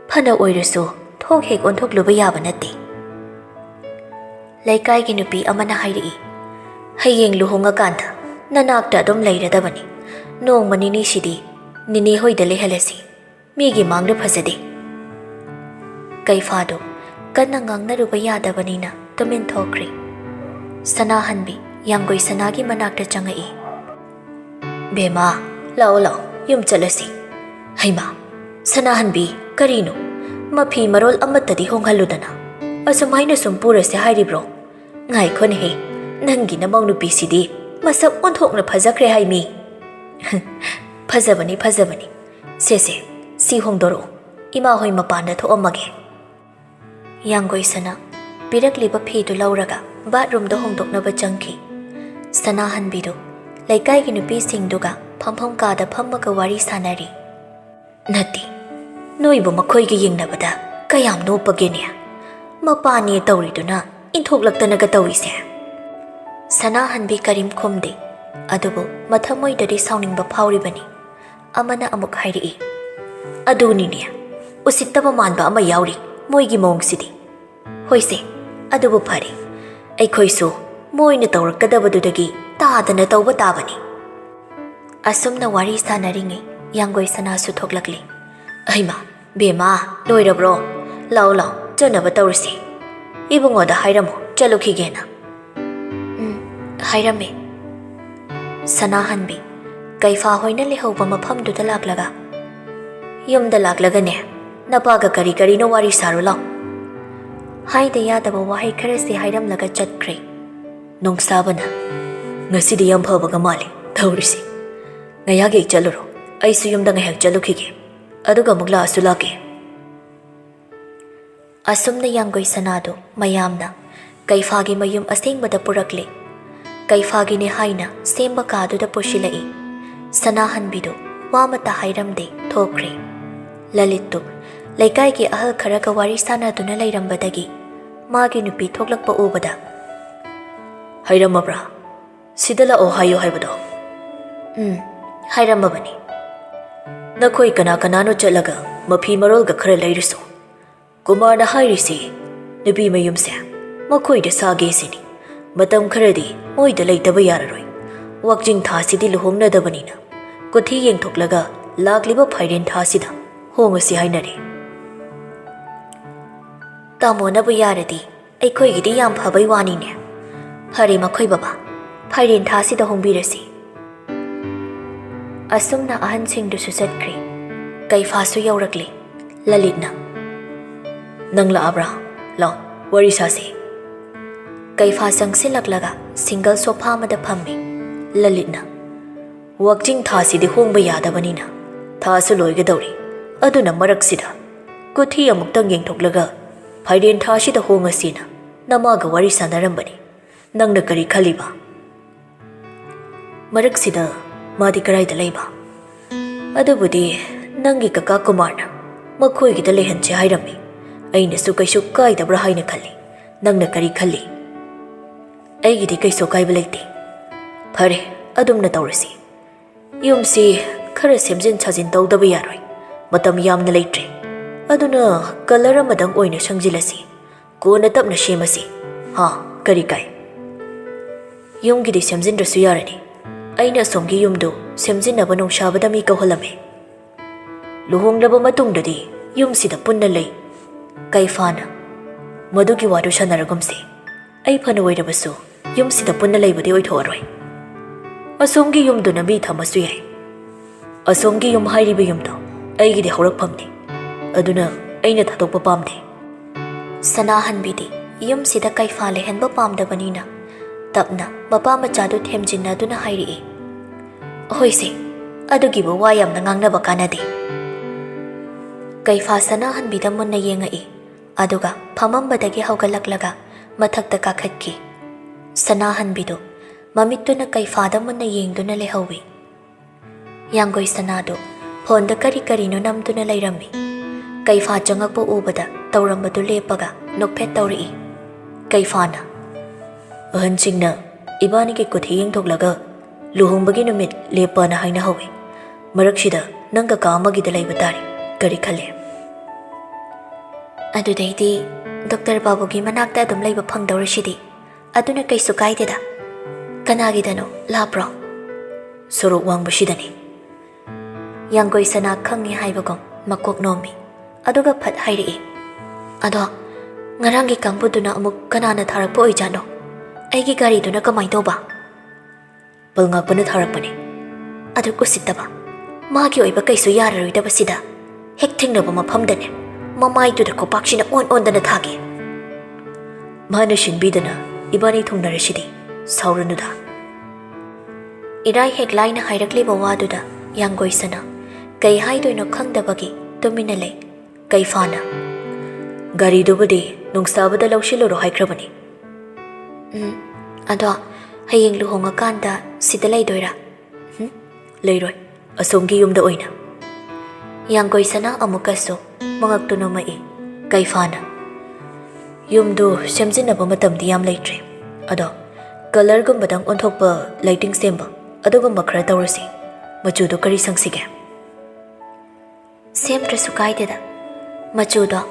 ꯐꯅ ꯑꯣꯏꯔꯁꯨ ꯊꯣꯛ ꯍꯦꯛ ꯑꯣꯟꯊꯣꯛꯂꯨꯕ ꯌꯥꯕ ꯅꯠꯇꯦ. ꯂꯩꯀꯥꯏꯒꯤ ꯅꯨꯄꯤ ꯑꯃꯅ ꯍꯥꯏꯔꯛꯏ. ꯍꯌꯦꯡ ꯂꯨꯍꯣꯡꯉꯀꯥꯟꯗ ꯅꯅꯥꯛꯇ ꯑꯗꯨꯝ ꯂꯩꯔꯗꯕꯅꯤ. ꯅꯣꯡꯃ ꯅꯤꯅꯤꯁꯤꯗꯤ ꯅꯤꯅꯦ ꯍꯣꯏꯗ ꯂꯩꯍꯜꯂꯁꯤ. ꯃꯤꯒꯤ ꯃꯥꯡꯗ ꯐꯖꯗꯦ. ꯀꯩꯐꯥꯗꯨ ꯀꯟꯅ ꯉꯥꯡꯅꯔꯨꯕ ꯌꯥꯗꯕꯅꯤꯅ ꯇꯨꯃꯤꯟ ꯊꯣꯛꯈ꯭ꯔꯦ. ꯁꯅꯥꯍꯟꯕꯤ ꯌꯥꯡꯒꯣꯏ ꯁꯅꯥꯒꯤ ꯃꯅꯥꯛꯇ ꯆꯪꯉꯛꯏ. ꯕꯦꯃꯥ, ꯂꯥꯛꯑꯣ ꯌꯨꯝ ꯆꯠꯂꯁꯤ. ꯍꯩꯃꯥ, ꯁꯅꯥꯍꯟꯕꯤ ꯀꯔꯤꯅꯣ? ꯃꯐꯤ ꯃꯔꯣꯜ ꯑꯃꯠꯇꯗꯤ ꯍꯣꯡꯍꯜꯂꯨꯗꯅ. ꯑꯁꯨꯃꯥꯏꯅ ꯁꯨꯝ ꯄꯨꯔꯁꯦ ꯍꯥꯏꯔꯤꯕ꯭ꯔꯣ? ꯉꯥꯏꯈꯣꯅꯦꯍꯦ, ꯅꯪꯒꯤ ꯅꯃꯧ ꯅꯨꯄꯤꯁꯤꯗꯤ ꯃꯁꯛ ꯑꯣꯟꯊꯣꯛꯅ ꯐꯖꯈ꯭ꯔꯦ ꯍꯥꯏꯃꯤ. ꯐꯖꯕꯅꯤ. ꯁꯦ, ꯁꯤ ꯍꯣꯡꯗꯣꯔꯛꯑꯣ. ꯏꯃꯥ ꯍꯣꯏ ꯃꯄꯥꯟꯗ ꯊꯣꯛꯑꯝꯃꯒꯦ. ꯌꯥꯡꯒꯣꯏ ꯁꯅꯥ ꯄꯤꯔꯛꯂꯤꯕ ꯐꯤꯗꯨ ꯂꯧꯔꯒ ꯕꯥꯠꯔꯨꯝꯗ ꯍꯣꯡꯗꯣꯛꯅꯕ ꯆꯪꯈꯤ. ꯁꯅꯥꯍꯟꯕꯤꯗꯨ ꯂꯩꯀꯥꯏꯒꯤ ꯅꯨꯄꯤꯁꯤꯡꯗꯨꯒ ꯐꯝꯐꯝ ꯀꯥꯗ ꯐꯝꯃꯒ ꯋꯥꯔꯤ ꯁꯥꯟꯅꯔꯤ. ꯅꯠꯇꯦ, ꯅꯣꯏꯕꯨ ꯃꯈꯣꯏꯒ ꯌꯦꯡꯅꯕꯗ ꯀꯌꯥꯝ ꯅꯣꯞꯄꯒꯦꯅꯦ? ꯃꯄꯥꯅꯦ ꯇꯧꯔꯤꯗꯨꯅ ꯏꯟꯊꯣꯛꯂꯛꯇꯅꯒ ꯇꯧꯔꯤꯁꯦ. ꯁꯅꯥꯍꯟꯕꯤ ꯀꯔꯤꯝ ꯈꯨꯝꯗꯦ. ꯑꯗꯨꯕꯨ ꯃꯊꯃꯣꯏꯗꯗꯤ ꯁꯥꯎꯅꯤꯡꯕ ꯐꯥꯎꯔꯤꯕꯅꯤ. ꯑꯃꯅ ꯑꯃꯨꯛ ꯍꯥꯏꯔꯛꯏ. ꯑꯗꯨꯅꯤꯅꯦ, ꯎꯁꯤꯠꯇꯕ ꯃꯥꯟꯕ ꯑꯃ ꯌꯥꯎꯔꯤ ꯃꯣꯏꯒꯤ ꯃꯑꯣꯡꯁꯤꯗꯤ. ꯍꯣꯏꯁꯦ, ꯑꯗꯨꯕꯨ ꯐꯔꯦ. ꯑꯩꯈꯣꯏꯁꯨ ꯃꯣꯏꯅ ꯇꯧꯔꯛꯀꯗꯕꯗꯨꯗꯒꯤ ꯇꯥꯗꯅ ꯇꯧꯕ ꯇꯥꯕꯅꯤ. ꯑꯁꯨꯝꯅ ꯋꯥꯔꯤ ꯁꯥꯟꯅꯔꯤꯉꯩ ꯌꯥꯡꯒꯣꯏ ꯁꯅꯥꯁꯨ ꯊꯣꯛꯂꯛꯂꯤ. ꯑꯩꯃꯥ, ꯕꯦꯃꯥ, ꯂꯣꯏꯔꯕ꯭ꯔꯣ? ꯂꯥꯛꯑꯣ, ꯆꯠꯅꯕ ꯇꯧꯔꯁꯤ. ꯏꯕꯨꯡꯉꯣꯗ ꯍꯥꯏꯔꯝꯃꯣ ꯆꯠꯂꯨꯈꯤꯒꯦꯅ. ꯍꯥꯏꯔꯝꯃꯦ. ꯁꯅꯥꯍꯟꯕꯤ ꯀꯩꯐꯥ ꯍꯣꯏꯅ ꯂꯩꯍꯧꯕ ꯃꯐꯝꯗꯨꯗ ꯂꯥꯛꯂꯒ ꯌꯨꯝꯗ ꯂꯥꯛꯂꯒꯅꯦ, ꯅꯄꯥꯒ ꯀꯔꯤꯅꯣ ꯋꯥꯔꯤ ꯁꯥꯔꯨ ꯂꯥꯎ. ꯍꯥꯏꯗ ꯌꯥꯗꯕ ꯋꯥꯍꯩ ꯈꯔꯁꯤ ꯍꯥꯏꯔꯝꯂꯒ ꯆꯠꯈ꯭ꯔꯦ. ꯅꯣꯡꯁꯥꯕꯅ ꯉꯁꯤꯗꯤ ꯌꯥꯝ ꯐꯕꯒ ꯃꯥꯜꯂꯤ ꯇꯧꯔꯤꯁꯤ. ꯉꯥꯏꯍꯥꯛ ꯍꯦꯛ ꯆꯠꯂꯨꯔꯣ. ꯑꯩꯁꯨ ꯌꯨꯝꯗ ꯉꯥꯏꯍꯥꯛ ꯆꯠꯂꯨꯈꯤꯒꯦ. ꯑꯗꯨꯒ ꯑꯃꯨꯛ ꯂꯥꯛꯑꯁꯨ ꯂꯥꯛꯀꯦ. ꯑꯁꯨꯝꯅ ꯌꯥꯡꯒꯣꯏ ꯁꯅꯥꯗꯨ ꯃꯌꯥꯝꯅ ꯀꯩꯐꯥꯒꯤ ꯃꯌꯨꯝ ꯑꯁꯦꯡꯕꯗ ꯄꯨꯔꯛꯂꯦ. ꯀꯩꯐꯥꯒꯤꯅꯦ ꯍꯥꯏꯅ ꯁꯦꯝꯕ ꯀꯥꯗꯨꯗ ꯄꯨꯁꯤꯜꯂꯛꯏ. ꯁꯅꯥꯍꯟꯕꯤꯗꯨ ꯋꯥꯃꯇ ꯍꯥꯏꯔꯝꯗꯦ ꯊꯣꯛꯈ꯭ꯔꯦ. ꯂꯂꯤꯠꯇꯨ ꯂꯩꯀꯥꯏꯒꯤ ꯑꯍꯜ ꯈꯔꯒ ꯋꯥꯔꯤ ꯁꯥꯟꯅꯗꯨꯅ ꯂꯩꯔꯝꯕꯗꯒꯤ ꯃꯥꯒꯤ ꯅꯨꯄꯤ ꯊꯣꯛꯂꯛꯄ ꯎꯕꯗ ꯍꯥꯏꯔꯝꯃꯕ꯭ꯔꯥ? ꯁꯤꯗ ꯂꯥꯛꯑꯣ ꯍꯥꯏꯌꯣ ꯍꯥꯏꯕꯗꯣ? ꯍꯥꯏꯔꯝꯃꯕꯅꯤ. ꯅꯈꯣꯏ ꯀꯅꯥꯅꯣ ꯆꯠꯂꯒ ꯃꯐꯤ ꯃꯔꯣꯜꯒ ꯈꯔ ꯂꯩꯔꯨꯁꯨ. ꯀꯨꯃꯥꯔꯅ ꯍꯥꯏꯔꯤꯁꯤ ꯅꯨꯄꯤ ꯃꯌꯨꯝꯁꯦ ꯃꯈꯣꯏꯗ ꯁꯥꯒꯦ ꯁꯤꯅꯤ. ꯃꯇꯝ ꯈꯔꯗꯤ ꯃꯣꯏꯗ ꯂꯩꯇꯕ ꯌꯥꯔꯔꯣꯏ. ꯋꯥꯛꯆꯤꯡ ꯊꯥꯁꯤꯗꯤ ꯂꯨꯍꯣꯡꯅꯗꯕꯅꯤꯅ ꯀꯨꯊꯤ ꯌꯦꯡꯊꯣꯛꯂꯒ ꯂꯥꯛꯂꯤꯕ ꯐꯥꯏꯔꯦꯟ ꯊꯥꯁꯤꯗ ꯍꯣꯡꯉꯁꯤ ꯍꯥꯏꯅꯔꯦ. ꯇꯥꯃꯣꯅꯕꯨ ꯌꯥꯔꯗꯤ ꯑꯩꯈꯣꯏꯒꯤꯗꯤ ꯌꯥꯝ ꯐꯕꯩ ꯋꯥꯅꯤꯅꯦ. ꯐꯔꯦ ꯃꯈꯣꯏ ꯕꯕꯥ, ꯐꯥꯏꯔꯦꯟ ꯊꯥꯁꯤꯗ ꯍꯣꯡꯕꯤꯔꯁꯤ. ꯑꯁꯨꯝꯅ ꯑꯍꯟꯁꯤꯡꯗꯨꯁꯨ ꯆꯠꯈ꯭ꯔꯦ. ꯀꯩꯐꯥꯁꯨ ꯌꯧꯔꯛꯂꯦ. ꯂꯂꯤꯠꯅ ꯅꯪ ꯂꯥꯛꯑꯕ꯭ꯔꯥ? ꯂꯥꯎ, ꯋꯥꯔꯤ ꯁꯥꯁꯤ. ꯀꯩꯐꯥ ꯆꯪꯁꯤꯜꯂꯛꯂꯒ ꯁꯤꯡꯒꯜ ꯁꯣꯐꯥ ꯑꯃꯗ ꯐꯝꯃꯤ. ꯂꯂꯤꯠꯅ ꯋꯥꯛꯆꯤꯡ ꯊꯥꯁꯤꯗꯤ ꯍꯣꯡꯕ ꯌꯥꯗꯕꯅꯤꯅ ꯊꯥꯁꯨ ꯂꯣꯏꯒꯗꯧꯔꯤ. ꯑꯗꯨꯅ ꯃꯔꯛꯁꯤꯗ ꯀꯨꯊꯤ ꯑꯃꯨꯛꯇꯪ ꯌꯦꯡꯊꯣꯛꯂꯒ ꯐꯥꯏꯔꯦꯟ ꯊꯥꯁꯤꯗ ꯍꯣꯡꯉꯁꯤꯅ ꯅꯃꯥꯒ ꯋꯥꯔꯤ ꯁꯥꯟꯅꯔꯝꯕꯅꯤ. ꯅꯪꯅ ꯀꯔꯤ ꯈꯜꯂꯤꯕ? ꯃꯔꯛꯁꯤꯗ ꯃꯥꯗꯤ ꯀꯔꯥꯏꯗ ꯂꯩꯕ? ꯑꯗꯨꯕꯨꯗꯤ ꯅꯪꯒꯤ ꯀꯀꯥ ꯀꯨꯃꯥꯔꯅ ꯃꯈꯣꯏꯒꯤꯗ ꯂꯩꯍꯟꯁꯦ ꯍꯥꯏꯔꯝꯃꯤ. ꯑꯩꯅꯁꯨ ꯀꯩꯁꯨ ꯀꯥꯏꯗꯕ꯭ꯔꯥ ꯍꯥꯏꯅ ꯈꯜꯂꯤ. ꯅꯪꯅ ꯀꯔꯤ ꯈꯜꯂꯤ? ꯑꯩꯒꯤꯗꯤ ꯀꯩꯁꯨ ꯀꯥꯏꯕ ꯂꯩꯇꯦ. ꯐꯔꯦ, ꯑꯗꯨꯝꯅ ꯇꯧꯔꯁꯤ. ꯌꯨꯝꯁꯤ ꯈꯔ ꯁꯦꯝꯖꯤꯟ ꯁꯥꯖꯤꯟ ꯇꯧꯗꯕ ꯌꯥꯔꯣꯏ. ꯃꯇꯝ ꯌꯥꯝꯅ ꯂꯩꯇ꯭ꯔꯦ. ꯑꯗꯨꯅ ꯀꯂꯔ ꯑꯃꯗꯪ ꯑꯣꯏꯅ ꯁꯪꯖꯤꯜꯂꯁꯤ. ꯀꯣꯟꯅ ꯇꯞꯅ ꯁꯦꯝꯃꯁꯤ. ꯀꯔꯤ ꯀꯥꯏ? ꯌꯨꯝꯒꯤꯗꯤ ꯁꯦꯝꯖꯤꯟꯗ꯭ꯔꯁꯨ ꯌꯥꯔꯅꯤ. ꯑꯩꯅ ꯑꯁꯣꯝꯒꯤ ꯌꯨꯝꯗꯨ ꯁꯦꯝꯖꯤꯟꯅꯕ ꯅꯣꯡꯁꯥꯕꯗ ꯃꯤ ꯀꯧꯍꯜꯂꯝꯃꯦ. ꯂꯨꯍꯣꯡꯂꯕ ꯃꯇꯨꯡꯗꯗꯤ ꯌꯨꯝꯁꯤꯗ ꯄꯨꯟꯅ ꯂꯩ. ꯀꯩꯐꯥꯅ ꯃꯗꯨꯒꯤ ꯋꯥꯗꯨ ꯁꯥꯟꯅꯔꯒꯨꯝꯁꯤ. ꯑꯩ ꯐꯅ ꯑꯣꯏꯔꯕꯁꯨ ꯌꯨꯝꯁꯤꯗ ꯄꯨꯟꯅ ꯂꯩꯕꯗꯤ ꯑꯣꯏꯊꯣꯛꯑꯔꯣꯏ. ꯑꯁꯣꯝꯒꯤ ꯌꯨꯝꯗꯨꯅ ꯃꯤ ꯊꯝꯃꯁꯨ ꯌꯥꯏ. ꯑꯁꯣꯝꯒꯤ ꯌꯨꯝ ꯍꯥꯏꯔꯤꯕ ꯌꯨꯝꯗꯣ ꯑꯩꯒꯤꯗꯤ ꯍꯧꯔꯛꯐꯝꯅꯤ. ꯑꯗꯨꯅ ꯑꯩꯅ ꯊꯥꯗꯣꯛꯄ ꯄꯥꯝꯗꯦ. ꯁꯅꯥꯍꯟꯕꯤꯗꯤ ꯌꯨꯝꯁꯤꯗ ꯀꯩꯐꯥ ꯂꯩꯍꯟꯕ ꯄꯥꯝꯗꯕꯅꯤꯅ Tapna mapa machadu themjinnaduna hairi. Ahoise adugibu wa yamna ngangnaba kanade. Kaifa sanahanbida munna yengai. Aduga phamambadagi hawgalaklaga mathakta kakhatki. Sanahanbidu mamittuna kaifada munna yengduna lehawi. Yanggoi sanadu phonda kari karino namduna lairami. Kaifa changakpa ubada taurambadu lepaga nokphet tauri. Kaifana ahansingna ibanigi kuthi yengthoklaga luhongbagi numit lepana haina hawi. Maraksida nanga kamagida laiba tari kari khale. Adudaidi Dr. Babugi manakta adum laiba phangdawrashidi aduna kaisu kaideda. Kanagidano labro sorok wangbashidani. Yanggoi sana khangi haibagom makok nomi aduga phat hairi. Ado ngarangi kangbuduna amuk kanana tharakpa oijano. Aigi gari duna kamai toba. Palngakpana tharakpani. Adu kusitaba. Magi oiba kaisu yararoidaba sida. Hek thingnaba mafamdane. Mamai tuda kopakshina on-ondana thage. Mana shinbidana ibani thungnarashidi sauranudha. Irai hek laina hairakliba waduda yanggoi sana kai haidoino khangdabagi tumina lei. Kaifana gari dubadi nungsabada laushiloro haikrabani. Ado hayeng luhongakanda sida leidoira. Leiroi asomgi yumda oina. Yanggoi sana amukaso mangaktuno mai. Kaifana yumdu semjinaba matamdi yam leitre. Ado color gumbadang onthokpa lighting semba adugumba khara tawrasi. Machudo kari sangsige. Semtrasu kaideda. Machudo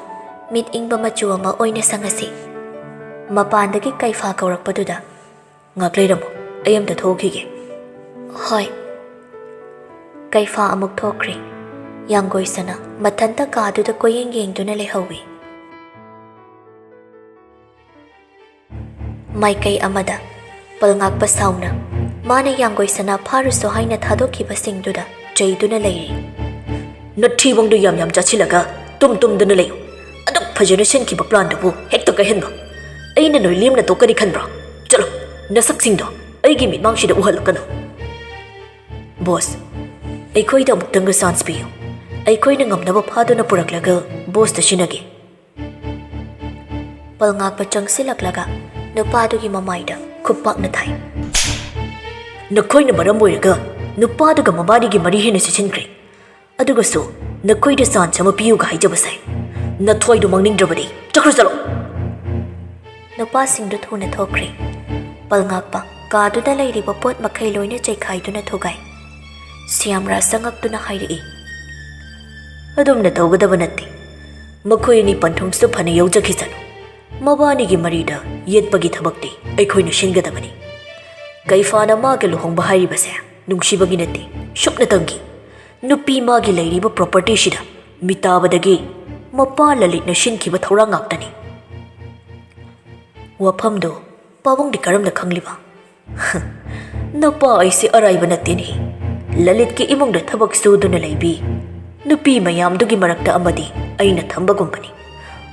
mit ingba machu ama oina sangasi. Mapandagi kaifa kaurakpaduda ngakleiramo ayamta thokige. Hoi. Kaifa amuk thokri. Yanggoi sana mathanta kaduda koyeng yengduna lehawi. Maikai amada palngakpa sauna mana yanggoi sana pharuso haina thadokhiba singduda jaiduna leiri. Nathibongdu yam chachilaga tum-tumduna leyo. Aduk phajana senkhiba plan dubu hekta kahenba. Aina noi lemna tokani khanbra. Chalo nasak singdo aigi mitmangshida uhalakana. Boss aikhoida muktanga chance piyo. Aikhoina ngamnaba phaduna puraklaga boss ta shinage. Palngakpa changsilaklaga nupadugi mamaida khupakna thai. Nakhoina maram oiraga nupaduga mamadigi mari hena sichinkre. Aduga so nakhoida chance ama piyu ga haijabasai. Nathoidu mangningdrabadi chakru chalo. Nupasingdu thuna thokre. Palngakpa kaduda leiriba pot makhai loina chaikhaiduna thogai. Siamra sangakduna hairi. Adumna tawgadaba natti. Makhoini panthungsu phana yaujakhisanu. Mabanigi marida yetpagi thabakti aikhoina shingadabani. Kaifana mage luhongba hairibase nungsibagi natti shukna tangi. Nupi magi leiriba property shida mitabadagi mapa lalitna shinkhiba thora ngaktani. Wafamdo pabongdi karamda khangliba. Napa aisi araiba natteni. Lalit ki imongda thabak suduna laibi. Nupi mayamdugi marakta amadi aina thambagumbani.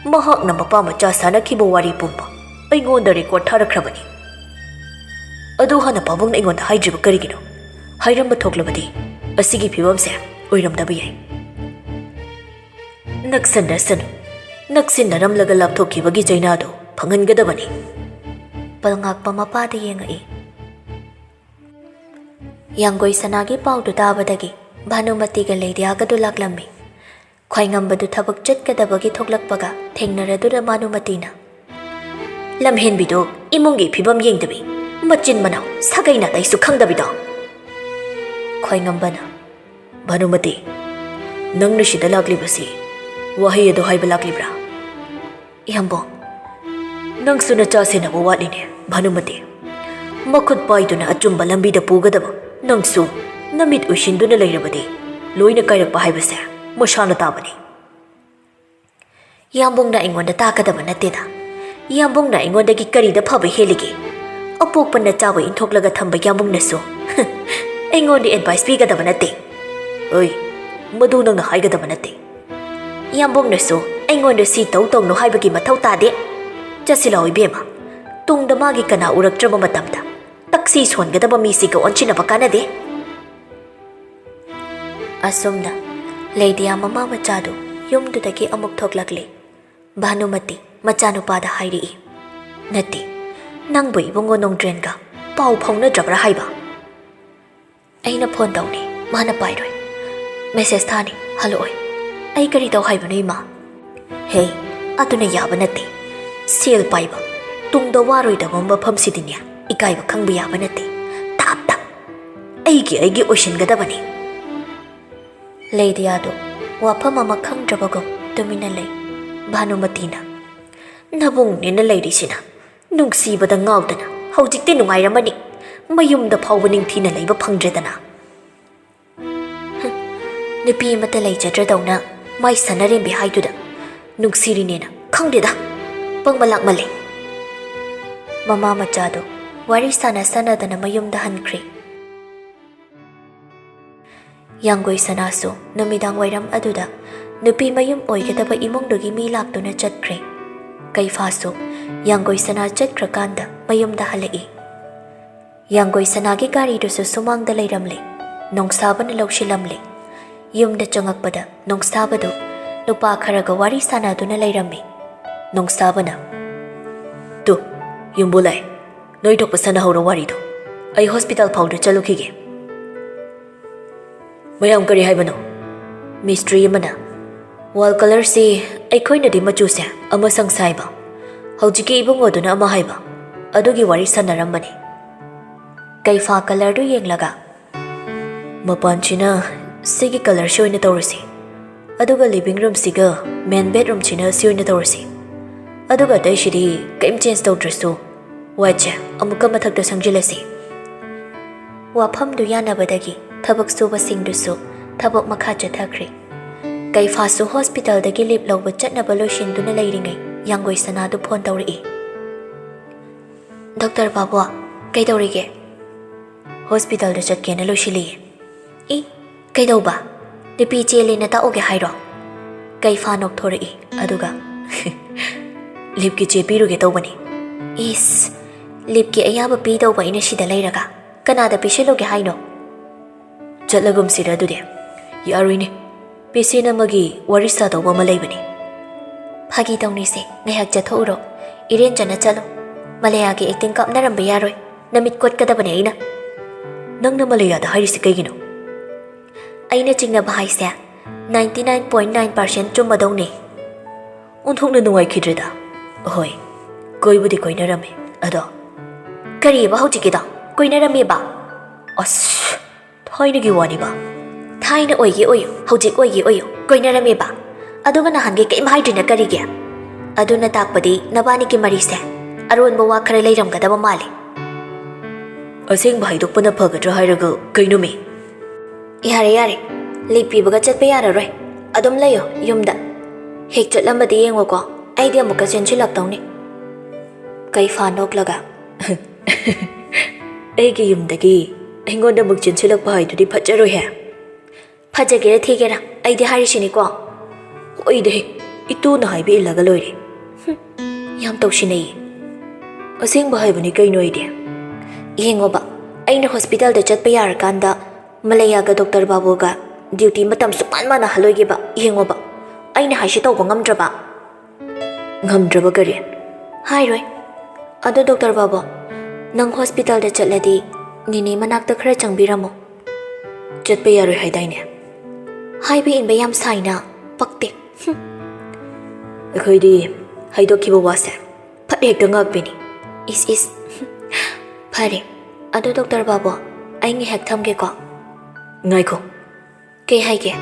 Mahakna mapa macha sanakhiba wari pumba aingonda record tharakrabani. Adu hana pabongna aingonda haidriba karigino. Hairamba thoklabadi asigi phibamse oiramdaba yai. Naksanasanu naksinnaramlaga lapthokhibagi jainado phangangadabani. Palngakpa mapada yengai. Yanggoi sanagi paudu tabadagi Bhanumatiga leidiyagadu laklammi. Khwaingambadu thabak chatkadabagi thoklakpaga thengnaradura Bhanumatina. Lamhenbido imungi phibam yengdabi machin manau sagaina taisu khangdabido. Khwaingambana Bhanumati nangna shida laklibasi wahi ado haiba laklibra. Iyambo nang suna chasena bo watline Bhanumati. Makhut paiduna achumba lambida pugadaba nangsu namit ushinduna leirabadi loina kairakpa haibase mashana tabani. Yambongna ingonda takadaba nateda. Yambongna ingondagi karida phaba helige. Apokpanna chawa inthoklaga thamba yambongna so. Ingondi advice pigadaba nate. Oi, madu nangna haigadaba nate. Yambongna so ingonda si tau tongno haibagi mathau tade. Jasila oibema. ꯇꯨꯡꯗ ꯃꯥꯒꯤ ꯀꯅꯥ ꯎꯔꯛꯇ꯭ꯔꯕ ꯃꯇꯝꯗ ꯇꯛꯁꯤ ꯁꯣꯟꯒꯗꯕ ꯃꯤꯁꯤꯒ ꯑꯣꯟꯁꯤꯟꯅꯕ ꯀꯥꯟꯅꯗꯦ꯫ ꯑꯁꯨꯝꯅ ꯂꯩꯗꯤꯌꯥ ꯃꯃꯥ ꯃꯆꯥꯗꯨ ꯌꯨꯝꯗꯨꯗꯒꯤ ꯑꯃꯨꯛ ꯊꯣꯛꯂꯛꯂꯤ꯫ ꯚꯥꯅꯨꯃꯇꯤ ꯃꯆꯥꯅꯨꯄꯥꯗ ꯍꯥꯏꯔꯛꯏ, "ꯅꯠꯇꯦ, ꯅꯪꯕꯨ ꯏꯕꯨꯡꯉꯣ ꯅꯣꯡꯗ꯭ꯔꯦꯟꯒ ꯄꯥꯎ ꯐꯥꯎꯅꯗ꯭ꯔꯕ꯭ꯔꯥ ꯍꯥꯏꯕ?" ꯑꯩꯅ ꯐꯣꯟ ꯇꯧꯅꯤ, ꯃꯥꯅ ꯄꯥꯏꯔꯣꯏ꯫ ꯃꯦꯁꯦꯖ ꯊꯥꯅꯤ, ꯍꯜꯂꯛꯑꯣꯏ꯫ ꯑꯩ ꯀꯔꯤ ꯇꯧ ꯍꯥꯏꯕꯅꯣ ꯏꯃꯥ? ꯍꯦ, ꯑꯗꯨꯅ ꯌꯥꯕ ꯅꯠꯇꯦ꯫ ꯁꯦꯜ ꯄꯥꯏꯕ, ꯇꯨꯡꯗ ꯋꯥꯔꯣꯏꯗꯕ ꯃꯐꯝꯁꯤꯗꯤꯅꯦ ꯏꯀꯥꯏꯕ ꯈꯪꯕ ꯌꯥꯕ ꯅꯠꯇꯦ꯫ ꯇꯥꯞ ꯑꯩꯒꯤ ꯑꯣꯏꯁꯤꯟꯒꯗꯕꯅꯤ꯫ ꯂꯩꯗꯤꯌꯥꯗꯣ ꯋꯥꯐꯝ ꯑꯃ ꯈꯪꯗ꯭ꯔꯕꯒꯨꯝ ꯇꯨꯃꯤꯟꯅ ꯂꯩ꯫ ꯚꯥꯅꯨꯃꯇꯤꯅ, "ꯅꯕꯨꯡꯅꯦꯅ ꯂꯩꯔꯤꯁꯤꯅ ꯅꯨꯡꯁꯤꯕꯗ ꯉꯥꯎꯗꯅ ꯍꯧꯖꯤꯛꯇꯤ ꯅꯨꯡꯉꯥꯏꯔꯝꯃꯅꯤ꯫ ꯃꯌꯨꯝꯗ ꯐꯥꯎꯕ ꯅꯤꯡꯊꯤꯅ ꯂꯩꯕ ꯐꯪꯗ꯭ꯔꯦꯗꯅ." ꯅꯨꯄꯤ ꯑꯃꯠꯇ ꯂꯩꯖꯗ꯭ꯔꯗꯧꯅ ꯃꯥꯏ ꯁꯅꯔꯦꯝꯕꯤ ꯍꯥꯏꯗꯨꯗ ꯅꯨꯡꯁꯤꯔꯤꯅꯦꯅ ꯈꯪꯗꯦꯗ, ꯄꯪꯕ ꯂꯥꯛꯃꯜꯂꯦ꯫ ꯃꯃꯥ ꯃꯆꯥꯗꯣ ꯋꯥꯔꯤ ꯁꯥꯟꯅꯗꯅ ꯃꯌꯨꯝꯗ ꯍꯟꯈ꯭ꯔꯦ꯫ ꯌꯥꯡꯒꯣꯏ ꯁꯅꯥꯁꯨ ꯅꯨꯃꯤꯗꯥꯡ ꯋꯥꯏꯔꯝ ꯑꯗꯨꯗ ꯅꯨꯄꯤ ꯃꯌꯨꯝ ꯑꯣꯏꯒꯗꯕ ꯏꯃꯨꯡꯗꯨꯒꯤ ꯃꯤ ꯂꯥꯛꯇꯨꯅ ꯆꯠꯈ꯭ꯔꯦ꯫ ꯀꯩꯐꯥꯁꯨ ꯌꯥꯡꯒꯣꯏ ꯁꯅꯥ ꯆꯠꯈ꯭ꯔꯀꯥꯟꯗ ꯃꯌꯨꯝꯗ ꯍꯜꯂꯛꯏ꯫ ꯌꯥꯡꯒꯣꯏ ꯁꯅꯥꯒꯤ ꯒꯥꯔꯤꯗꯨꯁꯨ ꯁꯨꯃꯥꯡꯗ ꯂꯩꯔꯝꯂꯦ꯫ ꯅꯣꯡꯁꯥꯕꯅ ꯂꯧꯁꯤꯜꯂꯝꯂꯦ꯫ ꯌꯨꯝꯗ ꯆꯪꯉꯛꯄꯗ ꯅꯣꯡꯁꯥꯕꯗꯨ ꯅꯨꯄꯥ ꯈꯔꯒ ꯋꯥꯔꯤ ꯁꯥꯟꯅꯗꯨꯅ ꯂꯩꯔꯝꯃꯤ꯫ ꯅꯣꯡꯁꯥꯕꯅ, "ꯇꯨ, ꯌꯨꯝꯕꯨ ꯂꯥꯛꯑꯦ꯫ ꯅꯣꯏ ꯊꯣꯛꯄ ꯁꯥꯟꯅꯍꯧꯔꯣ ꯋꯥꯔꯤꯗꯣ꯫ ꯑꯩ ꯍꯣꯁꯄꯤꯇꯥꯜ ꯐꯥꯎꯗ ꯆꯠꯂꯨꯈꯤꯒꯦ." "ꯃꯌꯥꯝ ꯀꯔꯤ ꯍꯥꯏꯕꯅꯣ?" ꯃꯤꯁꯇ꯭ꯔꯤ ꯑꯃꯅ, "ꯋꯥꯜ ꯀꯂꯔꯁꯤ ꯑꯩꯈꯣꯏꯅꯗꯤ ꯃꯆꯨꯁꯦ ꯑꯃꯁꯪ ꯁꯥꯏꯕ, ꯍꯧꯖꯤꯛꯀꯤ ꯏꯕꯨꯡꯉꯣꯗꯨꯅ ꯑꯃ ꯍꯥꯏꯕ, ꯑꯗꯨꯒꯤ ꯋꯥꯔꯤ ꯁꯥꯟꯅꯔꯝꯕꯅꯤ." ꯀꯩꯐꯥ ꯀꯂꯔꯗꯨ ꯌꯦꯡꯂꯒ, "ꯃꯄꯥꯟꯁꯤꯅ ꯁꯤꯒꯤ ꯀꯂꯔꯁꯤ ꯑꯣꯏꯅ ꯇꯧꯔꯁꯤ, ꯑꯗꯨꯒ ꯂꯤꯚꯤꯡ ꯔꯨꯝꯁꯤꯒ ꯃꯦꯟ ꯕꯦꯗꯔꯨꯝꯁꯤꯅ ꯁꯤ ꯑꯣꯏꯅ ꯇꯧꯔꯁꯤ, ꯑꯗꯨꯒ ꯑꯇꯩꯁꯤꯗꯤ ꯀꯔꯤꯝ ꯆꯦꯟꯖ ꯇꯧꯗ꯭ꯔꯁꯨ ꯋꯥꯏꯠꯁꯦ ꯑꯃꯨꯛꯀ ꯃꯊꯛꯇ ꯁꯪꯖꯤꯜꯂꯁꯤ." ꯋꯥꯐꯝꯗꯨ ꯌꯥꯅꯕꯗꯒꯤ ꯊꯕꯛ ꯁꯨꯕꯁꯤꯡꯗꯨꯁꯨ ꯊꯕꯛ ꯃꯈꯥ ꯆꯠꯊꯈ꯭ꯔꯦ꯫ ꯀꯩꯐꯥꯁꯨ ꯍꯣꯁꯄꯤꯇꯥꯜꯗꯒꯤ ꯂꯤꯞ ꯂꯧꯕ ꯆꯠꯅꯕ ꯂꯣꯏꯁꯤꯟꯗꯨꯅ ꯂꯩꯔꯤꯉꯩ ꯌꯥꯡꯒꯣꯏ ꯁꯅꯥꯗꯨ ꯐꯣꯟ ꯇꯧꯔꯛꯏ꯫ "ꯗꯣꯛꯇꯔ ꯕꯥꯕꯨ, ꯀꯩꯗꯧꯔꯤꯒꯦ?" "ꯍꯣꯁꯄꯤꯇꯥꯜꯗ ꯆꯠꯀꯦꯅ ꯂꯣꯏꯁꯤꯜꯂꯤꯌꯦ." "ꯏ, ꯀꯩꯗꯧꯕ? ꯅꯨꯄꯤ ꯆꯦꯜꯂꯦꯅ ꯇꯥꯛꯎꯒꯦ ꯍꯥꯏꯔꯣ?" ꯀꯩꯐꯥ ꯅꯣꯛꯊꯣꯔꯛꯏ ꯑꯗꯨꯒ, "ꯂꯤꯞꯀꯤ ꯆꯦ ꯄꯤꯔꯨꯒꯦ ꯇꯧꯕꯅꯤ." "ꯏꯁ, ꯂꯤꯞꯀꯤ ꯑꯌꯥꯕ ꯄꯤꯗꯧꯕ ꯑꯩꯅ ꯁꯤꯗ ꯂꯩꯔꯒ ꯀꯅꯥꯗ ꯄꯤꯁꯤꯜꯂꯨꯒꯦ ꯍꯥꯏꯅꯣ?" "ꯆꯠꯂꯒꯨꯝꯁꯤꯔ ꯑꯗꯨꯗꯤ?" "ꯌꯥꯔꯣꯏꯅꯦ, ꯄꯦꯁꯦꯟ ꯑꯃꯒꯤ ꯋꯥꯔꯤ ꯁꯥꯗꯧꯕ ꯑꯃ ꯂꯩꯕꯅꯤ." "ꯐꯥꯒꯤ ꯇꯧꯅꯤꯁꯦ, ꯉꯥꯏꯍꯥꯛ ꯆꯠꯊꯣꯛꯎꯔꯣ꯫ ꯏꯔꯦꯟꯖꯅ ꯆꯠꯂꯣ꯫ ꯃꯂꯌꯥꯒꯤ ꯑꯦꯛꯇꯤꯡ ꯀꯥꯞꯅꯔꯝꯕ ꯌꯥꯔꯣꯏ꯫ ꯅꯃꯤꯠ ꯀꯣꯠꯀꯗꯕꯅꯦ ꯑꯩꯅ." "ꯅꯪꯅ ꯃꯂꯌꯥꯗ ꯍꯥꯏꯔꯤꯁꯤ ꯀꯩꯒꯤꯅꯣ?" "ꯑꯩꯅ ꯆꯤꯡꯅꯕ ꯍꯥꯏꯁꯦ 99.9% ꯆꯨꯝꯃꯗꯧꯅꯦ." "ꯑꯣꯟꯊꯣꯛꯅ ꯅꯨꯡꯉꯥꯏꯈꯤꯗ꯭ꯔꯦꯗ." "ꯍꯣꯏ, ꯀꯣꯏꯕꯨꯗꯤ ꯀꯣꯏꯅꯔꯝꯃꯦ, ꯑꯗꯣ..." "ꯀꯔꯤꯕ ꯍꯧꯖꯤꯛꯀꯤꯗꯣ? ꯀꯣꯏꯅꯔꯝꯃꯦꯕ?" "ꯑꯁ, ꯊꯥꯏꯅꯒꯤ ꯋꯥꯅꯤꯕ." "ꯊꯥꯏꯅ ꯑꯣꯏꯒꯦ ꯑꯣꯏꯌꯨ, ꯍꯧꯖꯤꯛ ꯑꯣꯏꯒꯦ ꯑꯣꯏꯌꯨ, ꯀꯣꯏꯅꯔꯝꯃꯦꯕ? ꯑꯗꯨꯒ ꯅꯍꯥꯟꯒꯩ ꯀꯔꯤꯝ ꯍꯥꯏꯗ꯭ꯔꯤꯅ ꯀꯔꯤꯒꯤ?" "ꯑꯗꯨꯅ ꯇꯥꯛꯄꯗꯤ ꯅꯕꯥꯅꯤꯒꯤ ꯃꯔꯤꯁꯦ ꯑꯔꯣꯟꯕ ꯋꯥ ꯈꯔ ꯂꯩꯔꯝꯒꯗꯕ ꯃꯥꯜꯂꯤ." "ꯑꯁꯦꯡꯕ ꯍꯥꯏꯗꯣꯛꯄꯅ ꯐꯒꯗ꯭ꯔꯥ ꯍꯥꯏꯔꯒ ꯀꯩꯅꯣꯃꯤ?" "ꯌꯥꯔꯦ, ꯂꯤꯞ ꯄꯤꯕꯒ ꯆꯠꯄ ꯌꯥꯔꯔꯣꯏ꯫ ꯑꯗꯨꯝ ꯂꯩꯌꯣ ꯌꯨꯝꯗ꯫ ꯍꯦꯛ ꯆꯠꯂꯝꯕꯗꯤ ꯌꯦꯡꯉꯣꯀꯣ, ꯑꯩꯗꯤ ꯑꯃꯨꯛꯀ ꯆꯦꯟꯁꯤꯜꯂꯛꯇꯧꯅꯤ." ꯀꯩꯐꯥ ꯅꯣꯛꯂꯒ, "ꯑꯩꯒꯤ ꯌꯨꯝꯗꯒꯤ ꯑꯩꯉꯣꯟꯗ ꯑꯃꯨꯛ ꯆꯦꯟꯁꯤꯜꯂꯛꯄ ꯍꯥꯏꯗꯨꯗꯤ ꯐꯖꯔꯣꯏꯍꯦ." "ꯐꯖꯒꯦꯔꯥ ꯊꯤꯒꯦꯔꯥ, ꯑꯩꯗꯤ ꯍꯥꯏꯔꯤꯁꯤꯅꯤꯀꯣ." "ꯍꯣꯏꯗꯦ, ꯏꯇꯨꯅ ꯍꯥꯏꯕ ꯏꯜꯂꯒ ꯂꯣꯏꯔꯦ." ꯌꯥꯝ ꯇꯧꯁꯤꯟꯅꯩꯌꯦ꯫ "ꯑꯁꯦꯡꯕ ꯍꯥꯏꯕꯅꯤ ꯀꯩꯅꯣ ꯑꯩꯗꯤ." "ꯌꯦꯡꯉꯣꯕ, ꯑꯩꯅ ꯍꯣꯁꯄꯤꯇꯥꯜꯗ ꯆꯠꯄ ꯌꯥꯔꯀꯥꯟꯗ ꯃꯂꯌꯥꯒ ꯗꯣꯛꯇꯔ ꯕꯥꯕꯨꯒ ꯗ꯭ꯌꯨꯇꯤ ꯃꯇꯝ ꯁꯨꯛꯃꯥꯟ ꯃꯥꯟꯅꯍꯜꯂꯣꯏꯒꯦꯕ꯫ ꯌꯦꯡꯉꯣꯕ, ꯑꯩꯅ ꯍꯥꯏꯁꯤ ꯇꯧꯕ ꯉꯝꯗ꯭ꯔꯕ?" "ꯉꯝꯗ꯭ꯔꯕ ꯀꯔꯤ?" "ꯍꯥꯏꯔꯣꯏ꯫ ꯑꯗꯣ ꯗꯣꯛꯇꯔ ꯕꯥꯕꯨ, ꯅꯪ ꯍꯣꯁꯄꯤꯇꯥꯜꯗ ꯆꯠꯂꯗꯤ ꯅꯤꯅꯦ ꯃꯅꯥꯛꯇ ꯈꯔ ꯆꯪꯕꯤꯔꯝꯃꯣ." "ꯆꯠꯄ ꯌꯥꯔꯣꯏ ꯍꯥꯏꯗꯥꯏꯅꯦ?" "ꯍꯥꯏꯕ ꯏꯟꯕ ꯌꯥꯝ ꯁꯥꯏꯅ, ꯄꯛꯇꯦ." "ꯑꯩꯈꯣꯏꯗꯤ ꯍꯥꯏꯗꯣꯛꯈꯤꯕ ꯋꯥꯁꯦ ꯐꯠ ꯍꯦꯛꯇ ꯉꯥꯛꯄꯤꯅꯤ." "ꯏꯁ ꯐꯔꯦ, ꯑꯗꯣ ꯗꯣꯛꯇꯔ ꯕꯥꯕꯨ, ꯑꯩ ꯉꯥꯏꯍꯥꯛ ꯊꯝꯒꯦꯀꯣ." "ꯉꯥꯏꯈꯣ." "Kay haige?"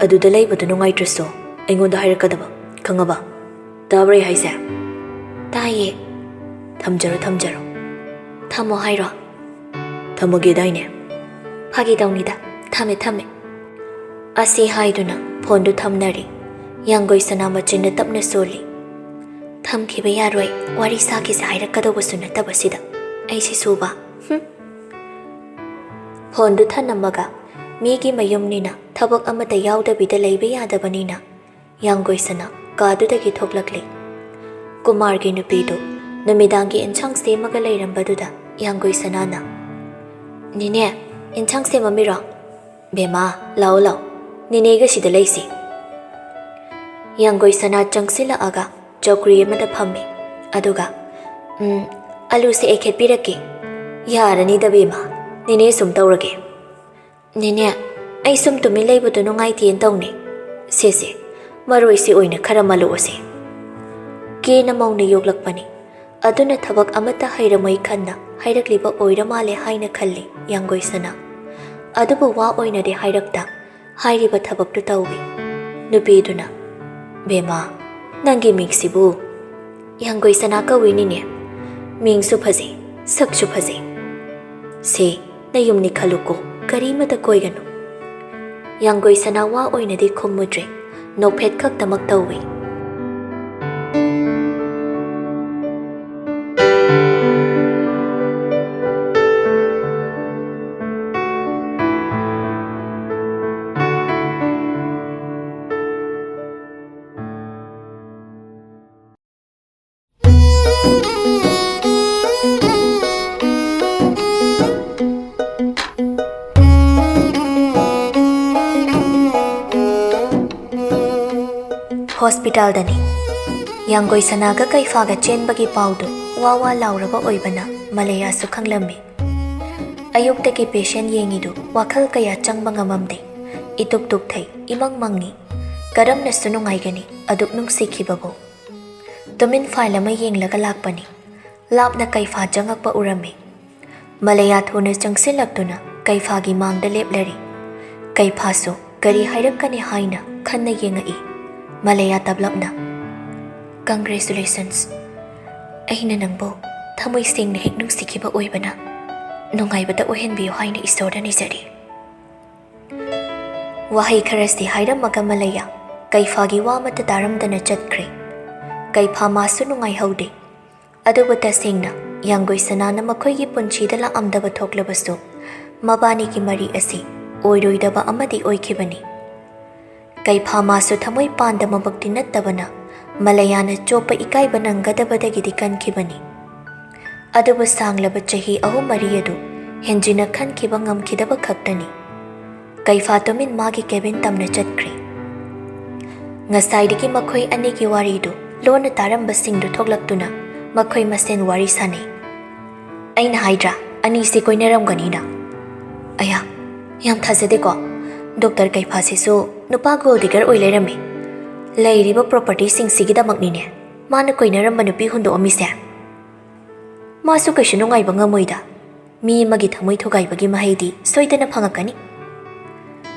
"ꯑꯗꯨꯗ ꯂꯩꯕꯗꯨ ꯅꯨꯡꯉꯥꯏꯇ꯭ꯔꯁꯨ ꯑꯩꯉꯣꯟꯗ ꯍꯥꯏꯔꯛꯀꯗꯕ, ꯈꯪꯉꯕ? ꯇꯥꯕ꯭ꯔꯥ ꯑꯩ ꯍꯥꯏꯁꯦ?" "ꯇꯥꯏꯌꯦ." "ꯊꯝꯖꯔꯣ, ꯊꯝꯖꯔꯣ." "ꯊꯝꯃꯣ ꯍꯥꯏꯔꯣ?" "ꯊꯝꯃꯒꯦꯗꯥꯏꯅꯦ." "ꯐꯥꯒꯤ ꯇꯧꯅꯤꯗ, ꯊꯝꯃꯦ." ꯑꯁꯤ ꯍꯥꯏꯗꯨꯅ ꯐꯣꯟꯗꯨ ꯊꯝꯅꯔꯤ꯫ ꯌꯥꯡꯒꯣꯏ ꯁꯅꯥ ꯃꯆꯤꯟꯅ ꯇꯞꯅ ꯁꯣꯜꯂꯤ꯫ "ꯊꯝꯈꯤꯕ ꯌꯥꯔꯣꯏ, ꯋꯥꯔꯤ ꯁꯥꯈꯤꯁꯦ ꯍꯥꯏꯔꯛꯀꯗꯧꯕꯁꯨ ꯅꯠꯇꯕꯁꯤꯗ ꯑꯩꯁꯤ ꯁꯨꯕ." ꯐꯣꯟꯗꯨ ꯊꯅꯝꯃꯒ ꯃꯤꯒꯤ ꯃꯌꯨꯝꯅꯤꯅ ꯊꯕꯛ ꯑꯃꯠꯇ ꯌꯥꯎꯗꯕꯤꯗ ꯂꯩꯕ ꯌꯥꯗꯕꯅꯤꯅ ꯌꯥꯡꯒꯣꯏ ꯁꯅꯥ ꯀꯥꯗꯨꯗꯒꯤ ꯊꯣꯛꯂꯛꯂꯤ꯫ ꯀꯨꯃꯥꯔꯒꯤ ꯅꯨꯄꯤꯗꯨ Numidangi inchang semaga layrambaduda Yanggoi Sanana. Nine, inchang semamiro. Bema, lao. Ninega sida laysi. Yanggoi Sana changsila aga chokri amada phammi. Aduga, alu se ekhet piraki. Yarani da bema. Nine sum taurage. Nine, ai sum tumi laybudu nungai tien tawni. Sese, maroi si oina khara malu ase. Ke na mauna yoglakpani. Aduna thabak amata hairamai khanna hairakliba oiramale haina khalli Yanggoi Sana. Adubu wa oina de hairakta hairiba thabak tu tawbi. Nupiduna, Bema, Nanggi mingsibu. Yanggoi Sana kawinine. Mingsu phaze, saksu phaze. Se, nayumni khaluko, karimata koiganu. Yanggoi Sana wa oina de khumudre, nophet khak tamak tawbi. Hospital dani. Yanggoi Sanaga kaifaga chenbagi paudu wawa lauraba oibana Malaya su khanglammi. Ayuktagi patient yengidu wakhal kaya changba ngamamde. Ituk thai imang mangni. Karamna sunungaigani aduk nungsikhibabu. Tumin file ama yenglaga lakpani. Lapna kaifa jangakpa urami. Malaya thuna changsilaktuna kaifagi mangda leplari. Kaifasu kari hairakani haina khanna yengai. Malaya tablapna. Congratulations. Aina nangbo thamoi singna hek nungsikhiba oibana. Nungaibada ohenbiyo haina isorda nizari. Wahai kharasti hairamaga Malaya kaifagi wamata daramdana chatkre. Kaifa masu nungai haude. Adubu tasingna Yanggoi Sanana makhoigi punchida laqamdaba thoklabasu mabani ki mari asi oiroidaba amadi oikhibani. Kaifa masu thamoi pandama bakti nattabana Malayana chopa ikaiba nangadabadagidi kankhibani. Adubu sanglaba chahi ahum mariyadu henjina khankhiba ngamkhidaba khaktani. Kaifa tumin magi cabin tamna chatkre. Ngasaidagi makhoi anigi waridu lona taramba singdu thoklaktuna makhoi masen wari sanai. Aina haidra ani se koinaramganina. Aya, yam thazadeko. Doctor Kaifa sisu nupa gold digger oilerami. Lairiba property sing sigidamaknine. Mana koinaramba nupi hundo omise. Masu kaishu nungaiba ngamoida. Mi magi thamoi thogaibagi mahaidi soidana phangakani.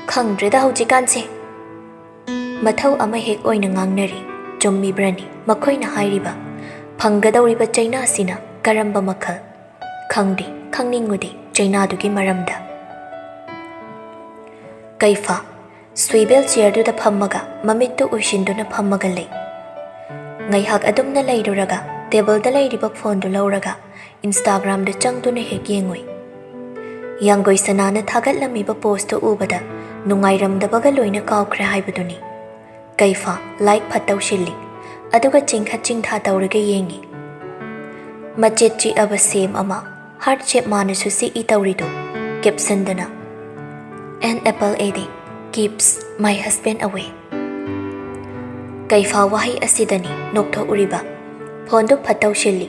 Khangdreda haujikanse. Mathau ama hek oina ngangnari. Jommi brani makhoina hairiba. Phanggadawriba China sina karamba makhal. Khangdi khangningudi China dugi maramda. Kaifa Swivel chair da phammaga mamittu ushinduna phammaga lei. Ngaihak adumna leiruraga table da leiriba phone du lauraga Instagram da changduna hek yengoi. Yanggoi Sanana thagatlamiba post tu ubada nungairamdabaga loina kawkhra haibaduni. Kaifa like phattau shilli aduga chingkha chingtha tauraga yengi. Machetchi aba same ama heart shape manasu si itauridu caption dana. An apple a day keeps my husband away. Kaifa wahai asidani noktho uriba. Phone du phattau shilli.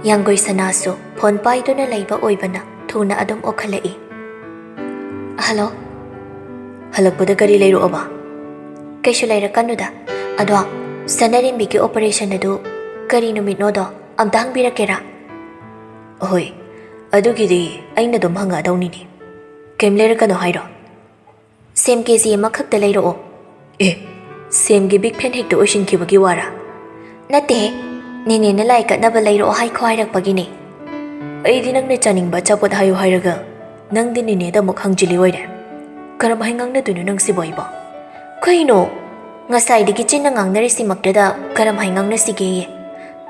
Yanggoi Sanasu phone paiduna leiba oibana thuna adum okhalai. Hello? Halakpada kari leiru oba. Kaishu leirakanuda. Adwa sanarimbi ki operation adu kari numit no do amta hangbirakera. Ohoi. Adugidi aina dum hanga dawnini. Kem leirakano hairo. Same kezi ama khakta leiro o. Same gi big fan hekto oishinkibagi wara. Nate nene na lai katnaba leiro hai khwairakpagini. Aidi nangna chaningba chapot hayo hairaga nangdi nene da muk hangjili oire. Karam haingangna dunu nang siboibo. Kaino ngasai digi chinna ngangnari simaktada karam haingangna sigeye.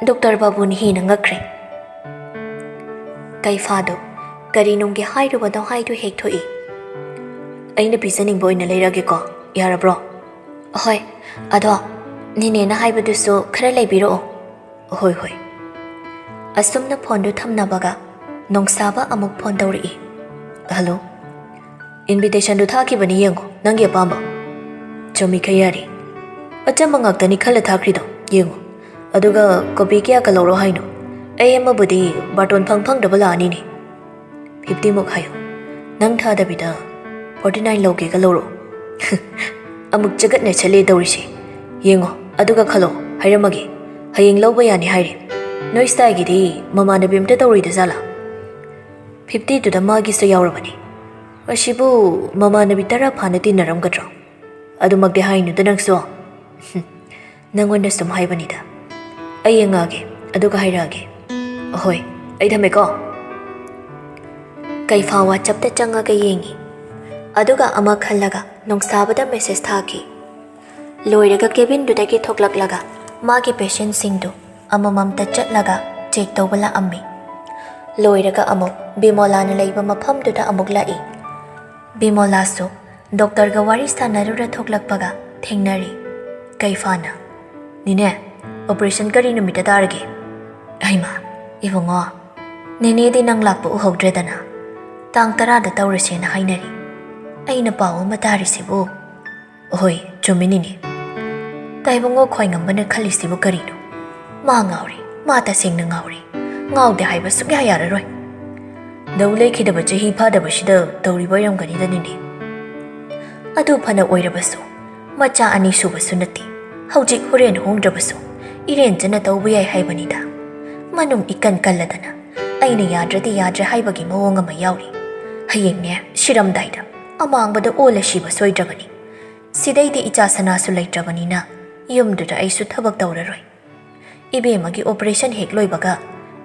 Dr. Babu ni hina ngakre. Kaifado karinungge hairuba do haidu hekthoi. Aina pisaningbo ina leirage ko yarabro. Hoi ado nene na haibadusu khara leibiro. Hoi. Asumna phone du thamnabaga nongsaba amuk phone tawri. Hello. Invitation du thakibani yengo nanggi apamba. Chomi khayari. Achamba ngaktani khala thakrido yengo. Aduga copy kya ka lawro haino. Ai amabudi baton phang dabala ani ni. 50 muk hayo. Nang thadabida 49 lawge ka lawro. Amuk jagat ne chale dawrishi. Yengo aduga khalo hairamage. Hayeng lawba yani haire. Noi style gidi mamanabi amta tawrida zala. 50 to the magi so yaurabani. Ashibu mamanabi tara phana tinaramgadro. Adu magde hainu danang so. Nangwanda sum haibanida. Ayengage aduga hairage. Ahoy, ai thame ko. Kaifa WhatsApp ta changaga yengi. Aduga ama khallaga nongsabada message thaki. Loiraga cabin dudagi thoklaklaga magi patient singdu amamam ta chatlaga check tawbala ammi. Loiraga amuk Bimola na laiba mafam duda amuk lai. Bimola so doctor ga wari sanarura thoklakpaga thengnari. Kaifana. Nine operation kari numita darge. Aima ibungo. Nene di nang lakpa uhogdredana. Tang tarada tawrase na hainari. Aina pawo matari sibu. Ohoy, chuminini. Taibungo khoy ngambana khali sibu karino. Ma ngauri, mata sing na ngauri. Ngaude haiba sugya yararoi. Daulay kidaba jahi phadaba shida tawri bayam ganida nini. Adu phana oirabasu. Macha ani subasu nati. Haujik horen hongdrabasu. Iren jana tawbiyay haibanida. Manung ikan kalladana. Aina yadradi yadra haibagi mawong ama yauri. Hayeng ne shiramdaida. Amangbada ola shiba soidrabani. Sidaidi ichasana su laidrabani na. Yumduda ay su thabak tawraroi. Ibe magi operation hek loibaga.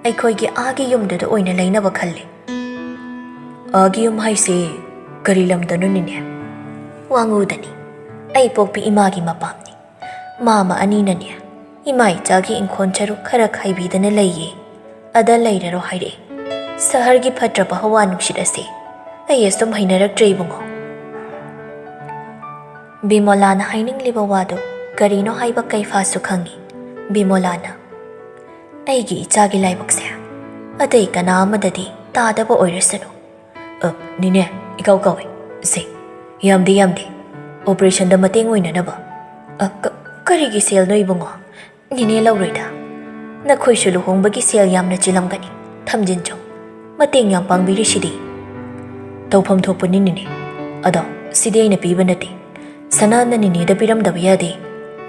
Ay khoygi agi yumduda oina lainaba khalli. Agi yum haise karilam danu nine. Wangudani. Ay pokpi imagi mapamni. Mama anina niya. Imay chagi inkhoncharu khara khaibidana laiye. Ada lairaro haire. Sahargi phatrapa hawa nukshidase. Ay esum hainarak traibungo. Bimolana haining liba wado. Karino haiba kaifa sukhangi. Bimolana. Aigi ichagi laibakse. Aday kana amadadi taadaba oirasano. Nine, ikaw kawe. Say, yamdi. Operation da mating oinanaba. Karigi sale no ibungo. Nine lawrida. Nakhoy suluhong bagi sale yamna chilamgani. Thamjin chong. Mating yam pangbiri shidi. Tawpham thokpa ni nine. Ado, sidi aina piba nati. Sana na nine da piram daba yadi.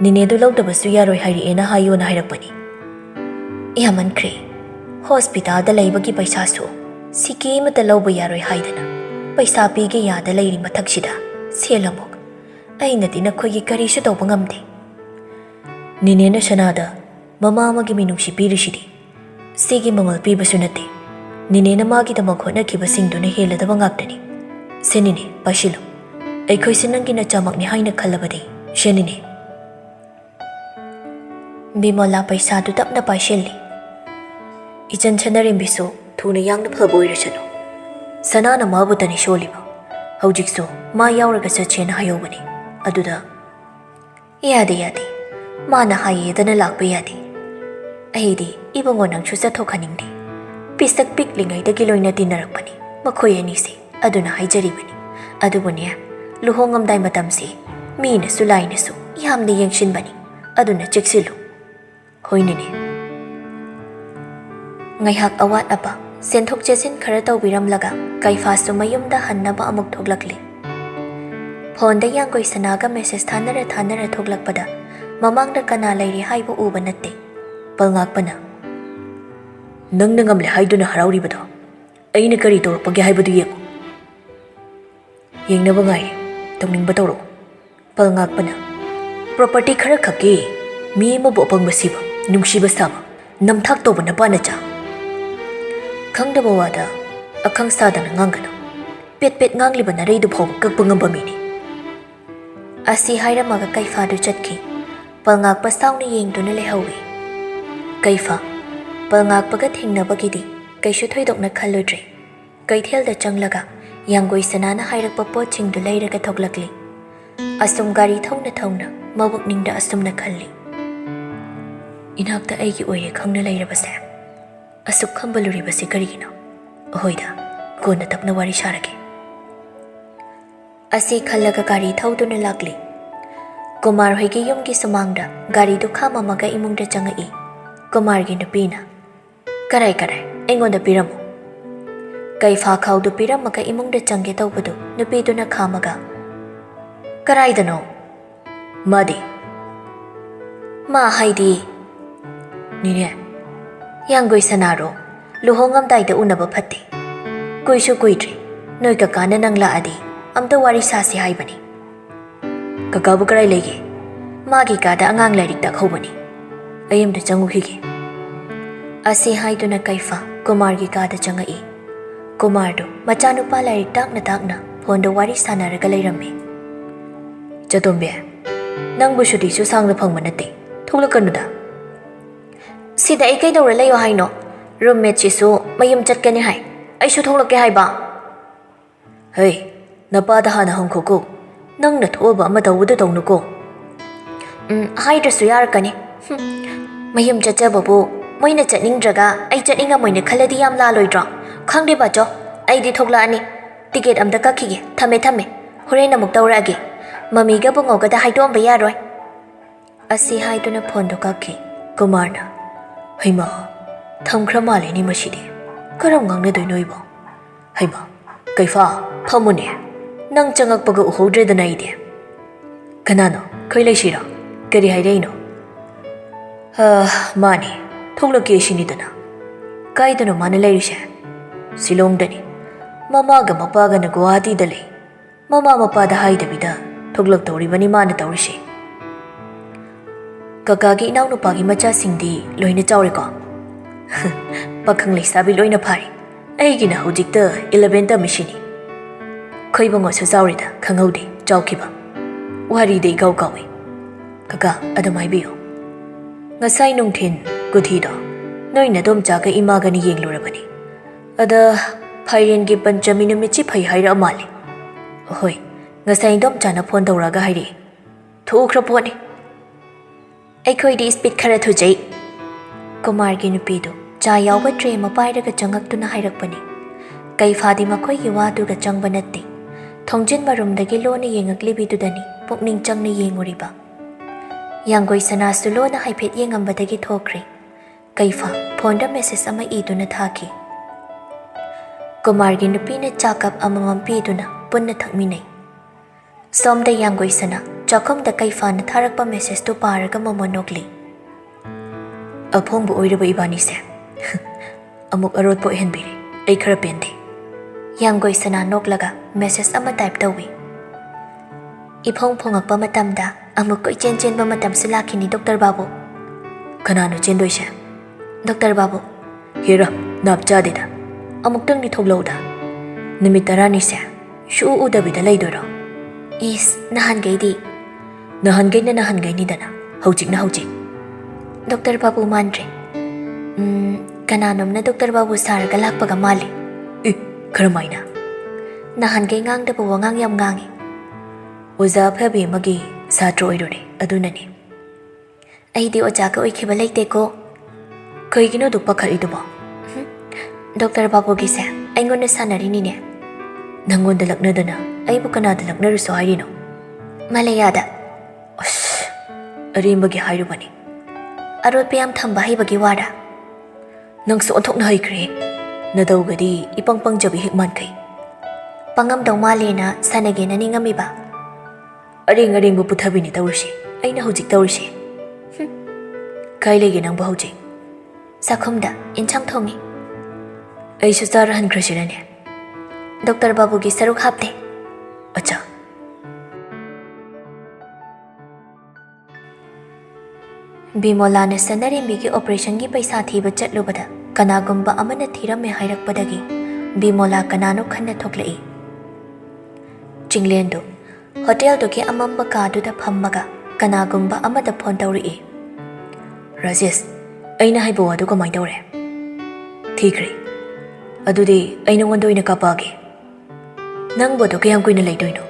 Nine do lawdaba su yaroi hairi ena hayo na hairakpani. Yaman kre. Hospital da laibagi paisa su. Siki mata lawba yaroi haidana. Paisa pige yada lairi mathakshida. Selamok. Aina di nakhoy kari su tawpa ngamde. Nine na sanada. Mama magi minungshi pirishidi. Sigi mamal piba sunate. Nine na magi da maghona kiba singdo na hela da bangaktani. Senine, pasilo. Ay khoy sinangi na chamak ni haina khalabadi. Shenine. Bimola paisa du tap na paisheli. Ichan chanarim biso thuna yang na phaboirasano. Sana na mabutani sholiba. Haujikso ma yauraga sachena hayobani. Aduda. Yadi. Ma na haye dana lakpa yadi. Ahidi ibango nang chusa thokhaningdi. Pisak piklingai da giloina tinarakpani. Makhoy anisi aduna haijaribani. Adubunya luhongamdai matamsi. Mi na sulai na su yamni yangshinbani. Aduna cheksilu. Hoinine. Ngayhak awat apa, senthok chesin khara tawbiramlaga, kaifa sumayumda hannaba amuk thoklakli. Phone da yanggoi sanaga message thanara thoklakpada, mamangda kana lairi haibu uba natte. Palngakpana. Nang ngamle haiduna harauribado. Aina kari tawrapage haibadu yengo. Yengnaba ngai, tawningba tawro. Palngakpana. Property khara khake, mi mabu apangba siba. Nungsiba sama, namthak toba na panacha. Khangdaba wada, akhang sadana ngangana. Pet ngangliba na reidu phoba kakpangamba mini. Asi hairamaga kaifa du chatki. Palngakpa sawna yengduna lehawi. Kaifa, palngakpaga thengnabagidi, kaishu thoidokna khalludre. Kaithelda changlaga, yanggoi sanana hairakpa pochingdu leiraga thoklakli. Asum gari thawna, mabukningda asumna khalli. Inakta aigi oire khangna lairabase. asuk khambaluribase karigino ahoida kona tapna wari sarage Asi khallaga gari thauduna lakli Kumar hoigi yumgi sumangda gari du khamamaga imungda changai Kumar gi nupina Karai engonda piramu Kai fa khaudu piramaga imungda changge tawbadu nupiduna khamaga Karai dano Madi Ma haidi Nine Yanggoi sanaro luhongam daida unaba phatti Kuishu kuidri noi kakana nangla adi amta wari sasi haibani Kakabu karai lege Magi kada angang lairik tak hobani Ayam da changu hige Asi haiduna kaifa Kumar gi kada changai Kumar do machanupa lairik takna phone do wari sanaraga lairame Chatombe Nangbu shuti su sangla phangma nate Thoglakanuda Sida ai kai dawra layo haino roommate chisu mayum chatkani hai ai su thoglake haiba Hey Napada hana hongkoko Nang na thoba ama tawudu tawnuko Haidrasu yarakani Mayum chachababu moina chatningdraga ai chatninga moina khaladi yam la loidra khangde ba cho ai di thogla ani ticket amda kakhige thame horena muk tawrage mami ga bungo ga da haidom ba yaroi Asi haiduna phone do kakhi Kumarna Haima thamkhra male ni masidi karam ngang na doi noibo Haima kaifa phamune nang changak paga uhodre da nai de Kanano kai lai shira kari haireino Mani thoglake shini dana kai dana mana lai risha Silong dani mama ga mapaga na Guwahati da lai mama mapada haida bida thoglak tawri bani mana tawrishi Kakagi inaw no pagi macha singdi loina chawre ko Pakhang leisabi loina phari Aigi na hujikta 11 ta machine Khoibang su chawre da khanghaude chawkiba Wari dei gaw gawi Kaka adamai biyo Ngasai nungthin guthi do Noina dom chaga imaga ni yenglurabani Ada phairen gi panchami numitchi phai haira amale Hoi ngasai dom chana phone tawraga haire Thukhra phone Aikhoidi speed khara thujai Kumar gi nupidu cha yawba tray ma pairaga changaktuna hairakpani kai fadi makhoi gi wadu ga changba natte thongjin marum dagi lona yengakli bidudani pukning changna yenguriba Yanggoi sana su lona haiphet yengambadagi thokri kaifa phone da message ama iduna thaki Kumar gi nupina chakap amamam piduna punna thakminai Somda yanggoi sana Chakom da kaifa na tharakpa message to paraga mamonokli Aphongbu oiraba ibani se Amuk arot po henbiri ai khara pende Yanggoi sana noklaga message ama type tawi Iphong phongakpa matamda amuk koi chen ba matam silakini Dr. Babu Kanano chendoi she Dr. Babu Hira nap chadeda amuk tang ni thoglauda Nimit tarani se shu udabida laidoro Is nahan gaidi Nahangai ni dana Haujik na haujik Dr. Babu mandre Kananom na Dr. Babu saraga lakpaga mali Karamaina Nahangai ngang da bawa ngang yam ngangi Oza phabi magi satro oirore adunani Aidi oja ka oikhiba leite ko Kaigino du pakhariduba Dr. Babu gi se aingona sanari ni ne Nangonda laknadana aibu kanada laknaruso hairino Malayada Arimbagi hairubani Arot piyam thamba haibagi wada Nangso onthokna haikre Nadawgadi ipangpang jabi hikman kai Pangam daw malena sanage na ningami ba Aring bu puthabini tawrushi Aina hujik tawrushi Kai lege nang ba hujik Sakhumda inchang thongi Aishu zarahan krashirane Dr. Babu gi saruk hapte Acha Bimolana sanarembi gi operation gi paisa thiba chatlubada kanagumba amana thirame hairakpadagi Bimola kanano khanna thoklai Chinglendo hotel do ki amamba kadu da phammaga kanagumba amada phone tawri Rajesh aina haibo adu kamai tawre Thikre Adudi aina ngondo ina kapage Nang bodo kayam kuina laidoino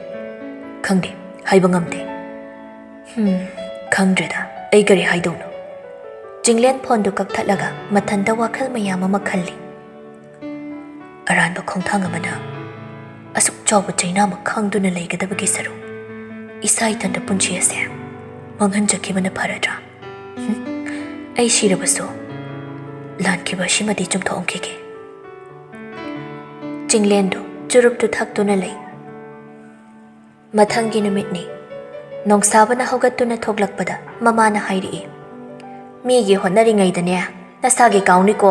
Khangde haiba ngamde Khangdreda ai kari haidouno Jinglen phone du kakthalaga mathanda wakhal mayam ama khalli. Aranba khongthang amana asuk chawba chaina ma khangduna leigadabagi saru. Isai tanda punchi ase manghan jakibana pharadra. Ai shirabasu lankiba shimadi chumthongkege. Jinglen du churup tu thakduna lei. Mathangi numitni nongsabana hogattuna thoglakpada mamana hairi. Migi honnaringaidane nasagi kauni ko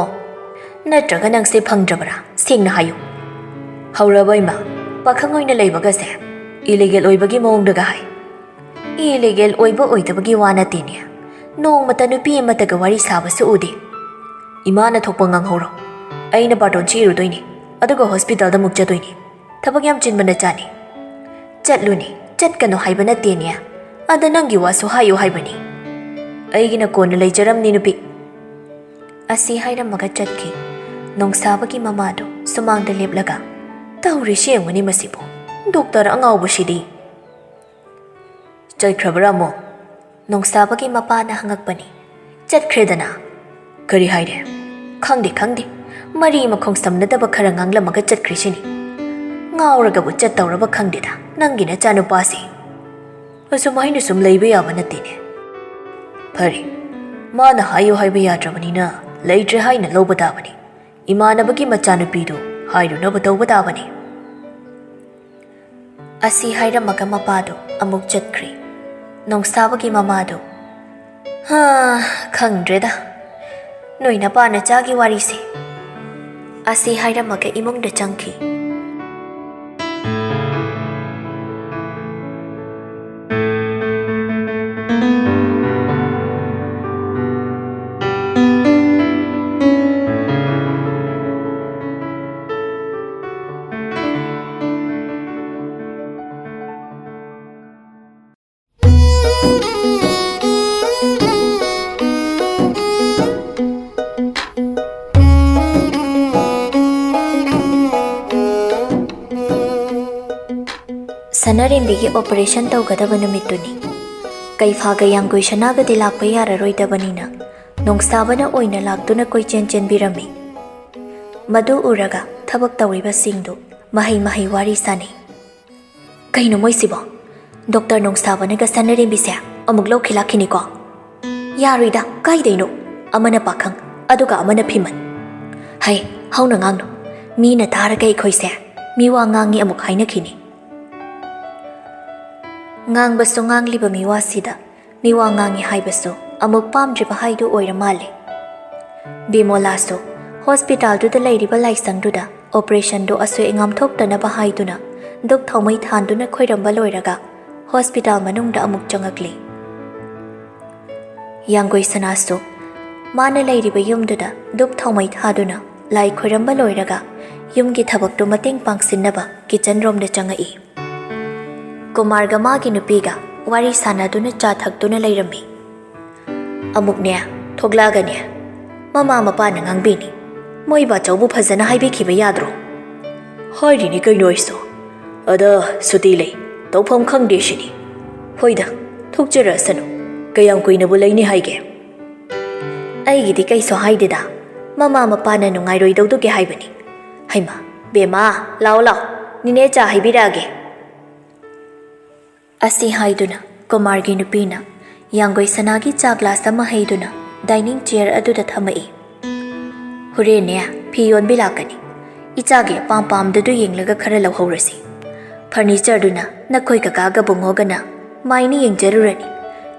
natraga nangse phangdrabara singna hayu. Hauraba ima pakhang oina leibaga se illegal oibagi mawngdaga hai. Illegal oiba oidabagi wana tine. Nong mata nupi amataga wari sabasu ude. Imana thokpa nganghoro. Aina baton chirudoini. Aduga hospital da muk chadoini. Thabak yam chinbana chani. Chatluni chatkano haibana tine. Ada nangi wasu hayu haibani. Aigina kona leijaramni nupi. Asi hairamaga chatki. Nongsabagi mamado sumangda leplaga. Tauri shengwani masibo. Doktor angawbashidi. Chakrabara mo. Nongsabagi mapana hangakpani. Chatkredana. Kari haire. Khangdi. Mari makhong samnadaba kharangangla maga chatkrishini. Ngawragabu chattawraba khangdida. Nangina chanupasi. Asumahina sum leiba yaba natine. Pari. Mana hayo haiba yadrabanina. Leitre haina loba dabani. Imanabagi machanupidu. Hairu naba tawba dabani. Asi hairamaga mapado amuk chatkri. Nongsabagi mamado. Khangdreda. Noina pana chagi warisi. Asi hairamaga imungda changki. Sanarembigi operation tawgadaba numituni. Kaifaga yanggoi shanagadi lakpa yararoidabanina. Nongsabana oina laktuna koichen chenbirami. Madu uraga thabak tawriba singdu mahay wari sani. Kaino moisibo. Dr. Nongsabana ga sanarembi se amuk lawkhilakini ko. Yaruida kaidaino amana pakhang aduga amana phiman. Hai hauna ngangno. Mina taraga ikhoise miwa ngangi amuk hainakini. Ngangbaso ngangliba miwasida miwa ngangi haibaso amuk pamdriba haidu oira male. Bimolaso hospital du da lairiba laisangduda operation do asoi engam thoktanaba haiduna duk thomai thanduna khoiramba loiraga hospital manungda amuk changakli. Yanggoi sanaso mana lairiba yumduda duk thomai thaduna lai khoiramba loiraga yumgi thabaktu mateng pangsinnaba kitchen room da changai. Kumarga magi nupiga wari sanaduna cha thakduna leirami. Amukne thoglagane mama mapa na ngangbini. Moiba chawbu phajana haibikhiba yadro. Hairi ni kaino iso. Ada suti lei tawpham khangde shini. Hoida thokjara sanu kayam kuina bu leini haige. Aigidi kaiso haideda mama mapa na nungai roi dawduge haibani. Haima bema lao nine cha haibirage. Asi haiduna Kumargi nupina yanggoi sanagi cha glass ama haiduna dining chair aduda thamai. Hurene piyon bilakani. Ichage pam dudu yenglaga khara lawhorasi. Furniture duna nakoi kakaga bungogana maini yengjarurani.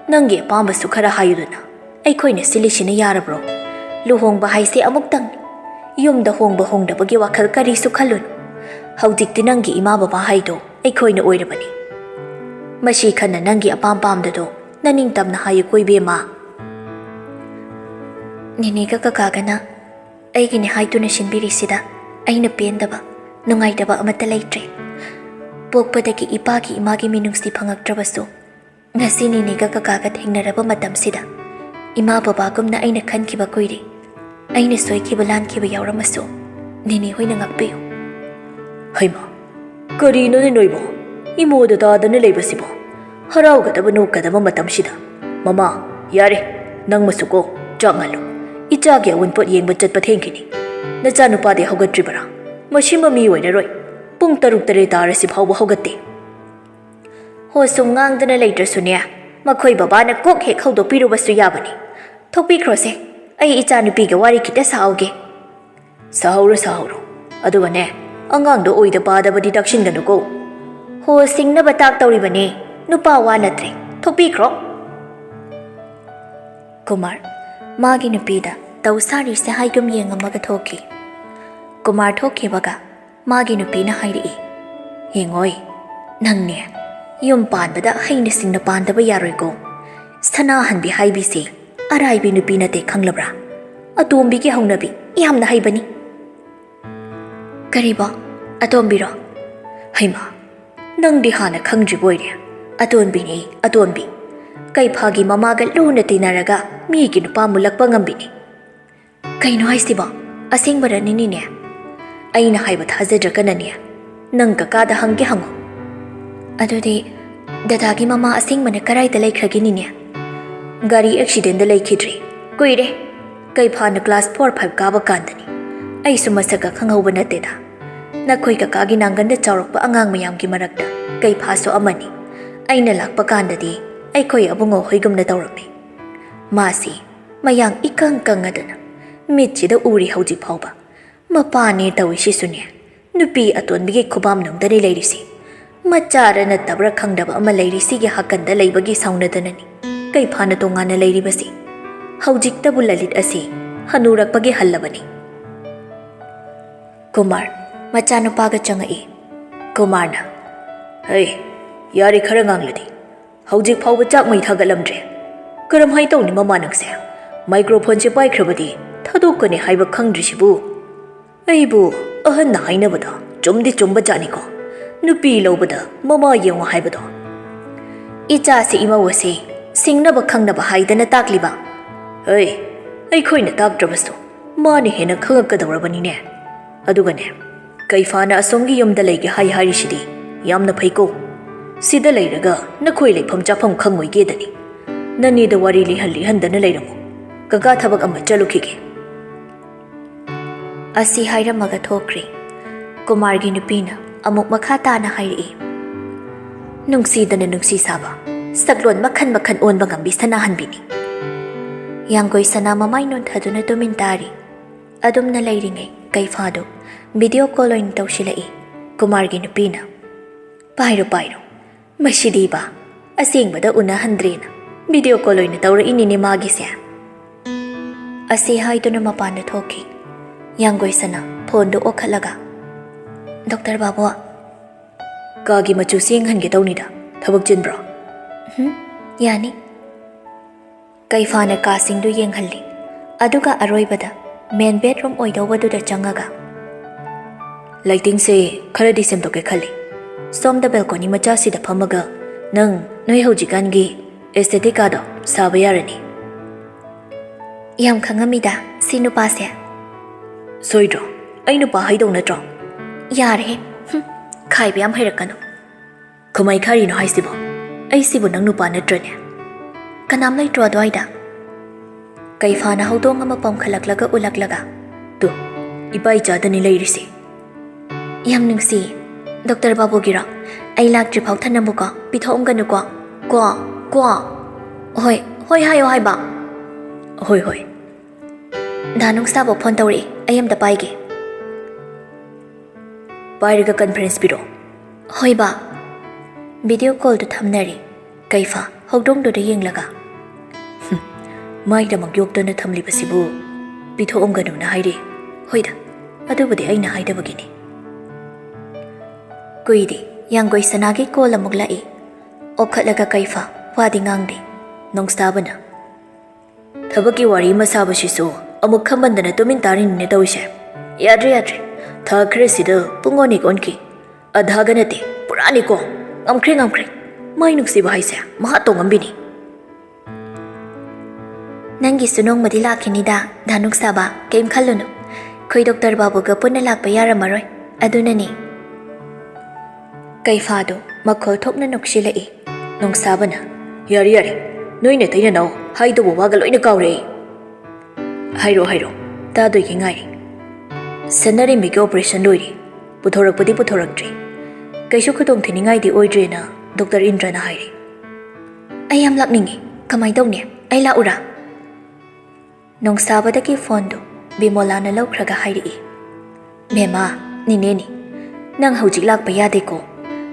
Nange pambasu khara hayuduna. Aikhoina silishina yarabro. Luhongba haise amuktang. Yumda hongba hongdabagi wakhal karisu khalun. Haujikti nangi ima baba haido aikhoina oirabani. Mashi khana nangi apam dado naning tamna hayu koi bema. Nini ka kakagana aigini haituna shinbirisida aina pendaba nungaitaba amata leitre. Pokpadagi ipagi imagi minungsi phangaktrabasu ngasi nini ka kakaga thengnaraba matamsida ima babagumna aina khankiba koiri aina soikiba lankiba yauramasu nini hoina ngakpiyu. Haima karino ne noibo imoda dadana leibasibo haraugadaba nokadaba matamsida mama yare nang masuko ꯆꯥꯛꯉꯜꯂꯨ ꯏꯆꯥꯒꯤ ꯑꯋꯨꯟꯄꯣꯠ ꯌꯦꯡꯕ ꯆꯠꯄ ꯊꯦꯡꯈꯤꯅꯤ ꯅꯆꯥꯅꯨꯄꯥꯗꯤ ꯍꯧꯒꯠꯇ꯭ꯔꯤꯕꯔꯥ ꯃꯁꯤꯃ ꯃꯤ ꯑꯣꯏꯔꯔꯣꯏ ꯄꯨꯡ 6-7 ꯇꯥꯔꯁꯤ ꯐꯥꯎꯕ ꯍꯧꯒꯠꯇꯦ ꯍꯣꯁꯨꯝ ꯉꯥꯡꯗꯅ ꯂꯩꯇ꯭ꯔꯁꯨꯅꯦ ꯃꯈꯣꯏ ꯕꯕꯥꯅ ꯀꯣꯛ ꯍꯦꯛ ꯍꯧꯗꯣꯛꯄꯤꯔꯨꯕꯁꯨ ꯌꯥꯕꯅꯤ ꯊꯣꯛꯄꯤꯈ꯭ꯔꯣꯁꯦ ꯑꯩ ꯏꯆꯥꯅꯨꯄꯤꯒ ꯋꯥꯔꯤ ꯈꯤꯇ ꯁꯥꯍꯧꯒꯦ ꯁꯥꯍꯧꯔꯣ ꯑꯗꯨꯒꯅꯦ ꯑꯉꯥꯡꯗꯣ ꯑꯣꯏꯗ ꯄꯥꯗꯕꯗꯤ ꯇꯥꯛꯁꯤꯟꯒꯅꯨꯀꯣ ꯍꯣ ꯁꯤꯡꯅꯕ ꯇꯥꯛꯇꯧꯔꯤꯕꯅꯦ ꯅꯨꯄꯥ ꯋꯥ ꯅꯠꯇ꯭ꯔꯦ ꯊꯣꯛꯄꯤꯈ꯭ꯔꯣ ꯀꯨꯃꯥꯔ ꯃꯥꯒꯤ ꯅꯨꯄꯤꯗ ꯇꯧꯁꯥꯔꯤꯁꯦ ꯍꯥꯏꯒꯨꯝ ꯌꯦꯡꯉꯝꯃꯒ ꯊꯣꯛꯈꯤ ꯀꯨꯃꯥꯔ ꯊꯣꯛꯈꯤꯕꯒ ꯃꯥꯒꯤ ꯅꯨꯄꯤꯅ ꯍꯥꯏꯔꯛꯏ ꯌꯦꯡꯉꯣꯏ ꯅꯪꯅꯦ ꯌꯨꯝ ꯄꯥꯟꯕꯗ ꯍꯩꯅ ꯁꯤꯡꯅ ꯄꯥꯟꯗꯕ ꯌꯥꯔꯣꯏꯀꯣ ꯁꯅꯥꯍꯟꯕꯤ ꯍꯥꯏꯕꯤꯁꯦ ꯑꯔꯥꯏꯕꯤ ꯅꯨꯄꯤ ꯅꯠꯇꯦ ꯈꯪꯂꯕ꯭ꯔꯥ ꯑꯇꯣꯝꯕꯤꯒꯤ ꯍꯧꯅꯕꯤ ꯌꯥꯝꯅ ꯍꯩꯕꯅꯤ ꯀꯔꯤꯕꯣ ꯑꯇꯣꯝꯕꯤꯔꯣ ꯍꯩꯃꯥ ꯅꯪꯗꯤ ꯍꯥꯟꯅ ꯈꯪꯗ꯭ꯔꯤꯕꯣꯏꯔꯦ ꯑꯇꯣꯟꯕꯤꯅꯤ ꯑꯇꯣꯟꯕꯤ ꯀꯩꯐꯥꯒꯤ ꯃꯃꯥꯒ ꯂꯨꯅ ꯇꯤꯟꯅꯔꯒ ꯃꯤꯒꯤ ꯅꯨꯄꯥ ꯃꯨꯜꯂꯛꯄ ꯉꯝꯕꯤꯅꯤ ꯀꯩꯅꯣ ꯍꯥꯏꯁꯤꯕꯣ ꯑꯁꯦꯡꯕꯔꯅꯤꯅꯦ ꯑꯩꯅ ꯍꯥꯏꯕ ꯊꯥꯖꯗ꯭ꯔꯒꯅꯅꯦ ꯅꯪ ꯀꯀꯥꯗ ꯍꯪꯒꯦ ꯍꯪꯉꯣ ꯑꯗꯨꯗꯤ ꯗꯗꯥꯒꯤ ꯃꯃꯥ ꯑꯁꯦꯡꯕꯅ ꯀꯔꯥꯏꯗ ꯂꯩꯈ꯭ꯔꯒꯦꯅꯤꯅꯦ ꯒꯥꯔꯤ ꯑꯦꯛꯁꯤꯗꯦꯟꯗ ꯂꯩꯈꯤꯗ꯭ꯔꯤ ꯀꯨꯏꯔꯦ ꯀꯩꯐꯥꯅ ꯀ꯭ꯂꯥꯁ 4-5 ꯀꯥꯕ ꯀꯥꯟꯗꯅꯤ ꯑꯩꯁꯨ ꯃꯁꯛꯀ ꯈꯪꯍꯧꯕ ꯅꯠꯇꯦꯗ ꯅꯈꯣꯏ ꯀꯀꯥꯒꯤ ꯅꯥꯡꯒꯟꯗ ꯆꯥꯎꯔꯛꯄ ꯑꯉꯥꯡ ꯃꯌꯥꯝꯒꯤ ꯃꯔꯛꯇ ꯀꯩꯐꯥꯁꯨ ꯑꯃꯅꯤ ꯑꯩꯅ ꯂꯥꯛꯄ ꯀꯥꯟꯗꯗꯤ ꯑꯩꯈꯣꯏ ꯑꯕꯨꯡꯉꯣ ꯍꯣꯏꯒꯨꯝꯅ ꯇꯧꯔꯝꯃꯤ ꯃꯥꯁꯤ ꯃꯌꯥꯡ ꯏꯀꯪ ꯀꯪꯉꯗꯅ ꯃꯤꯠꯁꯤꯗ ꯎꯔꯤ ꯍꯧꯖꯤꯛ ꯐꯥꯎꯕ ꯃꯄꯥꯅꯦ ꯇꯧꯏꯁꯤꯁꯨꯅꯦ ꯅꯨꯄꯤ ꯑꯇꯣꯟꯕꯤꯒꯤ ꯈꯨꯕꯥꯝꯅꯨꯡꯗꯅꯤ ꯂꯩꯔꯤꯁꯤ ꯃꯆꯥꯔ ꯅꯠꯇꯕ꯭ꯔꯥ ꯈꯪꯗꯕ ꯑꯃ ꯂꯩꯔꯤꯁꯤꯒꯤ ꯍꯥꯀꯟꯗ ꯂꯩꯕꯒꯤ ꯁꯥꯎꯅꯗꯅꯅꯤ ꯀꯩꯐꯥꯅ ꯇꯣꯉꯥꯟꯅ ꯂꯩꯔꯤꯕꯁꯤ ꯍꯧꯖꯤꯛꯇꯕꯨ ꯂꯂꯤꯠ ꯑꯁꯤ ꯍꯅꯨꯔꯛꯄꯒꯤ ꯍꯜꯂꯕꯅꯤ ꯀꯨꯃꯥꯔ ꯃꯆꯥꯅꯨꯄꯥꯒ ꯆꯪꯉꯛꯏ ꯀꯨꯃꯥꯔꯅ ꯍꯩ ꯌꯥꯔꯤ ꯈꯔ ꯉꯥꯡꯂꯗꯤ ꯍꯧꯖꯤꯛ ꯐꯥꯎꯕ ꯆꯥꯛ ꯃꯩ ꯊꯥꯒꯠꯂꯝꯗ꯭ꯔꯦ ꯀꯔꯝꯍꯥꯏ ꯇꯧꯅꯤ ꯃꯃꯥ ꯅꯪꯁꯦ ꯃꯥꯏꯀ꯭ꯔꯣꯐꯣꯟꯁꯦ ꯄꯥꯏꯈ꯭ꯔꯕꯗꯤ ꯊꯥꯗꯣꯛꯀꯅꯤ ꯍꯥꯏꯕ ꯈꯪꯗ꯭ꯔꯤꯁꯤꯕꯨ ꯑꯩꯕꯨ ꯑꯍꯟꯅ ꯍꯥꯏꯅꯕꯗ ꯆꯨꯝꯗꯤ ꯆꯨꯝꯕ ꯖꯥꯠꯅꯤꯀꯣ ꯅꯨꯄꯤ ꯂꯧꯕꯗ ꯃꯃꯥ ꯌꯦꯡꯉꯣ ꯍꯥꯏꯕꯗꯣ ꯏꯆꯥꯁꯤ ꯏꯃꯧ ꯑꯁꯤ ꯁꯤꯡꯅꯕ ꯈꯪꯅꯕ ꯍꯥꯏꯗꯅ ꯇꯥꯛꯂꯤꯕ ꯍꯩ ꯑꯩꯈꯣꯏꯅ ꯇꯥꯛꯇ꯭ꯔꯕꯁꯨ ꯃꯥꯅ ꯍꯦꯟꯅ ꯈꯪꯉꯛꯀꯗꯧꯔꯕꯅꯤꯅꯦ ꯑꯗꯨꯒꯅꯦ ꯀꯩꯐꯥꯅ ꯑꯁꯣꯝꯒꯤ ꯌꯨꯝꯗ ꯂꯩꯒꯦ ꯍꯥꯏꯔꯤꯁꯤꯗꯤ ꯌꯥꯝꯅ ꯐꯩꯀꯣ ꯁꯤꯗ ꯂꯩꯔꯒ ꯅꯈꯣꯏ ꯂꯩꯐꯝ ꯆꯥꯐꯝ ꯈꯪꯉꯣꯏꯒꯦꯗꯅꯤ ꯅꯅꯦꯗ ꯋꯥꯔꯤ ꯂꯤꯍꯟꯗꯅ ꯂꯩꯔꯝꯃꯨ ꯀꯀꯥ ꯊꯕꯛ ꯑꯃ ꯆꯠꯂꯨꯈꯤꯒꯦ ꯑꯁꯤ ꯍꯥꯏꯔꯝꯃꯒ ꯊꯣꯛꯈ꯭ꯔꯤ ꯀꯨꯃꯥꯔꯒꯤ ꯅꯨꯄꯤꯅ ꯑꯃꯨꯛ ꯃꯈꯥ ꯇꯥꯅ ꯍꯥꯏꯔꯛꯏ ꯅꯨꯡꯁꯤꯗꯅ ꯅꯨꯡꯁꯤ ꯁꯥꯕ ꯁꯛꯂꯣꯟ ꯃꯈꯟ ꯃꯈꯟ ꯑꯣꯟꯕ ꯉꯝꯕꯤ ꯁꯅꯥꯍꯟꯕꯤꯅꯤ ꯌꯥꯡꯒꯣꯏ ꯁꯅꯥ ꯃꯃꯥꯏ ꯅꯣꯟꯊꯗꯨꯅ ꯇꯨꯃꯤꯟ ꯇꯥꯔꯤ ꯑꯗꯨꯝꯅ ꯂꯩꯔꯤꯉꯩ ꯀꯩꯐꯥꯗꯨ ꯚꯤꯗꯤꯑꯣ ꯀꯣꯜ ꯑꯣꯏꯅ ꯇꯧꯁꯤꯜꯂꯛꯏ ꯀꯨꯃꯥꯔꯒꯤ ꯅꯨꯄꯤꯅ ꯄꯥꯏꯔꯣ ꯃꯁꯤꯗꯤꯕ ꯑꯁꯦꯡꯕꯗ ꯎꯅꯍꯟꯗ꯭ꯔꯦꯅ ꯚꯤꯗꯤꯑꯣ ꯀꯣꯜ ꯑꯣꯏꯅ ꯇꯧꯔꯛꯏꯅꯤꯅꯦ ꯃꯥꯒꯤꯁꯦ ꯑꯁꯤ ꯍꯥꯏꯗꯨꯅ ꯃꯄꯥꯟꯗ ꯊꯣꯛꯈꯤ ꯌꯥꯡꯒꯣꯏ ꯁꯅꯥ ꯐꯣꯟꯗꯨ ꯑꯣꯈꯠꯂꯒ ꯗꯣꯛꯇꯔ ꯕꯥꯕꯨ ꯀꯥꯒꯤ ꯃꯆꯨ ꯌꯦꯡꯍꯟꯒꯦ ꯇꯧꯅꯤꯗ ꯊꯕꯛ ꯆꯤꯟꯕ꯭ꯔꯣ ꯌꯥꯅꯤ ꯀꯩꯐꯥꯅ ꯀꯥꯁꯤꯡꯗꯨ ꯌꯦꯡꯍꯜꯂꯤ ꯑꯗꯨꯒ ꯑꯔꯣꯏꯕꯗ ꯃꯦꯟ ꯕꯦꯗꯔꯨꯝ ꯑꯣꯏꯗꯧꯕꯗꯨꯗ ꯆꯪꯉꯒ ꯂꯥꯏꯇꯤꯡꯁꯦ ꯈꯔꯗꯤ ꯁꯦꯝꯗꯣꯛꯀꯦ ꯈꯜꯂꯤ ꯁꯣꯝꯗ ꯕꯦꯜꯀꯣꯅꯤ ꯃꯆꯥꯁꯤꯗ ꯐꯝꯃꯒ ꯅꯣꯏ ꯍꯧꯖꯤꯛꯀꯥꯟꯒꯤ ꯑꯦꯁꯊꯦꯇꯤꯛꯀꯥꯗꯣ ꯁꯥꯕ ꯌꯥꯔꯅꯤ ꯌꯥꯝ ꯈꯪꯉꯝꯃꯤꯗ ꯁꯤ ꯅꯨꯄꯥꯁꯦ ꯁꯣꯏꯗ꯭ꯔꯣ ꯑꯩ ꯅꯨꯄꯥ ꯍꯥꯏꯗꯧ ꯅꯠꯇ꯭ꯔꯣ ꯌꯥꯔꯦ ꯈꯥꯏꯕ ꯌꯥꯝ ꯍꯩꯔꯛꯀꯅꯨ ꯀꯃꯥꯏ ꯈꯥꯔꯤꯅꯣ ꯍꯥꯏꯁꯤꯕꯣ ꯑꯩꯁꯤꯕꯨ ꯅꯪ ꯅꯨꯄꯥ ꯅꯠꯇ꯭ꯔꯅꯦ ꯀꯅꯥꯝ ꯂꯩꯇ꯭ꯔꯣ ꯑꯗꯨꯋꯥꯏꯗ ꯀꯩꯐꯥꯅ ꯍꯧꯗꯣꯡ ꯑꯃ ꯄꯝꯈꯠꯂꯛꯂꯒ ꯎꯠꯂꯛꯂꯒ ꯇꯨ ꯏꯄꯥ ꯏꯆꯥꯗꯅꯤ ꯂꯩꯔꯤꯁꯤ ꯌꯥꯝ ꯅꯨꯡꯁꯤ ꯗꯣꯛꯇꯔ ꯕꯥꯕꯨꯒꯤꯔꯣ ꯑꯩ ꯂꯥꯛꯇ꯭ꯔꯤꯐꯥꯎ ꯊꯅꯝꯃꯨꯀꯣ ꯄꯤꯊꯣꯛꯑꯝꯒꯅꯨꯀꯣ ꯀꯣ ꯍꯣꯏ ꯍꯥꯏꯌꯣ ꯍꯥꯏꯕ ꯍꯣꯏ ꯙꯥ ꯅꯨꯡꯁꯥꯕꯨ ꯐꯣꯟ ꯇꯧꯔꯛꯏ ꯑꯩ ꯑꯝꯇ ꯄꯥꯏꯒꯦ ꯄꯥꯏꯔꯒ ꯀꯟꯐꯔꯦꯟꯁ ꯄꯤꯔꯛꯑꯣ ꯍꯣꯏ ꯕꯥ ꯚꯤꯗꯤꯑꯣ ꯀꯣꯜꯗꯨ ꯊꯝꯅꯔꯤ ꯀꯩꯐꯥ ꯍꯧꯗꯣꯡꯗꯨꯗ ꯌꯦꯡꯂꯒ ꯃꯥꯏꯗꯃꯛ ꯌꯣꯛꯇꯅ ꯊꯝꯂꯤꯕꯁꯤꯕꯨ ꯄꯤꯊꯣꯛꯑꯝꯒꯅꯨꯅ ꯍꯥꯏꯔꯤ ꯍꯣꯏꯗ ꯑꯗꯨꯕꯨꯗꯤ ꯑꯩꯅ ꯍꯥꯏꯗꯕꯒꯤꯅꯤ ꯀꯨꯏꯗꯦ ꯌꯥꯡꯒꯣꯏ ꯁꯅꯥꯒꯤ ꯀꯣꯜ ꯑꯃꯨꯛ ꯂꯥꯛꯏ ꯑꯣꯈꯠꯂꯒ ꯀꯩꯐꯥ ꯋꯥꯗꯤ ꯉꯥꯡꯗꯦ ꯅꯣꯡꯁꯇꯥꯕꯅ ꯊꯕꯛꯀꯤ ꯋꯥꯔꯤ ꯑꯃ ꯁꯥꯕꯁꯤꯁꯨ ꯑꯃꯨꯛ ꯈꯝꯕꯟꯗꯅ ꯇꯨꯃꯤꯟ ꯇꯥꯔꯤꯅꯤꯅꯦ ꯇꯧꯔꯤꯁꯦ ꯌꯥꯗ꯭ꯔꯦ ꯊꯥ ꯈꯔꯁꯤꯗ ꯄꯨꯡ ꯑꯣꯟꯈꯤ ꯑꯙꯥꯒ ꯅꯠꯇꯦ ꯄꯨꯔꯥꯅꯤꯀꯣ ꯉꯝꯈ꯭ꯔꯦ ꯃꯥꯏ ꯅꯨꯡꯁꯤꯕ ꯍꯥꯏꯁꯦ ꯃꯍꯥ ꯇꯣꯡꯉꯝꯕꯤꯅꯤ ꯅꯪꯒꯤꯁꯨ ꯅꯣꯡꯃꯗꯤ ꯂꯥꯛꯈꯤꯅꯤꯗ ꯙꯥ ꯅꯨꯡꯁꯥꯕ ꯀꯩꯝ ꯈꯜꯂꯨꯅꯨ ꯑꯩꯈꯣꯏ ꯗꯣꯛꯇꯔ ꯕꯥꯕꯨꯒ ꯄꯨꯟꯅ ꯂꯥꯛꯄ ꯌꯥꯔꯝꯃꯔꯣꯏ ꯑꯗꯨꯅꯅꯤ ꯀꯩꯐꯥꯗꯨ ꯃꯈꯣꯜ ꯊꯣꯛꯅ ꯅꯣꯛꯁꯤꯜꯂꯛꯏ ꯅꯣꯡꯁꯥꯕꯅ ꯌꯥꯔꯦ ꯅꯣꯏꯅ ꯇꯩꯅꯅꯧ ꯍꯥꯏꯗꯧꯕ ꯋꯥꯒ ꯂꯣꯏꯅ ꯀꯥꯎꯔꯦ Hairo hairo. Tado ki ngai. Sanari mi operation lori. Puthorakpadi puthoraktri. Kaishu khutong thiningai di oidre na Dr. Indra na hairi. Ai yam lakningi. Kamai dawne. Ai la ura. Nong sabadaki phone do Bimola na laukhraga hairi. Mema, nine ni. Nang haujik lakpa yade ko.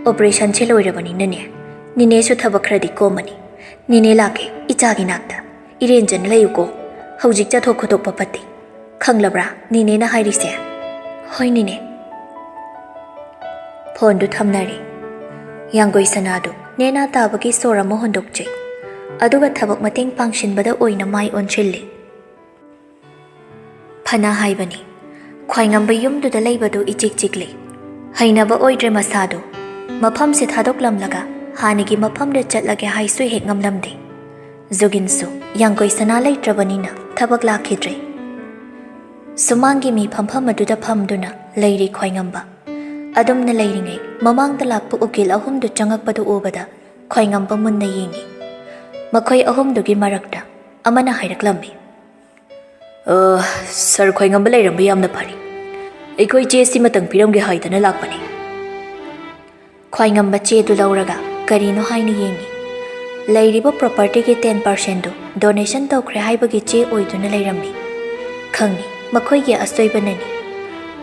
Operation che loirabani nane. Nine su thabak khradi ko mani. Nine lake ichagi nakta. Irenjan layu ko. Haujik chathok khotok papati. Khanglabra nine na hairi se. Hoi nine. Phone du thamnari. Yanggoi sanadu nena tabagi sora mo hondokche. Aduga thabak mateng pangshinbada oina mai onchilli. Phana haibani. Khwaingamba yumduda leibadu ichik chikli. Hainaba oidre masadu. Mafam se thadoklamlaga hanigi mafamda chatlage haisui hek ngamlamde. Zoginsu yanggoi sana leitrabanina thabak lakhidre. Sumangi mi phampham aduda phamduna leiri khwaingamba. Adumna leiringai mamangda lakpu ukil ahumdu changakpadu ubada khwaingamba munna yengi. Makhoi ahumdugi marakta amana hairaklammi. Sir khwaingamba leiramba yamna phari. Aikoi che si matang piramge haidana lakpani. Khwaingamba che du lauraga karino haina yengi. Leiriba property ki 10% do donation tawkhre haibagi che oiduna leirammi. Khangni makhoi ge asoibanani.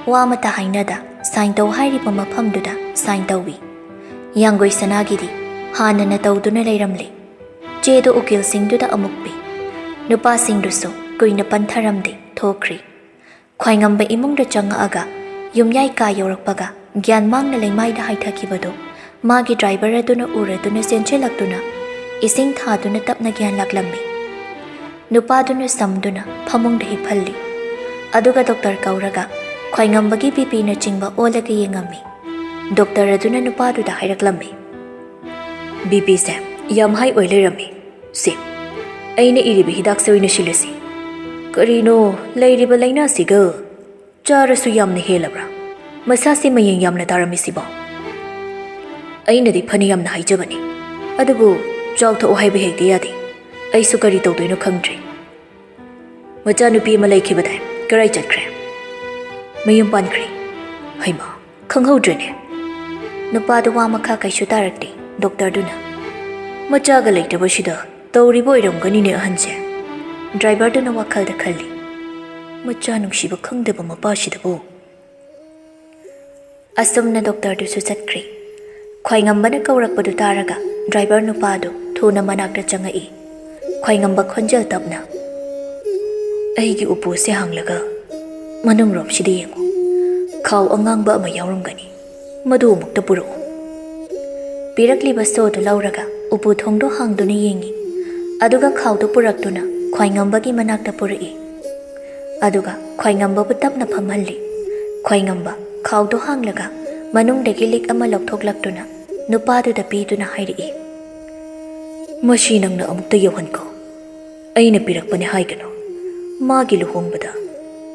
Wa mata hainada sign taw hairiba mafamduda sign tawwi. Yanggoi sanagidi hanana tawduna leiramle. Che do ukil singduda amukpi. Nupa singduso kuina pantharamde thokri. Khwaingamba imungda changaaga yumyai ka yorakpaga gyan mangna leimaida haithakibado magi driver aduna uraduna senchelakduna ising thaduna tapna gyan laklammi. Nupaduna samduna phamungda hiphalli. Aduga doctor kauraga khwaingambagi BP na chingba olaga yengammi. Doctor aduna nupaduda hairaklammi. BP se yam hai oi leirammi. Se aina iribi hidak se oina shilasi. Karino leiriba laina siga charasu yamna helabra. Masasi mayeng yamna taramisiba. Aina di phani yamna haijabani. Adubu chawtho haiba hekde yadi. Aisu kari tawdoino khangdre. Macha nupi ama laikhibadai karai chatkre. Mayum pankre. Haima khanghaudrene. Nupadu wa makha kaisu tarakti doctor duna. Macha ga leitabashida tawribo iramgani ne ahanse. Driver duna wakhalda khalli. Macha nungsiba khangdaba mapashidabo. Asumna doctor du su chatkri. Khwaingambana kaurakpadu taraga driver nupadu thuna manakta changai. Khwaingamba khonjal tapna. Aigi upu se hanglaga manung rom sidi yengu. Khaw angangba ama yawramgani. Madu mukta puro. Pirakliba so du lauraga upu thongdo hangduna yengi. Aduga khawdu puraktuna khwaingambagi manakta purai. Aduga khwaingamba butapna phamhalli. Khwaingamba khawdu hanglaga manungdagi lik ama lakthoklaktuna nupaduda piduna hairi. Mashi nangna amukta yawhanko. Aina pirakpani haigano. Magi luhongbada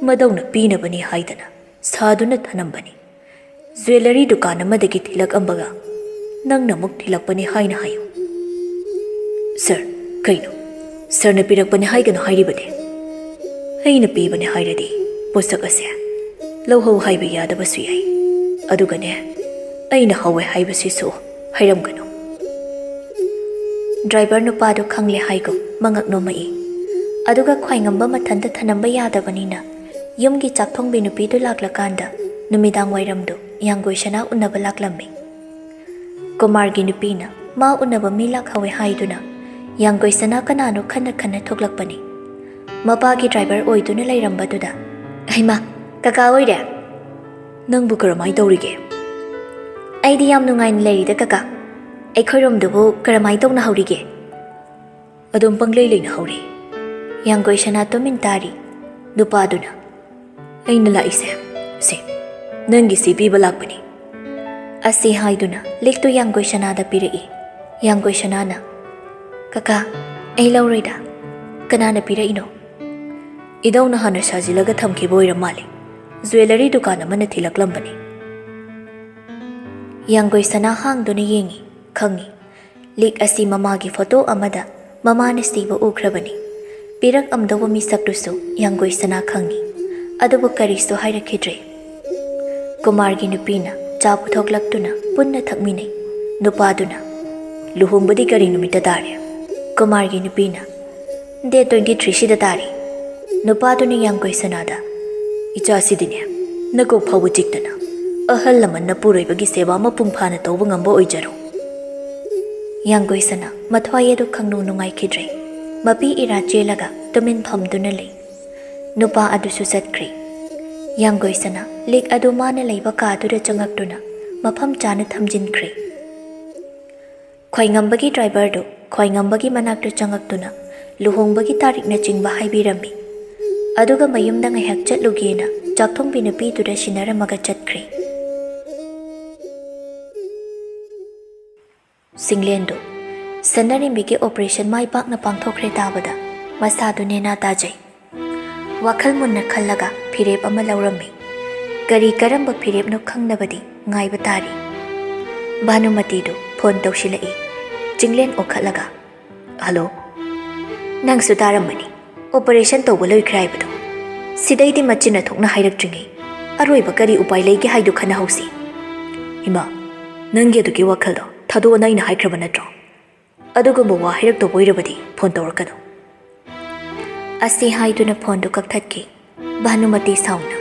madawna pinabani haidana saduna thanambani. Jewelry dukan amadagi thilak ambaga nangna muk thilakpani haina hayo. Sir, kaino? Sir na pirakpani haigano hairibade. Aina pibani hairadi pusak ase lohau haiba yadabasu yai. Adugane aina hawe haibasisu hairamgano. Driver nupadu khangle haigo mangakno mai. Aduga khwaingamba mathanda thanamba yadabanina yumgi chakthongbi nupidu laklakanda numidang wairamdu yanggoi sana unaba laklammi. Kumargi nupina ma unaba milak hawe haiduna yanggoi sana kanano khana khana thoklakpani. Mapagi driver oiduna leirambaduda haima kaka oire nangbu karamai tawrige. Aidi yam nungaina leirida kaka. Aikhoiromdubu karamai tawna haurige. Adum panglei leina hauri. Yanggoi sana tumin tari nupaduna. Aina laise se nangi si piba lakpani. Asi haiduna liktu yanggoi sana da pirai. Yanggoi sana na kaka ai laurida kanana piraino. Idawna hana sajilaga thamkiba oiramali. Jewelry dukan amana thilaklambani. Yanggoi sana hangduna yengi khangi lik asi mamagi photo amada mamana siba ukrabani. ꯄꯤꯔꯛꯑꯝꯗꯧꯕ ꯃꯤꯁꯛꯇꯨꯁꯨ ꯌꯥꯡꯒꯣꯏꯁꯅꯥ ꯈꯪꯉꯤ, ꯑꯗꯨꯕꯨ ꯀꯔꯤꯁꯨ ꯍꯥꯏꯔꯛꯈꯤꯗ꯭ꯔꯦ꯫ ꯀꯨꯃꯥꯔꯒꯤ ꯅꯨꯄꯤꯅ ꯆꯥ ꯄꯨꯊꯣꯛꯂꯛꯇꯨꯅ ꯄꯨꯟꯅ ꯊꯛꯃꯤꯟꯅꯩ꯫ ꯅꯨꯄꯥꯗꯨꯅ, ꯂꯨꯍꯣꯡꯕꯗꯤ ꯀꯔꯤ ꯅꯨꯃꯤꯠꯇ ꯇꯥꯔꯦ? ꯀꯨꯃꯥꯔꯒꯤ ꯅꯨꯄꯤꯅ, ꯗꯦꯠ 23 ꯁꯤꯗ ꯇꯥꯔꯤ꯫ ꯅꯨꯄꯥꯗꯨꯅ ꯌꯥꯡꯒꯣꯏꯁꯅꯥꯗ, ꯏꯆꯥꯁꯤꯗꯤꯅꯦ ꯅꯀꯣꯛ ꯐꯥꯎꯕ ꯆꯤꯛꯇꯅ ꯑꯍꯜ ꯂꯃꯟꯅ ꯄꯨꯔꯣꯏꯕꯒꯤ ꯁꯦꯕꯥ ꯃꯄꯨꯡ ꯐꯥꯅ ꯇꯧꯕ ꯉꯝꯕ ꯑꯣꯏꯖꯔꯣ꯫ ꯌꯥꯡꯒꯣꯏꯁꯅꯥ ꯃꯊ꯭ꯋꯥꯏ ꯑꯗꯨ ꯈꯪꯅꯨꯡ ꯅꯨꯡꯉꯥꯏꯈꯤꯗ꯭ꯔꯦ꯫ ꯃꯄꯤ ꯏꯔꯥ ꯆꯦꯜꯂꯒ ꯇꯨꯃꯤꯟ ꯐꯝꯗꯨꯅ ꯂꯩ꯫ ꯅꯨꯄꯥ ꯑꯗꯨꯁꯨ ꯆꯠꯈ꯭ꯔꯦ꯫ ꯌꯥꯡꯒꯣꯏꯁꯅꯥ ꯂꯤꯛ ꯑꯗꯨ ꯃꯥꯅ ꯂꯩꯕ ꯀꯥꯗꯨꯗ ꯆꯪꯉꯛꯇꯨꯅ ꯃꯐꯝ ꯆꯥꯅ ꯊꯝꯖꯤꯟꯈ꯭ꯔꯦ꯫ ꯈ꯭ꯋꯥꯏꯉꯝꯕꯒꯤ ꯗ꯭ꯔꯥꯏꯚꯔꯗꯨ ꯈ꯭ꯋꯥꯏꯉꯝꯕꯒꯤ ꯃꯅꯥꯛꯇ ꯆꯪꯉꯛꯇꯨꯅ ꯂꯨꯍꯣꯡꯕꯒꯤ ꯇꯥꯔꯤꯛꯅꯆꯤꯡꯕ ꯍꯥꯏꯕꯤꯔꯝꯃꯤ꯫ ꯑꯗꯨꯒ ꯃꯌꯨꯝꯗ ꯉꯥꯏꯍꯥꯛ ꯆꯠꯂꯨꯒꯦꯅ ꯆꯥꯛꯊꯣꯡꯕꯤ ꯅꯨꯄꯤꯗꯨꯗ ꯁꯤꯟꯅꯔꯝꯃꯒ ꯆꯠꯈ꯭ꯔꯦ꯫ ꯁꯤꯡꯂꯦꯟꯗꯨ ꯁꯅꯔꯤꯝꯕꯤꯒꯤ ꯑꯣꯄꯔꯦꯁꯟ ꯃꯥꯏ ꯄꯥꯛꯅ ꯄꯥꯡꯊꯣꯛꯈ꯭ꯔꯦ ꯇꯥꯕꯗ ꯃꯁꯥꯗꯨ ꯅꯦꯅꯥ ꯇꯥꯖꯩ꯫ ꯋꯥꯈꯜ ꯃꯨꯟꯅ ꯈꯜꯂꯒ ꯐꯤꯔꯦꯞ ꯑꯃ ꯂꯧꯔꯝꯃꯤ꯫ ꯀꯔꯤ ꯀꯔꯝꯕ ꯐꯤꯔꯦꯞꯅꯣ ꯈꯪꯅꯕꯗꯤ ꯉꯥꯏꯕ ꯇꯥꯔꯤ꯫ ꯚꯥꯅꯨꯃꯇꯤꯗꯨ ꯐꯣꯟ ꯇꯧꯁꯤꯜꯂꯛꯏ꯫ ꯆꯤꯡꯂꯦꯟ ꯑꯣꯈꯠꯂꯒ, ꯍꯜꯂꯣ, ꯅꯪꯁꯨ ꯇꯥꯔꯝꯃꯅꯤ ꯑꯣꯄꯔꯦꯁꯟ ꯇꯧꯕ ꯂꯣꯏꯈ꯭ꯔꯦ ꯍꯥꯏꯕꯗꯣ꯫ ꯁꯤꯗꯩꯗꯤ ꯃꯆꯤꯟꯅ ꯊꯣꯛꯅ ꯍꯥꯏꯔꯛꯇ꯭ꯔꯤꯉꯩ ꯑꯔꯣꯏꯕ ꯀꯔꯤ ꯎꯄꯥꯏ ꯂꯩꯒꯦ ꯍꯥꯏꯗꯨ ꯈꯟꯅꯍꯧꯁꯤ꯫ ꯏꯃꯥ, ꯅꯪꯒꯤ ꯑꯗꯨꯒꯤ ꯋꯥꯈꯜꯗꯣ ꯊꯥꯗꯣꯛꯑꯣꯅ ꯑꯩꯅ ꯍꯥꯏꯈ꯭ꯔꯕ ꯅꯠꯇ꯭ꯔꯣ? ꯑꯗꯨꯒꯨꯝꯕ ꯋꯥ ꯍꯥꯏꯔꯛꯇꯧꯕ ꯑꯣꯏꯔꯕꯗꯤ ꯐꯣꯟ ꯇꯧꯔꯛꯀꯅꯨ꯫ ꯑꯁꯤ ꯍꯥꯏꯗꯨꯅ ꯐꯣꯟꯗꯨ ꯀꯛꯊꯠꯈꯤ꯫ ꯚꯥꯅꯨꯃꯇꯤ ꯁꯥꯎꯅ,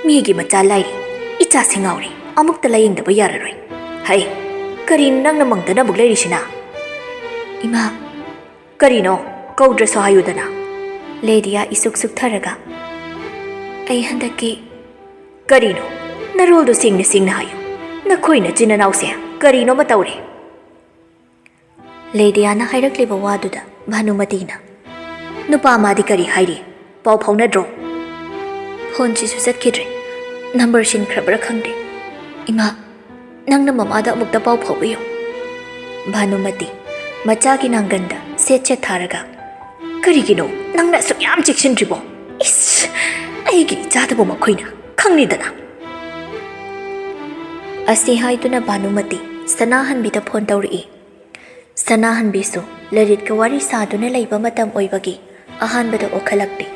ꯃꯤꯒꯤ ꯃꯆꯥ ꯂꯥꯏꯔꯤ, ꯏꯆꯥꯁꯤ ꯉꯥꯎꯔꯤ, ꯑꯃꯨꯛꯇ ꯂꯥꯌꯦꯡꯗꯕ ꯌꯥꯔꯔꯣꯏ꯫ ꯍꯩ, ꯀꯔꯤꯅꯣ ꯅꯪꯅ ꯃꯪꯗꯅ ꯑꯃꯨꯛ ꯂꯩꯔꯤꯁꯤꯅ? ꯏꯃꯥ, ꯀꯔꯤꯅꯣ? ꯀꯧꯗ꯭ꯔꯁꯨ ꯍꯥꯏꯌꯨꯗꯅ꯫ ꯂꯦꯗꯤꯌꯥ ꯏꯁꯨꯛ ꯁꯨꯛꯊꯔꯒ, ꯑꯩ ꯍꯟꯗꯛꯀꯤ, ꯀꯔꯤꯅꯣ? ꯅꯔꯣꯜꯗꯣ ꯁꯦꯡꯅ ꯁꯦꯡꯅ ꯍꯥꯏꯌꯨ꯫ ꯅꯈꯣꯏ ꯅꯆꯤꯟ ꯅꯅꯥꯎꯁꯦ ꯀꯔꯤꯅꯣꯃ ꯇꯧꯔꯦ꯫ ꯂꯦꯗꯤꯌꯥꯅ ꯍꯥꯏꯔꯛꯂꯤꯕ ꯋꯥꯗꯨꯗ ꯚꯥꯅꯨꯃꯇꯤꯅ, ꯅꯨꯄꯥ ꯃꯥꯗꯤ ꯀꯔꯤ ꯍꯥꯏꯔꯤ? ꯄꯥꯎ ꯐꯥꯎꯅꯗ꯭ꯔꯣ? ꯐꯣꯟꯁꯤꯁꯨ ꯆꯠꯈꯤꯗ꯭ꯔꯦ, ꯅꯝꯕꯔ ꯁꯤꯟꯈ꯭ꯔꯕ꯭ꯔꯥ ꯈꯪꯗꯦ꯫ ꯏꯃꯥ, ꯅꯪꯅ ꯃꯃꯥꯗ ꯑꯃꯨꯛꯇ ꯄꯥꯎ ꯐꯥꯎꯕꯤꯌꯨ꯫ ꯚꯥꯅꯨꯃꯇꯤ ꯃꯆꯥꯒꯤ ꯅꯥꯡꯒꯟꯗ ꯁꯦꯠ ꯁꯦꯠ ꯊꯥꯔꯒ, ꯀꯔꯤꯒꯤꯅꯣ ꯅꯪꯅ ꯑꯁꯨꯛ ꯌꯥꯝ ꯆꯦꯛꯁꯤꯟꯗ꯭ꯔꯤꯕꯣ? ꯏꯁ, ꯑꯩꯒꯤ ꯏꯆꯥꯗꯕꯨ ꯃꯈꯣꯏꯅ ꯈꯪꯅꯤꯗꯅ꯫ ꯑꯁꯤ ꯍꯥꯏꯗꯨꯅ ꯚꯥꯅꯨꯃꯇꯤ ꯁꯅꯥꯍꯟꯕꯤꯗ ꯐꯣꯟ ꯇꯧꯔꯛꯏ꯫ ꯁꯅꯥꯍꯟꯕꯤꯁꯨ ꯂꯂꯤꯠꯀ ꯋꯥꯔꯤ ꯁꯥꯗꯨꯅ ꯂꯩꯕ ꯃꯇꯝ ꯑꯣꯏꯕꯒꯤ ꯑꯍꯥꯟꯕꯗ ꯑꯣꯈꯠꯂꯛꯇꯦ꯫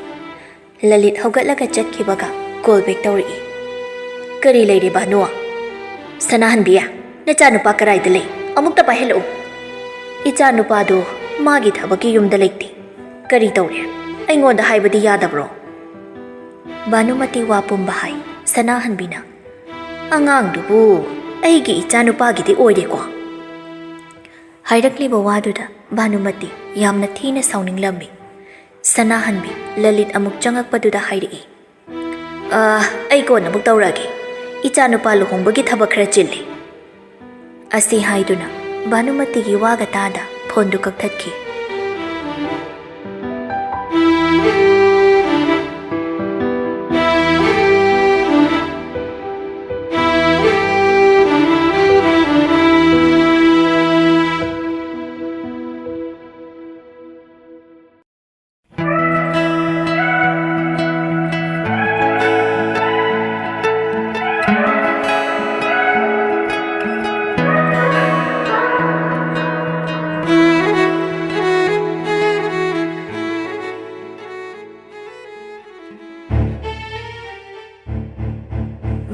ꯂꯂꯤꯠ ꯍꯧꯒꯠꯂꯒ ꯆꯠꯈꯤꯕꯒ ꯀꯣꯜ ꯕꯦꯛ ꯇꯧꯔꯛꯏ꯫ ꯀꯔꯤ ꯂꯩꯔꯦ ꯚꯥꯅꯨ? ꯁꯅꯥꯍꯟꯕꯤ, ꯅꯆꯥꯅꯨꯄꯥ ꯀꯔꯥꯏꯗ ꯂꯩ? ꯑꯃꯨꯛꯇ ꯄꯥꯏꯍꯜꯂꯛꯎ꯫ ꯏꯆꯥꯅꯨꯄꯥꯗꯨ ꯃꯥꯒꯤ ꯊꯕꯛꯀꯤ ꯌꯨꯝꯗ ꯂꯩꯇꯦ꯫ ꯀꯔꯤ ꯇꯧꯔꯦ? ꯑꯩꯉꯣꯟꯗ ꯍꯥꯏꯕꯗꯤ ꯌꯥꯗꯕ꯭ꯔꯣ? ꯚꯥꯅꯨꯃꯇꯤ ꯋꯥ ꯄꯨꯝꯕ ꯍꯥꯏ꯫ ꯁꯅꯥꯍꯟꯕꯤꯅ, ꯑꯉꯥꯡꯗꯨꯕꯨ ꯑꯩꯒꯤ ꯏꯆꯥꯅꯨꯄꯥꯒꯤꯗꯤ ꯑꯣꯏꯔꯦꯀꯣ꯫ ꯍꯥꯏꯔꯛꯂꯤꯕ ꯋꯥꯗꯨꯗ ꯚꯥꯅꯨꯃꯇꯤ ꯌꯥꯝꯅ ꯊꯤꯅ ꯁꯥꯎꯅꯤꯡꯂꯝꯃꯤ꯫ ꯁꯅꯥꯍꯟꯕꯤ ꯂꯂꯤꯠ ꯑꯃꯨꯛ ꯆꯪꯉꯛꯄꯗꯨꯗ ꯍꯥꯏꯔꯛꯏ, ꯑꯩ ꯀꯣꯟꯅ ꯑꯃꯨꯛ ꯇꯧꯔꯛꯑꯒꯦ, ꯏꯆꯥꯅꯨꯄꯥ ꯂꯨꯍꯣꯡꯕꯒꯤ ꯊꯕꯛ ꯈꯔ ꯆꯤꯜꯂꯤ꯫ ꯑꯁꯤ ꯍꯥꯏꯗꯨꯅ ꯚꯥꯅꯨꯃꯇꯤꯒꯤ ꯋꯥꯒ ꯇꯥꯗ ꯐꯣꯟꯗꯨ ꯀꯛꯊꯠꯈꯤ꯫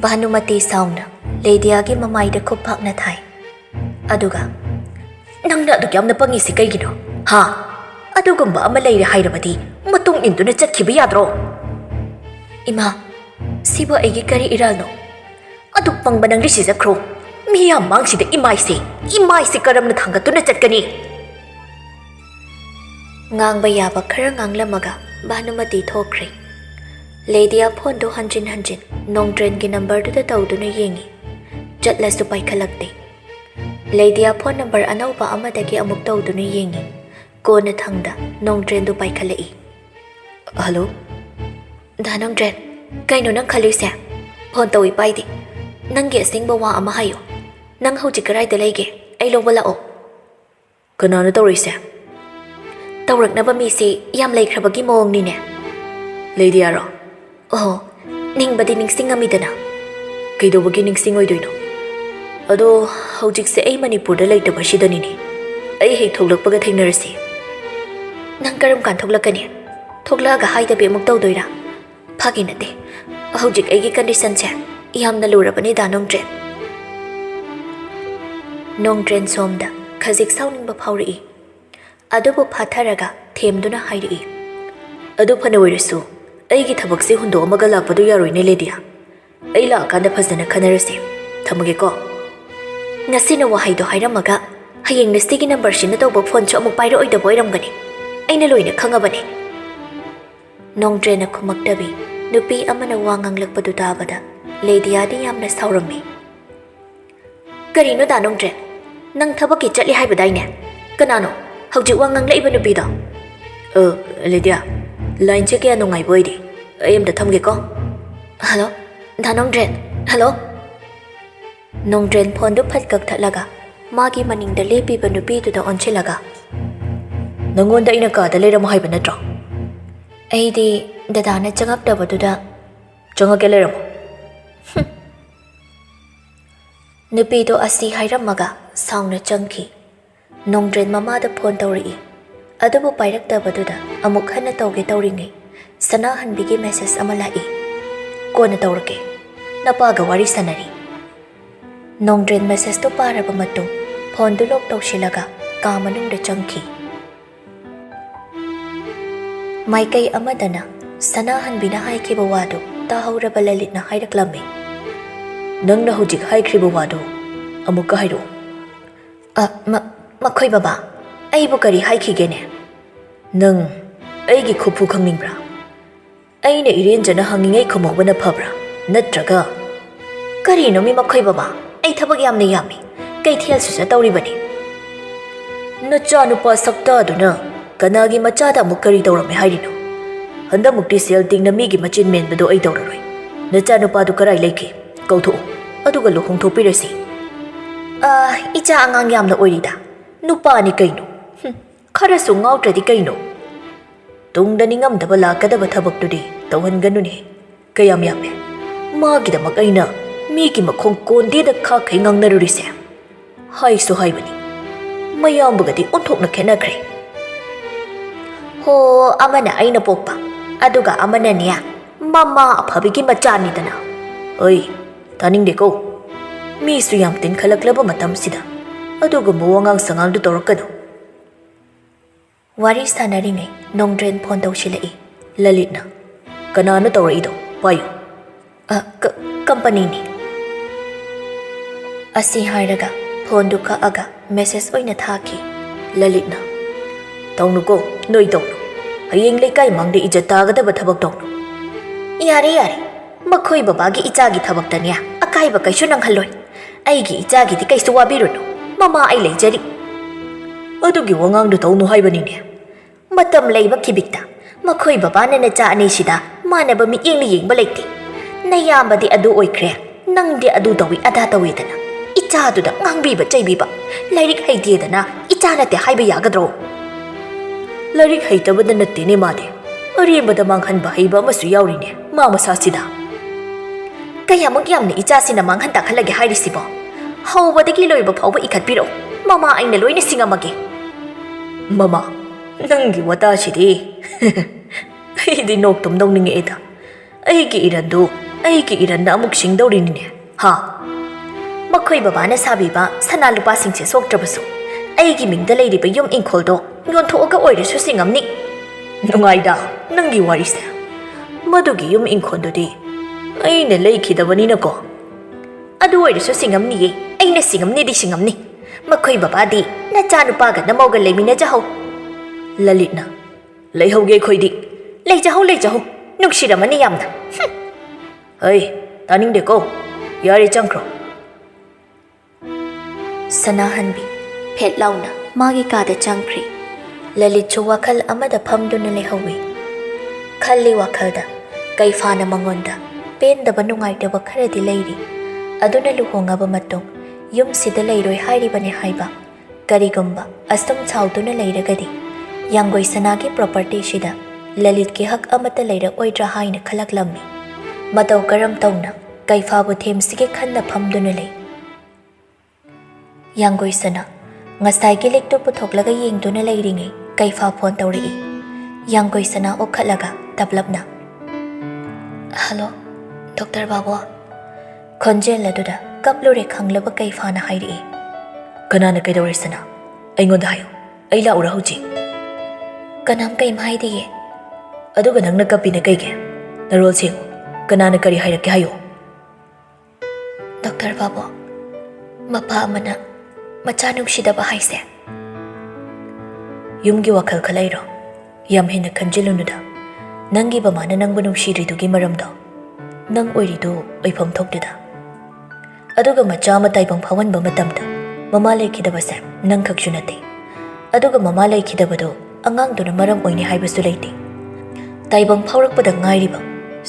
ꯚꯥꯅꯨꯃꯇꯤ ꯁꯥꯎꯅ ꯂꯦꯗꯤꯌꯥꯒꯤ ꯃꯃꯥꯏꯗ ꯈꯨꯞ ꯐꯥꯛꯅ ꯊꯥꯏ꯫ ꯑꯗꯨꯒ, ꯅꯪꯅ ꯑꯗꯨꯛ ꯌꯥꯝꯅ ꯄꯪꯉꯤꯁꯤ ꯀꯩꯒꯤꯅꯣ? ꯍꯥ? ꯑꯗꯨꯒꯨꯝꯕ ꯑꯃ ꯂꯩꯔꯦ ꯍꯥꯏꯔꯕꯗꯤ ꯃꯇꯨꯡ ꯏꯟꯗꯨꯅ ꯆꯠꯈꯤꯕ ꯌꯥꯗ꯭ꯔꯣ? ꯏꯃꯥ, ꯁꯤꯕꯨ ꯑꯩꯒꯤ ꯀꯔꯤ ꯏꯔꯥꯜꯅꯣ? ꯑꯗꯨꯛ ꯄꯪꯕ ꯅꯪꯗꯤ ꯁꯤꯖꯈ꯭ꯔꯣ꯫ ꯃꯤꯌꯥꯝ ꯃꯥꯡꯁꯤꯗ ꯏꯃꯥꯏꯁꯦ ꯀꯔꯝꯅ ꯊꯥꯡꯒꯠꯇꯨꯅ ꯆꯠꯀꯅꯤ? ꯉꯥꯡꯕ ꯌꯥꯕ ꯈꯔ ꯉꯥꯡꯂꯝꯃꯒ ꯚꯥꯅꯨꯃꯇꯤ ꯊꯣꯛꯈ꯭ꯔꯦ꯫ ꯂꯦꯗꯤꯌꯥ ꯐꯣꯟꯗꯨ ꯍꯟꯖꯤꯟ ꯍꯟꯖꯤꯟ ꯅꯣꯡꯗ꯭ꯔꯦꯟꯒꯤ ꯅꯝꯕꯔꯗꯨꯗ ꯇꯧꯗꯨꯅ ꯌꯦꯡꯉꯤ꯫ ꯆꯠꯂꯁꯨ ꯄꯥꯏꯈꯠꯂꯛꯇꯦ꯫ ꯂꯦꯗꯤꯌꯥ ꯐꯣꯟ ꯅꯝꯕꯔ ꯑꯅꯧꯕ ꯑꯃꯗꯒꯤ ꯑꯃꯨꯛ ꯇꯧꯗꯨꯅ ꯌꯦꯡꯉꯤ꯫ ꯀꯣꯟꯅ ꯊꯪꯗ ꯅꯣꯡꯗ꯭ꯔꯦꯟꯗꯨ ꯄꯥꯏꯈꯠꯂꯛꯏ꯫ ꯍꯜꯂꯣ? ꯅꯣꯡꯗ꯭ꯔꯦꯟ, ꯀꯩꯅꯣ ꯅꯪ ꯈꯜꯂꯤꯁꯦ? ꯐꯣꯟ ꯇꯧꯏ ꯄꯥꯏꯗꯦ꯫ ꯅꯪꯒꯤ ꯑꯁꯦꯡꯕ ꯋꯥ ꯑꯃ ꯍꯥꯏꯌꯣ꯫ ꯅꯪ ꯍꯧꯖꯤꯛ ꯀꯔꯥꯏꯗ ꯂꯩꯒꯦ? ꯑꯩ ꯂꯧꯕ ꯂꯥꯛꯑꯣ꯫ ꯀꯅꯥꯅꯣ ꯇꯧꯔꯤꯁꯦ? ꯇꯧꯔꯛꯅꯕ ꯃꯤꯁꯦ ꯌꯥꯝ ꯂꯩꯈ꯭ꯔꯕꯒꯤ ꯃꯑꯣꯡꯅꯤꯅꯦ꯫ ꯂꯦꯗꯤꯌꯥꯔꯣ? ꯑꯣꯍꯣ, ꯅꯤꯡꯕꯗꯤ ꯅꯤꯡꯁꯤꯡꯉꯝꯃꯤꯗꯅ꯫ ꯀꯩꯗꯧꯕꯒꯤ ꯅꯤꯡꯁꯤꯡꯉꯣꯏꯗꯣꯏꯅꯣ? ꯑꯗꯣ ꯍꯧꯖꯤꯛꯁꯦ ꯑꯩ ꯃꯅꯤꯄꯨꯔꯗ ꯂꯩꯇꯕ ꯁꯤꯗꯅꯤꯅꯦ꯫ ꯑꯩ ꯍꯦꯛ ꯊꯣꯛꯂꯛꯄꯒ ꯊꯦꯡꯅꯔꯁꯤ꯫ Nang karam kan thoklakani. Thoklaga haidabhi amuk tawdoira. Phagi nate. Hojik aigi condition se yamna lurabani da Nongtren. Nongtren somda khajik sauningba phawri. Adubu phatharaga themduna hairi. Adu phana oirasu aigi thabakse hundo amaga lakpadu yaroine ledia. Ai laakanda phajana khanarasi. Thamage ko. Ngasina wahaido hairamaga hayeng nestigi number sina tawba phone chu amuk pairo oida boiramgani. Aina loina khangabani. Nongtren na khumaktabi nupi amana wangang lakpadu tabada ledia di yamna saurami. Karino da Nongtren nang thabaki chatli haibadaine. Kanano hawji wangang laiba nupi da. Ledia line check ya nongai boidi. Ayam da thamge ko. Hello da Nongtren. Hello. Nongtren phone du phat kak thalaga magi maning da lepi ba nupi tu da onchilaga. Nangonda ina ka da leram haiba natro. Aidi dadana changak da baduda changak leram. Nupi do asi hairamaga saungna changki. Nongtren mama da phone tawri. Adubu pairak da baduda amuk hana tawge tawringai. Sana hanbigi message ama lai. Kona tawrake. Napaga wari sanari. Nongtren message to paraba matung phone du lok tawsilaga ka manung da changki. Maikai amadana sanahan bina haikhiba wadu tahawraba lalitna hairaklammi. Nangna hojik haikhiba wadu amuka hairo. Makhoi baba aibu kari haikhigene. Nang aigi khuphu khangningbra. Aina irenjana hangingai khomobana phabra natraga. Karino mi makhoi baba ai thabak yamne yami kai thial su tawribani. Nacha nupa sakta aduna kanagi machada mukari tawrame hairino. Handa mukti sel tingna migi machin men bado ai tawraroi. Nacha nupa du karai leiki kautho aduga luhong thopirasi. Icha angang yamna oirida. Nupa ni kaino. Kharasu ngautradi kaino. Tungdani ngamdaba lakadaba thabak-tudi tawhanganuni kayam yame. Magidamak aina migi makhong kondeda khakai ngangnarurise. Haisu haibani. Mayambagadi onthokna khenakre. Ho amana aina pokpa. Aduga amana niya mama aphabigi machani dana. Oi, taningde ko. Mi su yam tin khalaklaba matam sida. Aduga muwangang sangang du torakano. Wari sanaringai Nongtren phone tawsilai. Lalitna. Kanana tawraido? Payo. Company ni. Asi hairaga phone du kaaga message oina thaki. Lalitna. Tawnu ko, noi tawnu. Hayeng lekai mangde ija tagadaba thabak tawnu. Yare. Makhoi babagi ichagi thabak tanya. Akaiba kaisu nanghaloi. Aigi ichagi di kaisu wabirunu. Mama ai leijari. Adugi wangang du tawnu haibanine. Matam leiba kibikta. Makhoi babana na cha ani sida manaba mieng ni yengba leikti. Nayambadi adu oikre. Nangdi adu tawi ada tawidana. Icha duda ngangbiba chaibiba. Lairik haidiyedana icha nate haiba yagadro. Lairik haitabada natte ne made. Aribada manghanba haiba masu yaurine. Mama sasida. Kayamuk yamne icha sina manghan takhalage hairisibo. Hawbadagi loiba phawba ikhatpiro. Mama aina loina singamage. Mama, nanggi wata sidi. Aidi noktum dongninge eda. Aigi iranna amuk singdaurinine. Ha. Makhoi babana sabiba sana lupa singse soktrabasu. Aigi mingda leiriba yum inkholdo yonthoga oirasu singamni. Nungaida nanggi warise. Madugi yum inkhondodi aina leikhidabanina ko. Adu oirasu singamni aina singamni di singamni. Makhoi babadi nacha nupaga namauga leimina jahau. Lalitna. Leihauge khoidi. Leijahau. Nungsiramani yamna. Hey, taningde ko. Yari changkro. Sanahanbi phet launa magi kada changkri. Lalit chu wakal amada phamduna lehawi. Khalli wakalda kaifana mangonda pendaba nungaitaba kharadi leiri. Aduna luhongaba matung yum sida leiroi hairibane haiba. Karigumba astum chauduna leiragadi. Yangoi sanagi property shida Lalit ki hak amata leira oidra haina khalaklammi. Matau karam tauna kaifabu them sige khanna phamduna lei. Yangoi sana ngasai ki lekto puthoklaga yengduna leiringai kaifa phone tawri. ꯌꯥꯡꯒꯣꯏꯁꯅꯥ ꯑꯣꯛꯈꯠꯂꯒ ꯇꯞꯂꯞꯅ ꯍꯜꯂꯣ ꯗꯣꯛꯇꯔ ꯕꯥꯕꯨ ꯈꯣꯟꯖꯦꯜ ꯑꯗꯨꯗ ꯀꯞꯂꯨꯔꯦ ꯈꯪꯂꯕ ꯀꯩꯐꯥꯅ ꯍꯥꯏꯔꯛꯏ ꯀꯅꯥꯅ ꯀꯩꯗꯧꯔꯦ ꯁꯅꯥ ꯑꯩꯉꯣꯟꯗ ꯍꯥꯏꯌꯨ ꯑꯩ ꯂꯥꯛꯎꯔꯥ ꯍꯧꯖꯤꯛ ꯀꯅꯥꯝ ꯀꯩꯝ ꯍꯥꯏꯗꯤꯌꯦ ꯑꯗꯨꯒ ꯅꯪꯅ ꯀꯞꯄꯤꯅ ꯀꯩꯒꯤ ꯅꯔꯣꯜ ꯁꯦꯡꯉꯨ ꯀꯅꯥꯅ ꯀꯔꯤ ꯍꯥꯏꯔꯛꯀꯦ ꯍꯥꯏꯌꯨ ꯗꯣꯛꯇꯔ ꯕꯥꯕꯨ ꯃꯄꯥ ꯑꯃꯅ ꯃꯆꯥ ꯅꯨꯡꯁꯤꯗꯕ ꯍꯥꯏꯁꯦ ꯌꯨꯝꯒꯤ ꯋꯥꯈꯜ ꯈꯜꯂꯛꯏꯔꯣ ꯌꯥꯝ ꯍꯦꯟꯅ ꯈꯟꯖꯤꯜꯂꯨꯅꯨꯗ ꯅꯪꯒꯤ ꯃꯃꯥꯅ ꯅꯪꯕꯨ ꯅꯨꯡꯁꯤꯔꯤꯗꯨꯒꯤ ꯃꯔꯝꯗꯣ ꯅꯪ ꯑꯣꯏꯔꯤꯗꯨ ꯑꯣꯏꯐꯝ ꯊꯣꯛꯇꯦꯗ ꯑꯗꯨꯒ ꯃꯆꯥ ꯑꯃ ꯇꯥꯏꯕꯪ ꯐꯥꯎꯍꯟꯕ ꯃꯇꯝꯗ ꯃꯃꯥ ꯂꯩꯈꯤꯗꯕꯁꯦ ꯅꯪ ꯈꯛꯁꯨ ꯅꯠꯇꯦ ꯑꯗꯨꯒ ꯃꯃꯥ ꯂꯩꯈꯤꯗꯕꯗꯣ ꯑꯉꯥꯡꯗꯨꯅ ꯃꯔꯝ ꯑꯣꯏꯅꯤ ꯍꯥꯏꯕꯁꯨ ꯂꯩꯇꯦ ꯇꯥꯏꯕꯪ ꯐꯥꯎꯔꯛꯄꯗ ꯉꯥꯏꯔꯤꯕ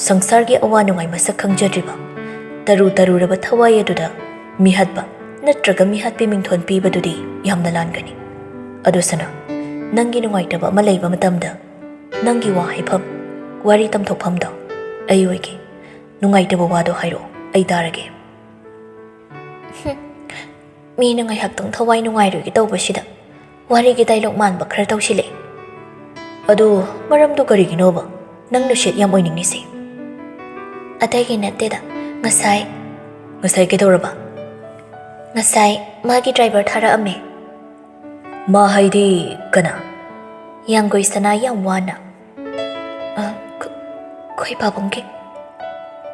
ꯁꯪꯁꯥꯔꯒꯤ ꯑꯋꯥ ꯅꯨꯡꯉꯥꯏ ꯃꯁꯛ ꯈꯪꯖꯗ꯭ꯔꯤꯕ ꯇꯔꯨ ꯇꯔꯨꯔꯕ ꯊꯋꯥꯏ ꯑꯗꯨꯗ ꯃꯤꯍꯠꯄ ꯅꯠꯇ꯭ꯔꯒ ꯃꯤꯍꯠꯄꯤ ꯃꯤꯡꯊꯣꯟ ꯄꯤꯕꯗꯨꯗꯤ ꯌꯥꯝꯅ ꯂꯥꯟꯒꯅꯤ ꯑꯗꯨ ꯁꯅꯥ ꯅꯪꯒꯤ ꯅꯨꯡꯉꯥꯏꯇꯕ ꯑꯃ ꯂꯩꯕ ꯃꯇꯝꯗ ꯅꯪꯒꯤ ꯋꯥ ꯍꯥꯏꯐꯝ ꯋꯥꯔꯤ ꯇꯝꯊꯣꯛꯐꯝꯗꯣ ꯑꯩ ꯑꯣꯏꯒꯦ ꯅꯨꯡꯉꯥꯏꯇꯕ ꯋꯥꯗꯣ ꯍꯥꯏꯔꯛꯑꯣ ꯑꯩ ꯇꯥꯔꯒꯦ ꯃꯤꯅ ꯉꯥꯏꯍꯥꯛꯇꯪ ꯊꯋꯥꯏ ꯅꯨꯡꯉꯥꯏꯔꯣꯏꯒꯦ ꯇꯧꯕꯁꯤꯗ ꯋꯥꯔꯤꯒꯤ ꯗꯥꯏꯂꯣꯛ ꯃꯥꯟꯕ ꯈꯔ ꯇꯧꯁꯤꯜꯂꯛꯑꯦ ꯑꯗꯨ ꯃꯔꯝꯗꯣ ꯀꯔꯤꯒꯤꯅꯣꯕ ꯅꯪꯅ ꯁꯦꯠ ꯌꯥꯝ ꯑꯣꯏꯅꯤꯡꯉꯤꯁꯦ ꯑꯇꯩꯒꯤ ꯅꯠꯇꯦꯗ ꯉꯁꯥꯏ ꯀꯩꯗꯧꯔꯕ ꯉꯁꯥꯏ ꯃꯥꯒꯤ ꯗ꯭ꯔꯥꯏꯚꯔ ꯊꯥꯔꯛꯑꯝꯃꯦ ꯃꯥ ꯍꯥꯏꯗꯤ ꯀꯅꯥ ꯌꯥꯡꯒꯣꯏꯁꯅꯥ ꯌꯥꯝ ꯋꯥꯅ ꯈꯣꯏ ꯄꯥꯕꯨꯡꯒꯤ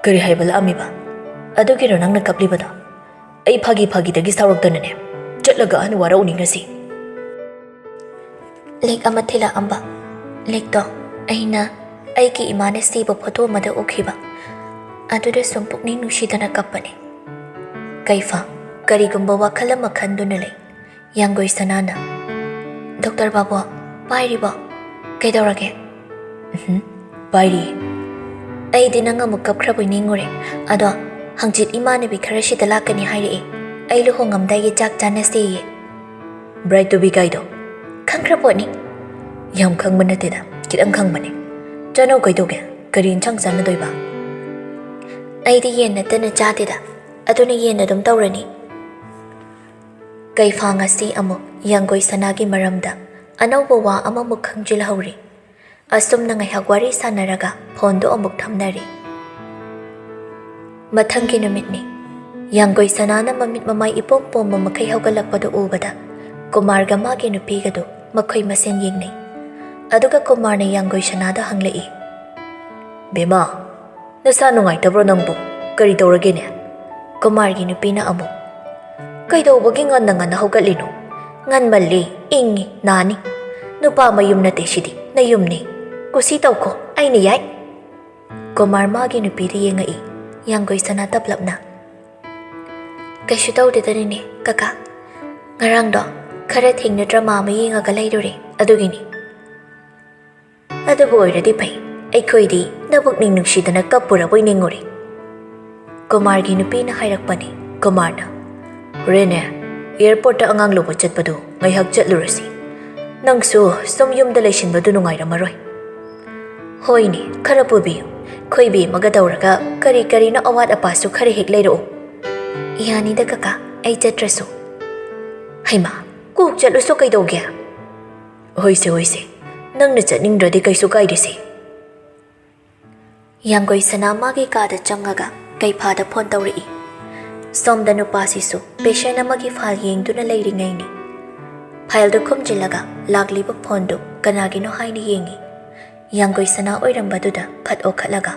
ꯀꯔꯤ ꯍꯥꯏꯕ ꯂꯥꯛꯑꯝꯃꯤꯕ ꯑꯗꯨꯒꯤꯔꯣ ꯅꯪꯅ ꯀꯞꯂꯤꯕꯗꯣ ꯑꯩ ꯐꯥꯒꯤꯗꯒꯤ ꯁꯥꯎꯔꯛꯇꯅꯅꯦ ꯆꯠꯂꯒ ꯑꯍꯟ ꯋꯥꯔꯧꯅꯤ ꯉꯁꯤ ꯂꯦꯛ ꯑꯃ ꯊꯤꯜꯂꯛꯑꯝꯕ ꯂꯦꯛꯇꯣ ꯑꯩꯅ ꯑꯩꯒꯤ ꯏꯃꯥꯅ ꯁꯤꯕ ꯐꯣꯇꯣ ꯑꯃꯗ ꯎꯈꯤꯕ ꯑꯗꯨꯗ ꯁꯨꯝ ꯄꯨꯛꯅꯤꯡ ꯅꯨꯡꯁꯤꯗꯅ ꯀꯞꯄꯅꯤ ꯀꯩꯐꯥ ꯀꯔꯤꯒꯨꯝꯕ ꯋꯥꯈꯜ ꯑꯃ ꯈꯟꯗꯨꯅ ꯂꯩ ꯌꯥꯡꯒꯣꯏꯁꯅꯥꯅ ꯗꯣꯛꯇꯔ ꯕꯥꯕꯨ ꯄꯥꯏꯔꯤꯕꯣ ꯀꯩꯗꯧꯔꯒꯦ ꯄꯥꯏꯔꯤꯌꯦ ꯑꯩꯗꯤ ꯅꯪ ꯑꯃꯨꯛ ꯀꯞꯈ꯭ꯔꯕꯣꯏ ꯅꯤꯡꯉꯨꯔꯦ ꯑꯗꯣ ꯍꯪꯆꯤꯠ ꯏꯃꯥꯟꯅꯕꯤ ꯈꯔ ꯁꯤꯗ ꯂꯥꯛꯀꯅꯤ ꯍꯥꯏꯔꯛꯑꯦ ꯑꯩ ꯂꯨꯍꯣꯡꯉꯝꯗꯥꯏꯒꯤ ꯆꯥꯛ ꯆꯥꯅꯁꯦꯌꯦ ꯕ꯭ꯔꯥꯏꯠ ꯇꯨ ꯕꯤ ꯀꯥꯏꯗꯣ ꯈꯪꯈ꯭ꯔꯄꯣꯠꯅꯤ ꯌꯥꯝ ꯈꯪꯕ ꯅꯠꯇꯦꯗ ꯈꯤꯇꯪ ꯈꯪꯕꯅꯦ ꯆꯥꯅꯧ ꯀꯩꯗꯧꯒꯦ ꯀꯔꯤ ꯏꯟꯁꯥꯡ ꯆꯥꯟꯅꯗꯣꯏꯕ ꯑꯩꯗꯤ ꯌꯦꯟ ꯅꯠꯇꯅ ꯆꯥꯗꯦꯗ ꯑꯗꯨꯅ ꯌꯦꯟ ꯑꯗꯨꯝ ꯇꯧꯔꯅꯤ ꯀꯩꯐꯥ ꯉꯁꯤ ꯑꯃꯨꯛ ꯌꯥꯡꯒꯣꯏꯁꯅꯥꯒꯤ ꯃꯔꯝꯗ ꯑꯅꯧꯕ ꯋꯥ ꯑꯃꯃꯨꯛ ꯈꯪꯖꯤꯜꯍꯧꯔꯤ ꯑꯁꯨꯝꯅ ꯉꯥꯏꯍꯥꯛ ꯋꯥꯔꯤ ꯁꯥꯟꯅꯔꯒ ꯐꯣꯟꯗꯣ ꯑꯃꯨꯛ ꯊꯝꯅꯔꯤ ꯃꯊꯪꯒꯤ ꯅꯨꯃꯤꯠꯅꯤ ꯌꯥꯡꯒꯣꯏꯁꯅꯥꯅ ꯃꯃꯤꯠ ꯃꯃꯥꯏ ꯏꯄꯣꯝ ꯄꯣꯝꯕ ꯃꯈꯩ ꯍꯧꯒꯠꯂꯛꯄꯗꯨ ꯎꯕꯗ ꯀꯨꯃꯥꯔꯒ ꯃꯥꯒꯤ ꯅꯨꯄꯤꯒꯗꯨ ꯃꯈꯣꯏ ꯃꯁꯦꯟ ꯌꯦꯡꯅꯩ ꯑꯗꯨꯒ ꯀꯨꯃꯥꯔꯅ ꯌꯥꯡꯒꯣꯏꯁꯅꯥꯗ ꯍꯪꯂꯛꯏ ꯕꯦꯃꯥ ꯅꯁꯥ ꯅꯨꯡꯉꯥꯏꯇꯕ꯭ꯔꯣ ꯅꯪꯕꯨ ꯀꯔꯤ ꯇꯧꯔꯒꯦꯅꯦ ꯀꯨꯃꯥꯔꯒꯤ ꯅꯨꯄꯤꯅ ꯑꯃꯨꯛ ꯀꯩꯗꯧꯕꯒꯤ ꯉꯟꯅ ꯍꯧꯒꯠꯂꯤꯅꯣ ꯉꯟꯃꯜꯂꯤ ꯏꯪꯉꯤ ꯅꯥꯅꯤ ꯅꯨꯄꯥ ꯃꯌꯨꯝ ꯅꯠꯇꯦ ꯁꯤꯗꯤ ꯅꯌꯨꯝꯅꯤ ꯀꯨꯁꯤ ꯇꯧꯈꯣ ꯑꯩꯅ ꯌꯥꯏ ꯀꯨꯃꯥꯔ ꯃꯥꯒꯤ ꯅꯨꯄꯤꯗ ꯌꯦꯡꯉꯛꯏ ꯌꯥꯡꯒꯣꯏꯁꯅꯥ ꯇꯞꯂꯞꯅ ꯀꯩꯁꯨ ꯇꯧꯗꯦꯗꯅꯤꯅꯦ ꯀꯀꯥ ꯉꯔꯥꯡꯗꯣ ꯈꯔ ꯊꯦꯡꯅ ꯗ꯭ꯔꯃꯥ ꯑꯃ ꯌꯦꯡꯉꯒ ꯂꯩꯔꯨꯔꯦ ꯑꯗꯨꯒꯤꯅꯤ ꯑꯗꯨꯕꯨ ꯑꯣꯏꯔꯗꯤ ꯐꯩ ꯑꯩꯈꯣꯏꯗꯤ ꯅꯕꯨꯛꯅꯤꯡ ꯅꯨꯡꯁꯤꯗꯅ ꯀꯞꯄꯨꯔꯕꯣꯏ ꯅꯤꯡꯉꯨꯔꯦ ꯀꯨꯃꯥꯔꯒꯤ ꯅꯨꯄꯤꯅ ꯍꯥꯏꯔꯛꯄꯅꯤ ꯀꯨꯃꯥꯔꯅ ꯍꯣꯔꯦꯟꯅꯦ ꯑꯦꯌꯔꯄꯣꯔꯠꯇ ꯑꯉꯥꯡ ꯂꯧꯕ ꯆꯠꯄꯗꯨ ꯉꯥꯏꯍꯥꯛ ꯆꯠꯂꯨꯔꯁꯤ ꯅꯪꯁꯨ ꯁꯨꯝ ꯌꯨꯝꯗ ꯂꯩꯁꯤꯟꯕꯗꯨ ꯅꯨꯡꯉꯥꯏꯔꯝꯃꯔꯣꯏ ꯍꯣꯏꯅꯦ ꯈꯔ ꯄꯨꯕꯤꯌꯨ ꯈꯣꯏꯕꯤ ꯑꯃꯒ ꯇꯧꯔꯒ ꯀꯔꯤꯅꯣ ꯑꯋꯥꯠ ꯑꯄꯥꯁꯨ ꯈꯔ ꯍꯦꯛ ꯂꯩꯔꯛꯑꯣ ꯌꯥꯅꯤꯗ ꯀꯀꯥ ꯑꯩ ꯆꯠꯇ꯭ꯔꯁꯨ ꯍꯩꯃꯥ ꯀꯣꯛ ꯆꯠꯂꯨꯁꯨ ꯀꯩꯗꯧꯒꯦ ꯍꯣꯏꯁꯦ ꯅꯪꯅ ꯆꯠꯅꯤꯡꯗ꯭ꯔꯗꯤ ꯀꯩꯁꯨ ꯀꯥꯏꯗꯦꯁꯦ ꯌꯥꯡꯒꯣꯏꯁꯅꯥ ꯃꯥꯒꯤ ꯀꯥꯗ ꯆꯪꯉꯒ ꯀꯩꯐꯥꯗ ꯐꯣꯟ ꯇꯧꯔꯛꯏ ꯁꯣꯝꯗ ꯅꯨꯄꯥꯁꯤꯁꯨ ꯄꯦꯁꯦꯟ ꯑꯃꯒꯤ ꯐꯥꯏꯜ ꯌꯦꯡꯗꯨꯅ ꯂꯩꯔꯤꯉꯩꯅꯤ ꯐꯥꯏꯜꯗꯨ ꯈꯨꯝꯖꯤꯜꯂꯒ ꯂꯥꯛꯂꯤꯕ ꯐꯣꯟꯗꯨ ꯀꯅꯥꯒꯤꯅꯣ ꯍꯥꯏꯅ ꯌꯦꯡꯉꯤ ꯌꯥꯡꯒꯣꯏꯁꯅꯥ ꯑꯣꯏꯔꯝꯕꯗꯨꯗ ꯐꯠ ꯑꯣꯈꯠꯂꯒ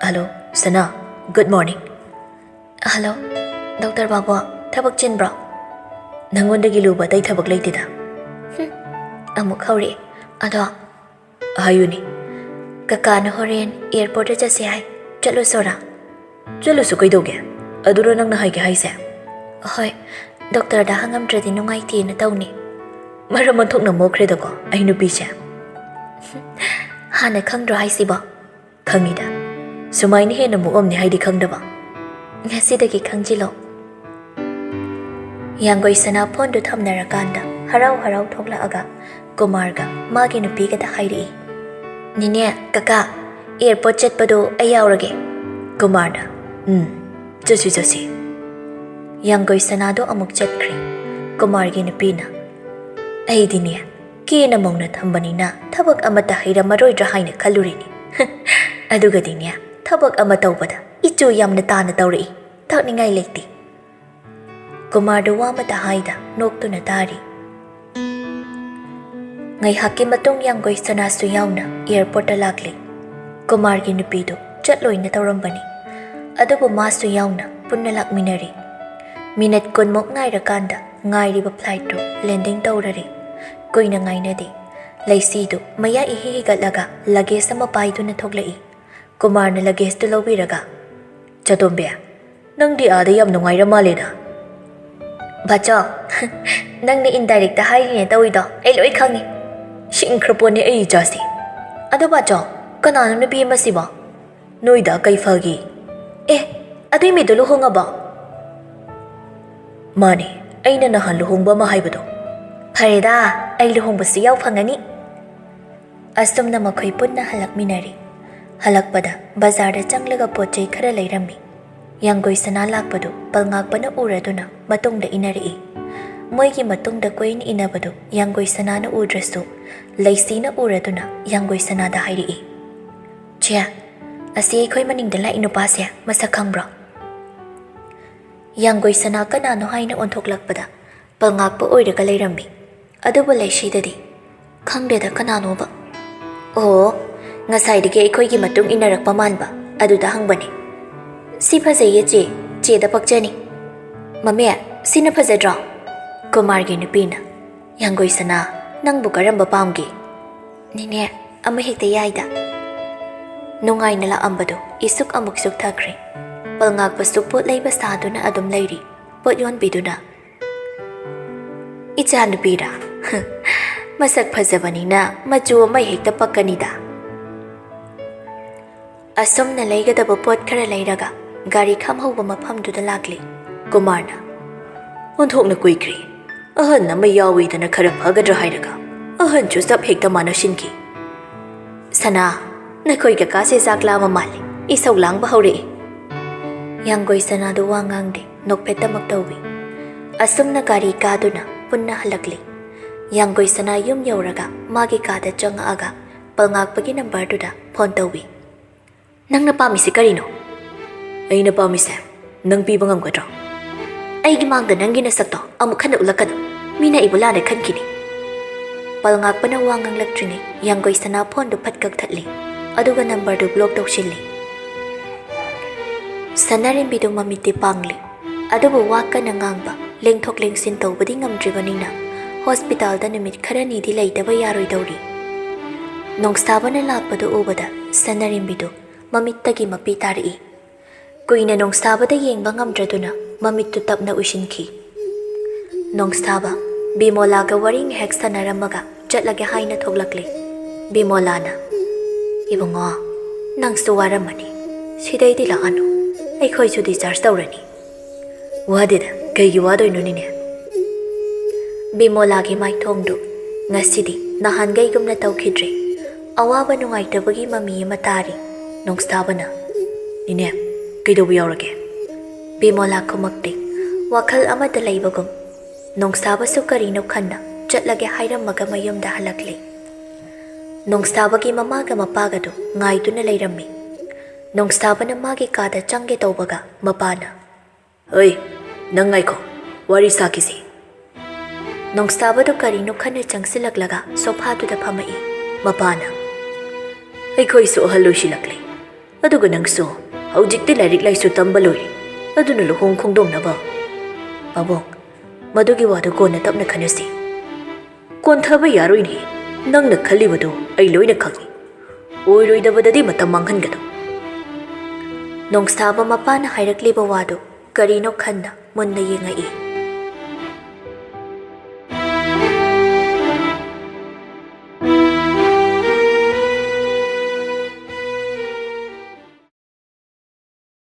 ꯍꯜꯂꯣ ꯁꯅꯥ ꯒꯨꯗ ꯃꯣꯔꯅꯤꯡ ꯍꯜꯂꯣ ꯗꯣꯛꯇꯔ ꯕꯥꯕꯨ ꯊꯕꯛ ꯆꯤꯟꯕ꯭ꯔꯣ ꯅꯪꯉꯣꯟꯗꯒꯤ ꯂꯨꯕ ꯑꯇꯩ ꯊꯕꯛ ꯂꯩꯇꯦꯗ ꯑꯃꯨꯛ ꯍꯧꯔꯛꯑꯦ ꯑꯗꯣ ꯍꯥꯏꯌꯨꯅꯤ ꯀꯀꯥꯅ ꯍꯣꯔꯦꯟ ꯑꯦꯌꯔꯄꯣꯔꯠꯇ ꯆꯠꯁꯦ ꯍꯥꯏ ꯆꯠꯂꯨꯁꯣꯔꯥ ꯆꯠꯂꯨꯁꯨ ꯀꯩꯗꯧꯒꯦ ꯑꯗꯨꯔꯣ ꯅꯪꯅ ꯍꯥꯏꯒꯦ ꯍꯥꯏꯁꯦ ꯍꯣꯏ ꯗꯣꯛꯇꯔꯗ ꯍꯪꯉꯝꯗ꯭ꯔꯗꯤ ꯅꯨꯡꯉꯥꯏꯇꯦꯅ ꯇꯧꯅꯤ ꯃꯔꯝ ꯑꯣꯟꯊꯣꯛꯅ ꯃꯣꯛꯈ꯭ꯔꯦꯗꯀꯣ ꯑꯩ ꯅꯨꯄꯤꯁꯦ ꯍꯥꯟꯅ ꯈꯪꯗ꯭ꯔꯣ ꯍꯥꯏꯁꯤꯕꯣ ꯈꯪꯉꯤꯗ ꯁꯨꯃꯥꯏꯅ ꯍꯦꯟꯅ ꯃꯣꯛꯑꯝꯅꯤ ꯍꯥꯏꯗꯤ ꯈꯪꯗꯕ ꯉꯁꯤꯗꯒꯤ ꯈꯪꯖꯤꯜꯂꯣ ꯌꯥꯡꯒꯣꯏꯁꯅꯥ ꯐꯣꯟꯗꯨ ꯊꯝꯅꯔꯀꯥꯟꯗ ꯍꯔꯥꯎ ꯊꯣꯛꯂꯛꯑꯒ ꯀꯨꯃꯥꯔꯒ ꯃꯥꯒꯤ ꯅꯨꯄꯤꯒꯗ ꯍꯥꯏꯔꯛꯏ ꯅꯤꯅꯦ ꯀꯀꯥ ꯑꯦꯌꯔꯄꯣꯔꯠ ꯆꯠꯄꯗꯣ ꯑꯩ ꯌꯥꯎꯔꯒꯦ ꯀꯨꯃꯥꯔꯅ ꯆꯠꯁꯤ ꯌꯥꯡꯒꯣꯏꯁꯅꯥꯗꯣ ꯑꯃꯨꯛ ꯆꯠꯈ꯭ꯔꯦ ꯀꯨꯃꯥꯔꯒꯤ ꯅꯨꯄꯤꯅ ꯑꯩꯗꯤꯅꯦ ꯀꯦꯅ ꯃꯧꯅ ꯊꯝꯕꯅꯤꯅ ꯊꯕꯛ ꯑꯃꯠꯇ ꯍꯩꯔꯝꯃꯔꯣꯏꯗ꯭ꯔꯥ ꯍꯥꯏꯅ ꯈꯜꯂꯨꯔꯤꯅꯤ ꯑꯗꯨꯒꯗꯤꯅꯦ ꯊꯕꯛ ꯑꯃ ꯇꯧꯕꯗ ꯏꯆꯨ ꯌꯥꯝꯅ ꯇꯥꯅ ꯇꯧꯔꯛꯏ ꯊꯛꯅꯤꯡꯉꯥꯏ ꯂꯩꯇꯦ ꯀꯨꯃꯥꯔꯗꯨ ꯋꯥ ꯑꯃꯠꯇ ꯍꯥꯏꯗ ꯅꯣꯛꯇꯨꯅ ꯇꯥꯔꯤ ꯉꯥꯏꯍꯥꯛꯀꯤ ꯃꯇꯨꯡ ꯌꯥꯡꯒꯣꯏ ꯁꯅꯥꯁꯨ ꯌꯥꯎꯅ ꯑꯦꯌꯔꯄꯣꯔꯠꯇ ꯂꯥꯛꯂꯤ ꯀꯨꯃꯥꯔꯒꯤ ꯅꯨꯄꯤꯗꯨ ꯆꯠꯂꯣꯏꯅ ꯇꯧꯔꯝꯕꯅꯤ ꯑꯗꯨꯕꯨ ꯃꯥꯁꯨ ꯌꯥꯎꯅ ꯄꯨꯟꯅ ꯂꯥꯛꯃꯤꯟꯅꯔꯤ ꯃꯤꯅꯠ 10ꯃꯨꯛ ꯉꯥꯏꯔꯀꯥꯟꯗ ꯉꯥꯏꯔꯤꯕ ꯐ꯭ꯂꯥꯏꯠꯇꯨ ꯂꯦꯟꯗꯤꯡ ꯇꯧꯔꯔꯤ ꯀꯨꯏꯅ ꯉꯥꯏꯅꯗꯦ ꯂꯩꯁꯤꯗꯨ ꯃꯌꯥ ꯏꯍꯤ ꯍꯤꯒꯠꯂꯒ ꯂꯒꯦꯖ ꯑꯃ ꯄꯥꯏꯗꯨꯅ ꯊꯣꯛꯂꯛꯏ ꯀꯨꯃꯥꯔꯅ ꯂꯒꯦꯖꯇꯨ ꯂꯧꯕꯤꯔꯒ ꯆꯇꯣꯝꯕꯤ ꯅꯪꯗꯤ ꯑꯥꯗ ꯌꯥꯝ ꯅꯨꯡꯉꯥꯏꯔ ꯃꯥꯜꯂꯦꯗ ꯕꯥꯆꯣ ꯅꯪꯅ ꯏꯟꯗꯥꯏꯔꯦꯛꯇ ꯍꯥꯏꯔꯤꯅꯦ ꯇꯧꯏꯗꯣ ꯑꯩ ꯂꯣꯏ ꯈꯪꯉꯤ ꯁꯤꯡꯈ꯭ꯔꯄꯣꯠꯅꯦ ꯑꯩ ꯏꯆꯥꯁꯤ ꯑꯗꯣ ꯕꯥꯆꯣ ꯀꯅꯥꯅꯣ ꯅꯨꯄꯤ ꯑꯃꯁꯤꯕꯣ ꯅꯣꯏꯗ ꯀꯩ ꯐꯒꯤ ꯑꯗꯨꯏ ꯃꯤꯗꯣ ꯂꯨꯍꯣꯡꯉꯕꯣ ꯃꯥꯅꯦ ꯑꯩꯅ ꯅꯍꯥꯟ ꯂꯨꯍꯣꯡꯕ ꯑꯃ ꯍꯥꯏꯕꯗꯣ ꯐꯔꯦꯗ ꯑꯩ ꯂꯨꯍꯣꯡꯕꯁꯨ ꯌꯥꯎ ꯐꯪꯒꯅꯤ ꯑꯁꯨꯝꯅ ꯃꯈꯣꯏ ꯄꯨꯟꯅ ꯍꯜꯂꯛꯃꯤꯟꯅꯔꯤ ꯍꯜꯂꯛꯄꯗ ꯕꯖꯥꯔꯗ ꯆꯪꯂꯒ ꯄꯣꯠꯆꯩ ꯈꯔ ꯂꯩꯔꯝꯃꯤ ꯌꯥꯡꯒꯣꯏ ꯁꯅꯥ ꯂꯥꯛꯄꯗꯨ ꯄꯜꯉꯥꯛꯄꯅ ꯎꯔꯗꯨꯅ ꯃꯇꯨꯡꯗ ꯏꯟꯅꯔꯛꯏ ꯃꯣꯏꯒꯤ ꯃꯇꯨꯡꯗ ꯀꯣꯏꯅ ꯏꯟꯅꯕꯗꯨ ꯌꯥꯡꯒꯣꯏ ꯁꯅꯥꯅ ꯎꯗ꯭ꯔꯁꯨ ꯂꯩꯁꯤꯅ ꯎꯔꯗꯨꯅ ꯌꯥꯡꯒꯣꯏ ꯁꯅꯥꯗ ꯍꯥꯏꯔꯛꯏ ꯆꯦ ꯑꯁꯤ ꯑꯩꯈꯣꯏ ꯃꯅꯤꯡꯗ ꯂꯥꯛꯏ ꯅꯨꯄꯥꯁꯦ ꯃꯁꯛ ꯈꯪꯕ꯭ꯔꯣ ꯌꯥꯡꯒꯣꯏ ꯁꯅꯥ ꯀꯅꯥꯅꯣ ꯍꯥꯏꯅ ꯑꯣꯟꯊꯣꯛꯂꯛꯄꯗ ꯄꯜꯉꯥꯛꯄ ꯑꯣꯏꯔꯒ ꯂꯩꯔꯝꯃꯤ ꯑꯗꯨꯕꯨ ꯂꯩꯁꯤꯗꯗꯤ ꯈꯪꯗꯦꯗ ꯀꯅꯥꯅꯣꯕ ꯑꯣ ꯉꯁꯥꯏꯗꯒꯤ ꯑꯩꯈꯣꯏꯒꯤ ꯃꯇꯨꯡ ꯏꯟꯅꯔꯛꯄ ꯃꯥꯟꯕ ꯑꯗꯨꯗ ꯍꯪꯕꯅꯤ ꯁꯤ ꯐꯖꯩꯌꯦ ꯆꯦ ꯆꯦꯗ ꯄꯛꯆꯅꯤ ꯃꯃꯦ ꯁꯤꯅ ꯐꯖꯗ꯭ꯔꯣ ꯀꯨꯃꯥꯔꯒꯤ ꯅꯨꯄꯤꯅ ꯌꯥꯡꯒꯣꯏ ꯁꯅꯥ ꯅꯪꯕꯨ ꯀꯔꯝꯕ ꯄꯥꯝꯒꯦ ꯅꯤꯅꯦ ꯑꯃ ꯍꯦꯛꯇ ꯌꯥꯏꯗ ꯅꯨꯡꯉꯥꯏꯅ ꯂꯥꯛꯑꯝꯕꯗꯨ ꯏꯁꯨꯛ ꯑꯃꯨꯛ ꯁꯨꯛꯊꯈ꯭ꯔꯦ ꯄꯜꯉꯥꯛꯄꯁꯨ ꯄꯣꯠ ꯂꯩꯕ ꯁꯥꯗꯨꯅ ꯑꯗꯨꯝ ꯂꯩꯔꯤ ꯄꯣꯠ ꯌꯣꯟꯕꯤꯗꯨꯅ ꯏꯆꯥ ꯅꯨꯄꯤꯔꯥ ꯃꯁꯛ ꯐꯖꯕꯅꯤꯅ ꯃꯆꯨ ꯑꯃ ꯍꯦꯛꯇ ꯄꯛꯀꯅꯤꯗ ꯑꯁꯨꯝꯅ ꯂꯩꯒꯗꯕ ꯄꯣꯠ ꯈꯔ ꯂꯩꯔꯒ ꯒꯥꯔꯤ ꯈꯥꯝꯍꯧꯕ ꯃꯐꯝꯗꯨꯗ ꯂꯥꯛꯂꯤ ꯀꯨꯃꯥꯔꯅ ꯑꯣꯟꯊꯣꯛꯅ ꯀꯨꯏꯈ꯭ꯔꯦ ꯑꯍꯟ ꯑꯃ ꯌꯥꯎꯏꯗꯅ ꯈꯔ ꯐꯒꯗ꯭ꯔꯥ ꯍꯥꯏꯔꯒ ꯑꯍꯟꯁꯨ ꯆꯞ ꯍꯦꯛꯇ ꯃꯥꯟꯅꯁꯤꯟꯈꯤ ꯁꯅꯥ ꯅꯈꯣꯏ ꯀꯀꯥꯁꯦ ꯆꯥꯛ ꯂꯥꯝꯕ ꯃꯥꯜꯂꯤ ꯏꯁꯧ ꯂꯥꯡꯕ ꯍꯧꯔꯛꯏ ꯌꯥꯡꯒꯣꯏ ꯁꯅꯥꯗꯨ ꯋꯥ ꯉꯥꯡꯗꯦ ꯅꯣꯛꯐꯦꯠꯇꯃꯛ ꯇꯧꯏ ꯑꯁꯨꯝꯅ ꯒꯥꯔꯤ ꯀꯥꯗꯨꯅ ꯄꯨꯟꯅ ꯍꯜꯂꯛꯂꯤ ꯌꯥꯡꯒꯣꯏ ꯁꯅꯥ ꯌꯨꯝ ꯌꯧꯔꯒ ꯃꯥꯒꯤ ꯀꯥꯗ ꯆꯪꯉꯛꯑꯒ ꯄꯜꯉꯥꯛꯄꯒꯤ ꯅꯝꯕꯔꯗꯨꯗ ꯐꯣꯟ ꯇꯧꯏ ꯅꯪꯅ ꯄꯥꯝꯃꯤꯁꯤ ꯀꯔꯤꯅꯣ ꯑꯩꯅ ꯄꯥꯝꯃꯤꯁꯦ ꯅꯪ ꯄꯤꯕ ꯉꯝꯒꯗ꯭ꯔꯣ ꯑꯩꯒꯤ ꯃꯥꯡꯗ ꯅꯪꯒꯤ ꯅꯁꯛꯇꯣ ꯑꯃꯨꯛ ꯍꯟꯅ ꯎꯠꯂꯛꯀꯅꯨ ꯃꯤꯅ ꯑꯩꯕꯨ ꯂꯥꯟꯅ ꯈꯟꯈꯤꯅꯤ ꯄꯜꯉꯥꯛꯄꯅ ꯋꯥ ꯉꯥꯡꯂꯛꯇ꯭ꯔꯤꯉꯩ ꯌꯥꯡꯒꯣꯏ ꯁꯅꯥ ꯐꯣꯟꯗꯨ ꯐꯠ ꯀꯛꯊꯠꯂꯤ ꯑꯗꯨꯒ ꯅꯝꯕꯔꯗꯨ ꯕ꯭ꯂꯣꯛ ꯇꯧꯁꯤꯜꯂꯤ ꯁꯅꯥꯔꯦꯝꯕꯤꯗꯨ ꯃꯃꯤꯠꯇꯤ ꯄꯥꯡꯂꯤ ꯑꯗꯨꯕꯨ ꯋꯥ ꯀꯟꯅ ꯉꯥꯡꯕ ꯂꯦꯡꯊꯣꯛ ꯂꯦꯡꯁꯤꯟ ꯇꯧꯕꯗꯤ ꯉꯝꯗ꯭ꯔꯤꯕꯅꯤꯅ ꯍꯣꯁꯄꯤꯇꯥꯜꯗ ꯅꯨꯃꯤꯠ ꯈꯔꯅꯤꯗꯤ ꯂꯩꯇꯕ ꯌꯥꯔꯣꯏꯗꯧꯔꯤ ꯅꯣꯡꯁꯥꯕꯅ ꯂꯥꯛꯄꯗꯨ ꯎꯕꯗ ꯁꯅꯥꯔꯦꯝꯕꯤꯗꯨ ꯃꯃꯤꯠꯇꯒꯤ ꯃꯄꯤ ꯇꯥꯔꯛꯏ ꯀꯨꯏꯅ ꯅꯣꯡꯁꯥꯕꯗ ꯌꯦꯡꯕ ꯉꯝꯗ꯭ꯔꯗꯨꯅ ꯃꯃꯤꯠꯇꯨ ꯇꯞꯅ ꯎꯏꯁꯤꯟꯈꯤ ꯅꯣꯡꯁꯥꯕ ꯕꯤꯃꯣꯂꯥꯒ ꯋꯥꯔꯤ ꯉꯥꯏꯍꯥꯛ ꯁꯥꯟꯅꯔꯝꯃꯒ ꯆꯠꯂꯒꯦ ꯍꯥꯏꯅ ꯊꯣꯛꯂꯛꯂꯤ ꯕꯤꯃꯣꯂꯥꯅ ꯏꯕꯨꯡꯉꯣ ꯅꯪꯁꯨ ꯋꯥꯔꯝꯃꯅꯤ ꯁꯤꯗꯩꯗꯤ ꯂꯥꯛꯑꯅꯨ ꯑꯩꯈꯣꯏꯁꯨ ꯗꯤꯆꯥꯔꯖ ꯇꯧꯔꯅꯤ ꯋꯥꯗꯦꯗ ꯀꯩꯒꯤ ꯋꯥꯗꯣꯏꯅꯣꯅꯤꯅꯦ ꯕꯤꯃꯣꯂꯥꯒꯤ ꯃꯥꯏꯊꯣꯡꯗꯨ ꯉꯁꯤꯗꯤ ꯅꯍꯥꯟꯒꯩꯒꯨꯝꯅ ꯇꯧꯈꯤꯗ꯭ꯔꯦ ꯑꯋꯥꯕ ꯅꯨꯡꯉꯥꯏꯇꯕꯒꯤ ꯃꯃꯤ ꯑꯃ ꯇꯥꯔꯤ ꯅꯣꯡꯁꯥꯕꯅ ꯅꯤꯅꯦ ꯀꯩꯗꯧꯕ ꯌꯥꯎꯔꯒꯦ ꯕꯤꯃꯣꯂꯥ ꯈꯨꯃꯛꯇꯦ ꯋꯥꯈꯜ ꯑꯃꯗ ꯂꯩꯕꯒꯨꯝ ꯅꯣꯡꯁꯥꯕꯁꯨ ꯀꯔꯤꯅꯣ ꯈꯟꯅ ꯆꯠꯂꯒꯦ ꯍꯥꯏꯔꯝꯃꯒ ꯃꯌꯨꯝꯗ ꯍꯜꯂꯛꯂꯤ ꯅꯣꯡꯁꯥꯕꯒꯤ ꯃꯃꯥꯒ ꯃꯄꯥꯒꯗꯨ ꯉꯥꯏꯗꯨꯅ ꯂꯩꯔꯝꯃꯤ ꯅꯣꯡꯁꯥꯕꯅ ꯃꯥꯒꯤ ꯀꯥꯗ ꯆꯪꯒꯦ ꯇꯧꯕꯒ ꯃꯄꯥꯅ ꯍꯣꯏ ꯅꯪ ꯉꯥꯏꯈꯣ ꯋꯥꯔꯤ ꯁꯥꯈꯤꯁꯤ ꯅꯣꯡꯁꯥꯕꯗꯨ ꯀꯔꯤꯅꯣ ꯈꯟꯅ ꯆꯪꯁꯤꯜꯂꯛꯂꯒ ꯁꯣꯐꯥꯗꯨꯗ ꯐꯝꯃꯛꯏ ꯃꯄꯥꯅ ꯑꯩꯈꯣꯏꯁꯨ ꯑꯍꯜ ꯑꯣꯏꯁꯤꯜꯂꯛꯂꯤ ꯑꯗꯨꯒ ꯅꯪꯁꯨ ꯍꯧꯖꯤꯛꯇꯤ ꯂꯥꯏꯔꯤꯛ ꯂꯥꯏꯁꯨ ꯇꯝꯕ ꯂꯣꯏꯔꯤ ꯑꯗꯨꯅ ꯂꯨꯍꯣꯡ ꯈꯣꯡꯗꯣꯡꯅꯕ ꯄꯥꯕꯨꯡ ꯃꯗꯨꯒꯤ ꯋꯥꯗꯨ ꯀꯣꯟꯅ ꯇꯞꯅ ꯈꯟꯅꯁꯤ ꯀꯣꯟꯊꯕ ꯌꯥꯔꯣꯏꯅꯦ ꯅꯪꯅ ꯈꯜꯂꯤꯕꯗꯨ ꯑꯩ ꯂꯣꯏꯅ ꯈꯪꯏ ꯑꯣꯏꯔꯣꯏꯗꯕꯗꯗꯤ ꯃꯇꯝ ꯃꯥꯡꯍꯟꯒꯅꯨ ꯅꯣꯡꯁꯥꯕ ꯃꯄꯥꯅ ꯍꯥꯏꯔꯛꯂꯤꯕ ꯋꯥꯗꯨ ꯀꯔꯤꯅꯣ ꯈꯟꯅ ꯃꯨꯟꯅ ꯌꯦꯡꯉꯛꯏ